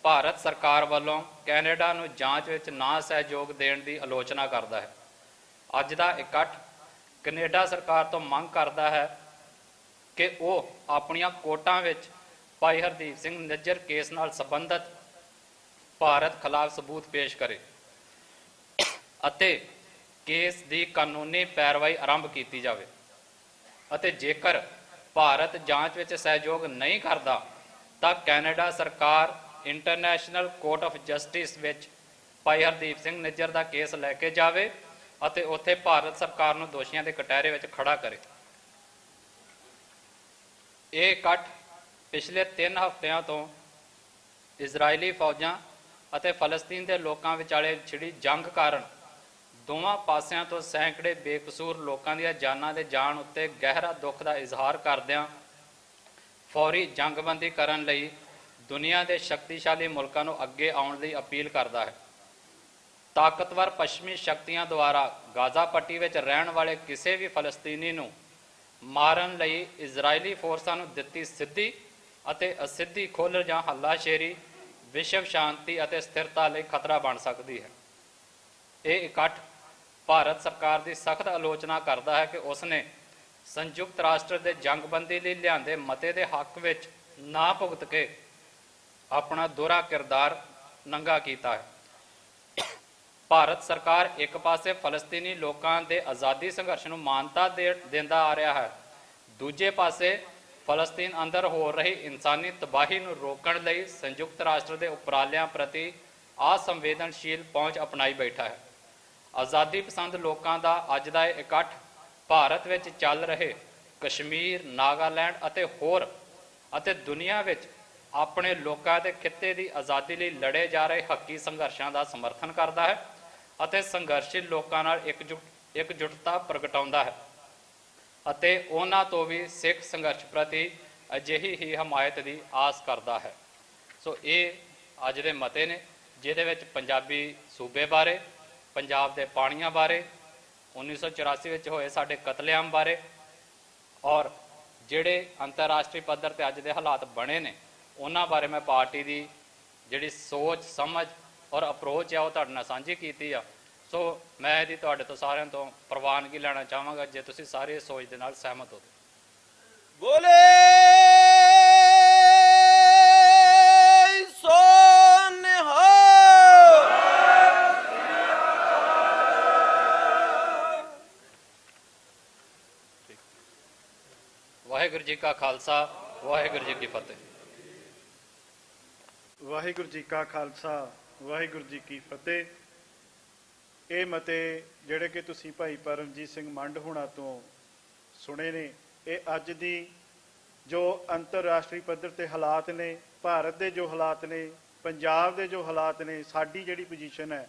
Speaker 3: ਭਾਰਤ ਸਰਕਾਰ ਵੱਲੋਂ ਕੈਨੇਡਾ ਨੂੰ ਜਾਂਚ ਵਿੱਚ ਨਾ ਸਹਿਯੋਗ ਦੇਣ ਦੀ ਆਲੋਚਨਾ ਕਰਦਾ ਹੈ। ਅੱਜ ਦਾ ਇਕੱਠ ਕੈਨੇਡਾ ਸਰਕਾਰ ਤੋਂ ਮੰਗ ਕਰਦਾ ਹੈ ਕਿ ਉਹ ਆਪਣੀਆਂ ਕੋਰਟਾਂ ਵਿੱਚ ਭਾਈ ਹਰਦੀਪ ਸਿੰਘ ਨਿੱਜਰ ਕੇਸ ਨਾਲ ਸੰਬੰਧਿਤ ਭਾਰਤ ਖਿਲਾਫ ਸਬੂਤ ਪੇਸ਼ ਕਰੇ ਅਤੇ ਕੇਸ ਦੀ ਕਾਨੂੰਨੀ ਪੈਰਵਾਈ ਆਰੰਭ ਕੀਤੀ ਜਾਵੇ ਅਤੇ ਜੇਕਰ ਭਾਰਤ ਜਾਂਚ ਵਿੱਚ ਸਹਿਯੋਗ ਨਹੀਂ ਕਰਦਾ ਤਾਂ ਕੈਨੇਡਾ ਸਰਕਾਰ ਇੰਟਰਨੈਸ਼ਨਲ ਕੋਰਟ ਆਫ ਜਸਟਿਸ ਵਿੱਚ ਭਾਈ ਹਰਦੀਪ ਸਿੰਘ ਨਿੱਜਰ ਦਾ ਕੇਸ ਲੈ ਕੇ ਜਾਵੇ ਅਤੇ ਉੱਥੇ ਭਾਰਤ ਸਰਕਾਰ ਨੂੰ ਦੋਸ਼ੀਆਂ ਦੇ ਕਟਹਿਰੇ ਵਿੱਚ ਖੜਾ ਕਰੇ। ਇਹ ਇਕੱਠ ਪਿਛਲੇ 3 ਹਫ਼ਤਿਆਂ ਤੋਂ ਇਜ਼ਰਾਈਲੀ ਫੌਜਾਂ ਅਤੇ ਫਲਸਤੀਨ ਦੇ ਲੋਕਾਂ ਵਿਚਾਲੇ ਛਿੜੀ ਜੰਗ ਕਾਰਨ ਦੋਵਾਂ ਪਾਸਿਆਂ ਤੋਂ ਸੈਂਕੜੇ ਬੇਕਸੂਰ ਲੋਕਾਂ ਦੀਆਂ ਜਾਨਾਂ ਦੇ ਜਾਣ ਉੱਤੇ ਗਹਿਰਾ ਦੁੱਖ ਦਾ ਇਜ਼ਹਾਰ ਕਰਦਿਆਂ ਫੌਰੀ ਜੰਗਬੰਦੀ ਕਰਨ ਲਈ ਦੁਨੀਆ ਦੇ ਸ਼ਕਤੀਸ਼ਾਲੀ ਮੁਲਕਾਂ ਨੂੰ ਅੱਗੇ ਆਉਣ ਲਈ ਅਪੀਲ ਕਰਦਾ ਹੈ। ਤਾਕਤਵਰ ਪੱਛਮੀ ਸ਼ਕਤੀਆਂ ਦੁਆਰਾ ਗਾਜ਼ਾ ਪੱਟੀ ਵਿੱਚ ਰਹਿਣ ਵਾਲੇ ਕਿਸੇ ਵੀ ਫਲਸਤੀਨੀ ਨੂੰ ਮਾਰਨ ਲਈ ਇਜ਼ਰਾਈਲੀ ਫੋਰਸਾਂ ਨੂੰ ਦਿੱਤੀ ਸਿੱਧੀ ਅਤੇ ਅਸਿੱਧੀ ਖੁੱਲ੍ਹ ਜਾਂ ਹੱਲਾਸ਼ੇਰੀ ਵਿਸ਼ਵ ਸ਼ਾਂਤੀ ਅਤੇ ਸਥਿਰਤਾ ਲਈ ਖਤਰਾ ਬਣ ਸਕਦੀ ਹੈ। ਇਹ ਇਕੱਠ ਭਾਰਤ ਸਰਕਾਰ ਦੀ ਸਖਤ ਆਲੋਚਨਾ ਕਰਦਾ ਹੈ ਕਿ ਉਸਨੇ ਸੰਯੁਕਤ ਰਾਸ਼ਟਰ ਦੇ ਜੰਗਬੰਦੀ ਲਈ ਲਿਆਂਦੇ ਮਤੇ ਦੇ ਹੱਕ ਵਿੱਚ ਨਾ ਭੁਗਤ ਕੇ ਆਪਣਾ ਦੋਹਰਾ ਕਿਰਦਾਰ ਨੰਗਾ ਕੀਤਾ ਹੈ। ਭਾਰਤ ਸਰਕਾਰ ਇੱਕ ਪਾਸੇ ਫਲਸਤੀਨੀ ਲੋਕਾਂ ਦੇ ਆਜ਼ਾਦੀ ਸੰਘਰਸ਼ ਨੂੰ ਮਾਨਤਾ ਦਿੰਦਾ ਆ ਰਿਹਾ ਹੈ, ਦੂਜੇ ਪਾਸੇ ਫਲਸਤੀਨ ਅੰਦਰ ਹੋ ਰਹੀ ਇਨਸਾਨੀ ਤਬਾਹੀ ਨੂੰ ਰੋਕਣ ਲਈ ਸੰਯੁਕਤ ਰਾਸ਼ਟਰ ਦੇ ਉਪਰਾਲਿਆਂ ਪ੍ਰਤੀ ਅਸੰਵੇਦਨਸ਼ੀਲ ਪਹੁੰਚ ਅਪਣਾਈ ਬੈਠਾ ਹੈ। ਆਜ਼ਾਦੀ ਪਸੰਦ ਲੋਕਾਂ ਦਾ ਅੱਜ ਦਾ ਇਹ ਇਕੱਠ ਭਾਰਤ ਵਿੱਚ ਚੱਲ ਰਹੇ ਕਸ਼ਮੀਰ, ਨਾਗਾਲੈਂਡ ਅਤੇ ਦੁਨੀਆ ਵਿੱਚ ਆਪਣੇ ਲੋਕਾਂ ਦੇ ਖਿੱਤੇ ਦੀ ਆਜ਼ਾਦੀ ਲਈ ਲੜੇ ਜਾ ਰਹੇ ਹੱਕੀ ਸੰਘਰਸ਼ਾਂ ਦਾ ਸਮਰਥਨ ਕਰਦਾ ਹੈ ਅਤੇ ਸੰਘਰਸ਼ੀਲ ਲੋਕਾਂ ਨਾਲ ਇਕਜੁੱਟਤਾ ਪ੍ਰਗਟਾਉਂਦਾ ਹੈ ਅਤੇ ਉਹਨਾਂ ਤੋਂ ਵੀ ਸਿੱਖ ਸੰਘਰਸ਼ ਪ੍ਰਤੀ ਅਜਿਹੀ ਹੀ ਹਮਾਇਤ ਦੀ ਆਸ ਕਰਦਾ ਹੈ। ਸੋ ਇਹ ਅੱਜ ਦੇ ਮਤੇ ਨੇ ਜਿਹਦੇ ਵਿੱਚ ਪੰਜਾਬੀ ਸੂਬੇ ਬਾਰੇ, ਪੰਜਾਬ ਦੇ ਪਾਣੀਆਂ ਬਾਰੇ, 1984 ਵਿੱਚ ਹੋਏ ਸਾਡੇ ਕਤਲੇਆਮ ਬਾਰੇ ਔਰ ਜਿਹੜੇ ਅੰਤਰਰਾਸ਼ਟਰੀ ਪੱਧਰ ਤੇ ਅੱਜ ਦੇ ਹਾਲਾਤ ਬਣੇ ਨੇ ਉਹਨਾਂ ਬਾਰੇ ਮੈਂ ਪਾਰਟੀ ਦੀ ਜਿਹੜੀ ਸੋਚ ਸਮਝ ਔਰ ਅਪਰੋਚ ਹੈ ਉਹ ਤੁਹਾਡੇ ਨਾਲ ਸਾਂਝੀ ਕੀਤੀ ਆ। ਸੋ ਮੈਂ ਇਹਦੀ ਤੁਹਾਡੇ ਤੋਂ ਸਾਰਿਆਂ ਤੋਂ ਪ੍ਰਵਾਨਗੀ ਲੈਣਾ ਚਾਹਾਂਗਾ ਜੇ ਤੁਸੀਂ ਸਾਰੇ ਇਸ ਸੋਚ ਦੇ ਨਾਲ ਸਹਿਮਤ ਹੋ।
Speaker 10: ਬੋਲੇ ਸੋ ਨਿਹਾਲ।
Speaker 3: ਵਾਹਿਗੁਰੂ ਜੀ ਕਾ ਖਾਲਸਾ, ਵਾਹਿਗੁਰੂ ਜੀ ਕੀ ਫਤਿਹ।
Speaker 1: ਵਾਹਿਗੁਰੂ ਜੀ ਕਾ ਖਾਲਸਾ, ਵਾਹਿਗੁਰੂ ਜੀ ਕੀ ਫਤਿਹ। ਇਹ ਮਤੇ ਜਿਹੜੇ ਕਿ ਤੁਸੀਂ ਭਾਈ ਪਰਮਜੀਤ ਸਿੰਘ ਮੰਡ ਹੋਣਾ ਤੋਂ ਸੁਣੇ ਨੇ, ਇਹ ਅੱਜ ਦੀ ਜੋ ਅੰਤਰਰਾਸ਼ਟਰੀ ਪੱਧਰ ਤੇ ਹਾਲਾਤ ਨੇ, ਭਾਰਤ ਦੇ ਜੋ ਹਾਲਾਤ ਨੇ, ਪੰਜਾਬ ਦੇ ਜੋ ਹਾਲਾਤ ਨੇ, ਸਾਡੀ ਜਿਹੜੀ ਪੋਜੀਸ਼ਨ ਹੈ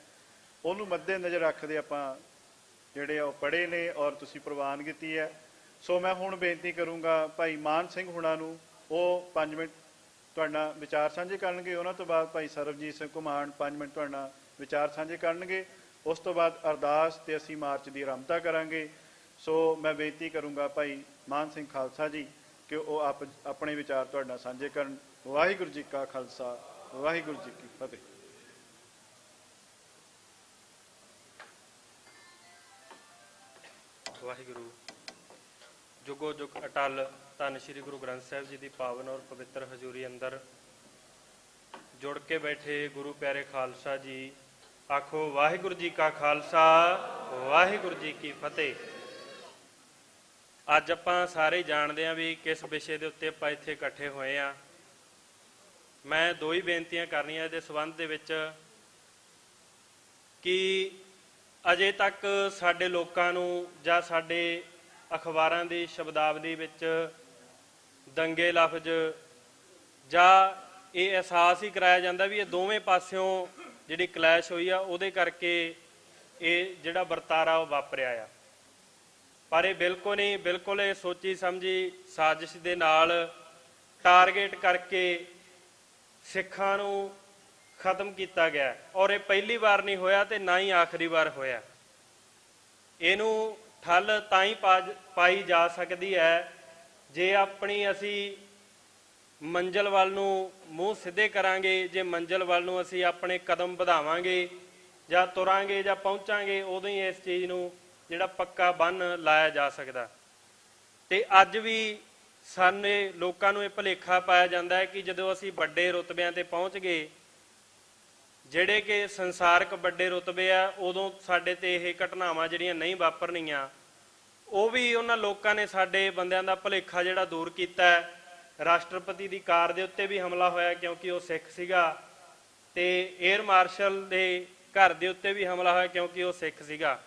Speaker 1: ਉਹਨੂੰ ਮੱਦੇ ਨਜ਼ਰ ਰੱਖਦੇ ਆਪਾਂ ਜਿਹੜੇ ਉਹ ਪੜ੍ਹੇ ਨੇ ਔਰ ਤੁਸੀਂ ਪ੍ਰਵਾਨ ਕੀਤੀ ਹੈ। ਸੋ ਮੈਂ ਹੁਣ ਬੇਨਤੀ ਕਰੂੰਗਾ ਭਾਈ ਮਾਨ ਸਿੰਘ ਹੁਣਾਂ ਨੂੰ, ਉਹ 5 ਮਿੰਟ ਤੁਹਾਡੇ ਨਾਲ ਵਿਚਾਰ ਸਾਂਝੇ ਕਰਨਗੇ। ਉਹਨਾਂ ਤੋਂ ਬਾਅਦ ਭਾਈ ਸਰਬਜੀਤ ਸਿੰਘ ਘੁਮਾਣ 5 ਮਿੰਟ ਤੁਹਾਡੇ ਨਾਲ ਵਿਚਾਰ ਸਾਂਝੇ ਕਰਨਗੇ। ਉਸ ਤੋਂ ਬਾਅਦ ਅਰਦਾਸ ਤੇ ਅਸੀਂ ਮਾਰਚ ਦੀ ਆਰੰਭਤਾ ਕਰਾਂਗੇ। ਸੋ ਮੈਂ ਬੇਨਤੀ ਕਰੂੰਗਾ ਭਾਈ ਮਾਨ ਸਿੰਘ ਖਾਲਸਾ ਜੀ ਕਿ ਉਹ ਆਪਣੇ ਵਿਚਾਰ ਤੁਹਾਡੇ ਨਾਲ ਸਾਂਝੇ ਕਰਨ। ਵਾਹਿਗੁਰੂ ਜੀ ਕਾ ਖਾਲਸਾ, ਵਾਹਿਗੁਰੂ ਜੀ ਕੀ ਫਤਿਹ।
Speaker 4: ਵਾਹਿਗੁਰੂ ਜੁਗੋ ਜੁਗ ਅਟਲ ਧੰਨ ਸ਼੍ਰੀ ਗੁਰੂ ਗ੍ਰੰਥ ਸਾਹਿਬ ਜੀ ਦੀ ਪਾਵਨ ਔਰ ਪਵਿੱਤਰ ਹਜ਼ੂਰੀ ਅੰਦਰ ਜੁੜ ਕੇ ਬੈਠੇ ਗੁਰੂ ਪਿਆਰੇ ਖਾਲਸਾ ਜੀ, ਆਖੋ ਵਾਹਿਗੁਰੂ ਜੀ ਕਾ ਖਾਲਸਾ, ਵਾਹਿਗੁਰੂ ਜੀ ਕੀ ਫਤਿਹ। ਅੱਜ ਆਪਾਂ ਸਾਰੇ ਜਾਣਦੇ ਹਾਂ ਵੀ ਕਿਸ ਵਿਸ਼ੇ ਦੇ ਉੱਤੇ ਆਪਾਂ ਇੱਥੇ ਇਕੱਠੇ ਹੋਏ ਆ। ਮੈਂ 2 ਹੀ ਬੇਨਤੀਆਂ ਕਰਨੀਆਂ ਇਹਦੇ ਸੰਬੰਧ ਦੇ ਵਿੱਚ ਕਿ ਅਜੇ ਤੱਕ ਸਾਡੇ ਲੋਕਾਂ ਨੂੰ ਜਾਂ ਸਾਡੇ ਅਖਬਾਰਾਂ ਦੀ ਸ਼ਬਦਾਵਲੀ ਵਿੱਚ ਦੰਗੇ ਲਫ਼ਜ਼ ਜਾਂ ਇਹ ਅਹਿਸਾਸ ਹੀ ਕਰਾਇਆ ਜਾਂਦਾ ਵੀ ਇਹ ਦੋਵੇਂ ਪਾਸਿਓਂ ਜਿਹੜੀ ਕਲੈਸ਼ ਹੋਈ ਆ ਉਹਦੇ ਕਰਕੇ ਇਹ ਜਿਹੜਾ ਵਰਤਾਰਾ ਉਹ ਵਾਪਰਿਆ ਆ। ਪਰ ਇਹ ਬਿਲਕੁਲ ਨਹੀਂ, ਬਿਲਕੁਲ ਇਹ ਸੋਚੀ ਸਮਝੀ ਸਾਜ਼ਿਸ਼ ਦੇ ਨਾਲ ਟਾਰਗੇਟ ਕਰਕੇ ਸਿੱਖਾਂ ਨੂੰ ਖਤਮ ਕੀਤਾ ਗਿਆ ਔਰ ਇਹ ਪਹਿਲੀ ਵਾਰ ਨਹੀਂ ਹੋਇਆ ਤੇ ਨਾ ਹੀ ਆਖਰੀ ਵਾਰ ਹੋਇਆ। ਇਹਨੂੰ ਠੱਲ ਤਾਂ ਹੀ ਪਾਈ ਜਾ ਸਕਦੀ ਹੈ ਜੇ ਆਪਣੀ ਅਸੀਂ ਮੰਜ਼ਿਲ ਵੱਲ ਨੂੰ ਮੂੰਹ ਸਿੱਧੇ ਕਰਾਂਗੇ, ਜੇ ਮੰਜ਼ਿਲ ਵੱਲ ਨੂੰ ਅਸੀਂ ਆਪਣੇ ਕਦਮ ਵਧਾਵਾਂਗੇ ਜਾਂ ਤੁਰਾਂਗੇ ਜਾਂ ਪਹੁੰਚਾਂਗੇ, ਉਦੋਂ ਹੀ ਇਸ ਚੀਜ਼ ਨੂੰ ਜਿਹੜਾ ਪੱਕਾ ਬੰਨ੍ਹ ਲਾਇਆ ਜਾ ਸਕਦਾ। ਤੇ ਅੱਜ ਵੀ ਸਾਡੇ ਲੋਕਾਂ ਨੂੰ ਇਹ ਭੁਲੇਖਾ ਪਾਇਆ ਜਾਂਦਾ ਹੈ ਕਿ ਜਦੋਂ ਅਸੀਂ ਵੱਡੇ ਰੁਤਬਿਆਂ ਤੇ ਪਹੁੰਚ ਗਏ, ਜਿਹੜੇ ਕਿ ਸੰਸਾਰਕ ਵੱਡੇ ਰੁਤਬੇ ਆ, ਉਦੋਂ ਸਾਡੇ ਤੇ ਇਹ ਘਟਨਾਵਾਂ ਜਿਹੜੀਆਂ ਨਹੀਂ ਵਾਪਰਨੀਆਂ। ਉਹ ਵੀ ਉਹਨਾਂ ਲੋਕਾਂ ਨੇ ਸਾਡੇ ਬੰਦਿਆਂ ਦਾ ਭੁਲੇਖਾ ਜਿਹੜਾ ਦੂਰ ਕੀਤਾ ਹੈ। ਰਾਸ਼ਟਰਪਤੀ ਦੀ ਕਾਰ ਦੇ ਉੱਤੇ ਵੀ ਹਮਲਾ ਹੋਇਆ ਕਿਉਂਕਿ ਉਹ ਸਿੱਖ ਸੀਗਾ, ਤੇ ਏਅਰ ਮਾਰਸ਼ਲ ਦੇ ਘਰ ਦੇ ਉੱਤੇ ਵੀ ਹਮਲਾ ਹੋਇਆ ਕਿਉਂਕਿ ਉਹ ਸਿੱਖ ਸੀਗਾ।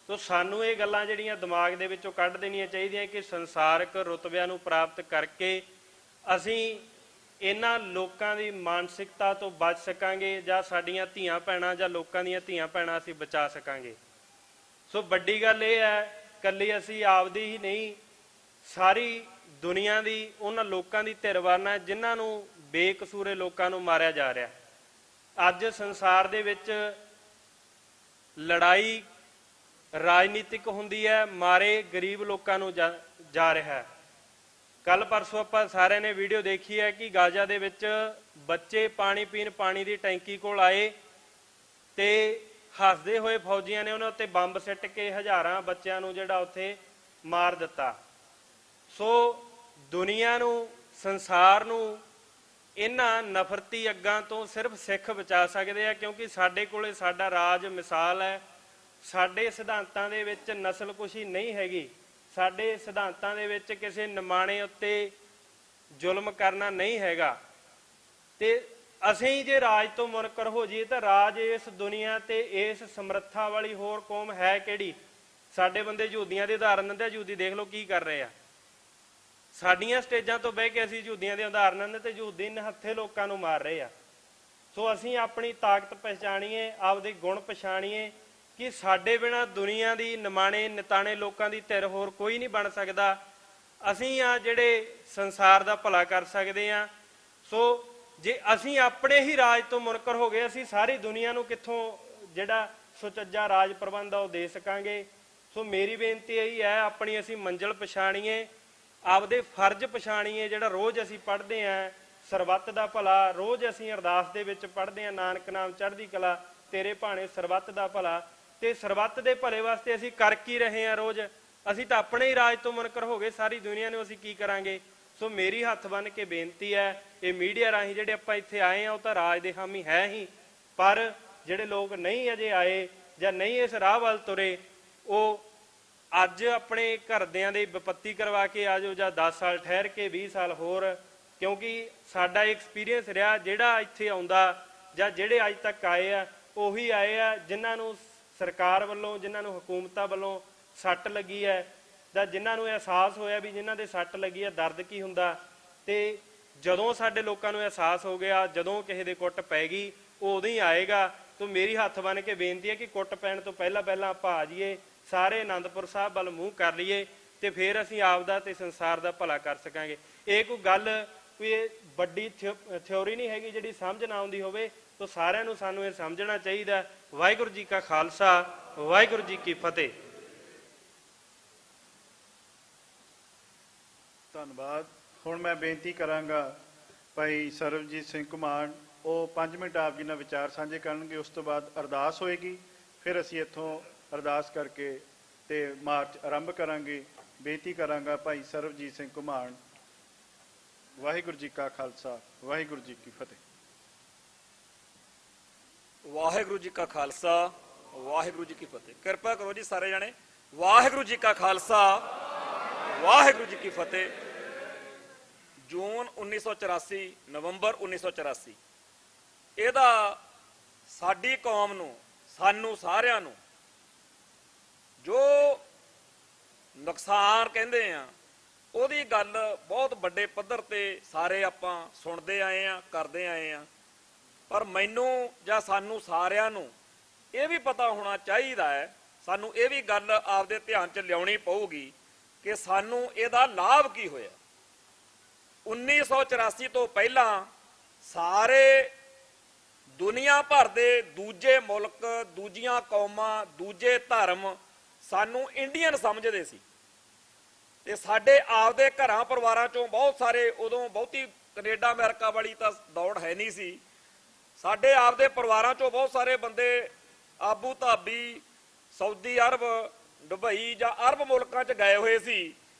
Speaker 4: ਸੋ ਸਾਨੂੰ ਇਹ ਗੱਲਾਂ ਜਿਹੜੀਆਂ ਦਿਮਾਗ ਦੇ ਵਿੱਚੋਂ ਕੱਢ ਦੇਣੀਆਂ ਚਾਹੀਦੀਆਂ ਕਿ ਸੰਸਾਰਕ ਰੁਤਬਿਆਂ ਨੂੰ ਪ੍ਰਾਪਤ ਕਰਕੇ ਅਸੀਂ ਇਹਨਾਂ ਲੋਕਾਂ ਦੀ ਮਾਨਸਿਕਤਾ ਤੋਂ ਬਚ ਸਕਾਂਗੇ ਜਾਂ ਸਾਡੀਆਂ ਧੀਆਂ ਭੈਣਾਂ ਜਾਂ ਲੋਕਾਂ ਦੀਆਂ ਧੀਆਂ ਭੈਣਾਂ ਅਸੀਂ ਬਚਾ ਸਕਾਂਗੇ। ਸੋ ਵੱਡੀ ਗੱਲ ਇਹ ਹੈ, ਕੱਲੀ ਅਸੀਂ ਆਪਦੀ ਹੀ ਨਹੀਂ, ਸਾਰੀ ਦੁਨੀਆ ਦੀ ਉਹਨਾਂ ਲੋਕਾਂ ਦੀ ਧਿਰਵਾਨਾ ਜਿਨ੍ਹਾਂ ਨੂੰ ਬੇਕਸੂਰੇ ਲੋਕਾਂ ਨੂੰ ਮਾਰਿਆ ਜਾ ਰਿਹਾ। ਅੱਜ ਸੰਸਾਰ ਦੇ ਵਿੱਚ ਲੜਾਈ ਰਾਜਨੀਤਿਕ ਹੁੰਦੀ ਹੈ, ਮਾਰੇ ਗਰੀਬ ਲੋਕਾਂ ਨੂੰ ਜਾ ਰਿਹਾ ਹੈ। ਕੱਲ ਪਰਸੋਂ ਆਪਾਂ ਸਾਰਿਆਂ ਨੇ ਵੀਡੀਓ ਦੇਖੀ ਹੈ ਕਿ ਗਾਜ਼ਾ ਦੇ ਵਿੱਚ ਬੱਚੇ ਪਾਣੀ ਪੀਣ ਪਾਣੀ ਦੀ ਟੈਂਕੀ ਕੋਲ ਆਏ ਤੇ ਹੱਸਦੇ ਹੋਏ ਫੌਜੀਆਂ ਨੇ ਉਹਨਾਂ ਉੱਤੇ ਬੰਬ ਸਿੱਟ ਕੇ ਹਜ਼ਾਰਾਂ ਬੱਚਿਆਂ ਨੂੰ ਜਿਹੜਾ ਉੱਥੇ ਮਾਰ ਦਿੱਤਾ। ਸੋ ਦੁਨੀਆ ਨੂੰ, ਸੰਸਾਰ ਨੂੰ ਇਹਨਾਂ ਨਫ਼ਰਤੀ ਅੱਗਾਂ ਤੋਂ ਸਿਰਫ ਸਿੱਖ ਬਚਾ ਸਕਦੇ ਆ, ਕਿਉਂਕਿ ਸਾਡੇ ਕੋਲੇ ਸਾਡਾ ਰਾਜ ਮਿਸਾਲ ਹੈ। ਸਾਡੇ ਸਿਧਾਂਤਾਂ ਦੇ ਵਿੱਚ ਨਸਲਕੁਸ਼ੀ ਨਹੀਂ ਹੈਗੀ, ਸਾਡੇ ਸਿਧਾਂਤਾਂ ਦੇ ਵਿੱਚ ਕਿਸੇ ਨਿਮਾਣੇ ਉੱਤੇ ਜ਼ੁਲਮ ਕਰਨਾ ਨਹੀਂ ਹੈਗਾ। ਤੇ ਅਸੀਂ ਜੇ ਰਾਜ ਤੋਂ ਮੁਨਕਰ ਹੋ ਜਾਈਏ ਤਾਂ ਰਾਜ ਇਸ ਦੁਨੀਆ ਤੇ ਇਸ ਸਮਰੱਥਾ ਵਾਲੀ ਹੋਰ ਕੌਮ ਹੈ ਕਿਹੜੀ? ਸਾਡੇ ਬੰਦੇ ਯਹੂਦੀਆਂ ਦੇ ਉਦਾਹਰਨ ਦਿੰਦੇ ਆ, ਯਹੂਦੀ ਦੇਖ ਲਓ ਕੀ ਕਰ ਰਹੇ ਆ। ਸਾਡੀਆਂ ਸਟੇਜਾਂ ਤੋਂ ਬਹਿ ਕੇ ਅਸੀਂ ਯਹੂਦੀਆਂ ਦੇ ਉਦਾਹਰਨ ਦਿੰਦੇ ਤੇ ਯਹੂਦੀ ਨਿਹੱਥੇ ਲੋਕਾਂ ਨੂੰ ਮਾਰ ਰਹੇ ਆ। ਸੋ ਅਸੀਂ ਆਪਣੀ ਤਾਕਤ ਪਛਾਣੀਏ, ਆਪਦੇ ਗੁਣ ਪਛਾਣੀਏ ਕਿ ਸਾਡੇ ਬਿਨਾਂ ਦੁਨੀਆ ਦੀ ਨਿਮਾਣੇ ਨਿਤਾਣੇ ਲੋਕਾਂ ਦੀ ਧਿਰ ਹੋਰ ਕੋਈ ਨਹੀਂ ਬਣ ਸਕਦਾ। ਅਸੀਂ ਆ ਜਿਹੜੇ ਸੰਸਾਰ ਦਾ ਭਲਾ ਕਰ ਸਕਦੇ ਆ। ਸੋ ਜੇ ਅਸੀਂ ਆਪਣੇ ਹੀ ਰਾਜ ਤੋਂ ਮੁਨਕਰ ਹੋ ਗਏ, ਅਸੀਂ ਸਾਰੀ ਦੁਨੀਆ ਨੂੰ ਕਿੱਥੋਂ ਜਿਹੜਾ ਸੁਚੱਜਾ ਰਾਜ ਪ੍ਰਬੰਧ ਆ ਉਹ ਦੇ ਸਕਾਂਗੇ। ਸੋ ਮੇਰੀ ਬੇਨਤੀ ਇਹੀ ਹੈ, ਆਪਣੀ ਅਸੀਂ ਮੰਜ਼ਿਲ ਪਛਾਣੀਏ, ਆਪਦੇ ਫਰਜ਼ ਪਛਾਣੀਏ। ਜਿਹੜਾ ਰੋਜ਼ ਅਸੀਂ ਪੜ੍ਹਦੇ ਆਂ ਸਰਬੱਤ ਦਾ ਭਲਾ, ਰੋਜ਼ ਅਸੀਂ ਅਰਦਾਸ ਦੇ ਵਿੱਚ ਪੜ੍ਹਦੇ ਆਂ ਨਾਨਕ ਨਾਮ ਚੜ੍ਹਦੀ ਕਲਾ ਤੇਰੇ ਭਾਣੇ ਸਰਬੱਤ ਦਾ ਭਲਾ, ਤੇ ਸਰਬੱਤ ਦੇ ਭਲੇ ਵਾਸਤੇ ਅਸੀਂ ਕਰ ਕੀ ਰਹੇ ਆਂ ਰੋਜ਼? ਅਸੀਂ ਤਾਂ ਆਪਣੇ ਹੀ ਰਾਜ ਤੋਂ ਮੁਨਕਰ ਹੋ ਗਏ, ਸਾਰੀ ਦੁਨੀਆ ਨੂੰ ਅਸੀਂ ਕੀ ਕਰਾਂਗੇ? ਸੋ ਮੇਰੀ ਹੱਥ ਬੰਨ੍ਹ ਕੇ ਬੇਨਤੀ ਹੈ, ਇਹ ਮੀਡੀਆ ਰਾਹੀਂ ਜਿਹੜੇ ਆਪਾਂ ਇੱਥੇ ਆਏ ਆ ਉਹ ਤਾਂ ਰਾਜ ਦੇ ਹਾਮੀ ਹੈ ਹੀ, ਪਰ ਜਿਹੜੇ ਲੋਕ ਨਹੀਂ ਅਜੇ ਆਏ ਜਾਂ ਨਹੀਂ ਇਸ ਰਾਹ ਵੱਲ ਤੁਰੇ, ਉਹ ਅੱਜ ਆਪਣੇ ਘਰਦਿਆਂ ਦੇ ਵਿਪੱਤੀ ਕਰਵਾ ਕੇ ਆ ਜਾਓ, ਜਾਂ 10 ਸਾਲ ਠਹਿਰ ਕੇ 20 ਸਾਲ ਹੋਰ, ਕਿਉਂਕਿ ਸਾਡਾ ਐਕਸਪੀਰੀਅੰਸ ਰਿਹਾ ਜਿਹੜਾ ਇੱਥੇ ਆਉਂਦਾ ਜਾਂ ਜਿਹੜੇ ਅੱਜ ਤੱਕ ਆਏ ਆ ਉਹੀ ਆਏ ਆ ਜਿਨ੍ਹਾਂ ਨੂੰ ਸਰਕਾਰ ਵੱਲੋਂ, ਜਿਨ੍ਹਾਂ ਨੂੰ ਹਕੂਮਤਾਂ ਵੱਲੋਂ ਸੱਟ ਲੱਗੀ ਹੈ, ਜਾਂ ਜਿਨ੍ਹਾਂ ਨੂੰ ਅਹਿਸਾਸ ਹੋਇਆ ਵੀ ਜਿਨ੍ਹਾਂ ਦੇ ਸੱਟ ਲੱਗੀ ਹੈ ਦਰਦ ਕੀ ਹੁੰਦਾ। ਤੇ ਜਦੋਂ ਸਾਡੇ ਲੋਕਾਂ ਨੂੰ ਅਹਿਸਾਸ ਹੋ ਗਿਆ, ਜਦੋਂ ਕਿਸੇ ਦੇ ਕੁੱਟ ਪੈ ਗਈ, ਉਹ ਉਦੋਂ ਹੀ ਆਏਗਾ। ਤਾਂ ਮੇਰੀ ਹੱਥ ਬੰਨ੍ਹ ਕੇ ਬੇਨਤੀ ਹੈ ਕਿ ਕੁੱਟ ਪੈਣ ਤੋਂ ਪਹਿਲਾਂ ਆਪਾਂ ਆ ਜਾਈਏ, ਸਾਰੇ ਆਨੰਦਪੁਰ ਸਾਹਿਬ ਵੱਲ ਮੂੰਹ ਕਰ ਲਈਏ, ਤੇ ਫਿਰ ਅਸੀਂ ਆਪਦਾ ਤੇ ਸੰਸਾਰ ਦਾ ਭਲਾ ਕਰ ਸਕਾਂਗੇ। ਇਹ ਕੋਈ ਗੱਲ, ਕੋਈ ਵੱਡੀ ਥਿਉਰੀ ਨਹੀਂ ਹੈਗੀ ਜਿਹੜੀ ਸਮਝ ਨਾ ਆਉਂਦੀ ਹੋਵੇ। ਤਾਂ ਸਾਰਿਆਂ ਨੂੰ ਸਾਨੂੰ ਇਹ ਸਮਝਣਾ ਚਾਹੀਦਾ। ਵਾਹਿਗੁਰੂ ਜੀ ਕਾ ਖਾਲਸਾ, ਵਾਹਿਗੁਰੂ ਜੀ ਕੀ ਫਤਿਹ।
Speaker 1: ਧੰਨਵਾਦ। ਹੁਣ ਮੈਂ ਬੇਨਤੀ ਕਰਾਂਗਾ ਭਾਈ ਸਰਬਜੀਤ ਸਿੰਘ ਘੁਮਾਣ, ਉਹ 5 ਮਿੰਟ ਆਪ ਜੀ ਨਾਲ ਵਿਚਾਰ ਸਾਂਝੇ ਕਰਨਗੇ। ਉਸ ਤੋਂ ਬਾਅਦ ਅਰਦਾਸ ਹੋਏਗੀ, ਫਿਰ ਅਸੀਂ ਇੱਥੋਂ ਅਰਦਾਸ ਕਰਕੇ ਤੇ ਮਾਰਚ ਆਰੰਭ ਕਰਾਂਗੇ। ਬੇਨਤੀ ਕਰਾਂਗਾ ਭਾਈ ਸਰਬਜੀਤ ਸਿੰਘ ਘੁਮਾਣ। ਵਾਹਿਗੁਰੂ ਜੀ ਕਾ ਖਾਲਸਾ, ਵਾਹਿਗੁਰੂ ਜੀ ਕੀ ਫਤਿਹ।
Speaker 5: ਵਾਹਿਗੁਰੂ ਜੀ ਕਾ ਖਾਲਸਾ, ਵਾਹਿਗੁਰੂ ਜੀ ਕੀ ਫਤਿਹ। ਕਿਰਪਾ ਕਰੋ ਜੀ ਸਾਰੇ ਜਣੇ। ਵਾਹਿਗੁਰੂ ਜੀ ਕਾ ਖਾਲਸਾ, ਵਾਹਿਗੁਰੂ ਜੀ ਕੀ ਫਤਿਹ। ਜੂਨ 1984, ਨਵੰਬਰ 1984, ਇਹਦਾ ਸਾਡੀ ਕੌਮ ਨੂੰ, ਸਾਨੂੰ ਸਾਰਿਆਂ ਨੂੰ ਜੋ ਨੁਕਸਾਨ ਕਹਿੰਦੇ ਆ, ਉਹਦੀ ਗੱਲ ਬਹੁਤ ਵੱਡੇ ਪੱਧਰ ਤੇ ਸਾਰੇ ਆਪਾਂ ਸੁਣਦੇ ਆਏ ਆ, ਕਰਦੇ ਆਏ ਆ। ਪਰ ਮੈਨੂੰ ਜਾਂ ਸਾਨੂੰ ਸਾਰਿਆਂ ਨੂੰ ਇਹ ਵੀ ਪਤਾ ਹੋਣਾ ਚਾਹੀਦਾ ਹੈ, ਸਾਨੂੰ ਇਹ ਵੀ ਗੱਲ ਆਪਦੇ ਧਿਆਨ 'ਚ ਲਿਆਉਣੀ ਪਊਗੀ ਕਿ ਸਾਨੂੰ ਇਹਦਾ ਲਾਭ ਕੀ ਹੋਇਆ। 1984 ਤੋਂ ਪਹਿਲਾਂ ਸਾਰੇ ਦੁਨੀਆ ਭਰ ਦੇ ਦੂਜੇ ਮੁਲਕ, ਦੂਜੀਆਂ ਕੌਮਾਂ, ਦੂਜੇ ਧਰਮ ਸਾਨੂੰ ਇੰਡੀਅਨ ਸਮਝਦੇ ਸੀ, ਤੇ ਸਾਡੇ ਆਪਦੇ ਘਰਾਂ ਪਰਿਵਾਰਾਂ ਚੋਂ ਬਹੁਤ ਸਾਰੇ, ਉਦੋਂ ਬਹੁਤੀ ਕੈਨੇਡਾ ਅਮਰੀਕਾ ਵਾਲੀ ਤਾਂ ਦੌੜ ਹੈ ਨਹੀਂ ਸੀ, ਸਾਡੇ ਆਪਦੇ ਪਰਿਵਾਰਾਂ ਚੋਂ ਬਹੁਤ ਸਾਰੇ ਬੰਦੇ Abu Dhabi, Saudi Arab, Dubai ਜਾਂ ਅਰਬ ਮੁਲਕਾਂ 'ਚ ਗਏ ਹੋਏ ਸੀ।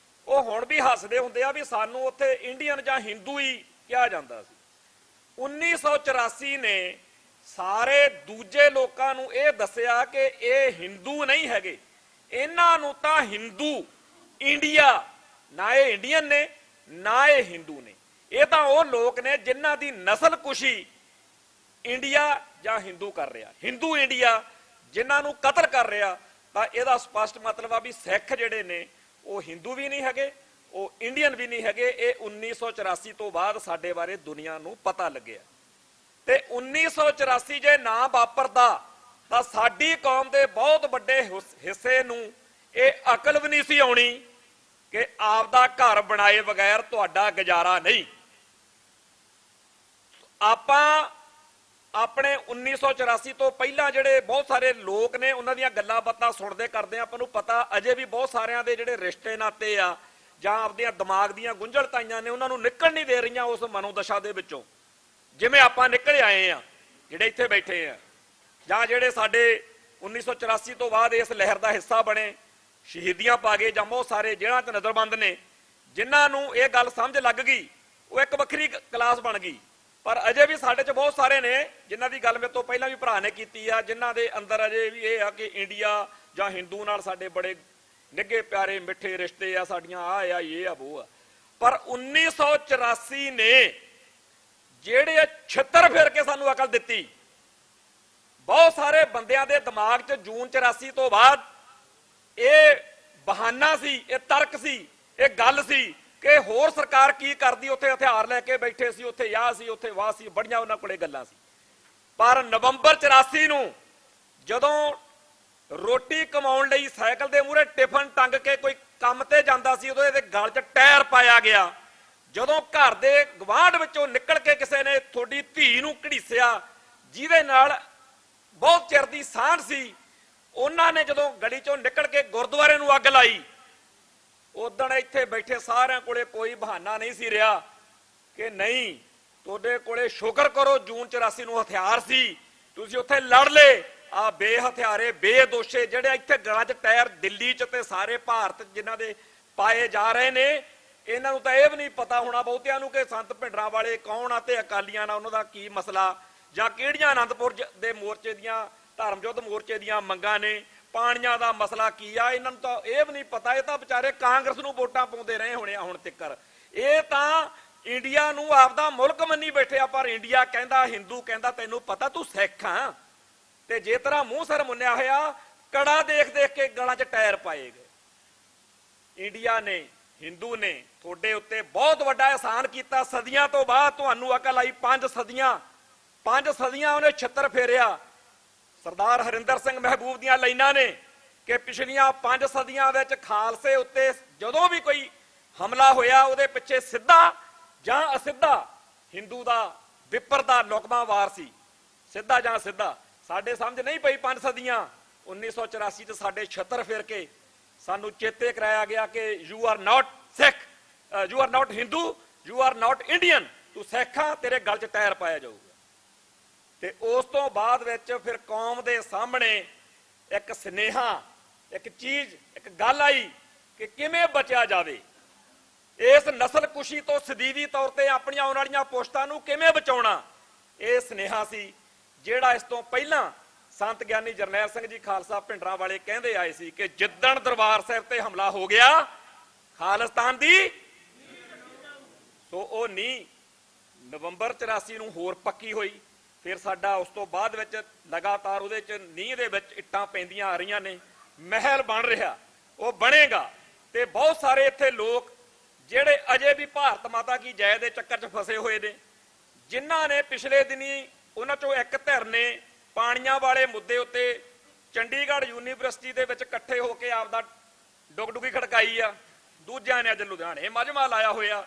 Speaker 5: ਉਹ ਹੁਣ ਵੀ ਹੱਸਦੇ ਹੁੰਦੇ ਆ ਵੀ ਸਾਨੂੰ ਉੱਥੇ ਇੰਡੀਅਨ ਜਾਂ ਹਿੰਦੂ ਹੀ ਕਿਹਾ ਜਾਂਦਾ ਸੀ। 1984 ਨੇ ਸਾਰੇ ਦੂਜੇ ਲੋਕਾਂ ਨੂੰ ਇਹ ਦੱਸਿਆ ਕਿ ਇਹ ਹਿੰਦੂ ਨਹੀਂ ਹੈਗੇ, ਇਹਨਾਂ ਨੂੰ ਤਾਂ ਹਿੰਦੂ ਇੰਡੀਆ, ਨਾ ਇਹ ਇੰਡੀਅਨ ਨੇ ਨਾ ਇਹ ਹਿੰਦੂ ਨੇ, ਇਹ ਤਾਂ ਉਹ ਲੋਕ ਨੇ ਜਿਨ੍ਹਾਂ ਦੀ ਨਸਲਕੁਸ਼ੀ ਇੰਡੀਆ ਜਾਂ ਹਿੰਦੂ ਕਰ ਰਿਹਾ, ਹਿੰਦੂ ਇੰਡੀਆ ਜਿਨ੍ਹਾਂ ਨੂੰ ਕਤਲ ਕਰ ਰਿਹਾ। ਤਾਂ ਇਹਦਾ ਸਪਸ਼ਟ ਮਤਲਬ ਆ ਵੀ ਸਿੱਖ ਜਿਹੜੇ ਨੇ ਉਹ ਹਿੰਦੂ ਵੀ ਨਹੀਂ ਹੈਗੇ, ਉਹ ਇੰਡੀਅਨ ਵੀ ਨਹੀਂ ਹੈਗੇ। ਇਹ 1984 ਤੋਂ ਬਾਅਦ ਸਾਡੇ ਬਾਰੇ ਦੁਨੀਆ ਨੂੰ ਪਤਾ ਲੱਗਿਆ। ਤੇ 1984 ਜੇ ਨਾ ਵਾਪਰਦਾ ਤਾਂ ਸਾਡੀ ਕੌਮ ਦੇ ਬਹੁਤ ਵੱਡੇ ਹਿੱਸੇ ਨੂੰ ਇਹ ਅਕਲ ਵੀ ਨਹੀਂ ਸੀ ਆਉਣੀ ਕਿ ਆਪਦਾ ਘਰ ਬਣਾਏ ਬਗੈਰ ਤੁਹਾਡਾ ਗੁਜ਼ਾਰਾ ਨਹੀਂ। ਆਪਾਂ ਆਪਣੇ 1984 ਤੋਂ ਪਹਿਲਾਂ ਜਿਹੜੇ ਬਹੁਤ ਸਾਰੇ ਲੋਕ ਨੇ ਉਹਨਾਂ ਦੀਆਂ ਗੱਲਾਂ ਬਾਤਾਂ ਸੁਣਦੇ ਕਰਦੇ ਆ, ਆਪਾਂ ਨੂੰ ਪਤਾ ਅਜੇ ਵੀ ਬਹੁਤ ਸਾਰਿਆਂ ਦੇ ਜਿਹੜੇ ਰਿਸ਼ਤੇ ਨਾਤੇ ਆ ਜਾਂ ਆਪਦੀਆਂ ਦਿਮਾਗ ਦੀਆਂ ਗੁੰਝਲਤਾਈਆਂ ਨੇ ਉਹਨਾਂ ਨੂੰ ਨਿਕਲ ਨਹੀਂ ਦੇ ਰਹੀਆਂ ਉਸ ਮਨੋਦਸ਼ਾ ਦੇ ਵਿੱਚੋਂ, ਜਿਵੇਂ ਆਪਾਂ ਨਿਕਲ ਆਏ ਆ ਜਿਹੜੇ ਇੱਥੇ ਬੈਠੇ ਆ, ਜਾਂ ਜਿਹੜੇ ਸਾਡੇ 1984 ਤੋਂ ਬਾਅਦ ਇਸ ਲਹਿਰ ਦਾ ਹਿੱਸਾ ਬਣੇ, ਸ਼ਹੀਦੀਆਂ ਪਾ ਗਏ, ਜਾਂ ਬਹੁਤ ਸਾਰੇ ਜੇਲ੍ਹਾਂ 'ਚ ਨਜ਼ਰਬੰਦ ਨੇ, ਜਿਨ੍ਹਾਂ ਨੂੰ ਇਹ ਗੱਲ ਸਮਝ ਲੱਗ ਗਈ ਉਹ ਇੱਕ ਵੱਖਰੀ ਕਲਾਸ ਬਣ ਗਈ। ਪਰ ਅਜੇ ਵੀ ਸਾਡੇ 'ਚ ਬਹੁਤ ਸਾਰੇ ਨੇ ਜਿਨ੍ਹਾਂ ਦੀ ਗੱਲ ਮੇਰੇ ਤੋਂ ਪਹਿਲਾਂ ਵੀ ਭਰਾ ਨੇ ਕੀਤੀ ਆ, ਜਿਨ੍ਹਾਂ ਦੇ ਅੰਦਰ ਅਜੇ ਵੀ ਇਹ ਆ ਕਿ ਇੰਡੀਆ ਜਾਂ ਹਿੰਦੂ ਨਾਲ ਸਾਡੇ ਬੜੇ ਨਿੱਘੇ ਪਿਆਰੇ ਮਿੱਠੇ ਰਿਸ਼ਤੇ ਆ, ਸਾਡੀਆਂ ਆ ਇਹ ਆ ਉਹ ਆ। ਪਰ 1984 ਨੇ ਜਿਹੜੇ ਛਿੱਤਰ ਫਿਰ ਕੇ ਸਾਨੂੰ ਅਕਲ ਦਿੱਤੀ, ਬਹੁਤ ਸਾਰੇ ਬੰਦਿਆਂ ਦੇ ਦਿਮਾਗ 'ਚ ਜੂਨ 84 ਤੋਂ ਬਾਅਦ ਇਹ ਬਹਾਨਾ ਸੀ, ਇਹ ਤਰਕ ਸੀ, ਇਹ ਗੱਲ ਸੀ ਕਿ ਹੋਰ ਸਰਕਾਰ ਕੀ ਕਰਦੀ, ਉੱਥੇ ਹਥਿਆਰ ਲੈ ਕੇ ਬੈਠੇ ਸੀ, ਉੱਥੇ ਆਹ ਸੀ, ਉੱਥੇ ਵਾਹ ਸੀ, ਬੜੀਆਂ ਉਹਨਾਂ ਕੋਲੇ ਗੱਲਾਂ ਸੀ। ਪਰ ਨਵੰਬਰ 84 ਨੂੰ ਜਦੋਂ ਰੋਟੀ ਕਮਾਉਣ ਲਈ ਸਾਈਕਲ ਦੇ ਮੂਹਰੇ ਟਿਫਨ ਟੰਗ ਕੇ ਕੋਈ ਕੰਮ ਤੇ ਜਾਂਦਾ ਸੀ, ਉਦੋਂ ਇਹਦੇ ਗਲ 'ਚ ਟਾਇਰ ਪਾਇਆ ਗਿਆ। ਜਦੋਂ ਘਰ ਦੇ ਗਵਾਂਢ ਵਿੱਚੋਂ ਨਿਕਲ ਕੇ ਕਿਸੇ ਨੇ ਤੁਹਾਡੀ ਧੀ ਨੂੰ ਘੜੀਸਿਆ, ਜਿਹਦੇ ਨਾਲ ਬਹੁਤ ਚਿਰ ਦੀ ਸਾਂਝ ਸੀ, ਉਹਨਾਂ ਨੇ ਜਦੋਂ ਗਲੀ 'ਚੋਂ ਨਿਕਲ ਕੇ ਗੁਰਦੁਆਰੇ ਨੂੰ ਅੱਗ ਲਾਈ, ਉਦਣ ਇੱਥੇ ਬੈਠੇ ਸਾਰਿਆਂ ਕੋਲੇ ਕੋਈ ਬਹਾਨਾ ਨਹੀਂ ਸੀ ਰਿਹਾ ਕਿ ਨਹੀਂ ਤੁਹਾਡੇ ਕੋਲੇ ਸ਼ੁਕਰ ਕਰੋ ਜੂਨ 84 ਨੂੰ ਹਥਿਆਰ ਸੀ, ਤੁਸੀਂ ਉੱਥੇ ਲੜ ਲਏ। ਆ ਬੇਹਥਿਆਰੇ ਬੇਦੋਸ਼ੇ ਜਿਹੜੇ ਇੱਥੇ ਗਲਾਂ 'ਚ ਟਾਇਰ ਦਿੱਲੀ 'ਚ ਤੇ ਸਾਰੇ ਭਾਰਤ ਜਿਨ੍ਹਾਂ ਦੇ ਪਾਏ ਜਾ ਰਹੇ ਨੇ, ਇਹਨਾਂ ਨੂੰ ਤਾਂ ਇਹ ਵੀ ਨਹੀਂ ਪਤਾ ਹੋਣਾ ਬਹੁਤਿਆਂ ਨੂੰ ਕਿ ਸੰਤ ਭਿੰਡਰਾਂ ਵਾਲੇ ਕੌਣ ਆ ਤੇ ਅਕਾਲੀਆਂ ਨਾਲ ਉਹਨਾਂ ਦਾ ਕੀ ਮਸਲਾ, ਜਾਂ ਕਿਹੜੀਆਂ ਆਨੰਦਪੁਰ ਦੇ ਮੋਰਚੇ ਦੀਆਂ ਧਰਮ ਯੁੱਧ ਮੋਰਚੇ ਦੀਆਂ ਮੰਗਾਂ ਨੇ, ਪਾਣੀਆਂ ਦਾ ਮਸਲਾ ਕੀ ਆ, ਇਹਨਾਂ ਨੂੰ ਤਾਂ ਇਹ ਵੀ ਨਹੀਂ ਪਤਾ। ਇਹ ਤਾਂ ਵਿਚਾਰੇ ਕਾਂਗਰਸ ਨੂੰ ਵੋਟਾਂ ਪਾਉਂਦੇ ਰਹੇ ਹੋਣੇ ਆ ਹੁਣ ਤੱਕ। ਇਹ ਤਾਂ ਇੰਡੀਆ ਨੂੰ ਆਪਦਾ ਮੁਲਕ ਮੰਨੀ ਬੈਠੇ ਆ, ਪਰ ਇੰਡੀਆ ਕਹਿੰਦਾ, ਹਿੰਦੂ ਕਹਿੰਦਾ ਤੈਨੂੰ ਪਤਾ ਤੂੰ ਸਿੱਖ ਆ, ਤੇ ਜੇ ਤੇਰਾ ਮੂੰਹ ਸਿਰ ਮੁੰਨਿਆ ਹੋਇਆ ਕੜਾ ਦੇਖ ਦੇਖ ਕੇ ਗਲਾਂ 'ਚ ਟਾਇਰ ਪਾਏ ਗਏ। ਇੰਡੀਆ ਨੇ, ਹਿੰਦੂ ਨੇ ਤੁਹਾਡੇ ਉੱਤੇ ਬਹੁਤ ਵੱਡਾ ਅਹਿਸਾਨ ਕੀਤਾ। ਸਦੀਆਂ ਤੋਂ ਬਾਅਦ ਤੁਹਾਨੂੰ ਅਕਲ ਆਈ, 5 ਸਦੀਆਂ ਉਹਨੇ ਛਿੱਤਰ ਫੇਰਿਆ। ਸਰਦਾਰ ਹਰਿੰਦਰ ਸਿੰਘ ਮਹਿਬੂਬ ਦੀਆਂ ਲਾਈਨਾਂ ਨੇ ਕਿ ਪਿਛਲੀਆਂ 5 ਸਦੀਆਂ ਵਿੱਚ ਖਾਲਸੇ ਉੱਤੇ ਜਦੋਂ ਵੀ ਕੋਈ ਹਮਲਾ ਹੋਇਆ ਉਹਦੇ ਪਿੱਛੇ ਸਿੱਧਾ ਜਾਂ ਅਸਿੱਧਾ ਹਿੰਦੂ ਦਾ ਵਿਪਰ ਦਾ ਲੁਕਮਾ ਵਾਰ ਸੀ, ਸਿੱਧਾ ਜਾਂ ਸਿੱਧਾ। ਸਾਡੇ ਸਮਝ ਨਹੀਂ ਪਈ 5 ਸਦੀਆਂ। 1984 ਚ ਸਾਡੇ ਛਿੱਤਰ ਫੇਰ ਕੇ ਸਾਨੂੰ ਚੇਤੇ ਕਰਾਇਆ ਗਿਆ ਕਿ you are not Sikh, you are not Hindu, you are not Indian, ਤੂੰ ਸਿੱਖ ਆ, ਤੇਰੇ ਗਲ 'ਚ ਟਾਇਰ ਪਾਇਆ ਜਾਊਗਾ। ਤੇ ਉਸ ਤੋਂ ਬਾਅਦ ਵਿੱਚ ਫਿਰ ਕੌਮ ਦੇ ਸਾਹਮਣੇ ਇੱਕ ਸੁਨੇਹਾ, ਇੱਕ ਚੀਜ਼, ਇੱਕ ਗੱਲ ਆਈ ਕਿ ਕਿਵੇਂ ਬਚਿਆ ਜਾਵੇ ਇਸ ਨਸਲਕੁਸ਼ੀ ਤੋਂ, ਸਦੀਵੀ ਤੌਰ ਤੇ ਆਪਣੀਆਂ ਆਉਣ ਵਾਲੀਆਂ ਪੁਸ਼ਤਾਂ ਨੂੰ ਕਿਵੇਂ ਬਚਾਉਣਾ। ਇਹ ਸੁਨੇਹਾ ਸੀ ਜਿਹੜਾ ਇਸ ਤੋਂ ਪਹਿਲਾਂ ਸੰਤ ਗਿਆਨੀ ਜਰਨੈਲ ਸਿੰਘ ਜੀ ਖਾਲਸਾ ਭਿੰਡਰਾਂ ਵਾਲੇ ਕਹਿੰਦੇ ਆਏ ਸੀ ਕਿ ਜਿੱਦਣ ਦਰਬਾਰ ਸਾਹਿਬ ਤੇ ਹਮਲਾ ਹੋ ਗਿਆ ਖਾਲਿਸਤਾਨ ਦੀ, ਸੋ ਉਹ ਨੀਂਹ ਨਵੰਬਰ 84 ਨੂੰ ਹੋਰ ਪੱਕੀ ਹੋਈ। ਫਿਰ ਸਾਡਾ ਉਸ ਤੋਂ ਬਾਅਦ ਵਿੱਚ ਲਗਾਤਾਰ ਉਹਦੇ 'ਚ ਨੀਂਹ ਦੇ ਵਿੱਚ ਇੱਟਾਂ ਪੈਂਦੀਆਂ ਆ ਰਹੀਆਂ ਨੇ, ਮਹਿਲ ਬਣ ਰਿਹਾ, ਉਹ ਬਣੇਗਾ। ਤੇ ਬਹੁਤ ਸਾਰੇ ਇੱਥੇ ਲੋਕ ਜਿਹੜੇ ਅਜੇ ਵੀ ਭਾਰਤ ਮਾਤਾ ਕੀ ਜੈ ਦੇ ਚੱਕਰ 'ਚ ਫਸੇ ਹੋਏ ਨੇ, ਜਿਨ੍ਹਾਂ ਨੇ ਪਿਛਲੇ ਦਿਨੀ ਉਹਨਾਂ 'ਚੋਂ ਇੱਕ ਧਿਰ ਨੇ ਪਾਣੀਆਂ ਵਾਲੇ ਮੁੱਦੇ ਉੱਤੇ ਚੰਡੀਗੜ੍ਹ ਯੂਨੀਵਰਸਿਟੀ ਦੇ ਵਿੱਚ ਇਕੱਠੇ ਹੋ ਕੇ ਆਪਦਾ ਡੁਗਡੁਗੀ ਖੜਕਾਈ ਆ, ਦੂਜਿਆਂ ਨੇ ਅੱਜ ਲੁਧਿਆਣੇ ਮਜਮਾ ਲਾਇਆ ਹੋਇਆ।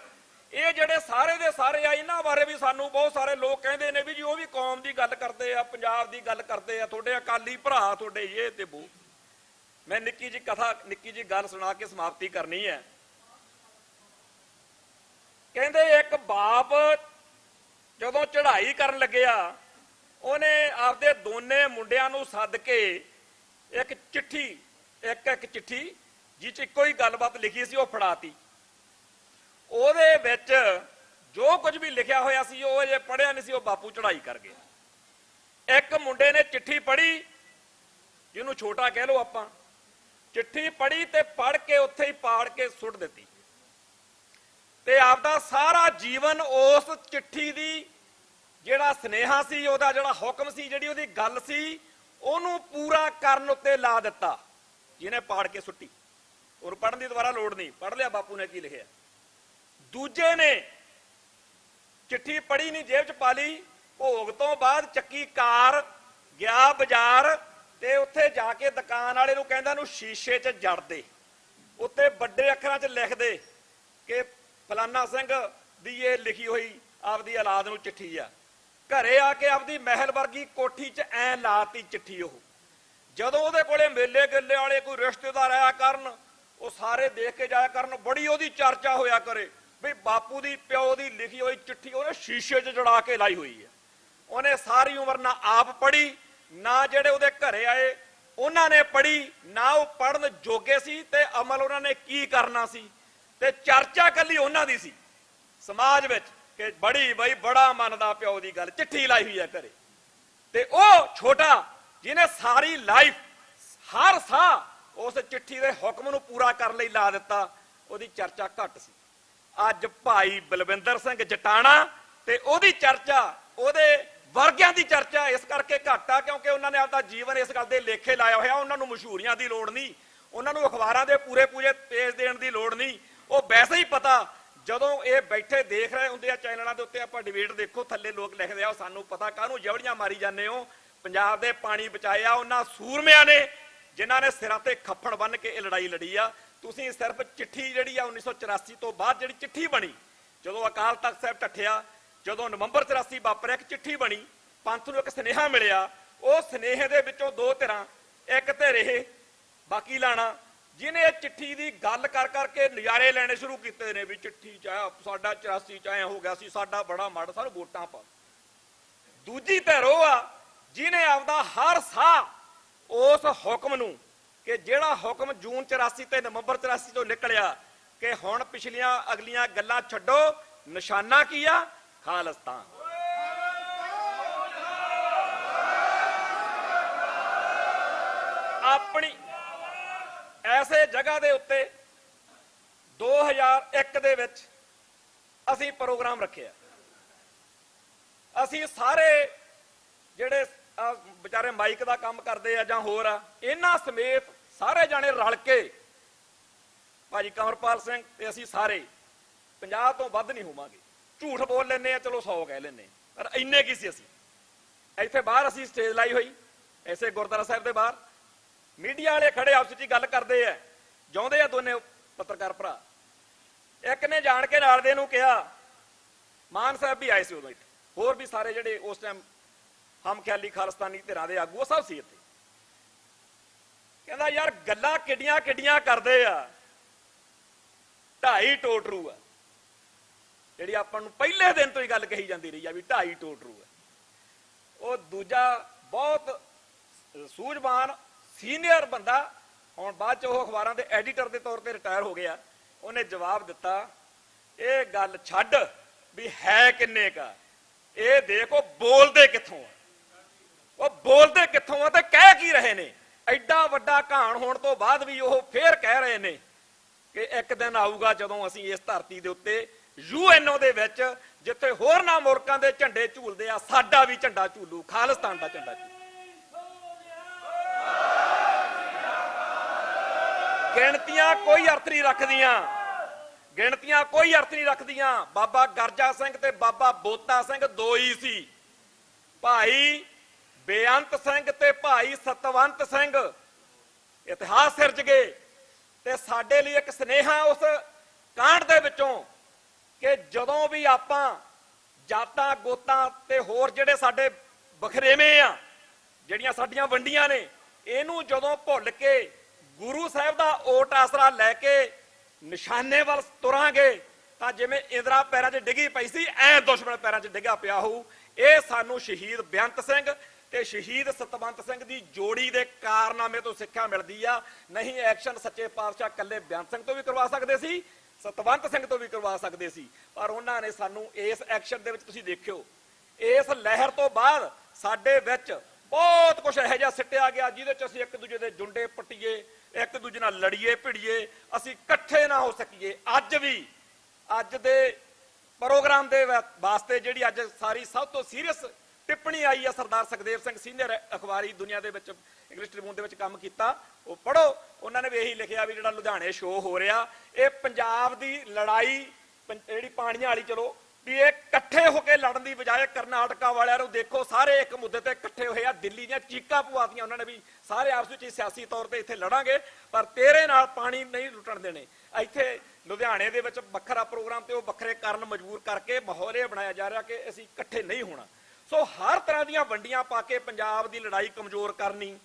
Speaker 5: ਇਹ ਜਿਹੜੇ ਸਾਰੇ ਦੇ ਸਾਰੇ ਆ, ਇਹਨਾਂ ਬਾਰੇ ਵੀ ਸਾਨੂੰ ਬਹੁਤ ਸਾਰੇ ਲੋਕ ਕਹਿੰਦੇ ਨੇ ਵੀ ਜੀ ਉਹ ਵੀ ਕੌਮ ਦੀ ਗੱਲ ਕਰਦੇ ਆ, ਪੰਜਾਬ ਦੀ ਗੱਲ ਕਰਦੇ ਆ, ਤੁਹਾਡੇ ਅਕਾਲੀ ਭਰਾ, ਤੁਹਾਡੇ ਇਹ ਤੇ ਉਹ। ਮੈਂ ਨਿੱਕੀ ਜੀ ਗੱਲ ਸੁਣਾ ਕੇ ਸਮਾਪਤੀ ਕਰਨੀ ਹੈ। ਕਹਿੰਦੇ ਇੱਕ ਬਾਪ ਜਦੋਂ ਚੜ੍ਹਾਈ ਕਰਨ ਲੱਗਿਆ, ਉਹਨੇ ਆਪਦੇ ਦੋਨੇ ਮੁੰਡਿਆਂ ਨੂੰ ਸੱਦ ਕੇ ਇੱਕ ਚਿੱਠੀ ਜਿਹ 'ਚ ਇੱਕੋ ਹੀ ਗੱਲਬਾਤ ਲਿਖੀ ਸੀ ਉਹ ਫੜਾਤੀ। ਉਹਦੇ ਵਿੱਚ ਜੋ ਕੁਝ ਵੀ ਲਿਖਿਆ ਹੋਇਆ ਸੀ ਉਹ ਜੇ ਪੜ੍ਹਿਆ ਨਹੀਂ ਸੀ, ਉਹ ਬਾਪੂ ਚੜ੍ਹਾਈ ਕਰ ਗਿਆ। ਇੱਕ ਮੁੰਡੇ ਨੇ ਚਿੱਠੀ ਪੜ੍ਹੀ, ਜਿਹਨੂੰ ਛੋਟਾ ਕਹਿ ਲਓ ਆਪਾਂ, ਚਿੱਠੀ ਪੜ੍ਹੀ ਤੇ ਪੜ੍ਹ ਕੇ ਉੱਥੇ ਹੀ ਪਾੜ ਕੇ ਸੁੱਟ ਦਿੱਤੀ, ਤੇ ਆਪਦਾ ਸਾਰਾ ਜੀਵਨ ਉਸ ਚਿੱਠੀ ਦੀ ਜਿਹੜਾ ਸੁਨੇਹਾ ਸੀ, ਉਹਦਾ ਜਿਹੜਾ ਹੁਕਮ ਸੀ, ਜਿਹੜੀ ਉਹਦੀ ਗੱਲ ਸੀ, ਉਹਨੂੰ ਪੂਰਾ ਕਰਨ ਉੱਤੇ ਲਾ ਦਿੱਤਾ। ਜਿਹਨੇ ਪਾੜ ਕੇ ਸੁੱਟੀ ਉਹਨੂੰ ਪੜ੍ਹਨ ਦੀ ਦੁਬਾਰਾ ਲੋੜ ਨਹੀਂ, ਪੜ੍ਹ ਲਿਆ ਬਾਪੂ ਨੇ ਕੀ ਲਿਖਿਆ। ਦੂਜੇ ਨੇ ਚਿੱਠੀ ਪੜ੍ਹੀ ਨਹੀਂ, ਜੇਬ 'ਚ ਪਾ ਲਈ, ਭੋਗ ਤੋਂ ਬਾਅਦ ਚੱਕੀ ਕਾਰ ਗਿਆ ਬਾਜ਼ਾਰ, ਤੇ ਉੱਥੇ ਜਾ ਕੇ ਦੁਕਾਨ ਵਾਲੇ ਨੂੰ ਕਹਿੰਦਾ ਨੂੰ ਸ਼ੀਸ਼ੇ 'ਚ ਜੜ ਦੇ, ਉੱਤੇ ਵੱਡੇ ਅੱਖਰਾਂ 'ਚ ਲਿਖ ਦੇ ਕਿ ਫਲਾਨਾ ਸਿੰਘ ਦੀ ਇਹ ਲਿਖੀ ਹੋਈ ਆਪਦੀ ਔਲਾਦ ਨੂੰ ਚਿੱਠੀ ਆ। ਘਰੇ ਆ ਕੇ ਆਪਦੀ ਮਹਿਲ ਵਰਗੀ ਕੋਠੀ 'ਚ ਐ ਲਾਤੀ ਚਿੱਠੀ। ਉਹ ਜਦੋਂ ਉਹਦੇ ਕੋਲੇ ਮੇਲੇ ਗੱਲੇ ਵਾਲੇ ਕੋਈ ਰਿਸ਼ਤੇਦਾਰ ਆਇਆ ਕਰਨ, ਉਹ ਸਾਰੇ ਦੇਖ ਕੇ ਜਾਇਆ ਕਰਨ, ਬੜੀ ਉਹਦੀ ਚਰਚਾ ਹੋਇਆ ਕਰੇ ਵੀ ਬਾਪੂ ਦੀ ਪਿਓ ਦੀ ਲਿਖੀ ਹੋਈ ਚਿੱਠੀ ਉਹਨੇ ਸ਼ੀਸ਼ੇ 'ਚ ਜੜਾ ਕੇ ਲਾਈ ਹੋਈ ਹੈ। ਉਹਨੇ ਸਾਰੀ ਉਮਰ ਨਾ ਆਪ ਪੜ੍ਹੀ, ਨਾ ਜਿਹੜੇ ਉਹਦੇ ਘਰੇ ਆਏ ਉਹਨਾਂ ਨੇ ਪੜ੍ਹੀ, ਨਾ ਉਹ ਪੜ੍ਹਨ ਜੋਗੇ ਸੀ ਤੇ ਅਮਲ ਉਹਨਾਂ ਨੇ ਕੀ ਕਰਨਾ ਸੀ। ਤੇ ਚਰਚਾ ਕੱਲੀ ਉਹਨਾਂ ਦੀ ਸੀ ਸਮਾਜ ਵਿੱਚ ਕਿ ਬੜੀ ਬਈ ਬੜਾ ਮੰਨਦਾ ਪਿਓ ਦੀ ਗੱਲ, ਚਿੱਠੀ ਲਾਈ ਹੋਈ ਹੈ ਘਰੇ। ਤੇ ਉਹ ਛੋਟਾ ਜਿਹਨੇ ਸਾਰੀ ਲਾਈਫ ਹਰ ਸਾਹ ਉਸ ਚਿੱਠੀ ਦੇ ਹੁਕਮ ਨੂੰ ਪੂਰਾ ਕਰਨ ਲਈ ਲਾ ਦਿੱਤਾ, ਉਹਦੀ ਚਰਚਾ ਘੱਟ ਸੀ। ਅੱਜ ਭਾਈ ਬਲਵਿੰਦਰ ਸਿੰਘ ਜਟਾਣਾ ਤੇ ਉਹਦੀ ਚਰਚਾ, ਉਹਦੇ ਵਰਗਿਆਂ ਦੀ ਚਰਚਾ ਇਸ ਕਰਕੇ ਘੱਟ ਆ ਕਿਉਂਕਿ ਉਹਨਾਂ ਨੇ ਆਪਦਾ ਜੀਵਨ ਇਸ ਗੱਲ ਦੇ ਲੇਖੇ ਲਾਇਆ ਹੋਇਆ। ਉਹਨਾਂ ਨੂੰ ਮਸ਼ਹੂਰੀਆਂ ਦੀ ਲੋੜ ਨਹੀਂ, ਉਹਨਾਂ ਨੂੰ ਅਖਬਾਰਾਂ ਦੇ ਪੂਰੇ ਪੇਜ ਦੇਣ ਦੀ ਲੋੜ ਨਹੀਂ। ਉਹ ਵੈਸੇ ਹੀ ਪਤਾ, ਜਦੋਂ ਇਹ ਬੈਠੇ ਦੇਖ ਰਹੇ ਹੁੰਦੇ ਆ ਚੈਨਲਾਂ ਦੇ ਉੱਤੇ, ਆਪਾਂ ਡਿਬੇਟ ਦੇਖੋ, ਥੱਲੇ ਲੋਕ ਲਿਖਦੇ ਆ ਸਾਨੂੰ ਪਤਾ ਕਾਹਨੂੰ ਜਵੜੀਆਂ ਮਾਰੀ ਜਾਂਦੇ ਹੋ, ਪੰਜਾਬ ਦੇ ਪਾਣੀ ਬਚਾਏ ਆ ਉਹਨਾਂ ਸੂਰਮਿਆਂ ਨੇ ਜਿਨ੍ਹਾਂ ਨੇ ਸਿਰਾਂ ਤੇ ਖੱਫੜ ਬੰਨ ਕੇ ਇਹ ਲੜਾਈ ਲੜੀ ਆ। ਤੁਸੀਂ ਸਿਰਫ ਚਿੱਠੀ ਜਿਹੜੀ ਆ 1984 ਤੋਂ ਬਾਅਦ ਜਿਹੜੀ ਚਿੱਠੀ ਬਣੀ, ਜਦੋਂ ਅਕਾਲ ਤਖਤ ਸਾਹਿਬ ਟੱਠਿਆ, ਜਦੋਂ ਨਵੰਬਰ 84 ਵਾਪਰਿਆ, ਇੱਕ ਚਿੱਠੀ ਬਣੀ, ਪੰਥ ਨੂੰ ਇੱਕ ਸੁਨੇਹਾ ਮਿਲਿਆ। ਉਹ ਸੁਨੇਹੇ ਦੇ ਵਿੱਚੋਂ ਦੋ ਧਿਰਾਂ, ਇੱਕ ਧਿਰ ਇਹ ਬਾਕੀ ਲਾਣਾ, ਜਿਹਨੇ ਇਹ ਚਿੱਠੀ ਦੀ ਗੱਲ ਕਰ ਕਰਕੇ ਨਜ਼ਾਰੇ ਲੈਣੇ ਸ਼ੁਰੂ ਕੀਤੇ ਨੇ ਵੀ ਚਿੱਠੀ ਚ ਆਇਆ ਸਾਡਾ 84 ਚ ਐ ਹੋ ਗਿਆ ਸੀ, ਸਾਡਾ ਬੜਾ ਮਾੜਾ, ਸਾਨੂੰ ਵੋਟਾਂ ਪਾ। ਦੂਜੀ ਧਿਰ ਉਹ ਆ ਜਿਹਨੇ ਆਪਦਾ ਹਰ ਸਾਹ ਉਸ ਹੁਕਮ ਨੂੰ, ਕਿ ਜਿਹੜਾ ਹੁਕਮ ਜੂਨ 84 ਤੇ ਨਵੰਬਰ 84 ਤੋਂ ਨਿਕਲਿਆ ਕਿ ਹੁਣ ਪਿਛਲੀਆਂ ਅਗਲੀਆਂ ਗੱਲਾਂ ਛੱਡੋ, ਨਿਸ਼ਾਨਾ ਕੀ ਆ? ਖਾਲਿਸਤਾਨ। ਆਪਣੀ ਐਸੇ ਜਗ੍ਹਾ ਦੇ ਉੱਤੇ 2001 ਦੇ ਵਿੱਚ ਅਸੀਂ ਪ੍ਰੋਗਰਾਮ ਰੱਖਿਆ। ਅਸੀਂ ਸਾਰੇ ਜਿਹੜੇ ਵਿਚਾਰੇ ਮਾਈਕ ਦਾ ਕੰਮ ਕਰਦੇ ਆ ਜਾਂ ਹੋਰ ਆ, ਇਹਨਾਂ ਸਮੇਤ ਸਾਰੇ ਜਾਣੇ ਰਲ ਕੇ, ਭਾਜੀ ਕਮਰਪਾਲ ਸਿੰਘ ਤੇ ਅਸੀਂ ਸਾਰੇ 50 ਤੋਂ ਵੱਧ ਨਹੀਂ ਹੋਵਾਂਗੇ, ਝੂਠ ਬੋਲ ਲੈਂਦੇ ਆ, ਚਲੋ 100 ਕਹਿ ਲੈਂਦੇ, ਪਰ ਇੰਨੇ ਕੀ ਸੀ ਅਸੀਂ। ਇੱਥੇ ਬਾਹਰ ਅਸੀਂ ਸਟੇਜ ਲਾਈ ਹੋਈ, ਐਸੇ ਗੁਰਦੁਆਰਾ ਸਾਹਿਬ ਦੇ ਬਾਹਰ ਮੀਡੀਆ ਵਾਲੇ ਖੜੇ ਆਪਸ ਵਿੱਚ ਗੱਲ ਕਰਦੇ ਆ, ਜਾਉਂਦੇ ਆ ਦੋਨੇ ਪੱਤਰਕਾਰ ਭਰਾ। ਇੱਕ ਨੇ ਜਾਣ ਕੇ ਨਾਲ ਦੇ ਨੂੰ ਕਿਹਾ, ਮਾਨ ਸਾਹਿਬ ਵੀ ਆਏ ਸੀ ਉਦੋਂ, ਇੱਥੇ ਹੋਰ ਵੀ ਸਾਰੇ ਜਿਹੜੇ ਉਸ ਟਾਈਮ ਹਮ ਖਿਆਲੀ ਖਾਲਿਸਤਾਨੀ ਧਿਰਾਂ ਦੇ ਆਗੂ ਸਭ ਸੀ ਇੱਥੇ। ਕਹਿੰਦਾ ਯਾਰ ਗੱਲਾਂ ਕਿੱਡੀਆਂ ਕਿੱਡੀਆਂ ਕਰਦੇ ਆ, 2.5 ਟੋਟਰੂ ਆ, ਜਿਹੜੀ ਆਪਾਂ ਨੂੰ ਪਹਿਲੇ ਦਿਨ ਤੋਂ ਹੀ ਗੱਲ ਕਹੀ ਜਾਂਦੀ ਰਹੀ ਆ ਵੀ 2.5 ਟੋਟਰੂ ਆ। ਉਹ ਦੂਜਾ ਬਹੁਤ ਸੂਝਵਾਨ ਸੀਨੀਅਰ ਬੰਦਾ, ਹੁਣ ਬਾਅਦ ਚ ਉਹ ਅਖਬਾਰਾਂ ਦੇ ਐਡੀਟਰ ਦੇ ਤੌਰ ਤੇ ਰਿਟਾਇਰ ਹੋ ਗਿਆ, ਉਹਨੇ ਜਵਾਬ ਦਿੱਤਾ, ਇਹ ਗੱਲ ਛੱਡ ਵੀ ਹੈ ਕਿੰਨੇ ਕਾ, ਇਹ ਦੇਖੋ ਬੋਲਦੇ ਕਿੱਥੋਂ ਆ, ਉਹ ਬੋਲਦੇ ਕਿੱਥੋਂ ਆ ਤੇ ਕਹਿ ਕੀ ਰਹੇ ਨੇ। ਐਡਾ ਵੱਡਾ ਕਹਾਣ ਹੋਣ ਤੋਂ ਬਾਅਦ ਵੀ ਉਹ ਫੇਰ ਕਹਿ ਰਹੇ ਨੇ ਕਿ ਇੱਕ ਦਿਨ ਆਊਗਾ ਜਦੋਂ ਅਸੀਂ ਇਸ ਧਰਤੀ ਦੇ ਉੱਤੇ UNO ਦੇ ਵਿੱਚ, ਜਿੱਥੇ ਹੋਰਨਾਂ ਮੁਲਕਾਂ ਦੇ ਝੰਡੇ ਝੂਲਦੇ ਆ, ਸਾਡਾ ਵੀ ਝੰਡਾ ਝੂਲੂ, ਖਾਲਿਸਤਾਨ ਦਾ ਝੰਡਾ ਝੂਲੂ। ਗਿਣਤੀਆਂ ਕੋਈ ਅਰਥ ਨਹੀਂ ਰੱਖਦੀਆਂ, ਗਿਣਤੀਆਂ ਕੋਈ ਅਰਥ ਨਹੀਂ ਰੱਖਦੀਆਂ। ਬਾਬਾ ਗਰਜਾ ਸਿੰਘ ਤੇ ਬਾਬਾ ਬੋਤਾ ਸਿੰਘ ਦੋ ਹੀ ਸੀ, ਭਾਈ ਬੇਅੰਤ ਸਿੰਘ ਤੇ ਭਾਈ ਸਤਵੰਤ ਸਿੰਘ ਇਤਿਹਾਸ ਸਿਰਜ ਗਏ। ਤੇ ਸਾਡੇ ਲਈ ਇੱਕ ਸੁਨੇਹਾ ਉਸ ਕਾਂਡ ਦੇ ਵਿੱਚੋਂ ਕਿ ਜਦੋਂ ਵੀ ਆਪਾਂ ਜਾਤਾਂ ਗੋਤਾਂ ਤੇ ਹੋਰ ਜਿਹੜੇ ਸਾਡੇ ਬਖਰੇਵੇਂ ਆ, ਜਿਹੜੀਆਂ ਸਾਡੀਆਂ ਵੰਡੀਆਂ ਨੇ, ਇਹਨੂੰ ਜਦੋਂ ਭੁੱਲ ਕੇ ਗੁਰੂ ਸਾਹਿਬ ਦਾ ਓਟ ਆਸਰਾ ਲੈ ਕੇ ਨਿਸ਼ਾਨੇ ਵੱਲ ਤੁਰਾਂਗੇ ਤਾਂ ਜਿਵੇਂ ਇੰਦਰਾ ਪੈਰਾਂ 'ਚ ਡਿੱਗੀ ਪਈ ਸੀ, ਐ ਦੁਸ਼ਮਣ ਪੈਰਾਂ 'ਚ ਡਿੱਗਾ ਪਿਆ ਹੋਊ। ਇਹ ਸਾਨੂੰ ਸ਼ਹੀਦ ਬੇਅੰਤ ਸਿੰਘ ਤੇ ਸ਼ਹੀਦ ਸਤਵੰਤ ਸਿੰਘ ਦੀ ਜੋੜੀ ਦੇ ਕਾਰਨਾਮੇ ਤੋਂ ਸਿੱਖਿਆ ਮਿਲਦੀ ਆ। ਨਹੀਂ ਐਕਸ਼ਨ ਸੱਚੇ ਪਾਤਸ਼ਾਹ ਇਕੱਲੇ ਬੇਅੰਤ ਸਿੰਘ ਤੋਂ ਵੀ ਕਰਵਾ ਸਕਦੇ ਸੀ, ਸਤਵੰਤ ਸਿੰਘ ਤੋਂ ਵੀ ਕਰਵਾ ਸਕਦੇ ਸੀ, ਪਰ ਉਹਨਾਂ ਨੇ ਸਾਨੂੰ ਇਸ ਐਕਸ਼ਨ ਦੇ ਵਿੱਚ, ਤੁਸੀਂ ਦੇਖਿਓ ਇਸ ਲਹਿਰ ਤੋਂ ਬਾਅਦ ਸਾਡੇ ਵਿੱਚ ਬਹੁਤ ਕੁਝ ਇਹੋ ਜਿਹਾ ਸਿੱਟਿਆ ਗਿਆ ਜਿਹਦੇ ਚ ਅਸੀਂ ਇੱਕ ਦੂਜੇ ਦੇ ਜੁੰਡੇ ਪੱਟੀਏ, ਇੱਕ ਦੂਜੇ ਨਾਲ ਲੜੀਏ ਭਿੜੀਏ, ਅਸੀਂ ਇਕੱਠੇ ਨਾ ਹੋ ਸਕੀਏ। ਅੱਜ ਵੀ ਅੱਜ ਦੇ ਪ੍ਰੋਗਰਾਮ ਦੇ ਵਾਸਤੇ ਜਿਹੜੀ ਅੱਜ ਸਾਰੀ ਸਭ ਤੋਂ ਸੀਰੀਅਸ ਟਿੱਪਣੀ ਆਈ ਆ, ਸਰਦਾਰ ਸੁਖਦੇਵ ਸਿੰਘ ਸੀਨੀਅਰ ਅਖਬਾਰੀ ਦੁਨੀਆ ਦੇ ਵਿੱਚ ਇੰਗਲਿਸ਼ ਟ੍ਰਿਬਿਊਨ ਦੇ ਵਿੱਚ ਕੰਮ ਕੀਤਾ, ਉਹ ਪੜ੍ਹੋ। ਉਹਨਾਂ ਨੇ ਵੀ ਇਹੀ ਲਿਖਿਆ ਵੀ ਜਿਹੜਾ ਲੁਧਿਆਣੇ ਸ਼ੋਅ ਹੋ ਰਿਹਾ, ਇਹ ਪੰਜਾਬ ਦੀ ਲੜਾਈ ਜਿਹੜੀ ਪਾਣੀਆਂ ਵਾਲੀ, ਚਲੋ ਵੀ ਇਹ ਇਕੱਠੇ ਹੋ ਕੇ ਲੜਨ ਦੀ ਬਜਾਏ ਕਰਨਾਟਕਾ ਵਾਲਿਆਂ ਨੂੰ ਦੇਖੋ ਸਾਰੇ ਇੱਕ ਮੁੱਦੇ ਤੇ ਇਕੱਠੇ ਹੋਏ ਆ। ਦਿੱਲੀ ਦੀਆਂ ਚੀਕਾਂ ਪਵਾਤੀਆਂ ਉਹਨਾਂ ਨੇ ਵੀ ਸਾਰੇ ਆਪਸ ਵਿੱਚ ਸਿਆਸੀ ਤੌਰ ਤੇ ਇੱਥੇ ਲੜਾਂਗੇ ਪਰ ਤੇਰੇ ਨਾਲ ਪਾਣੀ ਨਹੀਂ ਲੁੱਟਣ ਦੇਣੇ। ਇੱਥੇ ਲੁਧਿਆਣੇ ਦੇ ਵਿੱਚ ਵੱਖਰਾ ਪ੍ਰੋਗਰਾਮ ਤੇ ਉਹ ਵੱਖਰੇ ਕਾਰਨ ਮਜਬੂਰ ਕਰਕੇ ਮਾਹੌਲ ਇਹ ਬਣਾਇਆ ਜਾ ਰਿਹਾ ਕਿ ਅਸੀਂ ਇਕੱਠੇ ਨਹੀਂ ਹੋਣਾ। ਸੋ ਹਰ ਤਰ੍ਹਾਂ ਦੀਆਂ ਵੰਡੀਆਂ ਪਾ ਕੇ ਪੰਜਾਬ ਦੀ ਲੜਾਈ ਕਮਜ਼ੋਰ ਕਰਨੀ,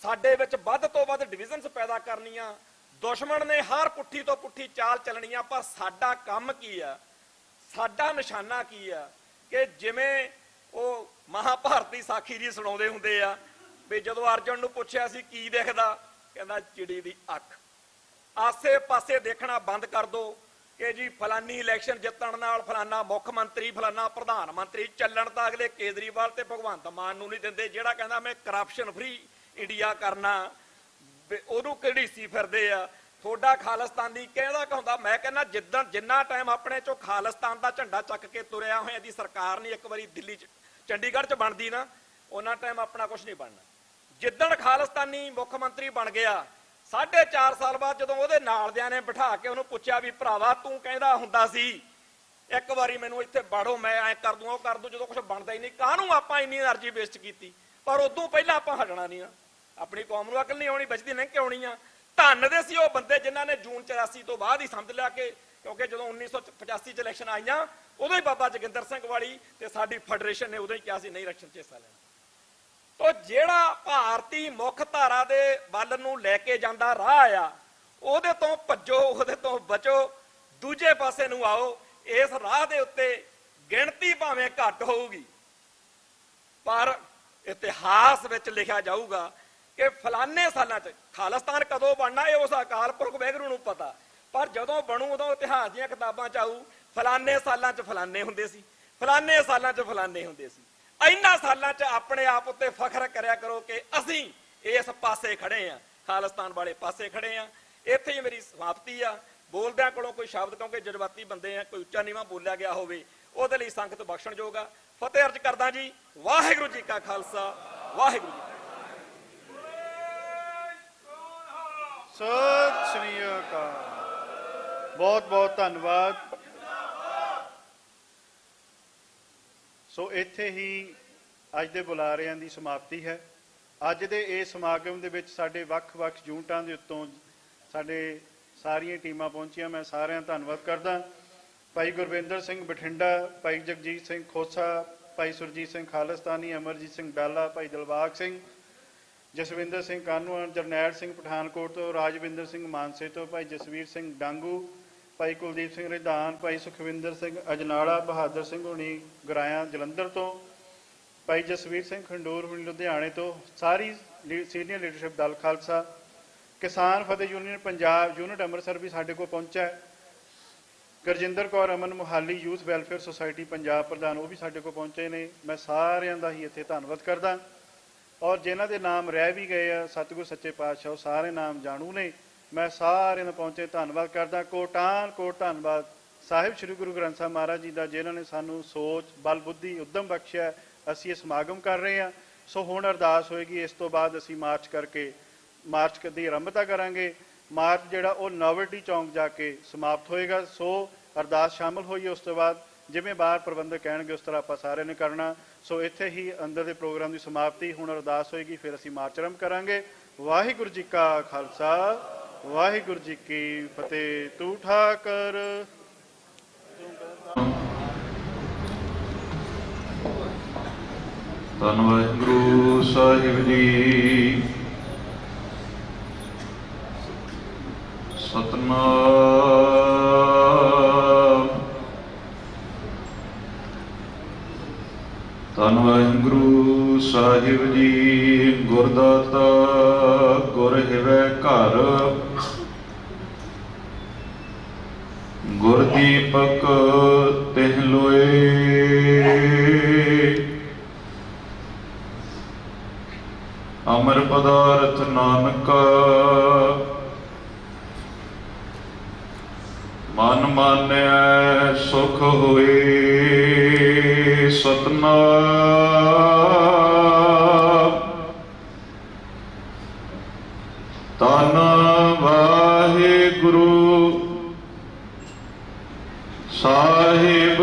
Speaker 5: ਸਾਡੇ ਵਿੱਚ ਵੱਧ ਤੋਂ ਵੱਧ ਡਿਵੀਜ਼ਨਸ ਪੈਦਾ ਕਰਨੀਆਂ, ਦੁਸ਼ਮਣ ਨੇ ਹਰ ਪੁੱਠੀ ਤੋਂ ਪੁੱਠੀ ਚਾਲ ਚੱਲਣੀਆਂ। ਪਰ ਸਾਡਾ ਕੰਮ ਕੀ ਆ, ਸਾਡਾ ਨਿਸ਼ਾਨਾ ਕੀ ਆ ਕਿ ਜਿਵੇਂ ਉਹ ਮਹਾਭਾਰਤ ਦੀ ਸਾਖੀ ਜੀ ਸੁਣਾਉਂਦੇ ਹੁੰਦੇ ਆ ਵੀ ਜਦੋਂ ਅਰਜੁਨ ਨੂੰ ਪੁੱਛਿਆ ਸੀ ਕੀ ਦਿਖਦਾ, ਕਹਿੰਦਾ ਚਿੜੀ ਦੀ ਅੱਖ। ਆਸੇ ਪਾਸੇ ਦੇਖਣਾ ਬੰਦ ਕਰ ਦੋ ਕਿ ਜੀ ਫਲਾਨੀ ਇਲੈਕਸ਼ਨ ਜਿੱਤਣ ਨਾਲ ਫਲਾਨਾ ਮੁੱਖ ਮੰਤਰੀ, ਫਲਾਨਾ ਪ੍ਰਧਾਨ ਮੰਤਰੀ, ਚੱਲਣ ਤਾਂ ਅਗਲੇ ਕੇਜਰੀਵਾਲ ਤੇ ਭਗਵੰਤ ਮਾਨ ਨੂੰ ਨਹੀਂ ਦਿੰਦੇ। ਜਿਹੜਾ ਕਹਿੰਦਾ ਮੈਂ ਕਰਪਸ਼ਨ ਫਰੀ ਇੰਡੀਆ ਕਰਨਾ, ਉਹਨੂੰ ਘੜੀਸੀ ਫਿਰਦੇ ਆ। ਤੁਹਾਡਾ ਖਾਲਿਸਤਾਨੀ ਕਹਿੰਦਾ ਕਹੁੰਦਾ, ਮੈਂ ਕਹਿੰਦਾ ਜਿੰਨਾ ਟਾਈਮ ਆਪਣੇ ਚੋਂ ਖਾਲਿਸਤਾਨ ਦਾ ਝੰਡਾ ਚੱਕ ਕੇ ਤੁਰਿਆ ਹੋਇਆ ਦੀ ਸਰਕਾਰ ਨਹੀਂ ਇੱਕ ਵਾਰੀ ਦਿੱਲੀ 'ਚ ਚੰਡੀਗੜ੍ਹ 'ਚ ਬਣਦੀ ਨਾ, ਉਹਨਾਂ ਟਾਈਮ ਆਪਣਾ ਕੁਝ ਨਹੀਂ ਬਣਨਾ। ਜਿੱਦਣ ਖਾਲਿਸਤਾਨੀ ਮੁੱਖ ਮੰਤਰੀ ਬਣ ਗਿਆ 4.5 ਸਾਲ ਬਾਅਦ ਜਦੋਂ ਉਹਦੇ ਨਾਲਦਿਆਂ ਨੇ ਬਿਠਾ ਕੇ ਉਹਨੂੰ ਪੁੱਛਿਆ ਵੀ ਭਰਾਵਾ ਤੂੰ ਕਹਿੰਦਾ ਹੁੰਦਾ ਸੀ ਇੱਕ ਵਾਰੀ ਮੈਨੂੰ ਇੱਥੇ ਬਾੜੋ, ਮੈਂ ਐ ਕਰ ਦੂੰ ਉਹ ਕਰ ਦੂੰ, ਜਦੋਂ ਕੁਝ ਬਣਦਾ ਹੀ ਨਹੀਂ ਕਾਹਨੂੰ ਆਪਾਂ ਇੰਨੀ એનર્ਜੀ ਵੇਸਟ ਕੀਤੀ। ਪਰ ਉਦੋਂ ਪਹਿਲਾਂ ਆਪਾਂ ਹਟਣਾ ਨਹੀਂ ਆ। ਆਪਣੀ ਕੌਮ ਨੂੰ ਅਕਲ ਨਹੀਂ ਆਉਣੀ, ਬਚਦੀ ਨਹੀਂ ਕਿ ਆਉਣੀ ਆ। ਧੰਨ ਦੇ ਸੀ ਉਹ ਬੰਦੇ ਜਿਨ੍ਹਾਂ ਨੇ ਜੂਨ 84 ਤੋਂ ਬਾਅਦ ਹੀ ਸਮਝ ਲਿਆ ਕਿ ਕਿਉਂਕਿ ਜਦੋਂ 1985 ਚ ਇਲੈਕਸ਼ਨ ਆਈਆਂ ਉਦੋਂ ਹੀ ਬਾਬਾ ਜੋਗਿੰਦਰ ਸਿੰਘ ਵਾਲੀ ਤੇ ਸਾਡੀ ਫੈਡਰੇਸ਼ਨ ਨੇ ਉਦੋਂ ਹੀ ਕਿਹਾ ਸੀ ਨਹੀਂ ਇਲੈਕਸ਼ਨ 'ਚ ਹਿੱਸਾ ਲੈਣਾ। ਤੋ ਜਿਹੜਾ ਭਾਰਤੀ ਮੁੱਖ ਧਾਰਾ ਦੇ ਵੱਲ ਨੂੰ ਲੈ ਕੇ ਜਾਂਦਾ ਰਾਹ ਆ ਉਹਦੇ ਤੋਂ ਭੱਜੋ, ਉਹਦੇ ਤੋਂ ਬਚੋ, ਦੂਜੇ ਪਾਸੇ ਨੂੰ ਆਓ। ਇਸ ਰਾਹ ਦੇ ਉੱਤੇ ਗਿਣਤੀ ਭਾਵੇਂ ਘੱਟ ਹੋਊਗੀ ਪਰ ਇਤਿਹਾਸ ਵਿੱਚ ਲਿਖਿਆ ਜਾਊਗਾ ਕਿ ਫਲਾਨੇ ਸਾਲਾਂ 'ਚ ਖਾਲਿਸਤਾਨ ਕਦੋਂ ਬਣਨਾ ਇਹ ਉਸ ਅਕਾਲ ਪੁਰਖ ਵਾਹਿਗੁਰੂ ਨੂੰ ਪਤਾ। ਪਰ ਜਦੋਂ ਬਣੂ ਉਦੋਂ ਇਤਿਹਾਸ ਦੀਆਂ ਕਿਤਾਬਾਂ 'ਚ ਆਊ ਫਲਾਨੇ ਸਾਲਾਂ 'ਚ ਫਲਾਨੇ ਹੁੰਦੇ ਸੀ, ਫਲਾਨੇ ਸਾਲਾਂ 'ਚ ਫਲਾਨੇ ਹੁੰਦੇ ਸੀ। ਇਹਨਾਂ ਸਾਲਾਂ 'ਚ ਆਪਣੇ ਆਪ ਉੱਤੇ ਫਖਰ ਕਰਿਆ ਕਰੋ ਕਿ ਅਸੀਂ ਇਸ ਪਾਸੇ ਖੜੇ ਆ, ਖਾਲਿਸਤਾਨ ਵਾਲੇ ਪਾਸੇ ਖੜੇ ਆ। ਇੱਥੇ ਹੀ ਮੇਰੀ ਸਮਾਪਤੀ ਆ। ਬੋਲਦਿਆਂ ਕੋਲੋਂ ਕੋਈ ਸ਼ਬਦ ਕਿਉਂਕਿ ਜਜ਼ਬਾਤੀ ਬੰਦੇ ਆ, ਕੋਈ ਉੱਚਾ ਨੀਵਾਂ ਬੋਲਿਆ ਗਿਆ ਹੋਵੇ ਉਹਦੇ ਲਈ ਸੰਗਤ ਬਖਸ਼ਣਯੋਗ ਆ। ਫਤਿਹ ਅਰਜ ਕਰਦਾ ਜੀ। ਵਾਹਿਗੁਰੂ ਜੀ ਕਾ ਖਾਲਸਾ, ਵਾਹਿਗੁਰੂ ਜੀ।
Speaker 1: ਸਤਿ ਸ੍ਰੀ ਅਕਾਲ। ਬਹੁਤ ਬਹੁਤ ਧੰਨਵਾਦ। ਸੋ ਇੱਥੇ ਹੀ ਅੱਜ ਦੇ ਬੁਲਾਰਿਆਂ ਦੀ ਸਮਾਪਤੀ ਹੈ। ਅੱਜ ਦੇ ਇਸ ਸਮਾਗਮ ਦੇ ਵਿੱਚ ਸਾਡੇ ਵੱਖ-ਵੱਖ ਯੂਨਿਟਾਂ ਦੇ ਉੱਤੋਂ ਸਾਡੇ ਸਾਰੀਆਂ ਟੀਮਾਂ ਪਹੁੰਚੀਆਂ। ਮੈਂ ਸਾਰਿਆਂ ਦਾ ਧੰਨਵਾਦ ਕਰਦਾ। ਭਾਈ ਗੁਰਵਿੰਦਰ ਸਿੰਘ ਬਠਿੰਡਾ, ਭਾਈ ਜਗਜੀਤ ਸਿੰਘ ਖੋਸਾ, ਭਾਈ ਸੁਰਜੀਤ ਸਿੰਘ ਖਾਲਿਸਤਾਨੀ, ਅਮਰਜੀਤ ਸਿੰਘ ਡਾਲਾ, ਭਾਈ ਦਿਲਬਾਗ ਸਿੰਘ, ਜਸਵਿੰਦਰ ਸਿੰਘ ਕਾਨੂੰਨ, ਜਰਨੈਲ ਸਿੰਘ ਪਠਾਨਕੋਟ ਤੋਂ, ਰਾਜਵਿੰਦਰ ਸਿੰਘ ਮਾਨਸੇ ਤੋਂ, ਭਾਈ ਜਸਵੀਰ ਸਿੰਘ ਡਾਂਗੂ, ਭਾਈ ਕੁਲਦੀਪ ਸਿੰਘ ਰਿਧਾਨ, ਭਾਈ ਸੁਖਵਿੰਦਰ ਸਿੰਘ ਅਜਨਾਲਾ, ਬਹਾਦਰ ਸਿੰਘ ਹੁਣੀ ਗਰਾਇਆ ਜਲੰਧਰ ਤੋਂ, ਭਾਈ ਜਸਵੀਰ ਸਿੰਘ ਖੰਡੂਰ ਹੁਣੀ ਲੁਧਿਆਣੇ ਤੋਂ, ਸਾਰੀ senior leadership Dal Khalsa, Kisan Fateh union Punjab unit Amritsar ਵੀ ਸਾਡੇ ਕੋਲ ਪਹੁੰਚਿਆ। Gurjinder Kaur Aman Mohali youth welfare society Punjab ਪ੍ਰਧਾਨ, ਉਹ ਵੀ ਸਾਡੇ ਕੋਲ ਪਹੁੰਚੇ ਨੇ। ਮੈਂ ਸਾਰਿਆਂ ਦਾ ਹੀ ਇੱਥੇ ਧੰਨਵਾਦ ਕਰਦਾ। ਔਰ ਜਿਨ੍ਹਾਂ ਦੇ ਨਾਮ ਰਹਿ ਵੀ ਗਏ ਆ ਸਤਿਗੁਰ ਸੱਚੇ ਪਾਤਸ਼ਾਹ, ਉਹ ਸਾਰੇ ਨਾਮ ਜਾਣੂ ਨੇ। ਮੈਂ ਸਾਰਿਆਂ ਦਾ ਪਹੁੰਚੇ ਧੰਨਵਾਦ ਕਰਦਾ। ਕੋਟਾਨ ਕੋਟ ਧੰਨਵਾਦ ਸਾਹਿਬ ਸ੍ਰੀ ਗੁਰੂ ਗ੍ਰੰਥ ਸਾਹਿਬ ਮਹਾਰਾਜ ਜੀ ਦਾ, ਜਿਨ੍ਹਾਂ ਨੇ ਸਾਨੂੰ ਸੋਚ, ਬਲ, ਬੁੱਧੀ, ਉਦਮ ਬਖਸ਼ਿਆ। ਅਸੀਂ ਇਹ ਸਮਾਗਮ ਕਰ ਰਹੇ ਹਾਂ। ਸੋ ਹੁਣ ਅਰਦਾਸ ਹੋਏਗੀ। ਇਸ ਤੋਂ ਬਾਅਦ ਅਸੀਂ ਮਾਰਚ ਦੀ ਆਰੰਭਤਾ ਕਰਾਂਗੇ। ਮਾਰਚ ਜਿਹੜਾ ਉਹ ਨਾਵਲਟੀ ਚੌਂਕ ਜਾ ਕੇ ਸਮਾਪਤ ਹੋਏਗਾ। ਸੋ ਅਰਦਾਸ ਸ਼ਾਮਲ ਹੋਈ। ਉਸ ਤੋਂ ਬਾਅਦ ਜਿਵੇਂ ਬਾਹਰ ਪ੍ਰਬੰਧਕ ਕਹਿਣਗੇ ਉਸ ਤਰ੍ਹਾਂ ਆਪਾਂ ਸਾਰਿਆਂ ਨੇ ਕਰਨਾ। ਸੋ ਇੱਥੇ ਹੀ ਅੰਦਰ ਦੇ ਪ੍ਰੋਗਰਾਮ ਦੀ ਸਮਾਪਤੀ। ਹੁਣ ਅਰਦਾਸ ਹੋਏਗੀ, ਫਿਰ ਅਸੀਂ ਮਾਰਚ ਆਰੰਭ ਕਰਾਂਗੇ। ਵਾਹਿਗੁਰੂ ਜੀ ਕਾ ਖਾਲਸਾ, ਵਾਹਿਗੁਰੂ ਜੀ ਕੀ ਫਤਿਹ। ਤੂੰ ਠਾਕਰ
Speaker 6: ਧੰਨ ਵਾਹਿਗੁਰੂ ਸਾਹਿਬ ਜੀ। ਸਤਨਾਮ। ਧੰਨ ਵਾਹਿਗੁਰੂ ਸਾਹਿਬ ਜੀ। ਗੁਰਦਾਤਾ ਗੁਰ ਹਿਵੈ ਘਰ, ਗੁਰ ਦੀਪਕ ਤਿਹ ਲੋਏ। ਅਮਰ ਪਦਾਰਥ ਨਾਨਕ ਮਨ ਮਾਨਿਆ ਸੁਖ ਹੋਏ। ਸਤਨਾਮ। ਧੰਨ ਵਾਹਿਗੁਰੂ ਸਾਹਿਬ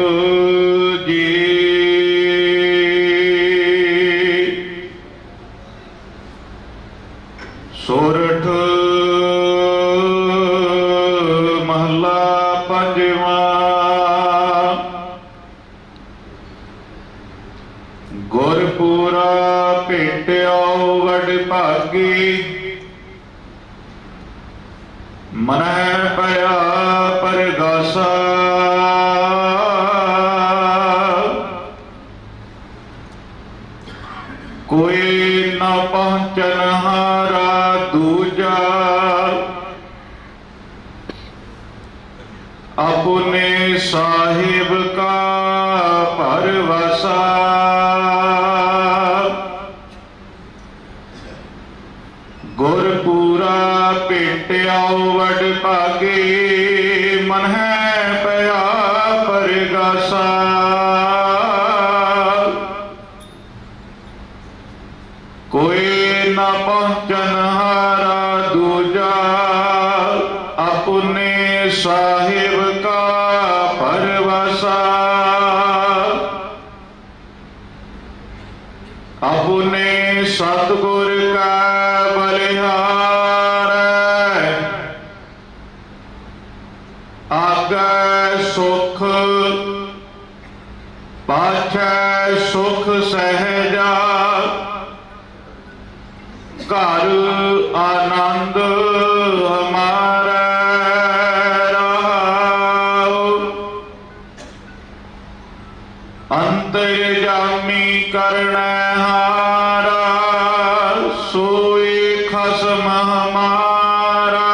Speaker 6: ਮਨਹਿ ਭਇਆ ਪਰਗਾਸਾ ਕੋਈ ਨਾ ਪਹੁੰਚਨ ਹਾਰਾ ਦੂਜਾ ਆਪਣੇ ਸਾਹਿਬ ਕਾ ਪਰਵਾਸਾ ਗੁਰਪੂਰਾ ਭੇਟਿਆਉ ਵਡ ਭਾਗੇ ਮਨਹਿ ਪਿਆ ਪਰਗਾਸਾ ਕੋਈ ਨਾ ਪਹੁੰਚਨ ਹਾਰਾ ਦੂਜਾ ਆਪਣੇ ਸਾਹਿਬ ਕਾ ਪਰਵਾਸਾ ਆਪਣੇ ਸਤਿਗੁਰ ਕਾ ਬਲਿਹਾਰ ਆਗੈ ਸੁਖ ਪਾਛੈ ਸੁਖ ਸਹਿਜਾ ਘਰ ਆਨੰਦ ਹਮਾਰਾ ਰਹਾਉ ਅੰਤਰਜਾਮੀ ਕਰਨੈ ਹਾਰਾ ਸੋਈ ਖਸਮ ਹਮਾਰਾ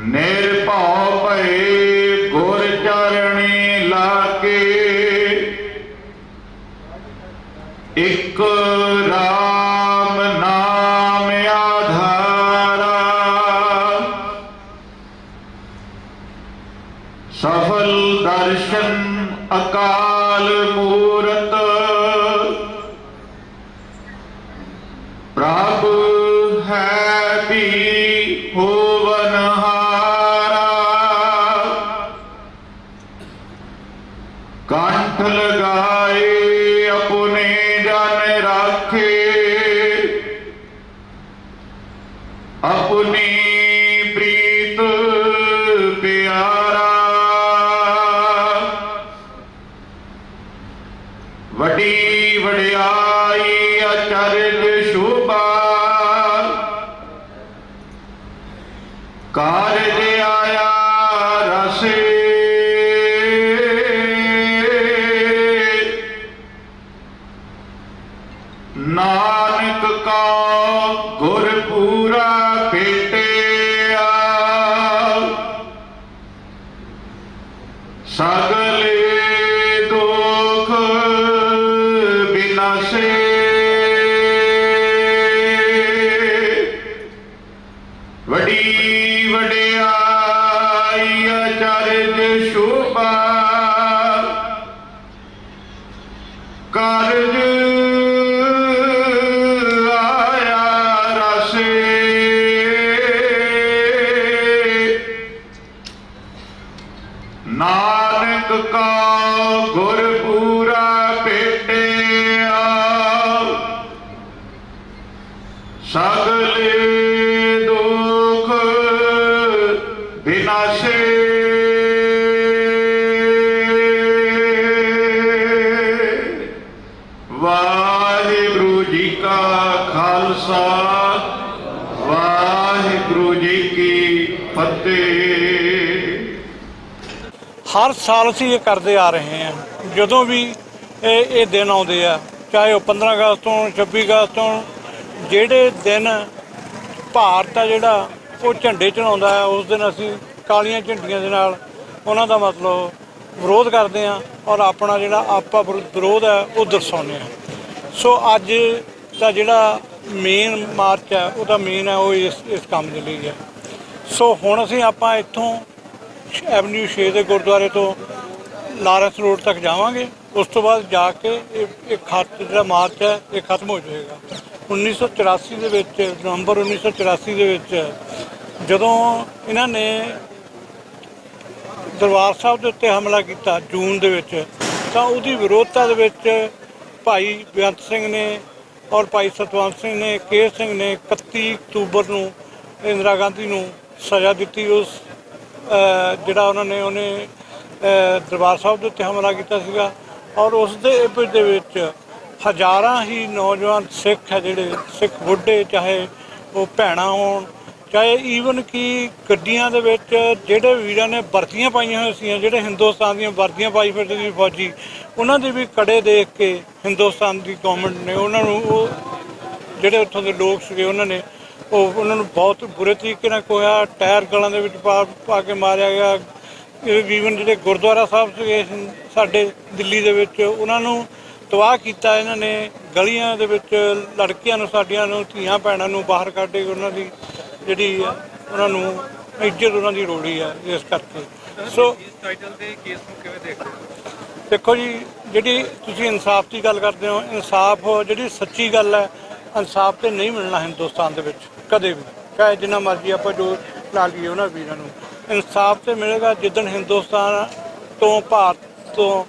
Speaker 6: ਨਿਰਭਉ ਭਏ ਗੁਰ ਚਰਣੀ ਲਾਗੇ ਇੱਕ ਰਾਮ ਨਾਮ ਆਧਾਰਾ ਸਫਲ ਦਰਸ਼ਨ ਅਕਾਲ ਮੂਰਤ ਪ੍ਰਭ ਹੈ ਵੀ ਹੋਵਨਹਾਰਾ ਕੰਠ ਲਗਾਏ ਆਪਣੇ ਜਨ ਰਾਖੇ ਆਪਣੀ ਪ੍ਰੀਤ ਪਿਆਰਾ ਵੱਡੀ ਵਡਿਆਈ ਅਚਰਜ ਸ਼ੋਭਾ ਕਾਰਜ ਆਇਆ ਰਸੇ ਨਾਨਕ ਕਾ ਗੁਰਪੂਰਾ ਭੇਟਿਆ ਸਗਲੇ ਦੁਖ ਬਿਨਾਸੇ ਵੱਡੀ ਵਡਿਆਈ ਅਚਰਜ ਸ਼ੋਭਾ ਕਾਰਜ ਨਾਨਕ ਕਾ ਗੁਰਪੂਰਾ ਭੇਟਿਆ ਸਗਲੇ ਦੁਖ ਬਿਨਾਸੇ ਵਾਹਿਗੁਰੂ ਜੀ ਕਾ ਖਾਲਸਾ ਵਾਹਿਗੁਰੂ ਜੀ ਕੀ ਫਤਿਹ।
Speaker 2: ਹਰ ਸਾਲ ਅਸੀਂ ਇਹ ਕਰਦੇ ਆ ਰਹੇ ਹਾਂ। ਜਦੋਂ ਵੀ ਇਹ ਦਿਨ ਆਉਂਦੇ ਆ, ਚਾਹੇ ਉਹ 15 ਅਗਸਤ ਤੋਂ 26 ਅਗਸਤ ਤੋਂ, ਜਿਹੜੇ ਦਿਨ ਭਾਰਤ ਆ ਜਿਹੜਾ ਉਹ ਝੰਡੇ ਚੜਾਉਂਦਾ ਹੈ, ਉਸ ਦਿਨ ਅਸੀਂ ਕਾਲੀਆਂ ਝੰਡੀਆਂ ਦੇ ਨਾਲ ਉਹਨਾਂ ਦਾ ਮਤਲਬ ਵਿਰੋਧ ਕਰਦੇ ਹਾਂ ਔਰ ਆਪਣਾ ਜਿਹੜਾ ਆਪਾ ਵਿਰੋਧ ਹੈ ਉਹ ਦਰਸਾਉਂਦੇ ਹਾਂ। ਸੋ ਅੱਜ ਦਾ ਜਿਹੜਾ ਮੇਨ ਮਾਰਚ ਹੈ ਉਹਦਾ ਮੇਨ ਹੈ ਉਹ ਇਸ ਕੰਮ ਦੇ ਲਈ ਹੈ। ਸੋ ਹੁਣ ਅਸੀਂ ਆਪਾਂ ਇੱਥੋਂ ਐਵਨਿਊ 6 ਦੇ ਗੁਰਦੁਆਰੇ ਤੋਂ ਲਾਰੈਂਸ ਰੋਡ ਤੱਕ ਜਾਵਾਂਗੇ। ਉਸ ਤੋਂ ਬਾਅਦ ਜਾ ਕੇ ਇਹ ਜਿਹੜਾ ਮਾਰਚ ਹੈ ਇਹ ਖਤਮ ਹੋ ਜਾਏਗਾ। 1984 ਦੇ ਵਿੱਚ, ਨਵੰਬਰ 1984 ਦੇ ਵਿੱਚ ਜਦੋਂ ਇਹਨਾਂ ਨੇ ਦਰਬਾਰ ਸਾਹਿਬ ਦੇ ਉੱਤੇ ਹਮਲਾ ਕੀਤਾ ਜੂਨ ਦੇ ਵਿੱਚ, ਤਾਂ ਉਹਦੀ ਵਿਰੋਧਤਾ ਦੇ ਵਿੱਚ ਭਾਈ ਬੇਅੰਤ ਸਿੰਘ ਨੇ ਔਰ ਭਾਈ ਸਤਵੰਤ ਸਿੰਘ ਨੇ, ਕੇਰ ਸਿੰਘ ਨੇ 31 ਅਕਤੂਬਰ ਨੂੰ ਇੰਦਰਾ ਗਾਂਧੀ ਨੂੰ ਸਜ਼ਾ ਦਿੱਤੀ। ਉਸ ਜਿਹੜਾ ਉਹਨੇ ਦਰਬਾਰ ਸਾਹਿਬ ਦੇ ਉੱਤੇ ਹਮਲਾ ਕੀਤਾ ਸੀਗਾ ਔਰ ਉਸ ਦੇ ਇਵਜ਼ ਦੇ ਵਿੱਚ ਹਜ਼ਾਰਾਂ ਹੀ ਨੌਜਵਾਨ ਸਿੱਖ ਹੈ ਜਿਹੜੇ ਸਿੱਖ ਬੁੱਢੇ ਚਾਹੇ ਉਹ ਭੈਣਾਂ ਹੋਣ, ਚਾਹੇ ਈਵਨ ਕਿ ਗੱਡੀਆਂ ਦੇ ਵਿੱਚ ਜਿਹੜੇ ਵੀਰਾਂ ਨੇ ਵਰਦੀਆਂ ਪਾਈਆਂ ਹੋਈਆਂ ਸੀ, ਜਿਹੜੇ ਹਿੰਦੁਸਤਾਨ ਦੀਆਂ ਵਰਦੀਆਂ ਪਾਈ ਫਿਰਦੇ ਸੀ ਫੌਜੀ, ਉਹਨਾਂ ਦੇ ਵੀ ਕੜੇ ਦੇਖ ਕੇ ਹਿੰਦੁਸਤਾਨ ਦੀ ਗੌਰਮੈਂਟ ਨੇ ਉਹਨਾਂ ਨੂੰ, ਉਹ ਜਿਹੜੇ ਉੱਥੋਂ ਦੇ ਲੋਕ ਸੀਗੇ ਉਹਨਾਂ ਨੂੰ ਬਹੁਤ ਬੁਰੇ ਤਰੀਕੇ ਨਾਲ ਕੋਇਆ, ਟਾਇਰ ਗਲਾਂ ਦੇ ਵਿੱਚ ਪਾ ਕੇ ਮਾਰਿਆ ਗਿਆ। ਈਵਨ ਜਿਹੜੇ ਗੁਰਦੁਆਰਾ ਸਾਹਿਬ ਸੀਗੇ ਸਾਡੇ ਦਿੱਲੀ ਦੇ ਵਿੱਚ, ਉਹਨਾਂ ਨੂੰ ਤਬਾਹ ਕੀਤਾ ਇਹਨਾਂ ਨੇ। ਗਲੀਆਂ ਦੇ ਵਿੱਚ ਲੜਕੀਆਂ ਨੂੰ, ਸਾਡੀਆਂ ਨੂੰ, ਧੀਆਂ ਭੈਣਾਂ ਨੂੰ ਬਾਹਰ ਕੱਢ ਕੇ ਉਹਨਾਂ ਦੀ ਜਿਹੜੀ ਉਹਨਾਂ ਨੂੰ ਇੱਜ਼ਤ ਉਹਨਾਂ ਦੀ ਰੋੜੀ ਆ। ਇਸ ਕਰਕੇ ਸੋ
Speaker 7: ਟਾਈਟਲ ਦੇ ਕੇਸ ਨੂੰ ਕਿਵੇਂ ਦੇਖਦੇ ਹੋ?
Speaker 2: ਦੇਖੋ ਜੀ, ਜਿਹੜੀ ਤੁਸੀਂ ਇਨਸਾਫ ਦੀ ਗੱਲ ਕਰਦੇ ਹੋ, ਇਨਸਾਫ ਜਿਹੜੀ ਸੱਚੀ ਗੱਲ ਹੈ, ਇਨਸਾਫ ਤੇ ਨਹੀਂ ਮਿਲਣਾ ਹਿੰਦੁਸਤਾਨ ਦੇ ਵਿੱਚ ਕਦੇ ਵੀ, ਚਾਹੇ ਜਿੰਨਾ ਮਰਜ਼ੀ ਆਪਾਂ ਜੋ ਲਾ ਲਈਏ ਉਹਨਾਂ ਵੀਰਾਂ ਨੂੰ। ਇਨਸਾਫ ਤੇ ਮਿਲੇਗਾ ਜਿੱਦਣ ਹਿੰਦੁਸਤਾਨ ਤੋਂ, ਭਾਰਤ ਤੋਂ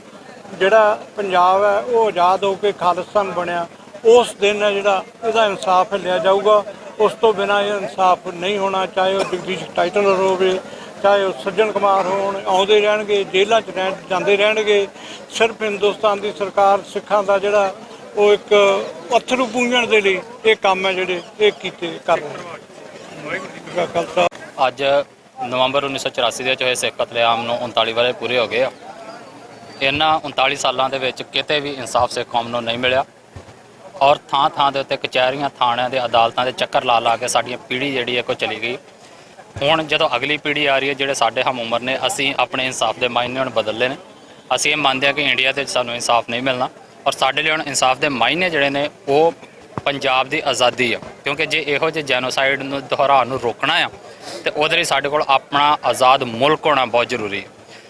Speaker 2: ਜਿਹੜਾ ਪੰਜਾਬ ਹੈ ਉਹ ਆਜ਼ਾਦ ਹੋ ਕੇ ਖਾਲਿਸਤਾਨ ਬਣਿਆ, ਉਸ ਦਿਨ ਹੈ ਜਿਹੜਾ ਇਹਦਾ ਇਨਸਾਫ ਲਿਆ ਜਾਊਗਾ। ਉਸ ਤੋਂ ਬਿਨਾਂ ਇਹ ਇਨਸਾਫ ਨਹੀਂ ਹੋਣਾ। ਚਾਹੇ ਉਹ ਜਗਦੀਸ਼ ਟਾਈਟਲ ਹੋਵੇ, ਚਾਹੇ ਉਹ ਸੱਜਣ ਕੁਮਾਰ ਹੋਣ, ਆਉਂਦੇ ਰਹਿਣਗੇ, ਜੇਲ੍ਹਾਂ 'ਚ ਜਾਂਦੇ ਰਹਿਣਗੇ। ਸਿਰਫ ਹਿੰਦੁਸਤਾਨ ਦੀ ਸਰਕਾਰ ਸਿੱਖਾਂ ਦਾ ਜਿਹੜਾ ਉਹ ਇੱਕ ਅਥਰੂ ਪੂੰਝਣ ਦੇ ਲਈ ਇਹ ਕੰਮ ਹੈ ਜਿਹੜੇ ਇਹ ਕੀਤੇ ਕਰ ਰਹੇ।
Speaker 3: ਅੱਜ ਨਵੰਬਰ 1984 ਦੇ ਵਿੱਚ ਹੋਏ ਸਿੱਖ ਕਤਲੇਆਮ ਨੂੰ 39 ਵਾਰੇ ਪੂਰੇ ਹੋ ਗਏ ਆ। ਇਹਨਾਂ 39 ਸਾਲਾਂ ਦੇ ਵਿੱਚ ਕਿਤੇ ਵੀ ਇਨਸਾਫ ਸਿੱਖ ਕੌਮ ਨੂੰ ਨਹੀਂ ਮਿਲਿਆ ਔਰ ਥਾਂ ਥਾਂ ਦੇ ਉੱਤੇ ਕਚਹਿਰੀਆਂ, ਥਾਣਿਆਂ ਦੇ, ਅਦਾਲਤਾਂ ਦੇ ਚੱਕਰ ਲਾ ਕੇ ਸਾਡੀ ਪੀੜ੍ਹੀ ਜਿਹੜੀ ਹੈ ਕੋਈ ਚਲੀ ਗਈ। ਹੁਣ ਜਦੋਂ ਅਗਲੀ ਪੀੜ੍ਹੀ ਆ ਰਹੀ ਹੈ, ਜਿਹੜੇ ਸਾਡੇ ਹਮ ਉਮਰ ਨੇ, ਅਸੀਂ ਆਪਣੇ ਇਨਸਾਫ ਦੇ ਮਾਇਨੇ ਹੁਣ ਬਦਲੇ ਨੇ। ਅਸੀਂ ਇਹ ਮੰਨਦੇ ਹਾਂ ਕਿ ਇੰਡੀਆ ਦੇ ਵਿੱਚ ਸਾਨੂੰ ਇਨਸਾਫ ਨਹੀਂ ਮਿਲਣਾ ਔਰ ਸਾਡੇ ਲਈ ਹੁਣ ਇਨਸਾਫ ਦੇ ਮਾਇਨੇ ਜਿਹੜੇ ਨੇ ਉਹ ਪੰਜਾਬ ਦੀ ਆਜ਼ਾਦੀ ਆ। ਕਿਉਂਕਿ ਜੇ ਇਹੋ ਜਿਹੇ ਜੈਨੋਸਾਈਡ ਨੂੰ ਦੁਹਰਾਉਣ ਨੂੰ ਰੋਕਣਾ ਆ ਤੇ ਉਹਦੇ ਲਈ ਸਾਡੇ ਕੋਲ ਆਪਣਾ ਆਜ਼ਾਦ ਮੁਲਕ ਹੋਣਾ ਬਹੁਤ ਜ਼ਰੂਰੀ ਹੈ।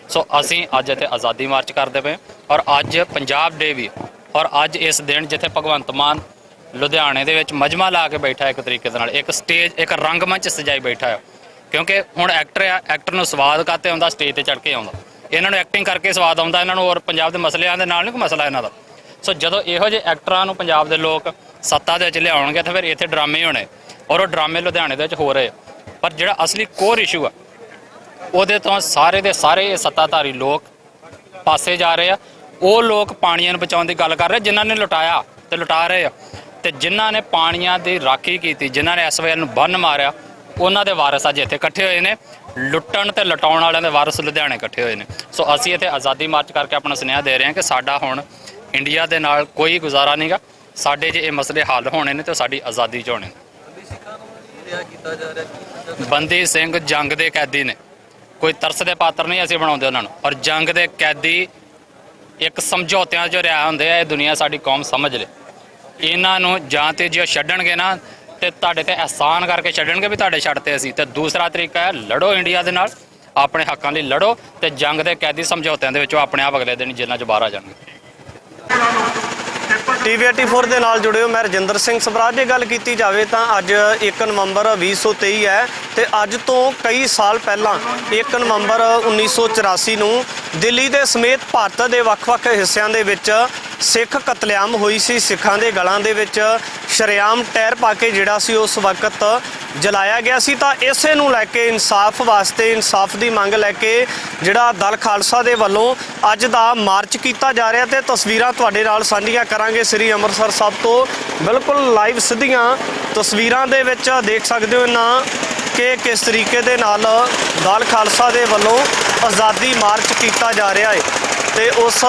Speaker 3: ਸੋ ਅਸੀਂ ਅੱਜ ਇੱਥੇ ਆਜ਼ਾਦੀ ਮਾਰਚ ਕਰਦੇ ਪਏ ਔਰ ਅੱਜ ਪੰਜਾਬ ਡੇ ਵੀ, ਔਰ ਅੱਜ ਇਸ ਦਿਨ ਜਿੱਥੇ ਭਗਵੰਤ ਮਾਨ ਲੁਧਿਆਣੇ ਦੇ ਵਿੱਚ ਮਜਮਾ ਲਾ ਕੇ ਬੈਠਾ, ਇੱਕ ਤਰੀਕੇ ਦੇ ਨਾਲ ਇੱਕ ਸਟੇਜ, ਇੱਕ ਰੰਗਮੰਚ ਸਜਾਈ ਬੈਠਾ ਹੈ। ਕਿਉਂਕਿ ਹੁਣ ਐਕਟਰ ਆ, ਐਕਟਰ ਨੂੰ ਸਵਾਦ ਕਾਤੇ ਆਉਂਦਾ, ਸਟੇਜ ਤੇ ਚੜ੍ਹ ਕੇ ਆਉਂਦਾ। ਇਹਨਾਂ ਨੂੰ ਐਕਟਿੰਗ ਕਰਕੇ ਸਵਾਦ ਆਉਂਦਾ, ਇਹਨਾਂ ਨੂੰ ਔਰ ਪੰਜਾਬ ਦੇ ਮਸਲਿਆਂ ਦੇ ਨਾਲ ਨਹੀਂ ਕੋਈ ਮਸਲਾ ਇਹਨਾਂ ਦਾ। ਸੋ ਜਦੋਂ ਇਹੋ ਜਿਹੇ ਐਕਟਰਾਂ ਨੂੰ ਪੰਜਾਬ ਦੇ ਲੋਕ ਸੱਤਾ ਦੇ ਵਿੱਚ ਲਿਆਉਣਗੇ ਤਾਂ ਫਿਰ ਇੱਥੇ ਡਰਾਮੇ ਹੋਣੇ ਔਰ ਉਹ ਡਰਾਮੇ ਲੁਧਿਆਣੇ ਦੇ ਵਿੱਚ ਹੋ ਰਹੇ। ਪਰ ਜਿਹੜਾ ਅਸਲੀ ਕੋਰ ਇਸ਼ੂ ਆ ਉਹਦੇ ਤੋਂ ਸਾਰੇ ਦੇ ਸਾਰੇ ਸੱਤਾਧਾਰੀ ਲੋਕ ਪਾਸੇ ਜਾ ਰਹੇ ਆ। ਉਹ ਲੋਕ ਪਾਣੀਆਂ ਨੂੰ ਬਚਾਉਣ ਦੀ ਗੱਲ ਕਰ ਰਹੇ, ਜਿਨ੍ਹਾਂ ਨੇ ਲੁਟਾਇਆ ਤੇ ਲੁਟਾ ਰਹੇ ਆ, ਤੇ ਜਿਨ੍ਹਾਂ ਨੇ ਪਾਣੀਆਂ ਦੀ ਰਾਖੀ ਕੀਤੀ, ਜਿਨ੍ਹਾਂ ਨੇ ਐਸਵਾਈਐਲ ਨੂੰ ਬੰਨ ਮਾਰਿਆ, ਉਹਨਾਂ ਦੇ ਵਾਰਿਸ ਅੱਜ ਇੱਥੇ ਇਕੱਠੇ ਹੋਏ ਨੇ। ਲੁੱਟਣ ਤੇ ਲਟਾਉਣ ਵਾਲਿਆਂ ਦੇ ਵਾਰਿਸ ਲੁਧਿਆਣੇ ਇਕੱਠੇ ਹੋਏ ਨੇ। ਸੋ ਅਸੀਂ ਇੱਥੇ ਆਜ਼ਾਦੀ ਮਾਰਚ ਕਰਕੇ ਆਪਣਾ ਸੁਨੇਹਾ ਦੇ ਰਹੇ ਹਾਂ ਕਿ ਸਾਡਾ ਹੁਣ ਇੰਡੀਆ ਦੇ ਨਾਲ ਕੋਈ ਗੁਜ਼ਾਰਾ ਨਹੀਂਗਾ। ਸਾਡੇ ਜੇ ਇਹ ਮਸਲੇ ਹੱਲ ਹੋਣੇ ਨੇ ਤਾਂ ਸਾਡੀ ਆਜ਼ਾਦੀ 'ਚ ਹੋਣੇ ਨੇ। ਬੰਦੀ ਸਿੰਘ ਜੰਗ ਦੇ ਕੈਦੀ ਨੇ, ਕੋਈ ਤਰਸ ਦੇ ਪਾਤਰ ਨਹੀਂ ਅਸੀਂ ਬਣਾਉਂਦੇ ਉਹਨਾਂ ਨੂੰ। ਔਰ ਜੰਗ ਦੇ ਕੈਦੀ ਇੱਕ ਸਮਝੌਤਿਆਂ 'ਚ ਰਿਹਾ ਹੁੰਦੇ ਆ। ਇਹ ਦੁਨੀਆ ਸਾਡੀ ਕੌਮ ਸਮਝ ਲੇ। ਇਹਨਾਂ ਨੂੰ ਜਾਂ ਤੇ ਜੇ ਛੱਡਣਗੇ ਨਾ ਤੇ ਤੁਹਾਡੇ ਤੇ ਅਹਿਸਾਨ ਕਰਕੇ ਛੱਡਣਗੇ ਵੀ ਤੁਹਾਡੇ ਛੱਡਤੇ ਅਸੀਂ। ਤੇ ਦੂਸਰਾ ਤਰੀਕਾ ਹੈ ਲੜੋ ਇੰਡੀਆ ਦੇ ਨਾਲ, ਆਪਣੇ ਹੱਕਾਂ ਲਈ ਲੜੋ ਤੇ ਜੰਗ ਦੇ ਕੈਦੀ ਸਮਝੌਤਿਆਂ ਦੇ ਵਿੱਚੋਂ ਆਪਣੇ ਆਪ ਅਗਲੇ ਦਿਨ ਜੇਲ੍ਹਾਂ 'ਚ ਬਾਹਰ ਆ ਜਾਣਗੇ।
Speaker 8: TV 84 ਦੇ ਨਾਲ ਜੁੜਿਓ, ਮੈਂ ਰਜਿੰਦਰ ਸਿੰਘ ਸਵਰਾਜ। ਜੇ ਗੱਲ ਕੀਤੀ ਜਾਵੇ ਤਾਂ ਅੱਜ 1 ਨਵੰਬਰ 2023 ਹੈ ਤੇ ਅੱਜ ਤੋਂ ਕਈ ਸਾਲ ਪਹਿਲਾਂ 1 ਨਵੰਬਰ 1984 ਨੂੰ ਦਿੱਲੀ ਦੇ ਸਮੇਤ ਭਾਰਤ ਦੇ ਵੱਖ-ਵੱਖ ਹਿੱਸਿਆਂ ਦੇ ਵਿੱਚ ਸਿੱਖ ਕਤਲੇਆਮ ਹੋਈ ਸੀ। ਸਿੱਖਾਂ ਦੇ ਗਲਾਂ ਦੇ ਵਿੱਚ ਸ਼ਰੇਆਮ ਟਾਇਰ ਪਾ ਕੇ ਜਿਹੜਾ ਸੀ ਉਸ ਵਕਤ ਜਲਾਇਆ ਗਿਆ ਸੀ। ਤਾਂ ਇਸੇ ਨੂੰ ਲੈ ਕੇ ਇਨਸਾਫ ਵਾਸਤੇ, ਇਨਸਾਫ ਦੀ ਮੰਗ ਲੈ ਕੇ ਜਿਹੜਾ ਦਲ ਖਾਲਸਾ ਦੇ ਵੱਲੋਂ ਅੱਜ ਦਾ ਮਾਰਚ ਕੀਤਾ ਜਾ ਰਿਹਾ ਤੇ ਤਸਵੀਰਾਂ ਤੁਹਾਡੇ ਨਾਲ ਸਾਂਝੀਆਂ ਕਰਾਂਗੇ ਸ੍ਰੀ ਅੰਮ੍ਰਿਤਸਰ ਸਾਹਿਬ ਤੋਂ। ਬਿਲਕੁਲ ਲਾਈਵ ਸਿੱਧੀਆਂ ਤਸਵੀਰਾਂ ਦੇ ਵਿੱਚ ਦੇਖ ਸਕਦੇ ਹੋ ਇਹਨਾਂ ਕਿ ਕਿਸ ਤਰੀਕੇ ਦੇ ਨਾਲ ਦਲ ਖਾਲਸਾ ਦੇ ਵੱਲੋਂ ਆਜ਼ਾਦੀ ਮਾਰਚ ਕੀਤਾ ਜਾ ਰਿਹਾ ਹੈ। ਤੇ ਉਸ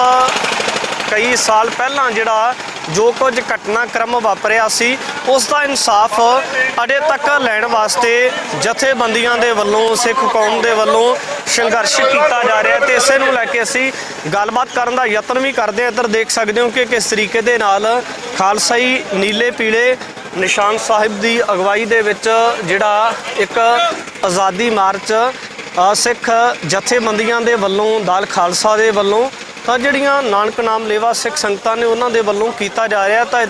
Speaker 8: ਕਈ ਸਾਲ ਪਹਿਲਾਂ ਜਿਹੜਾ ਜੋ ਕੁਝ ਘਟਨਾਕ੍ਰਮ ਵਾਪਰਿਆ ਸੀ ਉਸ ਦਾ ਇਨਸਾਫ ਅਜੇ ਤੱਕ ਲੈਣ ਵਾਸਤੇ ਜਥੇਬੰਦੀਆਂ ਦੇ ਵੱਲੋਂ, ਸਿੱਖ ਕੌਮ ਦੇ ਵੱਲੋਂ ਸੰਘਰਸ਼ ਕੀਤਾ ਜਾ ਰਿਹਾ ਤੇ ਇਸੇ ਨੂੰ ਲੈ ਕੇ ਅਸੀਂ ਗੱਲਬਾਤ ਕਰਨ ਦਾ ਯਤਨ ਵੀ ਕਰਦੇ ਹਾਂ। ਇੱਧਰ ਦੇਖ ਸਕਦੇ ਹੋ ਕਿ ਕਿਸ ਤਰੀਕੇ ਦੇ ਨਾਲ ਖਾਲਸਾਈ ਨੀਲੇ ਪੀਲੇ ਨਿਸ਼ਾਨ ਸਾਹਿਬ ਦੀ ਅਗਵਾਈ ਦੇ ਵਿੱਚ ਜਿਹੜਾ ਇੱਕ ਆਜ਼ਾਦੀ ਮਾਰਚ ਸਿੱਖ ਜਥੇਬੰਦੀਆਂ ਦੇ ਵੱਲੋਂ, ਦਲ ਖਾਲਸਾ ਦੇ ਵੱਲੋਂ, ਤਾਂ ਜਿਹੜੀਆਂ ਨਾਨਕ ਨਾਮ ਲੇਵਾ ਸਿੱਖ ਸੰਗਤਾਂ ਨੇ ਉਹਨਾਂ ਦੇ ਵੱਲੋਂ ਕੀਤਾ ਜਾ ਰਿਹਾ। ਤਾਂ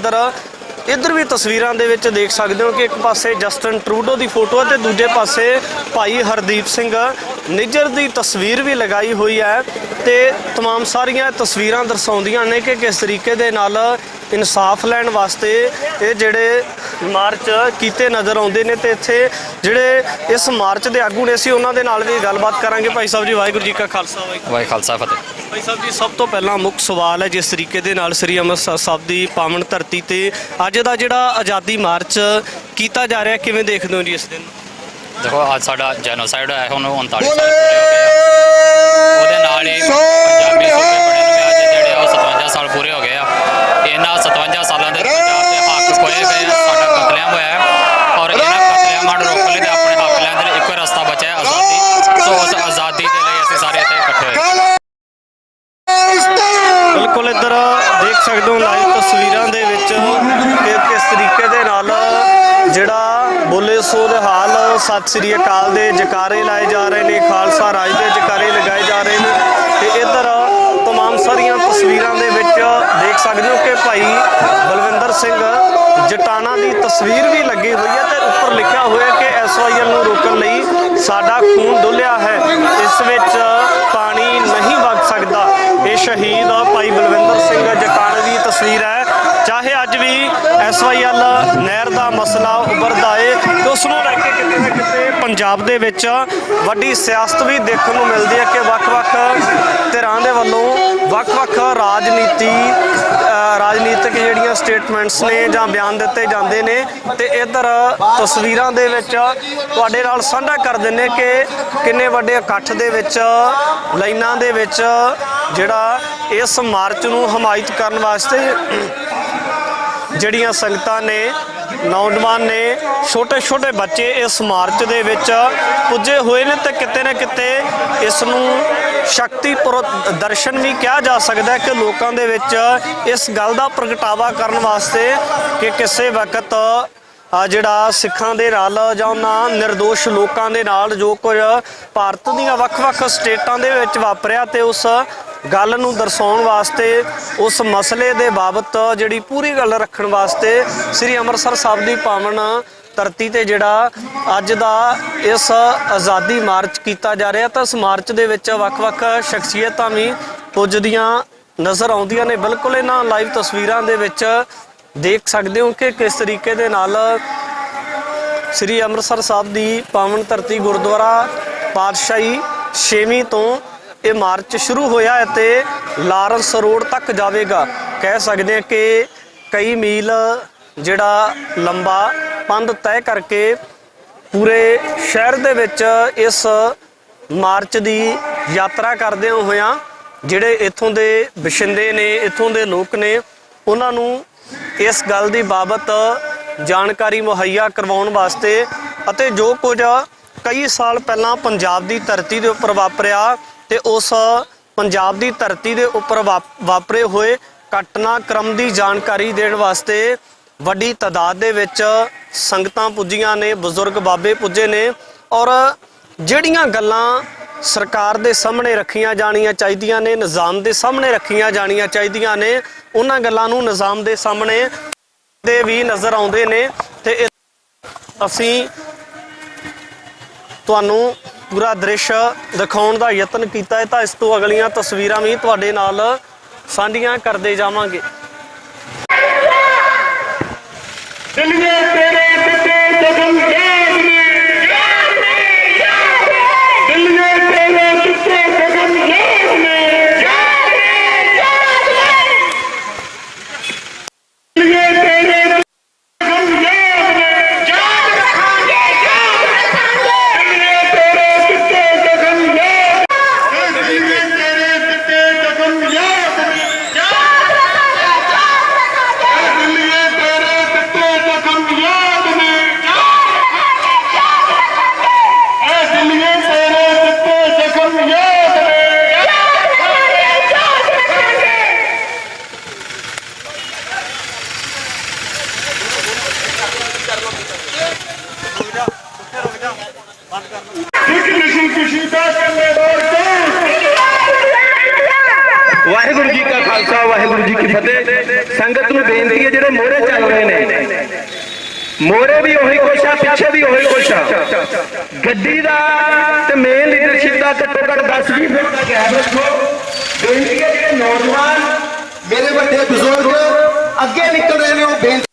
Speaker 8: ਇੱਧਰ ਵੀ ਤਸਵੀਰਾਂ ਦੇ ਵਿੱਚ ਦੇਖ ਸਕਦੇ ਹੋ ਕਿ ਇੱਕ ਪਾਸੇ ਜਸਟਿਨ ਟਰੂਡੋ ਦੀ ਫੋਟੋ ਹੈ ਤੇ ਦੂਜੇ ਪਾਸੇ ਭਾਈ ਹਰਦੀਪ ਸਿੰਘ ਨਿੱਜਰ ਦੀ ਤਸਵੀਰ ਵੀ ਲਗਾਈ ਹੋਈ ਹੈ। ਤੇ तमाम ਸਾਰੀਆਂ ਤਸਵੀਰਾਂ ਦਰਸਾਉਂਦੀਆਂ ਨੇ ਕਿ ਕਿਸ ਤਰੀਕੇ ਦੇ ਨਾਲ ਇਨਸਾਫ ਲੈਣ ਵਾਸਤੇ ਇਹ ਜਿਹੜੇ ਮਾਰਚ ਕੀਤੇ ਨਜ਼ਰ ਆਉਂਦੇ ਨੇ। ਤੇ ਇੱਥੇ ਜਿਹੜੇ ਇਸ ਮਾਰਚ ਦੇ ਆਗੂ ਨੇ ਅਸੀਂ ਉਹਨਾਂ ਦੇ ਨਾਲ ਵੀ ਗੱਲਬਾਤ ਕਰਾਂਗੇ। ਭਾਈ ਸਾਹਿਬ ਜੀ, ਵਾਹਿਗੁਰੂ ਜੀ ਕਾ ਖਾਲਸਾ,
Speaker 3: ਵਾਹਿਗੁਰੂ ਖਾਲਸਾ ਫਤਿਹ।
Speaker 8: ਭਾਈ ਸਾਹਿਬ ਜੀ, ਸਭ ਤੋਂ ਪਹਿਲਾਂ ਮੁੱਖ ਸਵਾਲ ਹੈ, ਜਿਸ ਤਰੀਕੇ ਦੇ ਨਾਲ ਸ੍ਰੀ ਅੰਮ੍ਰਿਤਸਰ ਸਾਹਿਬ ਦੀ ਪਾਵਨ ਧਰਤੀ ਤੇ ਅੱਜ ਦਾ ਜਿਹੜਾ ਆਜ਼ਾਦੀ ਮਾਰਚ ਕੀਤਾ ਜਾ ਰਿਹਾ, ਕਿਵੇਂ ਦੇਖਦੇ ਹੋ ਜੀ ਇਸ ਦਿਨ?
Speaker 3: ਦੇਖੋ, ਅੱਜ ਸਾਡਾ ਜੈਨੋਸਾਈਡ ਹੋਇਆ, ਹੁਣ 39 ਸਾਲ ਪੂਰੇ ਹੋ ਗਏ ਆ। ਉਹਦੇ ਨਾਲ ਹੀ ਪੰਜਾਬੀ ਸੂਬੇ ਬਣੇ ਨੂੰ ਅੱਜ ਜਿਹੜੇ ਉਹ 57 ਸਾਲ ਪੂਰੇ ਹੋ ਗਏ ਆ। ਇਹਨਾਂ 57 ਸਾਲਾਂ ਦੇ ਪੰਜਾਬ ਦੇ ਹੱਕ ਖੋਏ ਗਏ ਆ, ਸਾਡਾ ਕਤਲੇਆਮ ਹੋਇਆ ਹੈ ਔਰ ਇਹਨਾਂ ਕਤਲੇਆਮਾਂ ਨੂੰ ਰੋਕਣ ਲਈ ਤੇ ਆਪਣੇ ਹੱਕ ਲੈਣ ਦੇ ਲਈ ਇੱਕੋ ਰਸਤਾ ਬਚਿਆ, ਆਜ਼ਾਦੀ। ਸੋ ਉਸ ਆਜ਼ਾਦੀ ਦੇ ਲਈ ਅਸੀਂ ਸਾਰੇ ਇੱਥੇ ਇਕੱਠੇ ਹੋਏ।
Speaker 8: ਬਿਲਕੁਲ ਇੱਧਰ ਦੇਖ ਸਕਦੇ ਹੋ ਲਾਈਵ ਤਸਵੀਰਾਂ ਦੇ ਵਿੱਚ ਕਿ ਕਿਸ ਤਰੀਕੇ ਦੇ ਨਾਲ ਜਿਹੜਾ ਬੋਲੇ ਸੋ ਨਿਹਾਲ, ਸਤਿ ਸ੍ਰੀ ਅਕਾਲ ਦੇ ਜਕਾਰੇ ਲਾਏ ਜਾ ਰਹੇ ਨੇ, ਖਾਲਸਾ ਰਾਜ ਦੇ ਜਕਾਰੇ ਲਗਾਏ ਜਾ ਰਹੇ ਨੇ। ਤੇ ਇੱਧਰ ਤਮਾਮ ਸਾਰੀਆਂ ਤਸਵੀਰਾਂ ਦੇ ਵਿੱਚ ਦੇਖ ਸਕਦੇ ਹੋ ਕਿ ਭਾਈ ਬਲਵਿੰਦਰ ਸਿੰਘ ਜਟਾਣਾ ਦੀ ਤਸਵੀਰ ਵੀ ਲੱਗੀ ਹੋਈ ਹੈ ਤੇ ਉੱਪਰ ਲਿਖਿਆ ਹੋਇਆ ਕਿ SYL ਨੂੰ ਰੋਕਣ ਲਈ ਸਾਡਾ ਖੂਨ ਡੁੱਲਿਆ ਹੈ, ਇਸ ਵਿੱਚ ਪਾਣੀ ਨਹੀਂ ਵਗ ਸਕਦਾ। ਇਹ ਸ਼ਹੀਦ ਭਾਈ ਬਲਵਿੰਦਰ ਸਿੰਘ ਜਟਾਣਾ ਦੀ ਤਸਵੀਰ ਹੈ। ਚਾਹੇ ਅੱਜ ਵੀ SYL ਨਹਿਰ ਦਾ ਮਸਲਾ ਉੱਭਰਦਾ ਹੈ ਤੇ ਉਸ ਨੂੰ ਲੈ ਕੇ ਕਿਤੇ ਨਾ ਕਿਤੇ ਪੰਜਾਬ ਦੇ ਵਿੱਚ ਵੱਡੀ ਸਿਆਸਤ ਵੀ ਦੇਖਣ ਨੂੰ ਮਿਲਦੀ ਹੈ ਕਿ ਵੱਖ-ਵੱਖ ਧਿਰਾਂ ਦੇ ਵੱਲੋਂ ਵੱਖ-ਵੱਖ ਰਾਜਨੀਤਿਕ ਜਿਹੜੀਆਂ ਸਟੇਟਮੈਂਟਸ ਨੇ ਜਾਂ ਬਿਆਨ ਦਿੱਤੇ ਜਾਂਦੇ ਨੇ। ਤੇ ਇੱਧਰ ਤਸਵੀਰਾਂ ਦੇ ਵਿੱਚ ਤੁਹਾਡੇ ਨਾਲ ਸਾਂਝਾ ਕਰ ਦਿੰਦੇ ਕਿ ਕਿੰਨੇ ਵੱਡੇ ਇਕੱਠ ਦੇ ਵਿੱਚ, ਲਾਈਨਾਂ ਦੇ ਵਿੱਚ ਜਿਹੜਾ ਇਸ ਮਾਰਚ ਨੂੰ ਹਮਾਇਤ ਕਰਨ ਵਾਸਤੇ ਜਿਹੜੀਆਂ ਸੰਗਤਾਂ ਨੇ, ਨੌਜਵਾਨ ਨੇ, ਛੋਟੇ-ਛੋਟੇ ਬੱਚੇ ਇਸ ਮਾਰਚ ਦੇ ਵਿੱਚ ਪੁੱਜੇ ਹੋਏ ਨੇ। ਤੇ ਕਿਤੇ ਨਾ ਕਿਤੇ ਇਸ ਨੂੰ ਸ਼ਕਤੀ ਪ੍ਰਦਰਸ਼ਨ ਵੀ ਕਿਹਾ ਜਾ ਸਕਦਾ ਹੈ ਕਿ ਲੋਕਾਂ ਦੇ ਵਿੱਚ ਇਸ ਗੱਲ ਦਾ ਪ੍ਰਗਟਾਵਾ ਕਰਨ ਵਾਸਤੇ ਕਿ ਕਿਸੇ ਵਕਤ ਜਿਹੜਾ ਸਿੱਖਾਂ ਦੇ ਨਾਲ ਜਾਂ ਉਹਨਾਂ ਨਿਰਦੋਸ਼ ਲੋਕਾਂ ਦੇ ਨਾਲ ਜੋ ਕੁਝ ਭਾਰਤ ਦੀਆਂ ਵੱਖ-ਵੱਖ ਸਟੇਟਾਂ ਦੇ ਵਿੱਚ ਵਾਪਰਿਆ ਤੇ ਉਸ ਗੱਲ ਨੂੰ ਦਰਸਾਉਣ ਵਾਸਤੇ, ਉਸ ਮਸਲੇ ਦੇ ਬਾਬਤ ਜਿਹੜੀ ਪੂਰੀ ਗੱਲ ਰੱਖਣ ਵਾਸਤੇ ਸ੍ਰੀ ਅੰਮ੍ਰਿਤਸਰ ਸਾਹਿਬ ਦੀ ਪਾਵਨ ਧਰਤੀ ਤੇ ਜਿਹੜਾ ਅੱਜ ਦਾ ਇਸ ਆਜ਼ਾਦੀ ਮਾਰਚ ਕੀਤਾ ਜਾ ਰਿਹਾ। ਤਾਂ ਇਸ ਮਾਰਚ ਦੇ ਵਿੱਚ ਵੱਖ-ਵੱਖ ਸ਼ਖਸੀਅਤਾਂ ਵੀ ਪੁੱਜਦੀਆਂ ਨਜ਼ਰ ਆਉਂਦੀਆਂ ਨੇ। ਬਿਲਕੁਲ ਇਹਨਾਂ ਲਾਈਵ ਤਸਵੀਰਾਂ ਦੇ ਵਿੱਚ ਦੇਖ ਸਕਦੇ ਹੋ ਕਿ ਕਿਸ ਤਰੀਕੇ ਦੇ ਨਾਲ ਸ੍ਰੀ ਅੰਮ੍ਰਿਤਸਰ ਸਾਹਿਬ ਦੀ ਪਾਵਨ ਧਰਤੀ ਗੁਰਦੁਆਰਾ ਪਾਤਸ਼ਾਹੀ 6ਵੀਂ ਤੋਂ ਇਹ ਮਾਰਚ ਸ਼ੁਰੂ ਹੋਇਆ ਹੈ ਤੇ ਲਾਰੈਂਸ ਰੋਡ ਤੱਕ ਜਾਵੇਗਾ। ਕਹਿ ਸਕਦੇ ਹਾਂ ਕਿ ਕਈ ਮੀਲ ਜਿਹੜਾ ਲੰਬਾ ਪੰਧ ਤੈਅ ਕਰਕੇ ਪੂਰੇ ਸ਼ਹਿਰ ਦੇ ਵਿੱਚ ਇਸ ਮਾਰਚ ਦੀ ਯਾਤਰਾ ਕਰਦੇ ਹੋਇਆਂ ਜਿਹੜੇ ਇੱਥੋਂ ਦੇ ਵਸਿੰਦੇ ਨੇ, ਇੱਥੋਂ ਦੇ ਲੋਕ ਨੇ, ਉਹਨਾਂ ਨੂੰ ਇਸ ਗੱਲ ਦੀ ਬਾਬਤ ਜਾਣਕਾਰੀ ਮੁਹੱਈਆ ਕਰਵਾਉਣ ਵਾਸਤੇ ਅਤੇ ਜੋ ਕੁਝ ਕਈ ਸਾਲ ਪਹਿਲਾਂ ਪੰਜਾਬ ਦੀ ਧਰਤੀ ਦੇ ਉੱਪਰ ਵਾਪਰਿਆ ਤੇ ਉਸ ਪੰਜਾਬ ਦੀ ਧਰਤੀ ਦੇ ਉੱਪਰ ਵਾਪਰੇ ਹੋਏ ਘਟਨਾਕ੍ਰਮ ਦੀ ਜਾਣਕਾਰੀ ਦੇਣ ਵਾਸਤੇ ਵੱਡੀ ਤਾਦਾਦ ਦੇ ਵਿੱਚ ਸੰਗਤਾਂ ਪੁੱਜੀਆਂ ਨੇ, ਬਜ਼ੁਰਗ ਬਾਬੇ ਪੁੱਜੇ ਨੇ। ਔਰ ਜਿਹੜੀਆਂ ਗੱਲਾਂ ਸਰਕਾਰ ਦੇ ਸਾਹਮਣੇ ਰੱਖੀਆਂ ਜਾਣੀਆਂ ਚਾਹੀਦੀਆਂ ਨੇ, ਨਿਜ਼ਾਮ ਦੇ ਸਾਹਮਣੇ ਰੱਖੀਆਂ ਜਾਣੀਆਂ ਚਾਹੀਦੀਆਂ ਨੇ, ਉਹਨਾਂ ਗੱਲਾਂ ਨੂੰ ਨਿਜ਼ਾਮ ਦੇ ਸਾਹਮਣੇ ਦੇ ਵੀ ਨਜ਼ਰ ਆਉਂਦੇ ਨੇ। ਤੇ ਅਸੀਂ ਤੁਹਾਨੂੰ ਪੂਰਾ ਦ੍ਰਿਸ਼ ਦਿਖਾਉਣ ਦਾ ਯਤਨ ਕੀਤਾ ਹੈ ਤਾਂ ਇਸ ਤੋਂ ਅਗਲੀਆਂ ਤਸਵੀਰਾਂ ਵੀ ਤੁਹਾਡੇ ਨਾਲ ਸਾਂਝੀਆਂ ਕਰਦੇ ਜਾਵਾਂਗੇ।
Speaker 9: ਵਾਹਿਗੁਰੂ ਜੀ ਕਾ ਖਾਲਸਾ, ਵਾਹਿਗੁਰੂ ਜੀ ਕੀ ਫਤਿਹ। ਸੰਗਤ ਨੂੰ ਬੇਨਤੀ ਹੈ, ਜਿਹੜੇ ਮੋਹਰੇ ਚੱਲ ਰਹੇ ਨੇ, ਮੋਹਰੇ ਵੀ ਉਹੀ ਕੁਛ ਆ, ਪਿੱਛੇ ਵੀ ਉਹੀ ਕੁਛ ਆ। ਗੱਡੀ ਦਾ ਤੇ ਮੇਨ ਲੀਡਰਸ਼ਿਪ ਦਾ ਘੱਟੋ ਘੱਟ 10-20 ਫੁੱਟ ਦਾ ਗੈਪ ਰੱਖੋ। ਬੇਨਤੀ ਹੈ, ਜਿਹੜੇ ਨੌਜਵਾਨ,
Speaker 10: ਮੇਰੇ ਵੱਡੇ ਬਜ਼ੁਰਗ, ਅੱਗੇ ਨਿਕਲ ਰਹੇ ਨੇ ਉਹ ਬੇਨਤੀ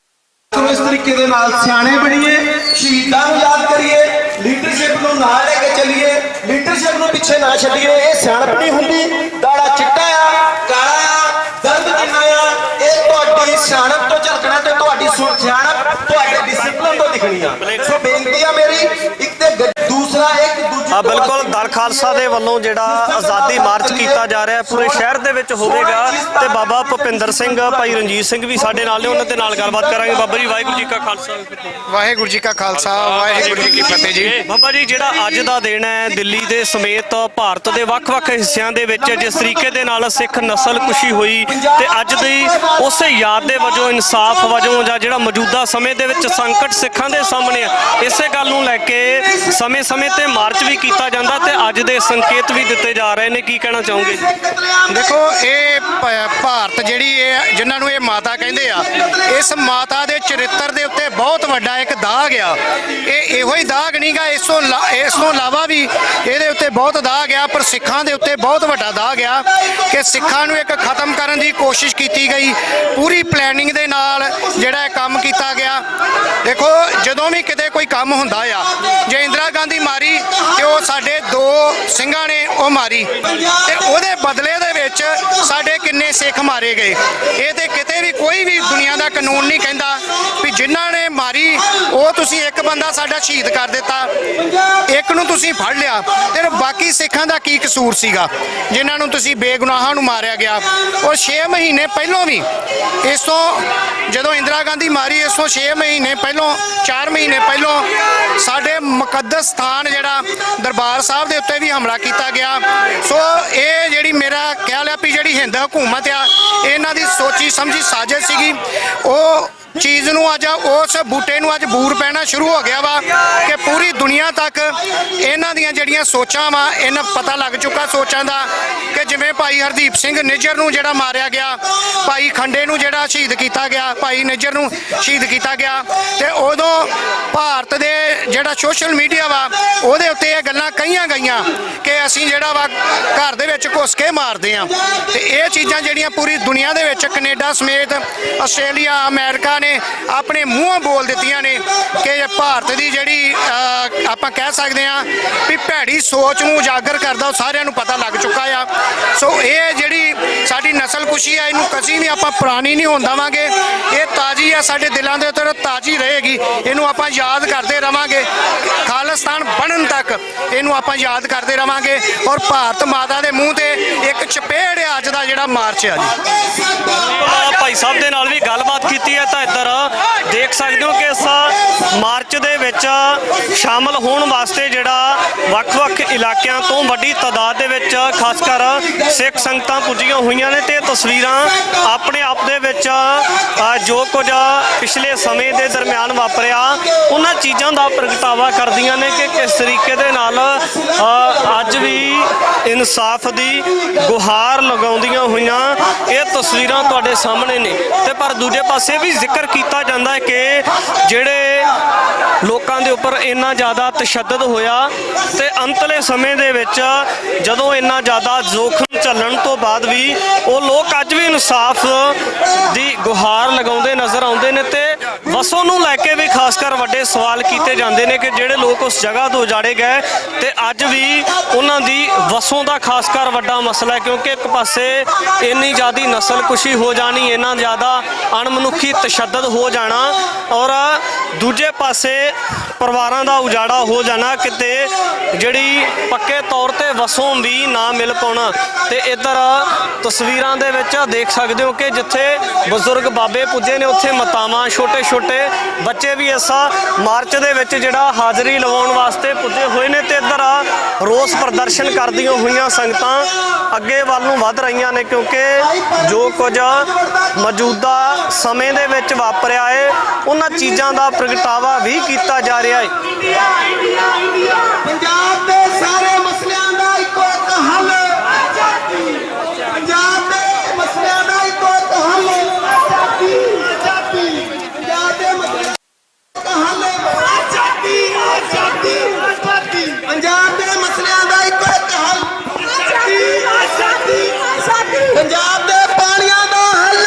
Speaker 10: ਕਰੋ ਇਸ ਤਰੀਕੇ ਦੇ ਨਾਲ ਸਿਆਣੇ ਬਣੀਏ, ਸ਼ਹੀਦਾਂ ਨੂੰ ਯਾਦ ਕਰੀਏ, ਲੀਡਰਸ਼ਿਪ ਨੂੰ ਨਾਲ ਲੈ ਕੇ ਚੱਲੀਏ, ਲੀਡਰਸ਼ਿਪ ਨੂੰ ਪਿੱਛੇ ਨਾ ਛੱਡੀਏ। ਇਹ ਸਿਆਣਪ ਨਹੀਂ ਹੁੰਦੀ, ਦਾੜਾ ਚਿੱਟਾ ਆ, ਕਾਲਾ ਆ, ਦਰਦ ਕਿੰਨਾ ਆ, ਇਹ ਤੁਹਾਡੀ ਸਿਆਣਪ ਤੋਂ ਝਲਕਣਾ ਤੇ ਤੁਹਾਡੀ ਸਿਆਣਪ ਤੁਹਾਡੇ ਡਿਸਪਲਿਨ ਤੋਂ ਦਿਖਣੀ ਆ। ਸੋ ਬੇਨਤੀ ਆ ਮੇਰੀ, ਇੱਕ ਤੇ ਦੂਸਰਾ ਇੱਕ ਦੂਜੀ
Speaker 8: ਬਿਲਕੁਲ ਦਲ ਖਾਲਸਾ ਦੇ ਵੱਲੋਂ ਜਿਹੜਾ ਆਜ਼ਾਦੀ ਮਾਰਚ ਕੀਤਾ ਜਾ ਰਿਹਾ ਪੂਰੇ ਸ਼ਹਿਰ ਦੇ ਵਿੱਚ ਹੋਵੇਗਾ ਤੇ ਬਾਬਾ ਭੁਪਿੰਦਰ ਸਿੰਘ ਭਾਈ ਰਣਜੀਤ ਸਿੰਘ ਵੀ ਸਾਡੇ ਨਾਲ ਨੇ, ਉਹਨਾਂ ਦੇ ਨਾਲ ਗੱਲਬਾਤ ਕਰਾਂਗੇ। ਬਾਬਾ ਜੀ ਵਾਹਿਗੁਰੂ ਜੀ ਕਾ ਖਾਲਸਾ
Speaker 11: ਵਾਹਿਗੁਰੂ ਜੀ ਕਾ ਖਾਲਸਾ ਵਾਹਿਗੁਰੂ ਜੀ ਕੀ ਫਤਿਹ ਜੀ।
Speaker 8: ਬਾਬਾ ਜੀ ਜਿਹੜਾ ਅੱਜ ਦਾ ਦਿਨ ਹੈ ਦਿੱਲੀ ਦੇ ਸਮੇਤ ਭਾਰਤ ਦੇ ਵੱਖ-ਵੱਖ ਹਿੱਸਿਆਂ ਦੇ ਵਿੱਚ ਜਿਸ ਤਰੀਕੇ ਦੇ ਨਾਲ ਸਿੱਖ ਨਸਲਕੁਸ਼ੀ ਹੋਈ ਤੇ ਅੱਜ ਦੀ ਉਸੇ ਯਾਦ ਦੇ ਵਜੋਂ ਇਨਸਾਫ ਵਜੋਂ ਜਾਂ ਜਿਹੜਾ ਮੌਜੂਦਾ ਸਮੇਂ ਦੇ ਵਿੱਚ ਸੰਕਟ ਸਿੱਖਾਂ ਦੇ ਸਾਹਮਣੇ ਆ, ਇਸੇ ਗੱਲ ਨੂੰ ਲੈ ਕੇ ਸਮੇਂ-ਸਮੇਂ ਤੇ ਮਾਰਚ ਵੀ ਕੀਤਾ ਜਾਂਦਾ ਤੇ ਅੱਜ ਦੇ ਸੰਕੇਤ ਵੀ ਦਿੱਤੇ ਜਾ ਰਹੇ ਨੇ, ਕੀ ਕਹਿਣਾ ਚਾਹੋਗੇ?
Speaker 11: ਦੇਖੋ ਇਹ ਭਾਰਤ ਜਿਹੜੀ ਇਹ ਜਿਨ੍ਹਾਂ ਨੂੰ ਇਹ ਮਾਤਾ ਕਹਿੰਦੇ ਆ, ਇਸ ਮਾਤਾ ਦੇ ਚਰਿੱਤਰ ਦੇ ਉੱਤੇ ਬਹੁਤ ਵੱਡਾ ਇੱਕ ਦਾਗ ਆ। ਇਹ ਇਹੋ ਹੀ ਦਾਗ ਨਹੀਂਗਾ, ਇਸ ਤੋਂ ਇਲਾਵਾ ਵੀ ਇਹਦੇ ਉੱਤੇ ਬਹੁਤ ਦਾਗ ਆ, ਪਰ ਸਿੱਖਾਂ ਦੇ ਉੱਤੇ ਬਹੁਤ ਵੱਡਾ ਦਾਗ ਆ ਕਿ ਸਿੱਖਾਂ ਨੂੰ ਇੱਕ ਖਤਮ ਕਰਨ ਦੀ ਕੋਸ਼ਿਸ਼ ਕੀਤੀ ਗਈ, ਪੂਰੀ ਪਲੈਨਿੰਗ ਦੇ ਨਾਲ ਜਿਹੜਾ ਇਹ ਕੰਮ ਕੀਤਾ ਗਿਆ। ਦੇਖੋ ਜਦੋਂ ਵੀ ਕਿਤੇ ਕੋਈ ਕੰਮ ਹੁੰਦਾ ਆ, ਜੇ ਇੰਦਰਾ ਗਾਂਧੀ ਮਾਰੀ ਤੇ ਉਹ ਸਾਡੇ 2 ਸਿੰਘਾਂ ਨੇ ਉਹ ਮਾਰੀ ਤੇ ਉਹਦੇ ਬਦਲੇ ਦੇ ਵਿੱਚ ਸਾਡੇ ਕਿੰਨੇ ਸਿੱਖ ਮਾਰੇ ਗਏ। ਇਹ ਤੇ ਕਿਤੇ ਵੀ ਕੋਈ ਵੀ ਦੁਨੀਆ ਦਾ ਕਾਨੂੰਨ ਨਹੀਂ ਕਹਿੰਦਾ ਵੀ ਜਿਨ੍ਹਾਂ ਨੇ ਮਾਰੀ ਉਹ ਤੁਸੀਂ ਇੱਕ ਬੰਦਾ ਸਾਡਾ ਸ਼ਹੀਦ ਕਰ ਦਿੱਤਾ, ਇੱਕ ਨੂੰ ਤੁਸੀਂ ਫੜ ਲਿਆ ਤੇ ਬਾਕੀ ਸਿੱਖਾਂ ਦਾ ਕੀ ਕਸੂਰ ਸੀਗਾ ਜਿਨ੍ਹਾਂ ਨੂੰ ਤੁਸੀਂ ਬੇਗੁਨਾਹਾਂ ਨੂੰ ਮਾਰਿਆ ਗਿਆ। ਔਰ 6 ਮਹੀਨੇ ਪਹਿਲਾਂ ਵੀ ਇਸ ਤੋਂ ਜਦੋਂ ਇੰਦਰਾ ਗਾਂਧੀ ਮਾਰੀ ਇਸ ਤੋਂ 6 ਮਹੀਨੇ ਪਹਿਲਾਂ 4 ਮਹੀਨੇ ਪਹਿਲਾਂ ਸਾਡੇ ਮੁਕੱਦਸ ਸਥਾਨ ਜਿਹੜਾ ਦਰਬਾਰ ਸਾਹਿਬ ਦੇ ਉੱਤੇ ਵੀ ਹਮਲਾ ਕੀਤਾ ਗਿਆ। ਸੋ ਇਹ ਜਿਹੜੀ ਮੇਰਾ ਖਿਆਲ ਹੈ ਵੀ ਜਿਹੜੀ ਹਿੰਦ ਹਕੂਮਤ ਆ ਇਹਨਾਂ ਦੀ ਸੋਚੀ ਸਮਝੀ ਸਾਜ਼ਿਸ਼ ਸੀਗੀ, ਉਹ ਚੀਜ਼ ਨੂੰ ਅੱਜ ਉਸ ਬੂਟੇ ਨੂੰ ਅੱਜ ਬੂਰ ਪੈਣਾ ਸ਼ੁਰੂ ਹੋ ਗਿਆ ਵਾ ਕਿ ਪੂਰੀ ਦੁਨੀਆ ਤੱਕ ਇਹਨਾਂ ਦੀਆਂ ਜਿਹੜੀਆਂ ਸੋਚਾਂ ਵਾ ਇਹਨਾਂ ਪਤਾ ਲੱਗ ਚੁੱਕਾ ਸੋਚਾਂ ਦਾ ਕਿ ਜਿਵੇਂ ਭਾਈ ਹਰਦੀਪ ਸਿੰਘ ਨਿੱਜਰ ਨੂੰ ਜਿਹੜਾ ਮਾਰਿਆ ਗਿਆ, ਭਾਈ ਖੰਡੇ ਨੂੰ ਜਿਹੜਾ ਸ਼ਹੀਦ ਕੀਤਾ ਗਿਆ, ਭਾਈ ਨਿੱਜਰ ਨੂੰ ਸ਼ਹੀਦ ਕੀਤਾ ਗਿਆ ਤੇ ਉਦੋਂ ਭਾਰਤ ਦੇ ਜਿਹੜਾ ਸੋਸ਼ਲ ਮੀਡੀਆ ਵਾ ਉਹਦੇ ਉੱਤੇ ਇਹ ਗੱਲਾਂ ਕਹੀਆਂ ਗਈਆਂ ਕਿ ਅਸੀਂ ਜਿਹੜਾ ਵਾ ਘਰ ਦੇ ਵਿੱਚ ਘੁਸ ਕੇ ਮਾਰਦੇ ਆ ਤੇ ਇਹ ਚੀਜ਼ਾਂ ਜਿਹੜੀਆਂ ਪੂਰੀ ਦੁਨੀਆ ਦੇ ਵਿੱਚ ਕੈਨੇਡਾ ਸਮੇਤ ਆਸਟ੍ਰੇਲੀਆ ਅਮਰੀਕਾ ਨੇ ਆਪਣੇ ਮੂੰਹੋਂ ਬੋਲ ਦਿੱਤੀਆਂ ਨੇ ਕਿ ਭਾਰਤ ਦੀ ਜਿਹੜੀ ਆਪਾਂ ਕਹਿ ਸਕਦੇ ਆ ਵੀ ਭੈੜੀ ਸੋਚ ਨੂੰ ਉਜਾਗਰ ਕਰਦਾ ਉਹ ਸਾਰਿਆਂ ਨੂੰ ਪਤਾ ਲੱਗ ਚੁੱਕਾ ਆ। ਸੋ ਇਹ ਜਿਹੜੀ ਸਾਡੀ ਨਸਲਕੁਸ਼ੀ ਆ ਇਹਨੂੰ ਕਦੀ ਵੀ ਆਪਾਂ ਪੁਰਾਣੀ ਨਹੀਂ ਹੋਣ ਦੇਵਾਂਗੇ, ਇਹ ਤਾਜ਼ੀ ਆ ਸਾਡੇ ਦਿਲਾਂ ਦੇ ਉੱਤੇ ਤਾਜ਼ੀ ਰਹੇਗੀ, ਇਹਨੂੰ ਆਪਾਂ ਯਾਦ ਕਰਦੇ ਰਵਾਂਗੇ ਖਾਲਿਸਤਾਨ ਬਣਨ ਤੱਕ ਇਹਨੂੰ ਆਪਾਂ ਯਾਦ ਕਰਦੇ ਰਵਾਂਗੇ। ਔਰ ਭਾਰਤ ਮਾਤਾ ਦੇ ਮੂੰਹ ਤੇ ਇੱਕ ਚਪੇੜ ਆ ਅੱਜ ਦਾ ਜਿਹੜਾ ਮਾਰਚ ਆ ਜੀ।
Speaker 8: ਭਾਈ ਸਾਹਿਬ ਦੇ ਨਾਲ ਵੀ ਗੱਲਬਾਤ ਕੀਤੀ ਹੈ ਤਾਂ ਇੱਧਰ ਦੇਖ ਸਕਦੇ ਹੋ ਕਿ ਇਸ ਮਾਰਚ ਦੇ ਵਿੱਚ ਸ਼ਾਮਲ ਹੋਣ ਵਾਸਤੇ ਜਿਹੜਾ ਵੱਖ-ਵੱਖ ਇਲਾਕਿਆਂ ਤੋਂ ਵੱਡੀ ਤਾਦਾਦ ਦੇ ਵਿੱਚ ਖਾਸ ਕਰ ਸਿੱਖ ਸੰਗਤਾਂ ਪੁੱਜੀਆਂ ਹੋਈਆਂ ਨੇ ਤੇ ਤਸਵੀਰਾਂ ਆਪਣੇ ਆਪ ਦੇ ਵਿੱਚ ਜੋ ਕੁਝ ਪਿਛਲੇ ਸਮੇਂ ਦੇ ਦਰਮਿਆਨ ਵਾਪਰਿਆ ਉਹਨਾਂ ਚੀਜ਼ਾਂ ਦਾ ਪ੍ਰਗਟਾਵਾ ਕਰਦੀਆਂ ਨੇ ਕਿ ਕਿਸ ਤਰੀਕੇ ਦੇ ਨਾਲ ਅੱਜ ਵੀ ਇਨਸਾਫ ਦੀ ਗੁਹਾਰ ਲਗਾਉਂਦੀਆਂ ਹੋਈਆਂ ਇਹ ਤਸਵੀਰਾਂ ਤੁਹਾਡੇ ਸਾਹਮਣੇ ਨੇ। ਤੇ ਪਰ ਦੂਜੇ ਪਾਸੇ ਵੀ ਜ਼ਿਕਰ ਕੀਤਾ ਜਾਂਦਾ ਹੈ ਕਿ ਜਿਹੜੇ ਲੋਕਾਂ ਦੇ ਉੱਪਰ ਇੰਨਾ ਜ਼ਿਆਦਾ ਤਸ਼ੱਦਦ ਹੋਇਆ ਤੇ ਅੰਤਲੇ ਸਮੇਂ ਦੇ ਵਿੱਚ ਜਦੋਂ ਇੰਨਾ ਜ਼ਿਆਦਾ ਜ਼ੋਖਮ ਝੱਲਣ ਤੋਂ ਬਾਅਦ ਵੀ ਉਹ ਲੋਕ ਅੱਜ ਵੀ ਇਨਸਾਫ ਦੀ ਗੁਹਾਰ ਲਗਾਉਂਦੇ ਨਜ਼ਰ ਆਉਂਦੇ ਨੇ ਤੇ ਵਸੋਂ ਨੂੰ ਲੈ ਕੇ ਵੀ ਖਾਸ ਕਰ ਵੱਡੇ ਸਵਾਲ ਕੀਤੇ ਜਾਂਦੇ ਨੇ ਕਿ ਜਿਹੜੇ ਲੋਕ ਉਸ ਜਗ੍ਹਾ ਤੋਂ ਉਜਾੜੇ ਗਏ ਤੇ ਅੱਜ ਵੀ ਉਹਨਾਂ ਦੀ ਵਸੋਂ ਦਾ ਖਾਸ ਕਰ ਵੱਡਾ ਮਸਲਾ ਹੈ ਕਿਉਂਕਿ ਇੱਕ ਪਾਸੇ ਇੰਨੀ ਜ਼ਿਆਦੀ ਨਸਲਕੁਸ਼ੀ ਹੋ ਜਾਣੀ, ਇੰਨਾ ਜ਼ਿਆਦਾ ਅਣਮਨੁੱਖੀ ਤਸ਼ੱਦਦ ਹੋ ਜਾਣਾ ਔਰ ਦੂਜੇ ਪਾਸੇ ਪਰਿਵਾਰਾਂ ਦਾ ਉਜਾੜਾ ਹੋ ਜਾਣਾ, ਕਿਤੇ ਜਿਹੜੀ ਪੱਕੇ ਤੌਰ ਤੇ ਵਸੋਂ ਵੀ ਨਾ ਮਿਲ ਪਾਉਣਾ। ਤੇ ਇੱਧਰ ਤਸਵੀਰਾਂ ਦੇ ਵਿੱਚ ਦੇਖ ਸਕਦੇ ਹੋ ਕਿ ਜਿੱਥੇ ਬਜ਼ੁਰਗ ਬਾਬੇ ਪੁੱਜੇ ਨੇ ਉੱਥੇ ਮਾਤਾਵਾਂ ਛੋਟੇ ਬੱਚੇ ਵੀ ਇਸ ਮਾਰਚ ਦੇ ਵਿੱਚ ਜਿਹੜਾ ਹਾਜ਼ਰੀ ਲਵਾਉਣ ਵਾਸਤੇ ਪੁੱਜੇ ਹੋਏ ਨੇ ਤੇ ਇੱਧਰ ਰੋਸ ਪ੍ਰਦਰਸ਼ਨ ਕਰਦੀਆਂ ਹੋਈਆਂ ਸੰਗਤਾਂ ਅੱਗੇ ਵੱਲ ਨੂੰ ਵੱਧ ਰਹੀਆਂ ਨੇ ਕਿਉਂਕਿ ਜੋ ਕੁਝ ਮੌਜੂਦਾ ਸਮੇਂ ਦੇ ਵਿੱਚ ਵਾਪਰਿਆ ਹੈ ਉਹਨਾਂ ਚੀਜ਼ਾਂ ਦਾ ਪ੍ਰਗਟਾਵਾ ਵੀ ਕੀਤਾ ਜਾ ਰਿਹਾ ਹੈ।
Speaker 10: ਪੰਜਾਬ ਦੇ ਸਾਰੇ ਮਸਲਿਆਂ ਦਾ ਇੱਕੋ ਇੱਕ ਹੱਲ, ਪੰਜਾਬ ਦੇ ਮਸਲਿਆਂ ਦਾ ਇੱਕੋ ਇੱਕ ਹੱਲ, ਪੰਜਾਬ ਦੇ ਮਸਲਿਆਂ ਦਾ ਹੱਲ, ਪੰਜਾਬ ਦੇ ਮਸਲਿਆਂ ਦਾ ਇੱਕੋ ਇੱਕ ਹੱਲ, ਪੰਜਾਬ ਦੇ ਪਾਣੀਆਂ ਦਾ ਹੱਲ,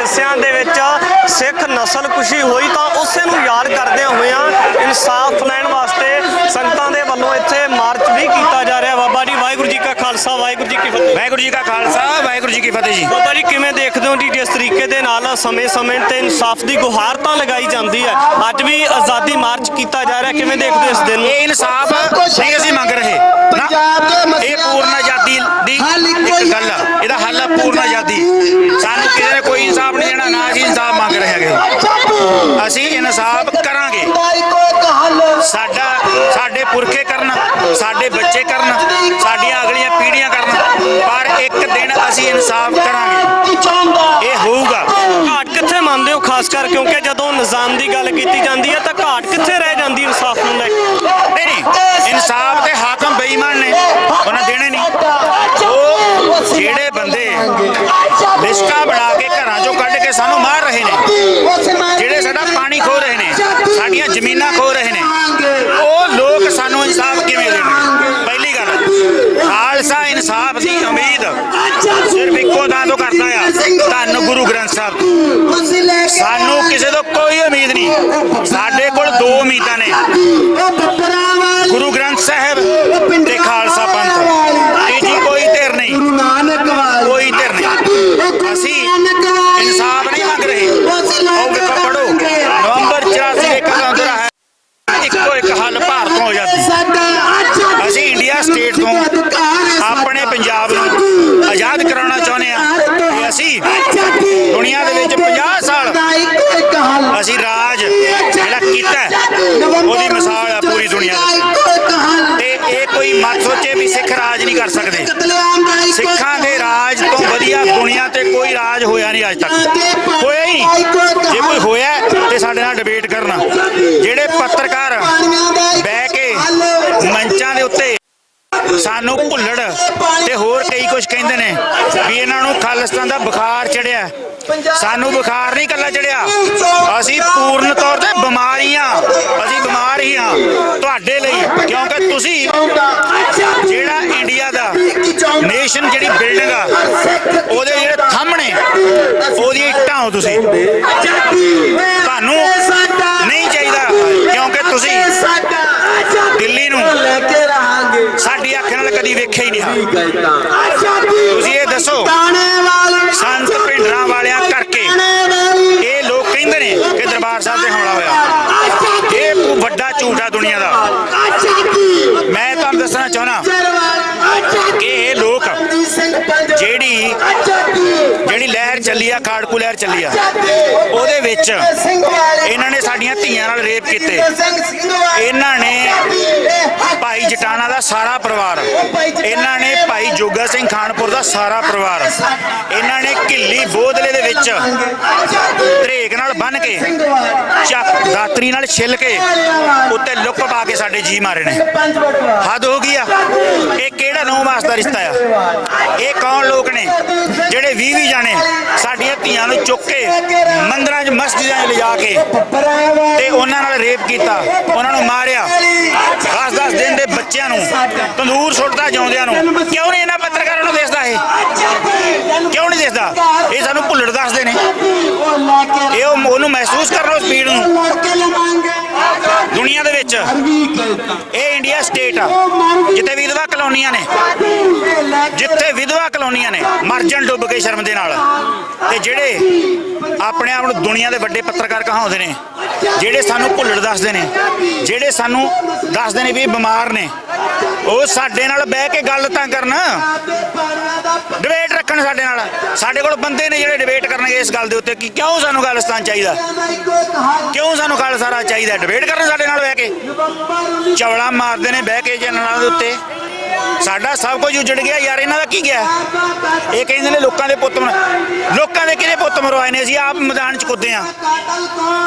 Speaker 8: ਹਿੱਸਿਆਂ ਦੇ ਵਿੱਚ ਸਿੱਖ ਨਸਲਕੁਸ਼ੀ ਹੋਈ ਤਾਂ ਉਸੇ ਨੂੰ ਯਾਦ ਕਰਦਿਆਂ ਹੋਇਆਂ ਇਨਸਾਫ ਲੈਣ ਵਾਸਤੇ ਸੰਗਤਾਂ ਦੇ ਵੱਲੋਂ ਇੱਥੇ ਮਾਰਚ ਵੀ ਕੀਤਾ ਜਾ ਰਿਹਾ। ਬਾਬਾ ਜੀ ਵਾਹਿਗੁਰੂ ਜੀ ਕਾ ਖਾਲਸਾ ਵਾਹਿਗੁਰੂ ਜੀ ਕੀ ਫਤਿਹ।
Speaker 12: ਵਾਹਿਗੁਰੂ ਜੀ ਕਾ ਖਾਲਸਾ ਵਾਹਿਗੁਰੂ ਜੀ ਕੀ ਫਤਿਹ ਜੀ।
Speaker 8: ਬਾਬਾ ਜੀ ਕਿਵੇਂ ਦੇਖਦੇ ਹੋ ਜੀ ਜਿਸ ਤਰੀਕੇ ਦੇ ਨਾਲ ਸਮੇਂ-ਸਮੇਂ ਤੇ ਇਨਸਾਫ ਦੀ ਗੁਹਾਰ ਤਾਂ ਲਗਾਈ ਜਾਂਦੀ ਹੈ, ਅੱਜ ਵੀ ਆਜ਼ਾਦੀ ਮਾਰਚ ਕੀਤਾ ਜਾ ਰਿਹਾ, ਕਿਵੇਂ ਦੇਖਦੇ ਹੋ ਇਸ ਦਿਨ ਨੂੰ?
Speaker 12: ਇਹ ਇਨਸਾਫ ਨਹੀਂ ਅਸੀਂ ਮੰਗ ਰਹੇ ਨਾ, ਇਹ ਪੂਰਨ ਆਜ਼ਾਦੀ ਦੀ ਇੱਕ ਗੱਲ ਆ, ਇਹਦਾ ਹੱਲ ਆ ਪੂਰਨ ਆਜ਼ਾਦੀ। ਸਾਨੂੰ ਕਿਸੇ ਨੇ ਕੋਈ ਇਨਸਾਫ ਨਹੀਂ ਦੇਣਾ, ਨਾ ਅਸੀਂ ਇਨਸਾਫ ਮੰਗ ਰਹੇ ਹੈਗੇ। ਅਸੀਂ ਇਨਸਾਫ ਕਰਾਂਗੇ, ਸਾਡੇ ਪੁਰਖੇ ਕਰਨ, ਸਾਡੇ ਬੱਚੇ ਕਰਨ, ਸਾਡੀਆਂ ਅਗਲੀਆਂ ਪੀੜ੍ਹੀਆਂ ਕਰਨ, ਪਰ ਇੱਕ ਦਿਨ ਅਸੀਂ ਇਨਸਾਫ ਕਰਾਂਗੇ, ਇਹ ਹੋਊਗਾ।
Speaker 8: ਘਾਟ ਕਿੱਥੇ ਮੰਨਦੇ ਹੋ ਖਾਸ ਕਰ, ਕਿਉਂਕਿ ਜਦੋਂ ਨਿਜ਼ਾਮ ਦੀ ਗੱਲ ਕੀਤੀ ਜਾਂਦੀ ਹੈ ਤਾਂ ਘਾਟ ਕਿੱਥੇ ਰਹਿ ਜਾਂਦੀ ਇਨਸਾਫ ਨੂੰ ਲੈ ਕੇ?
Speaker 12: ਨਹੀਂ, ਇਨਸਾਫ ਤੇ ਹਾਕਮ ਬੇਈਮਾਨ ਨੇ, ਉਹਨਾਂ ਦੇਣੇ ਨਹੀਂ। ਉਹ ਜਿਹੜੇ ਬੰਦੇ ਲਿਸਟਾਂ ਬਣਾ ਕੇ ਘਰਾਂ ਚੋਂ ਕੱਢ ਕੇ ਸਾਨੂੰ ਮਾਰ ਰਹੇ ਨੇ, ਜਿਹੜੇ ਸਾਡਾ ਪਾਣੀ ਖੋ ਰਹੇ ਨੇ, ਸਾਡੀਆਂ ਜ਼ਮੀਨਾਂ ਖੋ ਰਹੇ ਨੇ, ਉਹ ਲੋਕ ਸਾਨੂੰ ਇਨਸਾਫ ਕਿਵੇਂ ਦੇਣਗੇ? ਪਹਿਲੀ ਗੱਲ, ਖਾਲਸਾ ਇਨਸਾਫ ਦੀ ਉਮੀਦ ਸਿਰਫ ਇੱਕੋ ਥਾਂ ਤੋਂ ਕਰਦਾ ਆ, ਧੰਨ ਗੁਰੂ ਗ੍ਰੰਥ ਸਾਹਿਬ ਤੋਂ। ਸਾਨੂੰ ਕਿਸੇ ਤੋਂ ਕੋਈ ਉਮੀਦ ਨਹੀਂ, ਸਾਡੇ ਕੋਲ ਦੋ ਉਮੀਦਾਂ ਨੇ, ਗੁਰੂ ਗ੍ਰੰਥ ਸਾਹਿਬ ਤੇ ਖਾਲਸਾ ਪੰਥ। ਤੀਜੀ ਕੋਈ ਧਿਰ ਨਹੀਂ, ਕੋਈ ਧਿਰ ਨਹੀਂ। ਅਸੀਂ ਇਨਸਾਫ ਨਹੀਂ ਮੰਗ ਰਹੇ। ਉਹ ਵੇਖੋ, ਪੜੋ, ਨਵੰਬਰ 84 ਇੱਕ ਅੰਦਰ ਹੈ, ਇੱਕੋ ਇੱਕ ਹੱਲ ਭਾਰਤ ਤੋਂ ਆਜ਼ਾਦੀ। ਅਸੀਂ ਇੰਡੀਆ ਸਟੇਟ ਤੋਂ ਆਪਣੇ ਪੰਜਾਬ ਨੂੰ ਆਜ਼ਾਦ ਕਰਾਉਣਾ ਚਾਹੁੰਦੇ ਹਾਂ ਕਿ ਅਸੀਂ ਦੁਨੀਆ ਦੇ ਵਿੱਚ 50 ਸਾਲ ਅਸੀਂ ਰਾਜ ਜਿਹੜਾ ਕੀਤਾ, ਉਹਦੀ ਮਿਸਾਲ ਆ ਪੂਰੀ ਦੁਨੀਆ ਦੇ। ਤੇ ਇਹ ਕੋਈ ਮਤ ਸੋਚੇ ਵੀ ਸਿੱਖ ਰਾਜ ਨਹੀਂ ਕਰ ਸਕਦੇ। ਸਿੱਖਾਂ ਦੇ ਰਾਜ ਤੋਂ ਵਧੀਆ ਦੁਨੀਆ ਤੇ ਕੋਈ ਰਾਜ ਹੋਇਆ ਨਹੀਂ ਅੱਜ ਤੱਕ, ਹੋਇਆ ਹੀ ਨਹੀਂ। ਜੇ ਕੋਈ ਹੋਇਆ ਤੇ ਸਾਡੇ ਨਾਲ ਡਿਬੇਟ ਕਰਨਾ। ਜਿਹੜੇ ਪੱਤਰਕਾਰ ਬਹਿ ਕੇ ਮੰਚਾਂ ਦੇ ਉੱਤੇ ਸਾਨੂੰ ਭੁੱਲੜ ਤੇ ਹੋਰ ਕਈ ਕੁਝ ਕਹਿੰਦੇ ਨੇ ਵੀ ਇਹਨਾਂ ਨੂੰ ਖਾਲਿਸਤਾਨ ਦਾ ਬੁਖਾਰ ਚੜਿਆ, ਸਾਨੂੰ ਬੁਖਾਰ ਨਹੀਂ ਇਕੱਲਾ ਚੜਿਆ, ਅਸੀਂ ਪੂਰਨ ਤੌਰ ਤੇ ਬਿਮਾਰ ਹੀ ਹਾਂ। ਅਸੀਂ ਬਿਮਾਰ ਹੀ ਹਾਂ ਤੁਹਾਡੇ ਲਈ, ਕਿਉਂਕਿ ਤੁਸੀਂ ਜਿਹੜਾ ਇੰਡੀਆ ਦਾ ਨੇਸ਼ਨ ਜਿਹੜੀ ਬਿਲਡਿੰਗ ਆ, ਉਹਦੇ ਜਿਹੜੇ ਥੰਮ ਨੇ, ਉਹਦੀਆਂ ਇੱਟਾਂ ਹੋ ਤੁਸੀਂ। ਤੁਹਾਨੂੰ ਨਹੀਂ ਚਾਹੀਦਾ, ਕਿਉਂਕਿ ਤੁਸੀਂ ਦਿੱਲੀ ਨੂੰ ਸਾਡੀ ਅੱਖ ਨਾਲ ਕਦੀ ਵੇਖਿਆ ਹੀ ਨਹੀਂ। ਤੁਸੀਂ ਇਹ ਦੱਸੋ, ਸੰਤ ਭਿੰਡਰਾਂ ਵਾਲਿਆਂ ਕਰਕੇ ਇਹ ਲੋਕ ਕਹਿੰਦੇ ਨੇ ਕਿ ਦਰਬਾਰ ਸਾਹਿਬ ਤੇ ਹਮਲਾ ਹੋਇਆ, ਇਹ ਵੱਡਾ ਝੂਠ ਆ ਦੁਨੀਆ ਦਾ। ਮੈਂ ਤੁਹਾਨੂੰ ਦੱਸਣਾ ਚਾਹੁੰਦਾ ਕਿ ਇਹ ਲੋਕ ਜਿਹੜੀ ਲਹਿਰ ਚੱਲੀ ਆ, ਖਾੜਕੂ ਲਹਿਰ ਚੱਲੀ ਆ, ਉਹਦੇ ਵਿੱਚ ਇਹਨਾਂ ਨੇ ਸਾਡੀਆਂ ਧੀਆਂ ਨਾਲ ਰੇਪ ਕੀਤੇ। ਇਹਨਾਂ ਨੇ ਭਾਈ ਜਟਾਣਾ ਦਾ ਸਾਰਾ ਪਰਿਵਾਰ, ਇਹਨਾਂ ਨੇ ਭਾਈ ਜੋਗਾ ਸਿੰਘ ਖਾਨਪੁਰ ਦਾ ਸਾਰਾ ਪਰਿਵਾਰ, ਇਹਨਾਂ ਨੇ ਕਿੱਲੀ ਬੋਦਲੇ ਦੇ ਵਿੱਚ ਧਰੇਕ ਨਾਲ ਬੰਨ ਕੇ, ਚੱਕ ਦਾਤਰੀ ਨਾਲ ਛਿੱਲ ਕੇ ਉੱਤੇ ਲੁੱਕ ਪਾ ਕੇ ਸਾਡੇ ਜੀ ਮਾਰੇ ਨੇ। ਹੱਦ ਹੋ ਗਈ ਆ। ਇਹ ਕਿਹੜਾ 9 ਮਾਸ ਦਾ ਰਿਸ਼ਤਾ ਆ? ਇਹ ਕੌਣ ਲੋਕ ਨੇ ਜਿਹੜੇ 20 ਜਾਣੇ ਸਾਡੀਆਂ ਧੀਆਂ ਨੂੰ ਚੁੱਕ ਕੇ ਮੰਦਰਾਂ 'ਚ ਮਸਜਿਦਾਂ 'ਚ ਲਿਜਾ ਕੇ ਤੇ ਉਹਨਾਂ ਨਾਲ ਰੇਪ ਕੀਤਾ, ਉਹਨਾਂ ਨੂੰ ਮਾਰਿਆ। 10-10 ਦਿਨ ਦੇ ਬੱਚਿਆਂ ਨੂੰ ਤੰਦੂਰ ਸੁੱਟਦਾ ਜਿਉਂਦਿਆਂ ਨੂੰ। ਕਿਉਂ ਨਹੀਂ ਇਹਨਾਂ ਪੱਤਰਕਾਰਾਂ ਨੂੰ ਦਿਸਦਾ? ਇਹ ਕਿਉਂ ਨਹੀਂ ਦਿਸਦਾ? ਇਹ ਸਾਨੂੰ ਭੁੱਲੜ ਦੱਸਦੇ ਨੇ। ਇਹ ਉਹਨੂੰ ਮਹਿਸੂਸ ਕਰ ਲਓ ਸਪੀਡ ਨੂੰ। ਦੁਨੀਆ ਦੇ ਵਿੱਚ ਇਹ ਇੰਡੀਆ ਸਟੇਟ ਆ ਜਿੱਥੇ ਵਿਧਵਾ ਕਲੋਨੀਆਂ ਨੇ, ਜਿੱਥੇ ਵਿਧਵਾ ਕਲੋਨੀਆਂ ਨੇ, ਮਰ ਜਾਣ ਡੁੱਬ ਕੇ ਸ਼ਰਮ ਦੇ ਨਾਲ। ਤੇ ਜਿਹੜੇ ਆਪਣੇ ਆਪ ਨੂੰ ਦੁਨੀਆ ਦੇ ਵੱਡੇ ਪੱਤਰਕਾਰ ਕਹਾਉਂਦੇ ਨੇ, ਜਿਹੜੇ ਸਾਨੂੰ ਭੁੱਲੜ ਦੱਸਦੇ ਨੇ, ਜਿਹੜੇ ਸਾਨੂੰ ਦੱਸਦੇ ਨੇ ਵੀ ਇਹ ਬਿਮਾਰ ਨੇ, ਉਹ ਸਾਡੇ ਨਾਲ ਬਹਿ ਕੇ ਗੱਲ ਤਾਂ ਕਰਨ, ਡਿਬੇਟ ਰੱਖਣ ਸਾਡੇ ਨਾਲ। ਸਾਡੇ ਕੋਲ ਬੰਦੇ ਨੇ ਜਿਹੜੇ ਡਿਬੇਟ ਕਰਨਗੇ ਇਸ ਗੱਲ ਦੇ ਉੱਤੇ ਕਿ ਕਿਉਂ ਸਾਨੂੰ ਖਾਲਿਸਤਾਨ ਚਾਹੀਦਾ, ਕਿਉਂ ਸਾਨੂੰ ਖਾਲਸਾ ਰਾਜ ਚਾਹੀਦਾ। ਡਿਬੇਟ ਕਰਨ ਸਾਡੇ ਨਾਲ ਬਹਿ ਕੇ, ਚਵਲਾ ਮਾਰਦੇ ਨੇ ਬਹਿ ਕੇ ਜਨਰਲਾਂ ਦੇ ਉੱਤੇ। ਸਾਡਾ ਸਭ ਕੁਝ ਉਜੜ ਗਿਆ ਯਾਰ, ਇਹਨਾਂ ਦਾ ਕੀ ਗਿਆ? ਇਹ ਕਹਿੰਦੇ ਨੇ ਲੋਕਾਂ ਦੇ ਪੁੱਤ, ਲੋਕਾਂ ਦੇ ਕਿਹਦੇ ਪੁੱਤ ਮਰਵਾਏ ਨੇ? ਅਸੀਂ ਆਪ ਮੈਦਾਨ 'ਚ ਕੁੱਦੇ ਆ।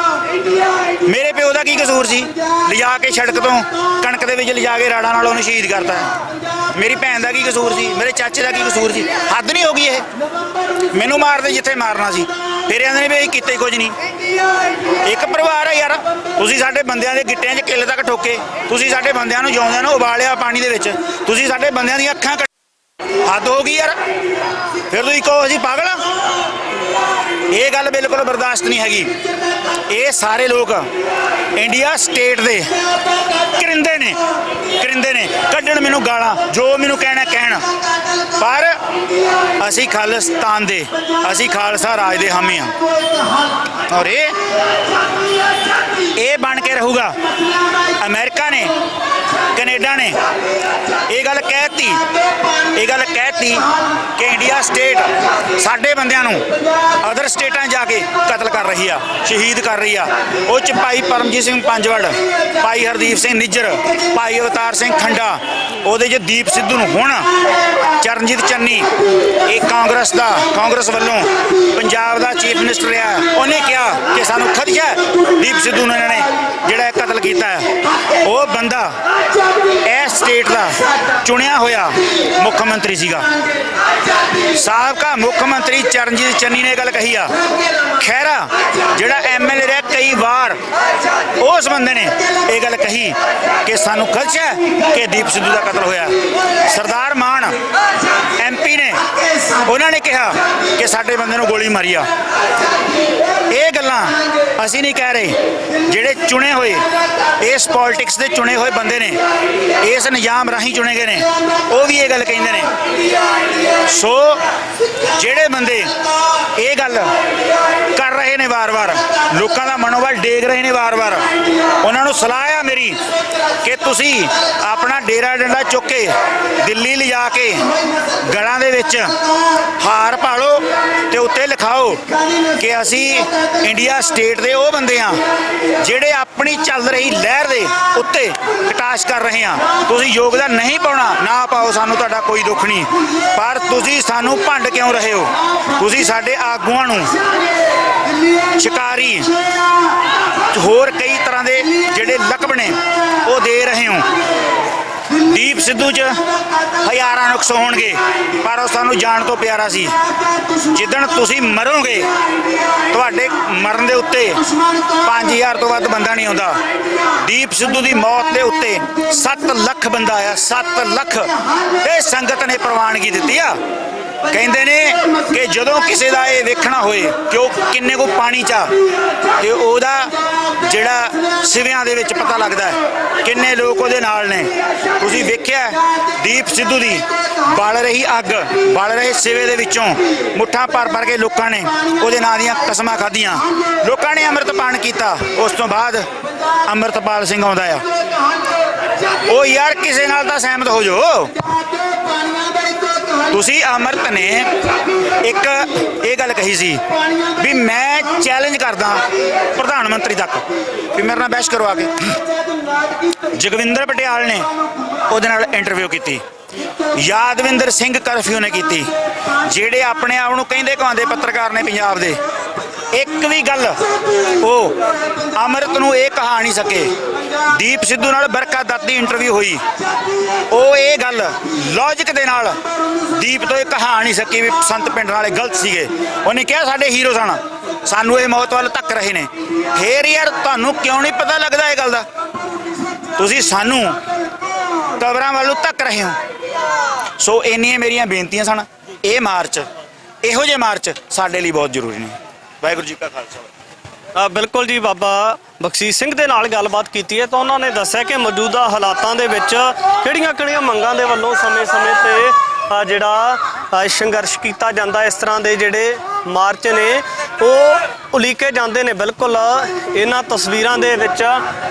Speaker 12: ਮੇਰੇ ਪਿਓ ਦਾ ਕੀ ਕਸੂਰ ਸੀ? ਲਿਜਾ ਕੇ ਸੜਕ ਤੋਂ ਕਣਕ ਦੇ ਵਿੱਚ ਲਿਜਾ ਕੇ ਰਾੜਾਂ ਨਾਲ ਉਹਨੂੰ ਸ਼ਹੀਦ ਕਰਤਾ। ਮੇਰੀ ਭੈਣ ਦਾ ਕੀ ਕਸੂਰ ਸੀ? ਮੇਰੇ ਚਾਚੇ ਦਾ ਕੀ ਕਸੂਰ ਸੀ? ਹੱਦ ਨਹੀਂ ਹੋ ਗਈ ਇਹ? ਮੈਨੂੰ ਮਾਰਦੇ ਜਿੱਥੇ ਮਾਰਨਾ ਸੀ, ਫਿਰ ਆਂਦੇ ਨੇ ਵੀ ਅਸੀਂ ਕੀਤਾ ਹੀ ਕੁਝ ਨਹੀਂ। ਇੱਕ ਪਰਿਵਾਰ ਹੈ ਯਾਰ। ਤੁਸੀਂ ਸਾਡੇ ਬੰਦਿਆਂ ਦੇ ਗਿੱਟਿਆਂ 'ਚ ਕਿੱਲ ਤੱਕ ਠੋਕੇ, ਤੁਸੀਂ ਸਾਡੇ ਬੰਦਿਆਂ ਨੂੰ ਜਿਉਂਦਿਆਂ ਨੂੰ ਉਬਾਲਿਆ ਪਾਣੀ ਦੇ ਵਿੱਚ, ਤੁਸੀਂ ਸਾਡੇ ਬੰਦਿਆਂ ਦੀਆਂ ਅੱਖਾਂ। ਹੱਦ ਹੋ ਗਈ ਯਾਰ। ਫਿਰ ਤੁਸੀਂ ਕਹੋ ਅਸੀਂ ਪਾਗਲ ਆ? ਇਹ ਗੱਲ ਬਿਲਕੁਲ ਬਰਦਾਸ਼ਤ ਨਹੀਂ ਹੈਗੀ। ਇਹ ਸਾਰੇ ਲੋਕ ਇੰਡੀਆ ਸਟੇਟ ਦੇ ਕਰਿੰਦੇ ਨੇ ਕੱਢਣ ਮੈਨੂੰ ਗਾਲਾਂ, ਜੋ ਮੈਨੂੰ ਕਹਿਣਾ ਕਹਿਣ, ਪਰ ਅਸੀਂ ਖਾਲਿਸਤਾਨ ਦੇ, ਅਸੀਂ ਖਾਲਸਾ ਰਾਜ ਦੇ ਹਾਮੀ ਹਾਂ। ਔਰ ਇਹ ਬਣ ਕੇ ਰਹੂਗਾ। ਅਮਰੀਕਾ ਨੇ, ਕੈਨੇਡਾ ਨੇ ਇਹ ਗੱਲ ਕਹਿਤੀ ਕਿ ਇੰਡੀਆ ਸਟੇਟ ਸਾਡੇ ਬੰਦਿਆਂ ਨੂੰ ਅਦਰ ਸਟੇਟਾਂ ਜਾ ਕੇ ਕਤਲ ਕਰ ਰਹੀ ਆ, ਸ਼ਹੀਦ ਕਰ ਰਹੀ ਆ। ਉਹ 'ਚ ਭਾਈ ਪਰਮਜੀਤ ਸਿੰਘ ਪੰਜਵੜ, ਭਾਈ ਹਰਦੀਪ ਸਿੰਘ ਨਿੱਜਰ, ਭਾਈ ਅਵਤਾਰ ਸਿੰਘ ਖੰਡਾ, ਉਹਦੇ 'ਚ ਦੀਪ ਸਿੱਧੂ ਨੂੰ ਹੁਣ ਚਰਨਜੀਤ ਚੰਨੀ, ਇਹ ਕਾਂਗਰਸ ਵੱਲੋਂ ਪੰਜਾਬ ਦਾ ਚੀਫ ਮਿਨਿਸਟਰ ਆ, ਉਹਨੇ ਕਿਹਾ ਕਿ ਸਾਨੂੰ ਖਦਸ਼ਾ ਹੈ ਦੀਪ ਸਿੱਧੂ ਨੂੰ ਇਹਨਾਂ ਨੇ ਜਿਹੜਾ ਕਤਲ ਕੀਤਾ ਹੈ। ਉਹ ਬੰਦਾ ਇਸ ਸਟੇਟ ਦਾ ਚੁਣਿਆ ਹੋਇਆ ਮੁੱਖ ਮੰਤਰੀ ਸੀਗਾ। ਸਾਬਕਾ ਮੁੱਖ ਮੰਤਰੀ ਚਰਨਜੀਤ ਚੰਨੀ ਨੇ ਗੱਲ ਕਹੀ ਆ। ਖਹਿਰਾ ਜਿਹੜਾ MLA ਰਿਹਾ ਕਈ ਵਾਰ, ਉਸ ਬੰਦੇ ਨੇ ਇਹ ਗੱਲ ਕਹੀ ਕਿ ਸਾਨੂੰ ਖਦਸ਼ਾ ਹੈ ਕਿ ਦੀਪ ਸਿੱਧੂ ਦਾ ਕਤਲ ਹੋਇਆ। ਸਰਦਾਰ ਮਾਨ MP ਨੇ, ਉਹਨਾਂ ਨੇ ਕਿਹਾ ਕਿ ਸਾਡੇ ਬੰਦੇ ਨੂੰ ਗੋਲੀ ਮਾਰੀ ਆ। ਇਹ ਗੱਲਾਂ ਅਸੀਂ ਨਹੀਂ ਕਹਿ ਰਹੇ, ਜਿਹੜੇ ਚੁਣੇ ਹੋਏ ਇਸ ਪੋਲਿਟਿਕਸ ਦੇ ਚੁਣੇ ਹੋਏ ਬੰਦੇ ਨੇ, ਇਸ ਨਿਜ਼ਾਮ ਰਾਹੀਂ ਚੁਣੇ ਗਏ ਨੇ, ਉਹ ਵੀ ਇਹ ਗੱਲ ਕਹਿੰਦੇ ਨੇ। ਸੋ ਜਿਹੜੇ ਬੰਦੇ ਇਹ ਗੱਲ ਕਰ ਰਹੇ ਨੇ ਵਾਰ-ਵਾਰ, ਲੋਕਾਂ ਦਾ ਮਨੋਬਲ ਡੇਗ ਰਹੇ ਨੇ ਵਾਰ-ਵਾਰ, ਉਹਨਾਂ ਨੂੰ ਸਲਾਹ ਆ ਮੇਰੀ ਕਿ ਤੁਸੀਂ ਆਪਣਾ ਡੇਰਾ ਡੰਡਾ ਚੁੱਕ ਕੇ ਦਿੱਲੀ ਲਿਜਾ ਕੇ ਗਲਾਂ ਦੇ ਵਿੱਚ ਹਾਰ ਪਾ ਲਓ ਤੇ ਉੱਤੇ ਲਿਖਾਓ ਕਿ ਅਸੀਂ ਇੰਡੀਆ ਸਟੇਟ ਦੇ ਉਹ ਬੰਦੇ ਆ ਜਿਹੜੇ ਆਪਣੀ ਚੱਲ ਰਹੀ ਲਹਿਰ ਦੇ ਉੱਤੇ ਕਟਾਸ਼ ਕਰ ਰਹੇ ਆ। ਤੁਸੀਂ ਯੋਗਦਾਨ ਨਹੀਂ ਪਾਉਣਾ, ਨਾ ਪਾਓ, ਸਾਨੂੰ ਤੁਹਾਡਾ ਕੋਈ ਦੁੱਖ ਨਹੀਂ, ਪਰ ਤੁਸੀਂ ਸਾਨੂੰ ਭੰਡ ਕਿਉਂ ਰਹੇ ਹੋ? ਤੁਸੀਂ ਸਾਡੇ ਆਗੂਆਂ ਨੂੰ ਸ਼ਿਕਾਰੀ, ਹੋਰ ਕਈ ਤਰ੍ਹਾਂ ਦੇ ਜਿਹੜੇ ਲਕਬ ਨੇ ਉਹ ਦੇ ਰਹੇ ਹੋ। ਦੀਪ ਸਿੱਧੂ 'ਚ ਹਜ਼ਾਰਾਂ ਨੁਕਸ ਹੋਣਗੇ, ਪਰ ਉਹ ਸਾਨੂੰ ਜਾਣ ਤੋਂ ਪਿਆਰਾ ਸੀ। ਜਿੱਦਣ ਤੁਸੀਂ ਮਰੋਗੇ, ਤੁਹਾਡੇ ਮਰਨ ਦੇ ਉੱਤੇ 5000 ਤੋਂ ਵੱਧ ਬੰਦਾ ਨਹੀਂ ਆਉਂਦਾ। ਦੀਪ ਸਿੱਧੂ ਦੀ ਮੌਤ ਦੇ ਉੱਤੇ 7 ਲੱਖ ਬੰਦਾ ਆਇਆ, 7 ਲੱਖ। ਇਹ ਸੰਗਤ ਨੇ ਪ੍ਰਵਾਨਗੀ ਦਿੱਤੀ ਆ। ਕਹਿੰਦੇ ਨੇ ਕਿ ਜਦੋਂ ਕਿਸੇ ਦਾ ਇਹ ਵੇਖਣਾ ਹੋਏ ਕਿ ਉਹ ਕਿੰਨੇ ਕੋ ਪਾਣੀ 'ਚ ਆ, ਤੇ ਉਹਦਾ ਜਿਹੜਾ ਸਿਵਿਆਂ ਦੇ ਵਿੱਚ ਪਤਾ ਲੱਗਦਾ ਹੈ ਕਿੰਨੇ ਲੋਕ ਉਹਦੇ ਨਾਲ ਨੇ। ਤੁਸੀਂ ਵੇਖਿਆ ਦੀਪ ਸਿੱਧੂ ਦੀ ਬਲ ਰਹੀ ਅੱਗ, ਬਲ ਰਹੇ ਸਿਵੇ ਦੇ ਵਿੱਚੋਂ ਮੁੱਠਾਂ ਭਰ ਕੇ ਲੋਕਾਂ ਨੇ ਉਹਦੇ ਨਾਂ ਦੀਆਂ ਕਸਮਾਂ ਖਾਧੀਆਂ, ਲੋਕਾਂ ਨੇ ਅੰਮ੍ਰਿਤਪਾਨ ਕੀਤਾ। ਉਸ ਤੋਂ ਬਾਅਦ ਅੰਮ੍ਰਿਤਪਾਲ ਸਿੰਘ ਆਉਂਦਾ ਆ। ਉਹ ਯਾਰ ਕਿਸੇ ਨਾਲ ਤਾਂ ਸਹਿਮਤ ਹੋ ਜਾਓ। ਤੁਸੀਂ ਅੰਮ੍ਰਿਤ ਨੇ ਇੱਕ ਇਹ ਗੱਲ ਕਹੀ ਸੀ ਵੀ ਮੈਂ ਚੈਲੰਜ ਕਰਦਾ ਪ੍ਰਧਾਨ ਮੰਤਰੀ ਤੱਕ ਵੀ ਮੇਰੇ ਨਾਲ ਬਹਿਸ ਕਰਵਾ ਕੇ। ਜਗਵਿੰਦਰ ਪਟਿਆਲ ਨੇ ਉਹਦੇ ਨਾਲ ਇੰਟਰਵਿਊ ਕੀਤੀ, ਯਾਦਵਿੰਦਰ ਸਿੰਘ ਕਰਫਿਊ ਨੇ ਕੀਤੀ, ਜਿਹੜੇ ਆਪਣੇ ਆਪ ਨੂੰ ਕਹਿੰਦੇ ਕਹਾਉਂਦੇ ਪੱਤਰਕਾਰ ਨੇ ਪੰਜਾਬ ਦੇ। ਇੱਕ ਵੀ ਗੱਲ ਉਹ ਅੰਮ੍ਰਿਤ ਨੂੰ ਇਹ ਕਹਾ ਨਹੀਂ ਸਕੇ। ਦੀਪ ਸਿੱਧੂ ਨਾਲ ਬਰਕਾ ਦੱਤ ਦੀ ਇੰਟਰਵਿਊ ਹੋਈ, ਉਹ ਇਹ ਗੱਲ ਲੌਜਿਕ ਦੇ ਨਾਲ ਦੀਪ ਤੋਂ ਇਹ ਕਹਾ ਨਹੀਂ ਸਕੀ ਵੀ ਸੰਤ ਪਿੰਡ ਵਾਲੇ ਗਲਤ ਸੀਗੇ। ਉਹਨੇ ਕਿਹਾ ਸਾਡੇ ਹੀਰੋ ਸਨ, ਸਾਨੂੰ ਇਹ ਮੌਤ ਵੱਲ ਧੱਕ ਰਹੇ ਨੇ। ਫੇਰ ਯਾਰ ਤੁਹਾਨੂੰ ਕਿਉਂ ਨਹੀਂ ਪਤਾ ਲੱਗਦਾ ਇਹ ਗੱਲ ਦਾ? ਤੁਸੀਂ ਸਾਨੂੰ ਕਬਰਾਂ ਵੱਲੋਂ ਧੱਕ ਰਹੇ ਹੋ। ਸੋ ਇੰਨੀਆਂ ਮੇਰੀਆਂ ਬੇਨਤੀਆਂ ਸਨ। ਇਹ ਮਾਰਚ, ਇਹੋ ਜਿਹੇ ਮਾਰਚ ਸਾਡੇ ਲਈ ਬਹੁਤ ਜ਼ਰੂਰੀ ਨੇ। ਵਾਹਿਗੁਰੂ ਜੀ ਕਾ ਖਾਲਸਾ।
Speaker 8: ਬਿਲਕੁਲ ਜੀ, ਬਾਬਾ ਬਖਸ਼ੀਸ਼ ਸਿੰਘ ਦੇ ਨਾਲ ਗੱਲਬਾਤ ਕੀਤੀ ਹੈ ਤਾਂ ਉਹਨਾਂ ਨੇ ਦੱਸਿਆ ਕਿ ਮੌਜੂਦਾ ਹਾਲਾਤਾਂ ਦੇ ਵਿੱਚ ਕਿਹੜੀਆਂ ਮੰਗਾਂ ਦੇ ਵੱਲੋਂ ਸਮੇਂ-ਸਮੇਂ ਤੇ ਜਿਹੜਾ ਸੰਘਰਸ਼ ਕੀਤਾ ਜਾਂਦਾ, ਇਸ ਤਰ੍ਹਾਂ ਦੇ ਜਿਹੜੇ ਮਾਰਚ ਨੇ ਉਹ ਉਲੀਕੇ ਜਾਂਦੇ ਨੇ। ਬਿਲਕੁਲ ਇਹਨਾਂ ਤਸਵੀਰਾਂ ਦੇ ਵਿੱਚ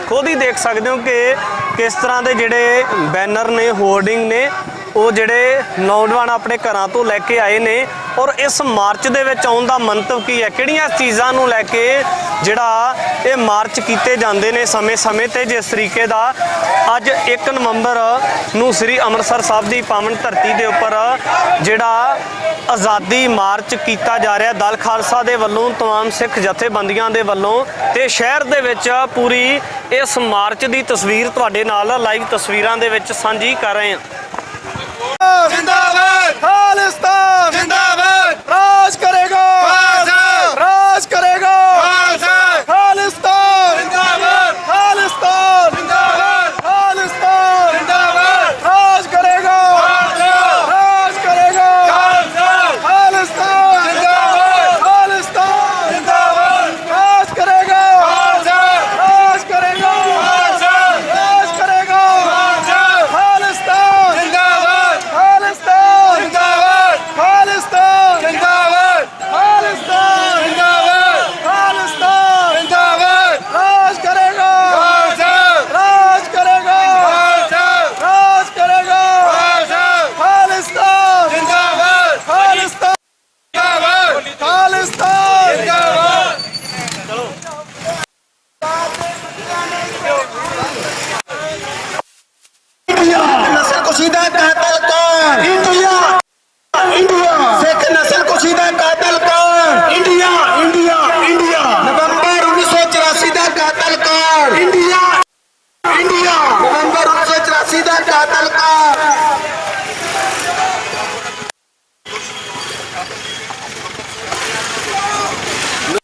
Speaker 8: ਖੁਦ ਹੀ ਦੇਖ ਸਕਦੇ ਹੋ ਕਿ ਕਿਸ ਤਰ੍ਹਾਂ ਦੇ ਜਿਹੜੇ ਬੈਨਰ ਨੇ, ਹੋਰਡਿੰਗ ਨੇ, ਉਹ ਜਿਹੜੇ ਨੌਜਵਾਨ ਆਪਣੇ ਘਰਾਂ ਤੋਂ ਲੈ ਕੇ ਆਏ ਨੇ। ਔਰ ਇਸ ਮਾਰਚ ਦੇ ਵਿੱਚ ਆਉਣ ਦਾ ਮੰਤਵ ਕੀ ਹੈ, ਕਿਹੜੀਆਂ ਚੀਜ਼ਾਂ ਨੂੰ ਲੈ ਕੇ ਜਿਹੜਾ ਇਹ ਮਾਰਚ ਕੀਤੇ ਜਾਂਦੇ ਨੇ ਸਮੇਂ-ਸਮੇਂ ਤੇ। ਜਿਸ ਤਰੀਕੇ ਦਾ ਅੱਜ 1 ਨਵੰਬਰ ਨੂੰ ਸ੍ਰੀ ਅੰਮ੍ਰਿਤਸਰ ਸਾਹਿਬ ਦੀ ਪਾਵਨ ਧਰਤੀ ਦੇ ਉੱਪਰ ਜਿਹੜਾ ਆਜ਼ਾਦੀ ਮਾਰਚ ਕੀਤਾ ਜਾ ਰਿਹਾ ਦਲ ਖਾਲਸਾ ਦੇ ਵੱਲੋਂ, ਤਮਾਮ ਸਿੱਖ ਜਥੇਬੰਦੀਆਂ ਦੇ ਵੱਲੋਂ, ਤੇ ਸ਼ਹਿਰ ਦੇ ਵਿੱਚ ਪੂਰੀ ਇਸ ਮਾਰਚ ਦੀ ਤਸਵੀਰ ਤੁਹਾਡੇ ਨਾਲ ਲਾਈਵ ਤਸਵੀਰਾਂ ਦੇ ਵਿੱਚ ਸਾਂਝੀ ਕਰ ਰਹੇ ਹਾਂ।
Speaker 10: जिंदाबाद खालिस्तान, जिंदाबाद राज करेगा, राज करेगा खालिस्तान, जिंदाबाद खालिस्तान, जिंदाबाद खालिस्तान, जिंदाबाद राज करेगा, राज करेगा खालिस्तान, जिंदाबाद खालिस्तान।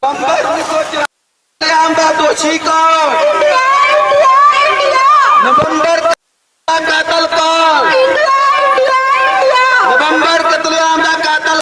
Speaker 10: कतलेआम का दोषी कौन? नवंबर का कातल कौन? नवंबर कतलेआम का कातल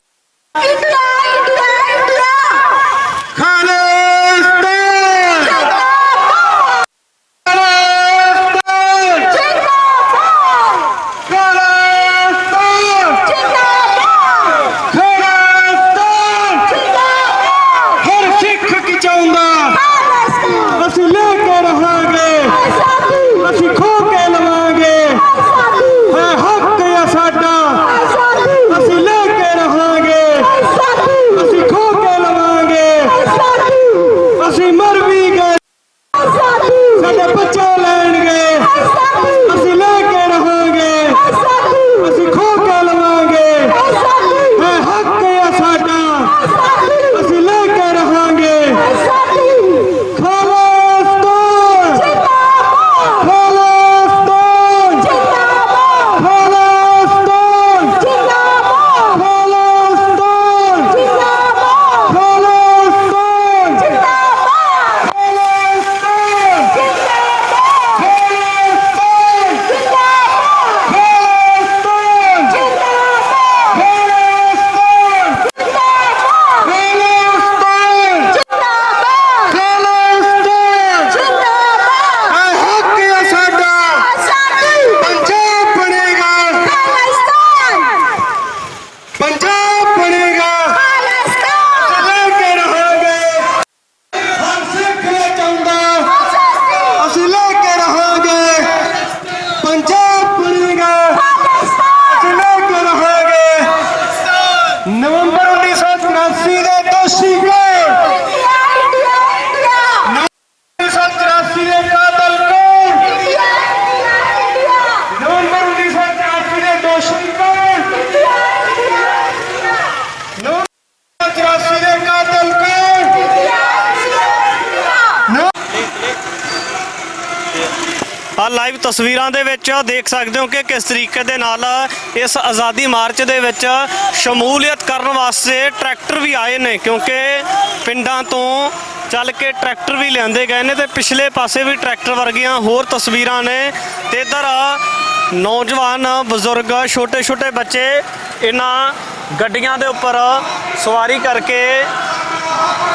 Speaker 8: ਲਾਈਵ ਤਸਵੀਰਾਂ ਦੇ ਵਿੱਚ ਦੇਖ ਸਕਦੇ ਹੋ ਕਿ ਕਿਸ ਤਰੀਕੇ ਦੇ ਨਾਲ ਇਸ ਆਜ਼ਾਦੀ ਮਾਰਚ ਦੇ ਵਿੱਚ ਸ਼ਮੂਲੀਅਤ ਕਰਨ ਵਾਸਤੇ ਟਰੈਕਟਰ ਵੀ ਆਏ ਨੇ, ਕਿਉਂਕਿ ਪਿੰਡਾਂ ਤੋਂ ਚੱਲ ਕੇ ਟਰੈਕਟਰ ਵੀ ਲਿਆਂਦੇ ਗਏ ਨੇ ਤੇ ਪਿਛਲੇ ਪਾਸੇ ਵੀ ਟਰੈਕਟਰ ਵਰਗੀਆਂ ਹੋਰ ਤਸਵੀਰਾਂ ਨੇ ਤੇ ਇੱਧਰ ਨੌਜਵਾਨ ਬਜ਼ੁਰਗ ਛੋਟੇ ਛੋਟੇ ਬੱਚੇ ਇਹਨਾਂ ਗੱਡੀਆਂ ਦੇ ਉੱਪਰ ਸਵਾਰੀ ਕਰਕੇ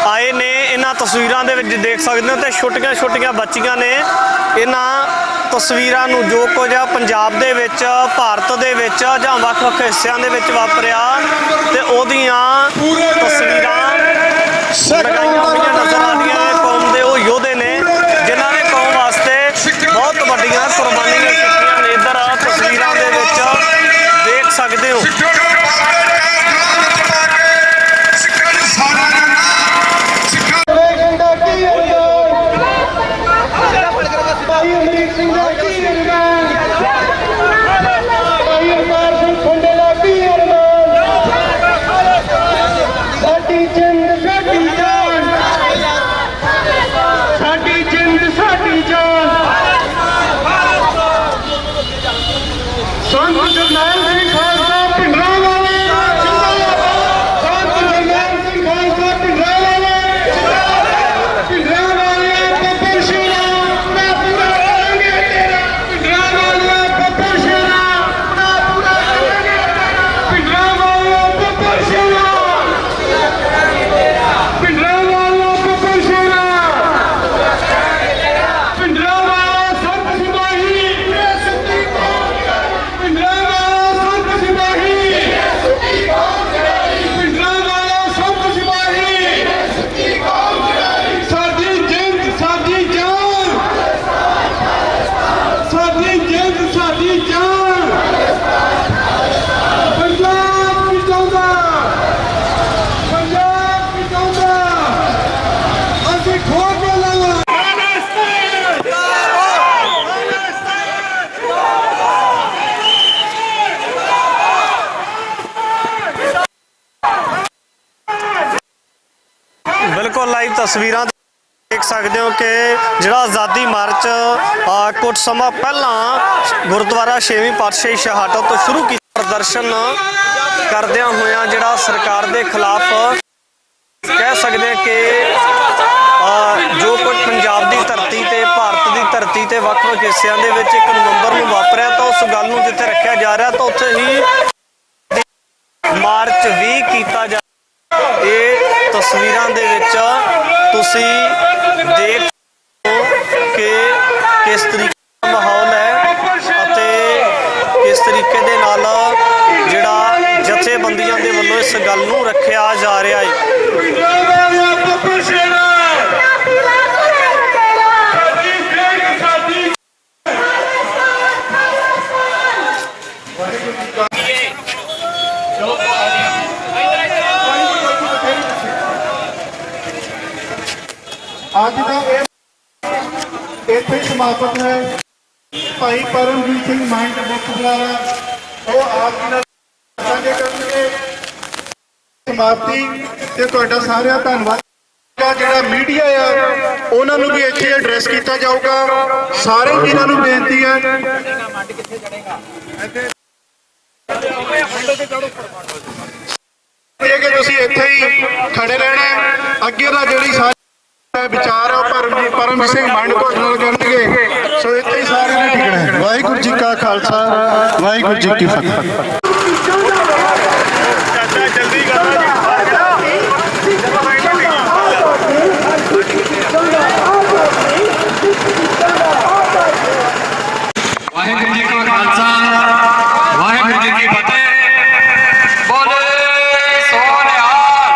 Speaker 8: ਆਏ ਨੇ। ਇਹਨਾਂ ਤਸਵੀਰਾਂ ਦੇ ਵਿੱਚ ਦੇਖ ਸਕਦੇ ਹੋ ਤੇ ਛੋਟੀਆਂ ਛੋਟੀਆਂ ਬੱਚੀਆਂ ਨੇ। ਇਹਨਾਂ ਤਸਵੀਰਾਂ ਨੂੰ ਜੋ ਕੁਝ ਪੰਜਾਬ ਦੇ ਵਿੱਚ, ਭਾਰਤ ਦੇ ਵਿੱਚ ਜਾਂ ਵੱਖ-ਵੱਖ ਹਿੱਸਿਆਂ ਦੇ ਵਿੱਚ ਵਾਪਰਿਆ ਤੇ ਉਹਦੀਆਂ ਤਸਵੀਰਾਂ ਲਗਾਈਆਂ ਹੋਈਆਂ ਨਜ਼ਰ ਆ ਰਹੀਆਂ ਨੇ। ਕੌਮ ਦੇ ਉਹ ਯੋਧੇ ਨੇ ਜਿਨ੍ਹਾਂ ਨੇ ਕੌਮ ਵਾਸਤੇ ਬਹੁਤ ਵੱਡੀਆਂ ਕੁਰਬਾਨੀਆਂ ਕੀਤੀਆਂ ਨੇ। ਇੱਧਰ ਤਸਵੀਰਾਂ ਦੇ ਵਿੱਚ ਦੇਖ ਸਕਦੇ ਹੋ। ਬਿਲਕੁਲ ਲਾਈਵ ਤਸਵੀਰਾਂ ਦੇਖ ਸਕਦੇ ਹੋ ਕਿ ਜਿਹੜਾ ਆਜ਼ਾਦੀ ਮਾਰਚ ਕੁਝ ਸਮਾਂ ਪਹਿਲਾਂ ਗੁਰਦੁਆਰਾ 6ਵੀਂ ਪਾਤਸ਼ਾਹੀ ਸ਼ਹਾਦਤ ਤੋਂ ਸ਼ੁਰੂ ਕੀਤਾ ਪ੍ਰਦਰਸ਼ਨ ਕਰਦਿਆਂ ਹੋਇਆਂ ਜਿਹੜਾ ਸਰਕਾਰ ਦੇ ਖਿਲਾਫ ਕਹਿ ਸਕਦੇ ਕਿ ਵੱਖ-ਵੱਖ ਹਿੱਸਿਆਂ ਦੇ ਵਿੱਚ 1 ਨਵੰਬਰ ਨੂੰ ਵਾਪਰਿਆ ਤਾਂ ਉਸ ਗੱਲ ਨੂੰ ਜਿੱਥੇ ਰੱਖਿਆ ਜਾ ਰਿਹਾ ਤਾਂ ਉੱਥੇ ਹੀ ਮਾਰਚ ਵੀ ਕੀਤਾ ਜਾ ਇਹ ਤਸਵੀਰਾਂ ਦੇ ਵਿੱਚ ਤੁਸੀਂ ਦੇਖ ਕਿ ਕਿਸ ਤਰੀਕੇ ਦਾ ਮਾਹੌਲ ਹੈ ਅਤੇ ਕਿਸ ਤਰੀਕੇ ਦੇ ਨਾਲ ਜਿਹੜਾ ਜਥੇਬੰਦੀਆਂ ਦੇ ਵੱਲੋਂ ਇਸ ਗੱਲ ਨੂੰ ਰੱਖਿਆ ਜਾ ਰਿਹਾ ਹੈ।
Speaker 13: ਅੱਜ ਦਾ ਇੱਥੇ ਸਮਾਪਤ ਹੈ। ਭਾਈ ਪਰਮਜੀਤ ਸਿੰਘ ਮੰਡ ਮੁੱਖ ਬੁਲਾਰਾ ਉਹ ਆਪ ਜੀ ਨਾਲ ਸਾਂਝੇ ਕਰਨਗੇ ਸਮਾਪਤੀ ਤੇ ਤੁਹਾਡਾ ਸਾਰਿਆਂ ਦਾ ਧੰਨਵਾਦ। ਜਿਹੜਾ ਮੀਡੀਆ ਆ ਉਹਨਾਂ ਨੂੰ ਵੀ ਇੱਥੇ ਐਡਰੈਸ ਕੀਤਾ ਜਾਊਗਾ। ਸਾਰੇ ਇਹਨਾਂ ਨੂੰ ਬੇਨਤੀ ਹੈ ਕਿ ਤੁਸੀਂ ਇੱਥੇ ਹੀ ਖੜੇ ਰਹਿਣਾ। ਅੱਗੇ ਦਾ ਜਿਹੜੀ ਸਾਰੀ ਵਿਚਾਰ ਆ ਪਰਮਜੀਤ ਸਿੰਘ ਮੰਡ ਕੋਲ ਨਾਲ ਕਰਨਗੇ। ਸੋ ਇੱਥੇ ਹੀ ਸਾਰਿਆਂ ਨੇ ਟਿਕਣਾ ਹੈ। ਵਾਹਿਗੁਰੂ ਜੀ ਕਾ ਖਾਲਸਾ, ਵਾਹਿਗੁਰੂ ਜੀ ਕੀ ਫਤਿਹ।
Speaker 1: ਜਲਦੀ ਕਰੋ
Speaker 14: ਵਾਹਿਗੁਰੂ ਜੀ ਕਾ ਖਾਲਸਾ, ਵਾਹਿਗੁਰੂ ਜੀ ਕੀ ਫਤਿਹ। ਬੋਲੇ ਸੋ ਨਿਹਾਲ।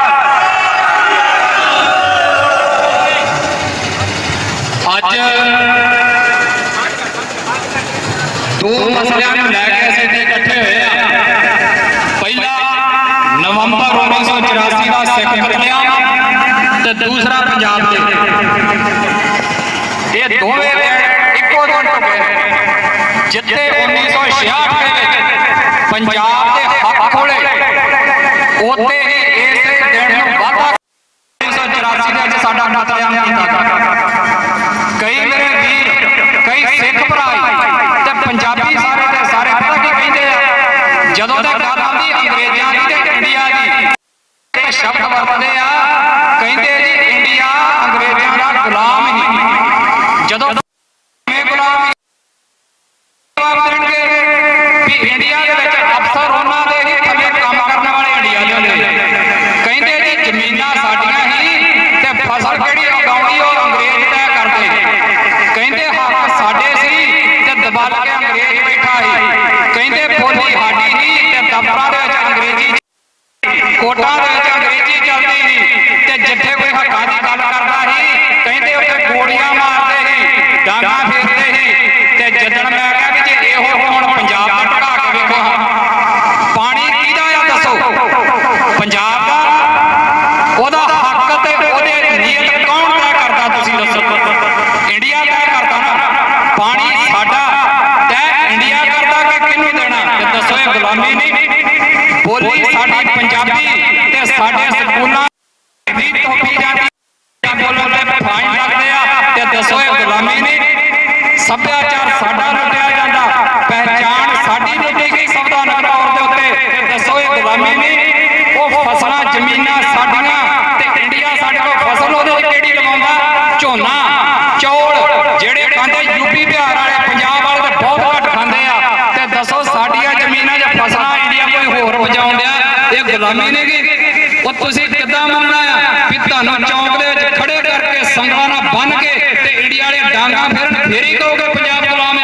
Speaker 14: ਅੱਜ ਦੋ ਮਸਲਿਆਂ ਨੂੰ ਲੈ ਕੇ ਅਸੀਂ ਇੱਥੇ ਇਕੱਠੇ ਹੋਏ ਆ। ਪਹਿਲਾ ਨਵੰਬਰ 1984 ਦਾ ਸਿੱਖ ਕਤਲੇਆਮ ਤੇ ਦੂਸਰਾ ਪੰਜਾਬ ਦੇ ਇਹ ਦੋਵੇਂ ਇੱਕੋ ਦਿਨ ਹੋ ਗਏ ਜਿੱਥੇ 1966 ਦੇ ਵਿੱਚ ਪੰਜਾਬ ਦੇ ਹੱਕ ਖੋਲੇ ਉੱਥੇ ਹੀ ਇਸੇ ਦਿਨ ਨੂੰ ਵਾਧਾ 1984 ਦੇ ਵਿੱਚ ਸਾਡਾ ਕਤਲੇਆਮ ਕੀਤਾ। ਕਈ ਮੇਰੇ ਵੀਰ ਕਈ ਸਿੱਖ ਭਰਾ ਤੇ ਪੰਜਾਬੀ ਸਾਰੇ ਦੇ ਸਾਰੇ ਪਤਾ ਕੀ ਕਹਿੰਦੇ ਆ ਜਦੋਂ ਤੱਕ ਗੱਲ ਆਉਂਦੀ ਅੰਗਰੇਜ਼ਾਂ ਦੀ ਤੇ ਇੰਡੀਆ ਦੀ ਇਹ ਸ਼ਬਦ ਵਰਤਦੇ ਆ। ਕਹਿੰਦੇ ਜੀ ਇੰਡੀਆ ਅੰਗਰੇਜ਼ਾਂ ਦਾ ਗੁਲਾਮ ਹੀ ਜਦੋਂ ਗੁਲਾਮ ਵੀ ਇੰਡੀਆ ਦੇ ਵਿੱਚ ਅਫਸਰ ਉਹਨਾਂ ਦੇ ਹੀ ਥੱਲੇ ਕੰਮ ਕਰਨ ਵਾਲੇ ਇੰਡੀਆ ਦੇ ਕਹਿੰਦੇ ਜੀ ਜ਼ਮੀਨਾਂ ਸਾਡੀਆਂ ਹੀ ਤੇ ਫਸਲ ਕਿਹੜੀ ਉਗਾਉਣੀ ਉਹ ਅੰਗਰੇਜ਼ ਤੈਅ ਕਰਦੇ। ਕਹਿੰਦੇ ਹੱਕ ਸਾਡੇ ਸੀ ਤੇ ਦਬਲ ਕੇ ਅੰਗਰੇਜ਼ ਬੈਠਾ ਸੀ। ਕਹਿੰਦੇ ਬੋਲੀ ਸਾਡੀ ਨਹੀਂ ਤੇ ਦਫ਼ਤਰਾਂ ਦੇ ਵਿੱਚ ਅੰਗਰੇਜ਼ੀ ਕੋਟਾਂ ਦੇ ਵਿੱਚ ਅੰਗਰੇਜ਼ੀ ਚੱਲਦੀ ਸੀ ਤੇ ਜਿੱਥੇ ਕੋਈ ਹੱਕਾਂ ਦੀ ਗੱਲ ਕਰਦਾ ਸੀ ਕਹਿੰਦੇ ਉੱਥੇ ਗੋਲੀਆਂ ਮਾਰਦੇ ਸੀ, ਡਾਂਗਾਂ ਫੇਰਦੇ ਸੀ। ਤੇ ਜਦੋਂ ਮੈਂ ਕਿਹਾ ਵੀ ਜੇ ਇਹੋ ਹੁਣ ਪੰਜਾਬ ਦਾ ਢਾਹ ਕੇ ਵੇਖੋ ਪਾਣੀ ਕਿਹਦਾ ਆ ਦੱਸੋ ਪੰਜਾਬ ਦਾ ਉਹਦਾ ਹੱਕ ਤੇ ਉਹਦੇ ਨੀਅਤ ਕੌਣ ਤੈਅ ਕਰਦਾ ਤੁਸੀਂ ਦੱਸੋ। ਇੰਡੀਆ ਤੈਅ ਕਰਦਾ ਨਾ। ਪਾਣੀ ਸਾਡਾ ਤੈਅ ਇੰਡੀਆ ਕਰਦਾ ਕਿ ਕਿਹਨੂੰ ਦੇਣਾ ਤੇ ਦੱਸੋ ਇਹ ਗੁਲਾਮੀ ਨਹੀਂ। ਬੋਲੀ ਸਾਡੀ ਪੰਜਾਬੀ ਤੇ ਸਾਡੇ ਸਕੂਲਾਂ ਦੀ ਟੋਪੀ ਜਾਂਦੀ ਬੋਲਣ ਤੇ ਫਾਈਨ ਲੱਗਦੇ ਆ ਤੇ ਦੱਸੋ ਇਹ ਗੁਲਾਮੀ ਨਹੀਂ। ਸੱਭਿਆਚਾਰ ਸਾਡਾ ਲੁੱਟਿਆ ਜਾਂਦਾ, ਪਹਿਚਾਣ ਸਾਡੀ ਲੁੱਟੀ ਗਈ ਸੰਵਿਧਾਨਕ ਤੌਰ ਦੇ ਉੱਤੇ ਤੇ ਦੱਸੋ ਇਹ ਗੁਲਾਮੀ ਨਹੀਂ। ਉਹ ਫਸਲਾਂ ਜ਼ਮੀਨਾਂ ਸਾਡੀਆਂ ਤੇ ਇੰਡੀਆ ਸਾਡੇ ਕੋਲ ਫਸਲ ਉਹਦੇ ਕਿਹੜੀ ਲਵਾਉਂਦਾ ਝੋਨਾ ਚੌਲ ਜਿਹੜੇ ਖਾਂਦੇ ਯੂਪੀ ਬਿਹਾਰ ਵਾਲੇ ਪੰਜਾਬ ਵਾਲੇ ਤੇ ਬਹੁਤ ਘੱਟ ਖਾਂਦੇ ਆ ਤੇ ਦੱਸੋ ਸਾਡੀਆਂ ਜ਼ਮੀਨਾਂ 'ਚ ਫਸਲਾਂ ਇੰਡੀਆ ਕੋਈ ਹੋਰ ਵਜਾਉਣ ਡਿਆ ਇਹ ਗੁਲਾਮੀ ਨਹੀਂ ਗੀ। ਉਹ ਤੁਸੀਂ ਕਿੱਦਾਂ ਮੰਨਣਾ ਆ ਵੀ ਤੁਹਾਨੂੰ ਚੌਂਕ ਦੇ ਵਿੱਚ ਖੜੇ ਕਰਕੇ ਸੰਗਲਾਂ ਨਾਲ ਬੰਨ੍ਹ ਕੇ ਤੇ ਇੰਡੀਆ ਵਾਲੇ ਡਾਂਗਾਂ ਫਿਰਨ ਫੇਰ ਹੀ ਕਹੋਗੇ ਪੰਜਾਬ ਗੁਲਾਮ ਆ।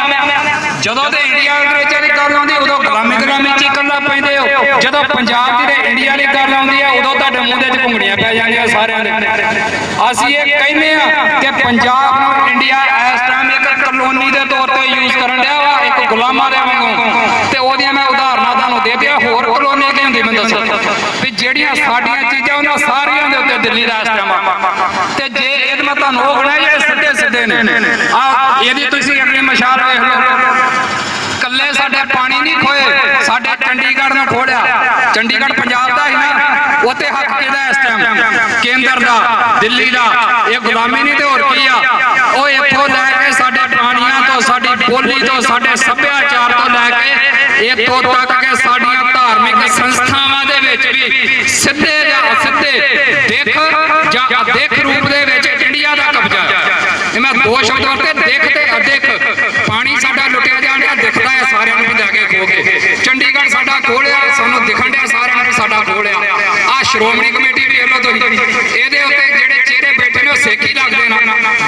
Speaker 14: ਜਦੋਂ ਤੇ ਇੰਡੀਆ ਅੰਗਰੇਜ਼ਾਂ ਦੀ ਗੱਲ ਆਉਂਦੀ ਉਦੋਂ ਗੁਲਾਮੀ ਚ ਇਕੱਲਾ ਪੈਂਦੇ ਹੋ। ਜਦੋਂ ਪੰਜਾਬ ਦੀ ਤੇ ਇੰਡੀਆ ਦੀ ਗੱਲ ਆਉਂਦੀ ਆ ਉਦੋਂ ਤੁਹਾਡੇ ਮੂੰਹ ਦੇ 'ਚ ਘੁੰਗਣੀਆਂ ਪੈ ਜਾਂਦੀਆਂ ਸਾਰਿਆਂ ਦੇ। ਅਸੀਂ ਇਹ ਕਹਿੰਦੇ ਆ ਕਿ ਪੰਜਾਬ ਨੂੰ ਇੰਡੀਆ ਇਸ ਟਾਈਮ ਇੱਕ ਕਲੋਨੀ ਦੇ ਤੌਰ ਤੇ ਯੂਜ਼ ਕਰਨ ਡਿਆ ਵਾ, ਇੱਕ ਗੁਲਾਮਾਂ ਦੇ ਵਾਂਗੂ। ਤੇ ਉਹਦੀਆਂ ਮੈਂ ਉਦਾਹਰਨਾਂ ਤੁਹਾਨੂੰ ਦੇ ਦਿਆਂ। ਹੋਰ ਕਲੋਨੀ ਕੀ ਹੁੰਦੀ ਮੈਨੂੰ ਦੱਸੋ ਵੀ ਜਿਹੜੀਆਂ ਸਾਡੀਆਂ ਚੀਜ਼ਾਂ ਉਹਨਾਂ ਸਾਰੀਆਂ ਦੇ ਉੱਤੇ ਦਿੱਲੀ ਦਾ ਇਸ ਟਾਈਮ। ਤੇ ਜੇ ਇਹ ਮੈਂ ਤੁਹਾਨੂੰ ਉਹ ਗਣਿਆ ਜਿਹੜੇ ਸਿੱਧੇ ਸਿੱਧੇ ਨੇ ਆ ਇਹਦੀ ਤੁਸੀਂ ਅਗਲੀ ਮਿਸਾਲ ਵੇਖ ਲਓ। ਕੱਲੇ ਸਾਡੇ ਪਾਣੀ ਨਹੀਂ ਖੋਏ, ਸਾਡੇ ਚੰਡੀਗੜ੍ਹ ਨੂੰ ਖੋੜਿਆ। ਚੰਡੀਗੜ੍ਹ ਪੰਜਾਬ ਦਾ ਹੀ ਨਾ, ਉੱਥੇ ਹੱਕ ਕਿਹਦਾ ਇਸ ਟਾਈਮ ਕੇਂਦਰ ਦਾ ਦਿੱਲੀ ਦਾ। ਇਹ ਗੁਲਾਮੀ ਨਹੀਂ ਤੇ ਹੋਰ ਕੀ ਆ। ਉਹ ਇੱਥੋਂ ਲੈ ਕੇ ਸਾਡੇ ਪਾਣੀਆਂ ਤੋਂ ਸਾਡੀ ਬੋਲੀ ਤੋਂ ਸਾਡੇ ਸੱਭਿਆਚਾਰ ਤੋਂ ਲੈ ਕੇ ਇੱਥੋਂ ਤੱਕ ਕਿ ਸਾਡੀਆਂ ਧਾਰਮਿਕ ਸੰਸਥਾਵਾਂ ਦੇ ਵਿੱਚ ਵੀ ਸਿੱਧੇ ਜਾਂ ਅਸਿੱਧੇ ਦੇਖ ਜਾਂ ਅਦੇਖ ਰੂਪ ਦੇ ਵਿੱਚ ਇੰਡੀਆ ਦਾ ਕਬਜ਼ਾ। ਇਹ ਮੈਂ ਦੋ ਸ਼ਬਦਾਂ ਤੇ ਦੇਖ ਤੇ ਅਦੇਖ ਪਾਣੀ ਸਾਡਾ ਲੁੱਟਿਆ ਜਾਣ ਡਿਆ ਦਿਖਦਾ ਹੈ ਸਾਰਿਆਂ ਨੂੰ ਲੈ ਕੇ ਖੋ ਕੇ। ਚੰਡੀਗੜ੍ਹ ਸਾਡਾ ਖੋਲਿਆ ਸਾਨੂੰ ਦਿਖਣ ਡਿਆ ਸਾਰਿਆਂ ਨੂੰ ਸਾਡਾ ਖੋਲਿਆ। ਆ ਸ਼੍ਰੋਮਣੀ ਕਮੇਟੀ ਵੇਖ ਲਓ ਤੁਸੀਂ, ਇਹਦੇ ਉੱਤੇ ਜਿਹੜੇ ਚਿਹਰੇ ਬੈਠੇ ਨੇ ਉਹ ਸਿੱਖ ਹੀ ਲੱਗਦੇ ਨੇ,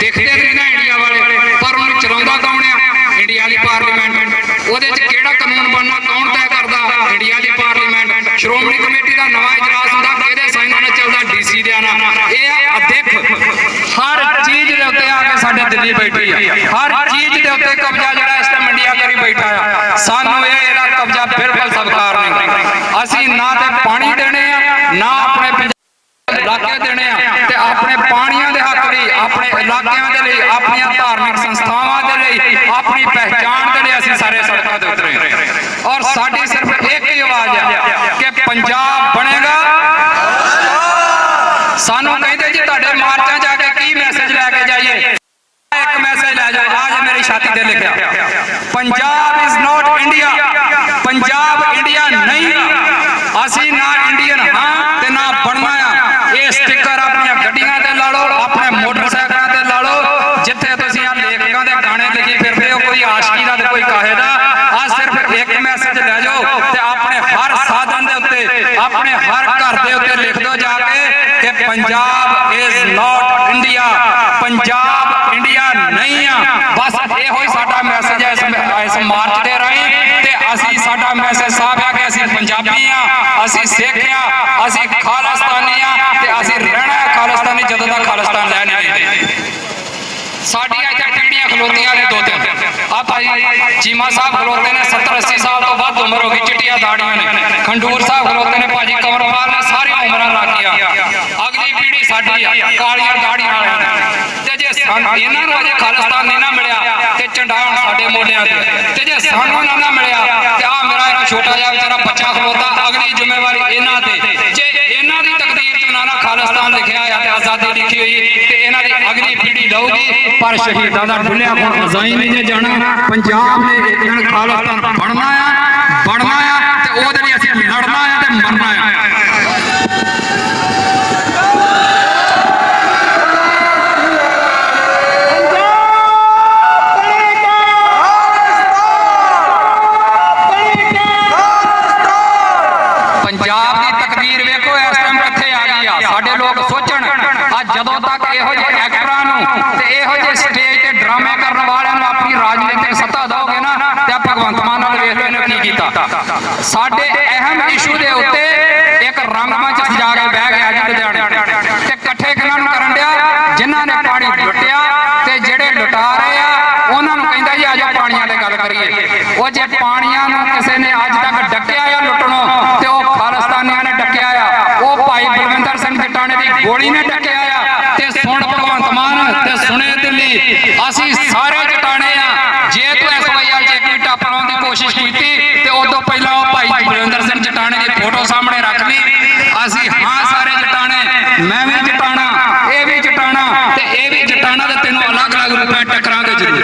Speaker 14: ਦਿਖਦੇ ਨਹੀਂ ਨਾ ਇੰਡੀਆ ਵਾਲੇ, ਪਰ ਉਹਨੂੰ ਚਲਾਉਂਦਾ ਕੌਣ ਆ? ਇੰਡੀਆ ਦੀ ਪਾਰਲੀਮੈਂਟ। ਉਹਦੇ 'ਚ ਕਿਹੜਾ ਕਾਨੂੰਨ ਬਣਨਾ ਕੌਣ ਤੈਅ ਕਰਦਾ? ਇੰਡੀਆ ਦੀ ਪਾਰਲੀਮੈਂਟ। ਸ਼੍ਰੋਮਣੀ ਕਮੇਟੀ ਦਾ ਨਵਾਂ ਇਜਲਾਸ ਹੁੰਦਾ, ਕਿਹਦੇ ਸਾਈਨਾਂ ਨਾਲ ਚੱਲਦਾ? ਡੀਸੀ ਦੇ ਨਾਲ। ਇਹ ਆ ਅਦਿੱਖ ਹਰ ਚੀਜ਼ ਦੇ ਉੱਤੇ ਆ ਕੇ ਸਾਡੇ ਦਿੱਲੀ ਬੈਠੀ ਆ, ਹਰ ਚੀਜ਼ ਦੇ ਉੱਤੇ ਕਬਜ਼ਾ ਜਿਹੜਾ ਇਸ ਟਾਈਮ ਇੰਡੀਆ ਕਰੀ ਬੈਠਾ ਆ। ਸਾਨੂੰ ਇਹਦਾ ਕਬਜ਼ਾ ਬਿਲਕੁਲ ਸਵੀਕਾਰ ਨਹੀਂ। ਅਸੀਂ ਨਾ ਤੇ ਪਾਣੀ ਦੇਣੇ ਆ, ਨਾ ਆਪਣੇ ਇਲਾਕੇ ਦੇਣੇ ਆ, ਤੇ ਆਪਣੇ ਪਾਣੀਆਂ ਦੇ ਹੱਕ ਲਈ, ਆਪਣੇ ਇਲਾਕਿਆਂ ਦੇ ਲਈ, ਆਪਣੀਆਂ ਧਾਰਮਿਕ ਸੰਸਥਾਵਾਂ ਦੇ ਲਈ, ਆਪਣੀ ਪਹਿਚਾਣ ਦੇ ਲਈ ਅਸੀਂ ਸਾਰੇ ਸੜਕਾਂ ਤੇ ਉਤਰੇ। ਔਰ ਸਾਡੀ ਸਿਰਫ ਇੱਕ ਹੀ ਆਵਾਜ਼ ਹੈ ਕਿ ਪੰਜਾਬ ਬਣੇਗਾ। ਸਾਨੂੰ ਕਹਿੰਦੇ ਜੀ ਤੁਹਾਡੇ ਮਾਰਚਾਂ ਜਾ ਕੇ ਕੀ ਮੈਸੇਜ ਲੈ ਕੇ ਜਾਈਏ? ਇੱਕ ਮੈਸੇਜ ਲੈ ਜਾਓ, ਅੱਜ ਮੇਰੀ ਛਾਤੀ ਤੇ ਲਿਖਿਆ, Punjab is not India. Punjab India ਨਹੀਂ। ਅਸੀਂ ਨਾ ਇੰਡੀਅਨ ਹਾਂ ਤੇ ਨਾ ਬਣਨਾ ਆ। ਇਹ ਸਟicker ਆਪਣੀਆਂ ਗੱਡੀਆਂ ਤੇ ਲਾ ਲਓ, ਆਪਣੇ ਮੋਟਰਸਾਈਕਲਾਂ ਤੇ ਲਾ ਲਓ, ਜਿੱਥੇ ਤੁਸੀਂ ਆ ਲੇਖਕਾਂ ਦੇ ਗਾਣੇ ਲਿਖੀ ਫਿਰਦੇ ਹੋ, ਕੋਈ ਆਸ਼ਕੀ ਦਾ ਤੇ ਕੋਈ ਕਾਹੇ ਦਾ। ਆ ਸਿਰਫ ਇੱਕ ਮੈਸੇਜ ਲੈ ਜਾਓ ਤੇ ਆਪਣੇ ਹਰ ਸਾਧਨ ਦੇ ਉੱਤੇ, ਆਪਣੇ ਹਰ ਘਰ ਦੇ ਉੱਤੇ ਲਿਖ ਦਿਓ ਜਾ ਕੇ ਕਿ Punjab is not India. Punjab India ਨਹੀਂ ਆ। ਬਸ ਇਹੋ ਹੀ ਸਾਡਾ ਮੈਸੇਜ ਹੈ ਇਸ ਮਾਰਚ ਦੇ ਰਾਹੀਂ। ਤੇ ਅਸੀਂ ਸਾਡਾ ਮੈਸੇਜ ਸਾਫ਼ ਹੈ ਕਿ ਅਸੀਂ ਪੰਜਾਬੀ ਆ, ਅਸੀਂ ਸਿੱਖ ਆ, ਅਸੀਂ ਖਾਲਿਸਤਾਨੀ ਆ, ਤੇ ਅਸੀਂ ਰਹਿਣਾ ਹੈ ਖਾਲਿਸਤਾਨੀ ਜਦੋਂ ਤੱਕ ਖਾਲਿਸਤਾਨ ਲੈ ਨਹੀਂ ਲੈਂਦੇ। ਸਾਡੀਆਂ ਇੱਥੇ ਪੀੜ੍ਹੀਆਂ ਖਲੋਤੀਆਂ ਨੇ ਦੋ ਤਿੰਨ। ਆ ਭਾਈ ਚੀਮਾ ਸਾਹਿਬ ਖਲੋਤੇ ਨੇ 70-80 ਸਾਲ ਤੋਂ ਵੱਧ ਉਮਰ ਹੋ ਗਈ, ਚਿੱਟੀਆਂ ਦਾੜੀਆਂ ਨੇ। ਖੰਡੂਰ ਸਾਹਿਬ ਖਲੋਤੇ ਨੇ, ਭਾਜੀ ਕੰਵਰਪਾਲ ਨੇ, ਸਾਰੀਆਂ ਉਮਰਾਂ ਲੱਗ ਗਈਆਂ। ਅਗਲੀ ਪੀੜ੍ਹੀ ਸਾਡੀ ਆ, ਕਾਲੀਆਂ ਦਾੜੀਆਂ ਵਾਲਿਆਂ ਨੇ। ਤੇ ਜੇ ਇਹਨਾਂ ਨੂੰ ਅਜੇ ਖਾਲਿਸਤਾਨ ਨਹੀਂ ਨਾ ਮਿਲਿਆ ਤੇ ਝੰਡਾ ਹੁਣ ਸਾਡੇ ਮੋਢਿਆਂ ਤੇ ਜੇ ਸਾਨੂੰ ਨਾ ਮਿਲਿਆ ਤੇ ਆ ਮੇਰਾ ਇੱਕ ਛੋਟਾ ਜਿਹਾ ਵਿਚਾਰਾ ਬੱਚਾ ਖਲੋਤਾ, ਅਗਲੀ ਜ਼ਿੰਮੇਵਾਰੀ ਇਹਨਾਂ ਤੇ। ਜੇ ਇਹਨਾਂ ਦੀ ਤਕਦੀਰ 'ਚ ਨਾ ਖਾਲਿਸਤਾਨ ਲਿਖਿਆ ਆ ਤੇ ਆਜ਼ਾਦੀ ਲਿਖੀ ਹੋਈ ਤੇ ਇਹਨਾਂ ਦੀ ਅਗਲੀ ਪੀੜ੍ਹੀ ਲਊਗੀ। ਪਰ ਸ਼ਹੀਦਾਂ ਦਾ ਡੁੱਲਿਆ ਹੁਣ ਅਜ਼ਾਈ ਨਹੀਂ ਜੇ ਜਾਣਾ। ਪੰਜਾਬ ਨੇ ਇੱਕ ਦਿਨ ਖਾਲਿਸਤਾਨ ਬਣਨਾ ਆ ਤੇ ਉਹਦੇ ਲਈ ਅਸੀਂ ਲੜਨਾ ਆ ਤੇ ਮਰਨਾ ਆ। ਪੰਜਾਬ ਦੀ ਤਕਦੀਰ ਵੇਖੋ ਇਸ ਟਾਈਮ ਕਿੱਥੇ ਆ ਗਈ ਆ। ਸਾਡੇ ਲੋਕ ਸੋਚਣ ਅੱਜ ਜਦੋਂ ਤੱਕ ਇਹੋ ਜਿਹੇ ਐਕਟਰਾਂ ਨੂੰ ਤੇ ਇਹੋ ਜਿਹੇ ਸਟੇਜ ਤੇ ਡਰਾਮੇ ਕਰਨ ਵਾਲਿਆਂ ਨੂੰ ਆਪਣੀ ਰਾਜਨੀਤਿਕ ਸੱਤਾ ਦੋਗੇ ਨਾ ਤੇ ਭਗਵੰਤ ਮਾਨ ਨਾਲ ਵੇਖ ਲਓ ਇਹਨੇ ਕੀ ਕੀਤਾ। ਸਾਡੇ ਅਹਿਮ ਇਸ਼ੂ ਦੇ ਉੱਤੇ ਇੱਕ ਰੰਗਮੰਚ ਸਜਾ ਕੇ ਬਹਿ ਗਿਆ ਜੀ ਲੁਧਿਆਣੇ ਤੇ ਇਕੱਠੇ ਕਿਹਨਾਂ ਨੂੰ ਕਰਨ ਡਿਆ? ਜਿਨ੍ਹਾਂ ਨੇ ਪਾਣੀ ਲੁੱਟਿਆ ਤੇ ਜਿਹੜੇ ਲੁਟਾ ਰਹੇ ਆ ਉਹਨਾਂ ਨੂੰ ਕਹਿੰਦਾ ਜੀ ਆਜੋ ਪਾਣੀਆਂ ਤੇ ਗੱਲ ਕਰੀਏ। ਉਹ ਜੇ ਪਾਣੀਆਂ ਨੂੰ ਕਿਸੇ ਨੇ ਅੱਜ ਤੱਕ ਡੱਕਿਆ ਆ ਲੁੱਟਣੋਂ ਤੇ ਉਹ ਖਾਲਿਸਤਾਨੀਆਂ ਨੇ ਡੱਕਿਆ ਆ, ਉਹ ਭਾਈ ਬਲਵਿੰਦਰ ਸਿੰਘ ਜਟਾਣੇ ਦੀ ਗੋਲੀ ਨੇ ਡੱਕਿਆ ਆ। ਤੇ ਸੁਣ ਭਗਵੰਤ ਮਾਨ ਤੇ ਸੁਣੇ ਦਿੱਲੀ, ਅਸੀਂ ਸਾਰੇ ਜਟਾਣੇ ਆ। ਜੇ ਤੂੰ SYL ਜੇ ਕੋਈ ਟੱਪ ਲਾਉਣ ਦੀ ਕੋਸ਼ਿਸ਼ ਕੀਤੀ ਤੇ ਉਦੋਂ ਪਹਿਲਾਂ ਉਹ ਭਾਈ ਬਲਵਿੰਦਰ ਸਿੰਘ ਜਟਾਣੇ ਦੀ ਫੋਟੋ ਸਾਹਮਣੇ ਰੱਖ ਲਈ। ਅਸੀਂ ਹਾਂ ਸਾਰੇ ਜਟਾਣੇ, ਮੈਂ ਵੀ ਜਟਾਣਾ, ਇਹ ਵੀ ਜਟਾਣਾ ਤੇ ਇਹ ਵੀ ਜਟਾਣਾ, ਤੇ ਤੈਨੂੰ ਅਲੱਗ-ਅਲੱਗ ਰੂਪਾਂ ਟੱਕਰਾਂਗੇ ਜ਼ਰੂਰ।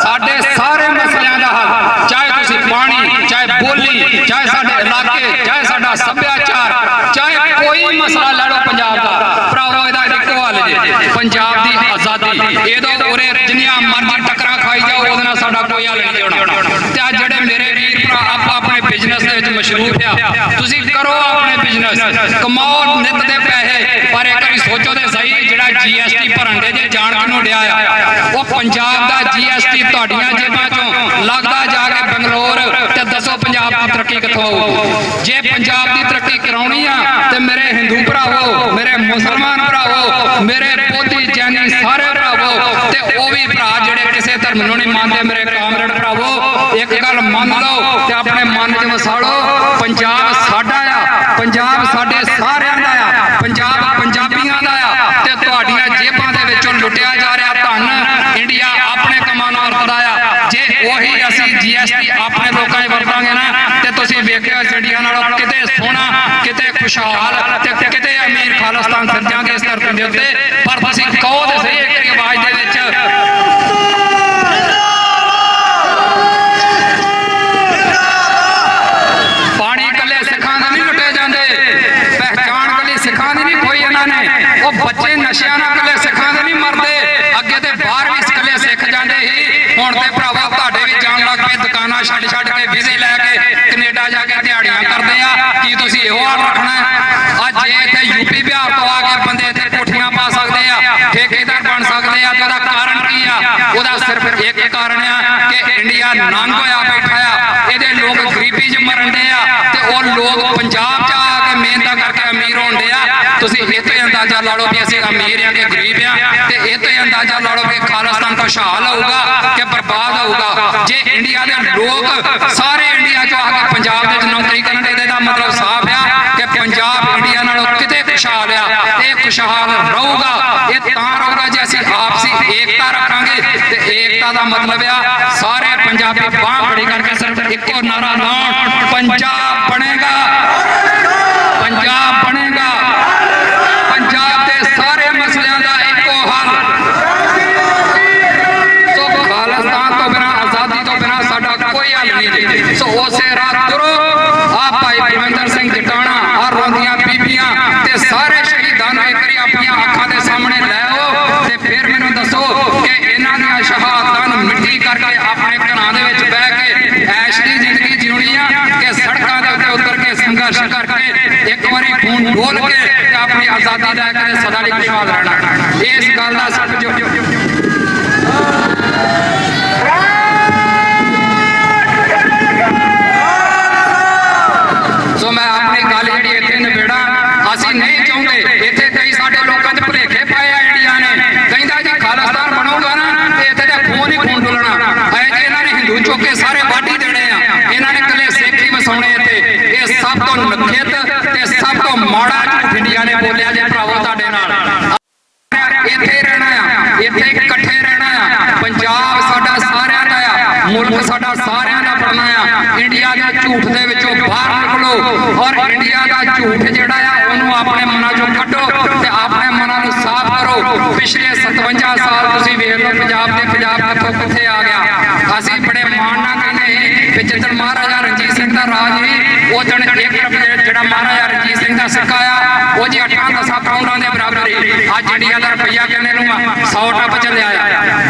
Speaker 14: ਸਾਡੇ ਸਾਰੇ ਮਸਲਿਆਂ ਦਾ ਹੱਲ, ਚਾਹੇ ਤੁਸੀਂ ਪਾਣੀ, ਚਾਹੇ ਬੋਲੀ, ਚਾਹੇ ਸਾਡੇ ਇਲਾਕੇ, ਚਾਹੇ ਸਾਡਾ ਸੱਭਿਆਚਾਰ, ਚਾਹੇ ਕੋਈ ਮਸਲਾ ਲੈ ਲਓ ਪੰਜਾਬ ਦਾ, ਭਰਾਵੋ ਇਹਦਾ ਇੱਕੋ ਹੱਲ ਜੇ ਪੰਜਾਬ ਦੀ ਆਜ਼ਾਦੀ। ਇਹਦਾ ਉਰੇ ਜਿੰਨੀਆਂ ਮਰਜ਼ੀ ਟੱਕਰਾਂ ਖਾਈ ਜਾਓ, ਉਹਦੇ ਨਾਲ ਸਾਡਾ ਕੋਈ ਹੱਲ ਨਹੀਂ ਹੋਣਾ। ਤੇ ਅੱਜ ਜਿਹੜੇ ਮੇਰੇ ਵੀਰ ਭਰਾ ਆਪਾਂ ਆਪਣੇ ਬਿਜ਼ਨਸ ਦੇ ਵਿੱਚ ਮਸ਼ਰੂਫ ਆ, ਤੁਸੀਂ ਕਰੋ ਆਪਣੇ ਬਿਜ਼ਨਸ, ਕਮਾਓ ਨਿੱਤ ਦੇ ਪੈਸੇ, ਪਰ ਇੱਕ ਵਾਰੀ ਸੋਚੋ ਤੇ ਸਹੀ ਜਿਹੜਾ GST ਭਰਨ ਦੇ ਜੇ ਜਾਣ ਕਿਉਂ ਡਿਆ ਆ? ਉਹ ਪੰਜਾਬ ਦਾ GST ਤੁਹਾਡੀਆਂ ਜੇਬਾਂ ਚੋਂ ਲੱਗਦਾ ਜਾ ਕੇ ਬੰਗਲੌਰ, ਤੇ ਦੱਸੋ ਪੰਜਾਬ ਦੀ ਤਰੱਕੀ ਕਿੱਥੋਂ ਆਊ? ਜੇ ਪੰਜਾਬ ਦੀ ਤਰੱਕੀ ਕਰਾਉਣੀ ਆ ਤੇ ਮੇਰੇ ਹਿੰਦੂ ਭਰਾਵੋ, ਮੇਰੇ ਮੁਸਲਮਾਨ ਭਰਾਵੋ, ਮੇਰੇ ਬੋਧੀ ਜੈਨੀ ਸਾਰੇ ਭਰਾਵੋ, ਤੇ ਉਹ ਵੀ ਭਰਾ ਜਿਹੜੇ ਕਿਸੇ ਧਰਮ ਨੂੰ ਨਹੀਂ ਮੰਨਦੇ, ਮੇਰੇ ਕਾਮਰੇਡ ਭਰਾਵੋ, ਇੱਕ ਗੱਲ ਮੰਨ ਲਓ ਤੇ ਆਪਣੇ ਮਨ 'ਚ ਵਸਾ ਲਓ, ਪੰਜਾਬ ਸਾਡਾ ਆ, ਪੰਜਾਬ ਸਾਡੇ ਸਾਰਿਆਂ ਦਾ ਆ, ਪੰਜਾਬ ਪੰਜਾਬੀਆਂ ਦਾ ਆ। ਤੇ ਤੁਹਾਡੀਆਂ ਜੇਬਾਂ ਦੇ ਵਿੱਚੋਂ ਲੁੱਟਿਆ ਜਾ ਰਿਹਾ ਧਨ ਇੰਡੀਆ ਆਪਣੇ ਕੰਮਾਂ ਨਾਲ ਵਰਤਦਾ ਆ। ਜੇ ਉਹੀ ਅਸੀਂ GST ਆਪਣੇ ਲੋਕਾਂ 'ਚ ਵਰਤਾਂਗੇ ਨਾ ਤੇ ਤੁਸੀਂ ਵੇਖਿਓ ਇੰਡੀਆ ਨਾਲੋਂ ਕਿਤੇ ਸੋਹਣਾ, ਕਿਤੇ ਖੁਸ਼ਹਾਲ ਤੇ ਕਿਤੇ ਅਮੀਰ ਖਾਲਿਸਤਾਨ ਫਿਰ ਜਾਗੇ ਇਸ ਧਰਤੀ ਦੇ ਉੱਤੇ। ਪਰ ਤੁਸੀਂ ਕਹੋ ਤੇ ਸਹੀ ਇੱਕ ਆਵਾਜ਼ ਦੇ ਵਿੱਚ, ਪਾਣੀ ਇਕੱਲੇ ਸਿੱਖਾਂ ਦਾ ਨਹੀਂ ਲੁੱਟਿਆ ਜਾਂਦਾ। ਨਸ਼ਿਆਂ ਨਾਲ ਇਕੱਲੇ ਸਿੱਖਾਂ ਦੇ ਨਹੀਂ ਮਰਦੇ, ਅੱਗੇ ਤੇ ਬਾਹਰ ਵੀ ਇਕੱਲੇ ਸਿੱਖ ਜਾਂਦੇ ਸੀ। ਹੁਣ ਤੇ ਭਰਾਵਾ ਤੁਹਾਡੇ ਵੀ ਜਾਣ ਲੱਗ ਪਏ, ਦੁਕਾਨਾਂ ਛੱਡ ਕੇ ਵੀਜ਼ੇ ਲੈ ਕੇ ਕੈਨੇਡਾ ਜਾ ਕੇ ਦਿਹਾੜੀਆਂ ਕਰਦੇ ਆ। ਕੀ ਤੁਸੀਂ ਇਹੋ ਹਾਲ ਰੱਖਣਾ? ਅੱਜ ਜੇ ਇੱਥੇ ਯੂਪੀ ਬਿਹਾਰ ਤੋਂ ਆ ਕੇ ਬੰਦੇ ਇੱਥੇ ਕੋਠੀਆਂ ਪਾ ਸਕਦੇ ਆ, ਠੇਕੇਦਾਰ ਬਣ ਸਕਦੇ ਆ, ਤੇ ਉਹਦਾ ਕਾਰਨ ਕੀ ਆ? ਉਹਦਾ ਸਿਰਫ ਇੱਕ ਕਾਰਨ ਆ ਕਿ ਇੰਡੀਆ ਨੰਗ ਹੋਇਆ ਬੈਠਾ ਆ, ਇਹਦੇ ਲੋਕ ਗਰੀਬੀ 'ਚ ਮਰਨ ਦੇ ਆ, ਤੇ ਉਹ ਲੋਕ ਪੰਜਾਬ 'ਚ ਆ ਕੇ ਮਿਹਨਤਾਂ ਕਰਕੇ ਅਮੀਰ ਹੋਣ ਦੇ ਆ। ਤੁਸੀਂ ਇਹ ਤੋਂ ਅੰਦਾਜ਼ਾ ਲਾ ਲਓ ਵੀ ਅਸੀਂ ਅਮੀਰ ਆ ਕਿ ਗਰੀਬ ਆ, ਤੇ ਇਹ ਤੋਂ ਅੰਦਾਜ਼ਾ ਲਾ ਲਓ ਕਿ ਖਾਲਿਸਤਾਨ ਖੁਸ਼ਹਾਲ ਹੋਊਗਾ ਕਿ ਬਰਬਾਦ ਹੋਊਗਾ। ਜੇ ਇੰਡੀਆ ਦੇ ਲੋਕ ਸਾਰੇ ਇੰਡੀਆ 'ਚੋਂ ਆ ਕੇ ਪੰਜਾਬ ਦੇ ਵਿੱਚ ਨੌਕਰੀ ਕਰਨ, ਇਹਦਾ ਮਤਲਬ ਸਾਫ਼ ਆ ਕਿ ਪੰਜਾਬ ਇੰਡੀਆ ਨਾਲੋਂ ਕਿਤੇ ਖੁਸ਼ਹਾਲ ਆ, ਤੇ ਖੁਸ਼ਹਾਲ ਰਹੂਗਾ। ਇਹ ਤਾਂ ਰਹੂਗਾ ਜੇ ਅਸੀਂ ਆਪਸੀ ਏਕਤਾ ਰੱਖਾਂਗੇ, ਤੇ ਏਕਤਾ ਦਾ ਮਤਲਬ ਆ ਸਾਰੇ ਪੰਜਾਬੀ ਬਾਂਹ ਫੜੀ ਕਰਕੇ ਸਿਰਫ ਇੱਕੋ ਨਾਰਾ ਲਾਉਣ, ਪੰਜਾਬ ਬਣੇਗਾ, ਪੰਜਾਬ ਬਣੇਗਾ, ਪੰਜਾਬ ਦੇ ਸਾਰੇ ਮਸਲਿਆਂ ਦਾ ਇੱਕੋ ਹੱਲ। ਸੋ ਖਾਲਿਸਤਾਨ ਤੋਂ ਬਿਨਾਂ, ਆਜ਼ਾਦੀ ਤੋਂ ਬਿਨਾਂ ਸਾਡਾ ਕੋਈ ਹੱਲ ਨਹੀਂ। ਸੋ ਉਸੇ ਰਾਹ ਤੁਰੋ। ਆ ਭਾਈ ਬਲਵਿੰਦਰ ਸਿੰਘ ਜਟਾਣਾ, ਆ ਰੋਂਦੀਆਂ ਬੀਬੀਆਂ ਤੇ ਸਾਰੇ ਸ਼ਹੀਦਾਂ ਨੂੰ ਇੱਕ ਵਾਰੀ ਆਪਣੀਆਂ ਅੱਖਾਂ ਦੇ ਸਾਹਮਣੇ ਲੈ ਆਓ, ਤੇ ਫਿਰ ਮੈਨੂੰ ਦੱਸੋ ਕਿ ਇਹਨਾਂ ਦੀਆਂ ਸ਼ਹਾਦਤਾਂ ਨੂੰ ਮਿੱਟੀ ਕਰਕੇ ਆਪਣੇ ਘਰਾਂ ਦੇ ਵਿੱਚ ਬਹਿ ਕੇ ਐਸ਼ ਦੀ ਜ਼ਿੰਦਗੀ ਜਿਉਣੀ ਆ ਕਿ ਸੜਕਾਂ ਦੇ ਉੱਤੇ ਉਤਰ ਕੇ ਸੰਘਰਸ਼ ਕਰਕੇ ਇੱਕ ਵਾਰੀ ਖੂਨ ਡੋਲ ਕੇ ਤੇ ਆਪਣੀ ਆਜ਼ਾਦੀ ਦਾ ਕੇ ਸਦਾ ਲਈ ਖੁਸ਼ਹਾਲ ਰਹਿਣਾ। ਇਸ ਗੱਲ ਦਾ ਸਮਝੋ। ਸੋ ਮੈਂ ਆਪਣੀ ਗੱਲ ਜਿਹੜੀ ਇੱਥੇ ਨਿਬੇੜਾ, ਅਸੀਂ ਨਹੀਂ ਚਾਹੁੰਦੇ ਇੱਥੇ ਕਈ ਸਾਡੇ ਲੋਕਾਂ 'ਚ ਭੁਲੇਖੇ ਪਾਏ ਆ ਇੰਡੀਆ ਨੇ। ਕਹਿੰਦਾ ਜੀ ਖਾਲਿਸਤਾਨ ਬਣੂਗਾ ਨਾ ਤੇ ਇੱਥੇ ਦਾ ਖੂਨ ਹੀ ਖੂਨ ਡੁੱਲਣਾ। ਐ ਜੀ ਇਹਨਾਂ ਨੇ ਹਿੰਦੂ ਚੁੱਕ ਕੇ ਸਾਰੇ ਵਾਢੀ ਦੇਣੇ ਆ, ਇਹਨਾਂ ਨੇ ਇਕੱਲੇ ਸਿੱਖ ਹੀ ਵਸਾਉਣੇ ਇੱਥੇ। ਇਹ ਸਭ ਤੋਂ ਨਖਿੱਤ ਤੇ ਸਭ ਤੋਂ ਮਾੜਾ ਝੂਠ ਇੰਡੀਆ ਨੇ ਬੋਲਿਆ ਜੇ ਭਰਾਵੋ ਤੁਹਾਡੇ ਨਾਲ। ਇੱਥੇ ਰਹਿਣਾ ਆ, ਇੱਥੇ ਇਕੱਠੇ ਰਹਿਣਾ ਆ। ਪੰਜਾਬ ਸਾਡਾ ਸਾਰਿਆਂ ਦਾ ਆ, ਮੁਲਕ ਸਾਡਾ ਸਾਰਿਆਂ ਦਾ ਬਣਨਾ ਆ। ਇੰਡੀਆ ਦੇ ਝੂਠ ਦੇ ਵਿੱਚੋਂ ਬਾਹਰ ਨਿਕਲੋ, ਔਰ ਇੰਡੀਆ ਦਾ ਝੂਠ ਜਿਹੜਾ ਆ ਉਹਨੂੰ ਆਪਣੇ ਮਨਾਂ ਚੋਂ ਕੱਢੋ ਤੇ ਆਪਣੇ ਮਨਾਂ ਨੂੰ ਸਾਫ਼ ਕਰੋ। ਪਿਛਲੇ 57 ਸਾਲ ਤੁਸੀਂ ਵੇਖ ਲਓ ਪੰਜਾਬ ਕਿੱਥੋਂ ਕਿੱਥੇ ਆ ਗਿਆ। ਅਸੀਂ ਬੜੇ ਮਾਣ ਨਾਲ ਕਹਿੰਦੇ ਕਿ ਜਦੋਂ ਮਹਾਰਾਜਾ ਰਣਜੀਤ ਸਿੰਘ ਦਾ ਰਾਜ ਸੀ, ਉਹ ਦਿਨ 1 ਰੁਪਏ ਜਿਹੜਾ ਮਹਾਰਾਜਾ ਰਣਜੀਤ ਸਿੰਘ ਦਾ ਸਿੱਕਾ ਆ ਉਹ ਜੀ 8-10 ਪਾਉਂਡਾਂ ਦੇ ਬਰਾਬਰ ਸੀ। ਅੱਜ ਇੰਡੀਆ ਦਾ ਰੁਪਈਆ ਕਿੰਨੇ ਨੂੰ 100 ਟੱਪ ਚੱਲਿਆ ਆ,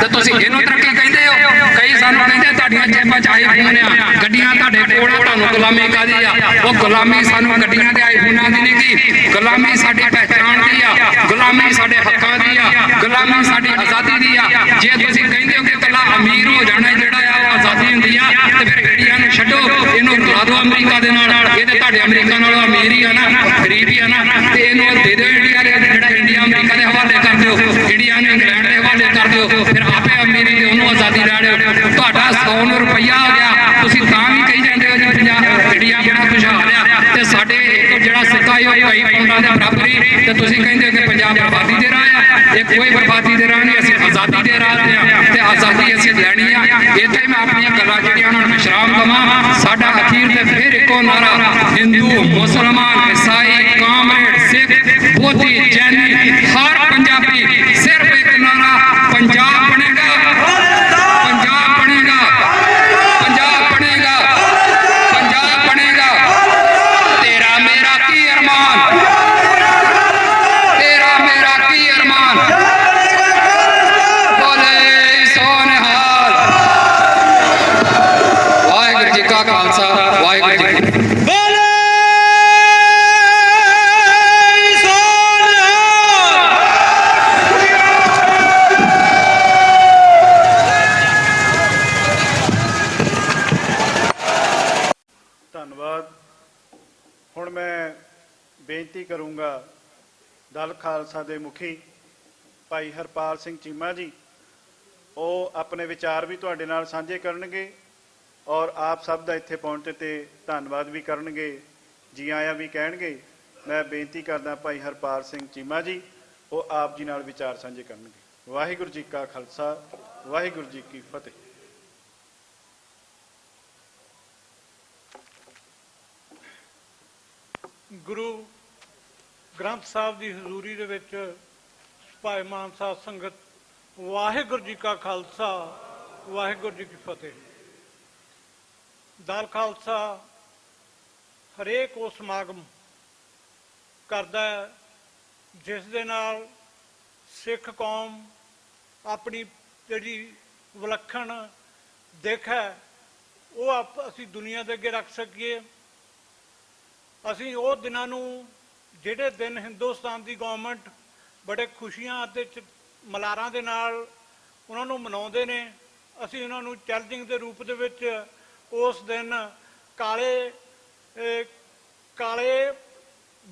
Speaker 14: ਤੇ ਤੁਸੀਂ ਇਹਨੂੰ ਤਰੱਕੀ ਕਹਿੰਦੇ ਹੋ। ਕਈ ਸਾਨੂੰ ਕਹਿੰਦੇ ਤੁਹਾਡੀਆਂ ਜੇਬਾਂ 'ਚ ਆਈਫੋਨ ਆ, ਗੱਡੀਆਂ ਤੁਹਾਡੇ ਕੋਲ, ਤੁਹਾਨੂੰ ਗੁਲਾਮੀ ਕਾਹਦੀ ਆ? ਉਹ ਗੁਲਾਮੀ ਸਾਨੂੰ ਗੱਡੀਆਂ ਦੇ ਆਈਫੋਨਾਂ ਦੀ ਨਹੀਂ ਗੀ, ਗੁਲਾਮੀ ਸਾਡੀ ਪਹਿਚਾਣ ਦੀ ਆ, ਗੁਲਾਮੀ ਸਾਡੇ ਹੱਕਾਂ ਦੀ ਆ, ਗੁਲਾਮੀ ਸਾਡੀ ਆਜ਼ਾਦੀ ਦੀ ਆ। ਜੇ ਤੁਸੀਂ ਕਹਿੰਦੇ ਹੋ ਕਿ ਇਕੱਲਾ ਅਮੀਰ ਹੋ ਜਾਣਾ ਜਿਹੜਾ ਆ ਉਹ ਆਜ਼ਾਦੀ ਹੁੰਦੀ ਆ, ਤੇ ਫਿਰ ਇੰਡੀਆ ਨੂੰ ਛੱਡੋ, ਇਹਨੂੰ ਲਾ ਦਿਓ ਅਮਰੀਕਾ ਦੇ ਨਾਲ। ਇਹ ਤੇ ਤੁਹਾਡੇ ਅਮਰੀਕਾ ਨਾਲੋਂ ਅਮੀਰ ਹੀ ਆ ਨਾ, ਗਰੀਬ ਹੀ ਆ ਨਾ, ਤੇ ਇਹਨੂੰ ਦੇ ਦਿਓ ਇੰਡੀਆ ਦੇ, ਜਿਹੜਾ ਇੰਡੀਆ ਅਮਰੀਕਾ ਦੇ ਹਵਾਲੇ ਕਰ ਦਿਓ, ਇੰਡੀਆ ਨੂੰ ਇੰਗਲੈਂਡ ਦੇ ਹਵਾਲੇ ਕਰ ਦਿਓ, ਫਿਰ ਆਪੇ ਅਮੀਰੀ ਤੇ ਉਹਨੂੰ ਆਜ਼ਾਦੀ ਲੈ ਲਿਓ। ਤੁਹਾਡਾ 100 ਨੂੰ ਰੁਪਈਆ ਆ ਗਿਆ, ਤੁਸੀਂ ਤਾਂ ਵੀ ਕਹੀ ਜਾਂਦੇ ਹੋ ਜੀ ਪੰਜਾਬ ਇੰਡੀਆ ਬੜਾ ਖੁਸ਼ਹਾਲ ਆ, ਤੇ ਸਾਡੇ ਜਿਹੜਾ ਸਿੱਕਾ ਹੈ ਉਹ ਕਈ ਪਾਉਂਡਾਂ ਦੇ ਬਰਾਬਰ ਹੀ, ਤੇ ਤੁਸੀਂ ਕਹਿੰਦੇ ਹੋ ਕਿ ਪੰਜਾਬ ਬਰਬਾਦੀ ਦੇ ਰਾਹ ਆ। ਇਹ ਕੋਈ ਬਰਬਾਦੀ ਦੇ ਰਾਹ ਨਹੀਂ, ਅਸੀਂ ਆਜ਼ਾਦੀ ਦੇ ਰਾਹ ਤੇ ਆ, ਤੇ ਆਜ਼ਾਦੀ ਅਸੀਂ ਲੈਣੀ ਆ। ਇੱਥੇ ਮੈਂ ਆਪਣੀਆਂ ਗੱਲਾਂ ਜਿਹੜੀਆਂ ਉਹਨਾਂ ਨੂੰ ਵਿਸ਼ਰਾਮ ਦਵਾਂ। ਸਾਡਾ ਅਖੀਰ ਤੇ ਫਿਰ ਇੱਕੋ ਨਾਰਾ, ਹਿੰਦੂ, ਮੁਸਲਮਾਨ, ਈਸਾਈ, ਕਾਮਰੇਡ, ਸਿੱਖ, ਬੋਧੀ, ਜੈਨੀ, ਹਰ ਪੰਜਾਬੀ ਸਿਰਫ ਇੱਕ ਨਾਰਾ, ਪੰਜਾਬ ਬਣੇਗਾ, ਪੰਜਾਬ ਬਣੇਗਾ, ਪੰਜਾਬ ਬਣੇਗਾ, ਪੰਜਾਬ ਬਣੇਗਾ। ਤੇਰਾ ਮੇਰਾ ਕੀ ਅਰਮਾਨ, ਤੇਰਾ ਮੇਰਾ ਕੀ ਅਰਮਾਨ, ਬੋਲੇ ਸੋ ਨਿਹਾਲ। ਵਾਹਿਗੁਰੂ ਜੀ ਕਾ ਖਾਲਸਾ, ਵਾਹਿਗੁਰੂ ਜੀ ਕੀ ਫਤਿਹ।
Speaker 1: ਧੰਨਵਾਦ। ਹੁਣ ਮੈਂ ਬੇਨਤੀ ਕਰੂੰਗਾ ਦਲ ਖਾਲਸਾ ਦੇ ਮੁਖੀ ਭਾਈ ਹਰਪਾਲ ਸਿੰਘ ਚੀਮਾ ਜੀ, ਉਹ ਆਪਣੇ ਵਿਚਾਰ ਵੀ ਤੁਹਾਡੇ ਨਾਲ ਸਾਂਝੇ ਕਰਨਗੇ ਔਰ ਆਪ ਸਭ ਦਾ ਇੱਥੇ ਪਹੁੰਚਣ ਤੇ ਧੰਨਵਾਦ ਵੀ ਕਰਨਗੇ, ਜੀ ਆਇਆਂ ਵੀ ਕਹਿਣਗੇ। ਮੈਂ ਬੇਨਤੀ ਕਰਦਾ ਭਾਈ ਹਰਪਾਲ ਸਿੰਘ ਚੀਮਾ ਜੀ, ਉਹ ਆਪ ਜੀ ਨਾਲ ਵਿਚਾਰ ਸਾਂਝੇ ਕਰਨਗੇ। ਵਾਹਿਗੁਰੂ ਜੀ ਕਾ ਖਾਲਸਾ, ਵਾਹਿਗੁਰੂ ਜੀ ਕੀ ਫਤਿਹ।
Speaker 2: ਗੁਰੂ ਗ੍ਰੰਥ ਸਾਹਿਬ ਦੀ ਹਜ਼ੂਰੀ ਦੇ ਵਿੱਚ ਭਾਈਮਾਨ ਸਾਧ ਸੰਗਤ, ਵਾਹਿਗੁਰੂ ਜੀ ਕਾ ਖਾਲਸਾ, ਵਾਹਿਗੁਰੂ ਜੀ ਕੀ ਫਤਿਹ। ਦਲ ਖਾਲਸਾ ਹਰੇਕ ਉਹ ਸਮਾਗਮ ਕਰਦਾ ਹੈ ਜਿਸ ਦੇ ਨਾਲ ਸਿੱਖ ਕੌਮ ਆਪਣੀ ਜਿਹੜੀ ਵਿਲੱਖਣ ਦਿੱਖ ਹੈ ਉਹ ਅਸੀਂ ਦੁਨੀਆ ਦੇ ਅੱਗੇ ਰੱਖ ਸਕੀਏ। ਅਸੀਂ ਉਹ ਦਿਨਾਂ ਨੂੰ ਜਿਹੜੇ ਦਿਨ ਹਿੰਦੁਸਤਾਨ ਦੀ ਗੌਰਮੈਂਟ ਬੜੇ ਖੁਸ਼ੀਆਂ ਅਤੇ ਮਲਾਰਾਂ ਦੇ ਨਾਲ ਉਹਨਾਂ ਨੂੰ ਮਨਾਉਂਦੇ ਨੇ, ਅਸੀਂ ਉਹਨਾਂ ਨੂੰ ਚੈਲੰਜਿੰਗ ਦੇ ਰੂਪ ਦੇ ਵਿੱਚ ਉਸ ਦਿਨ ਕਾਲੇ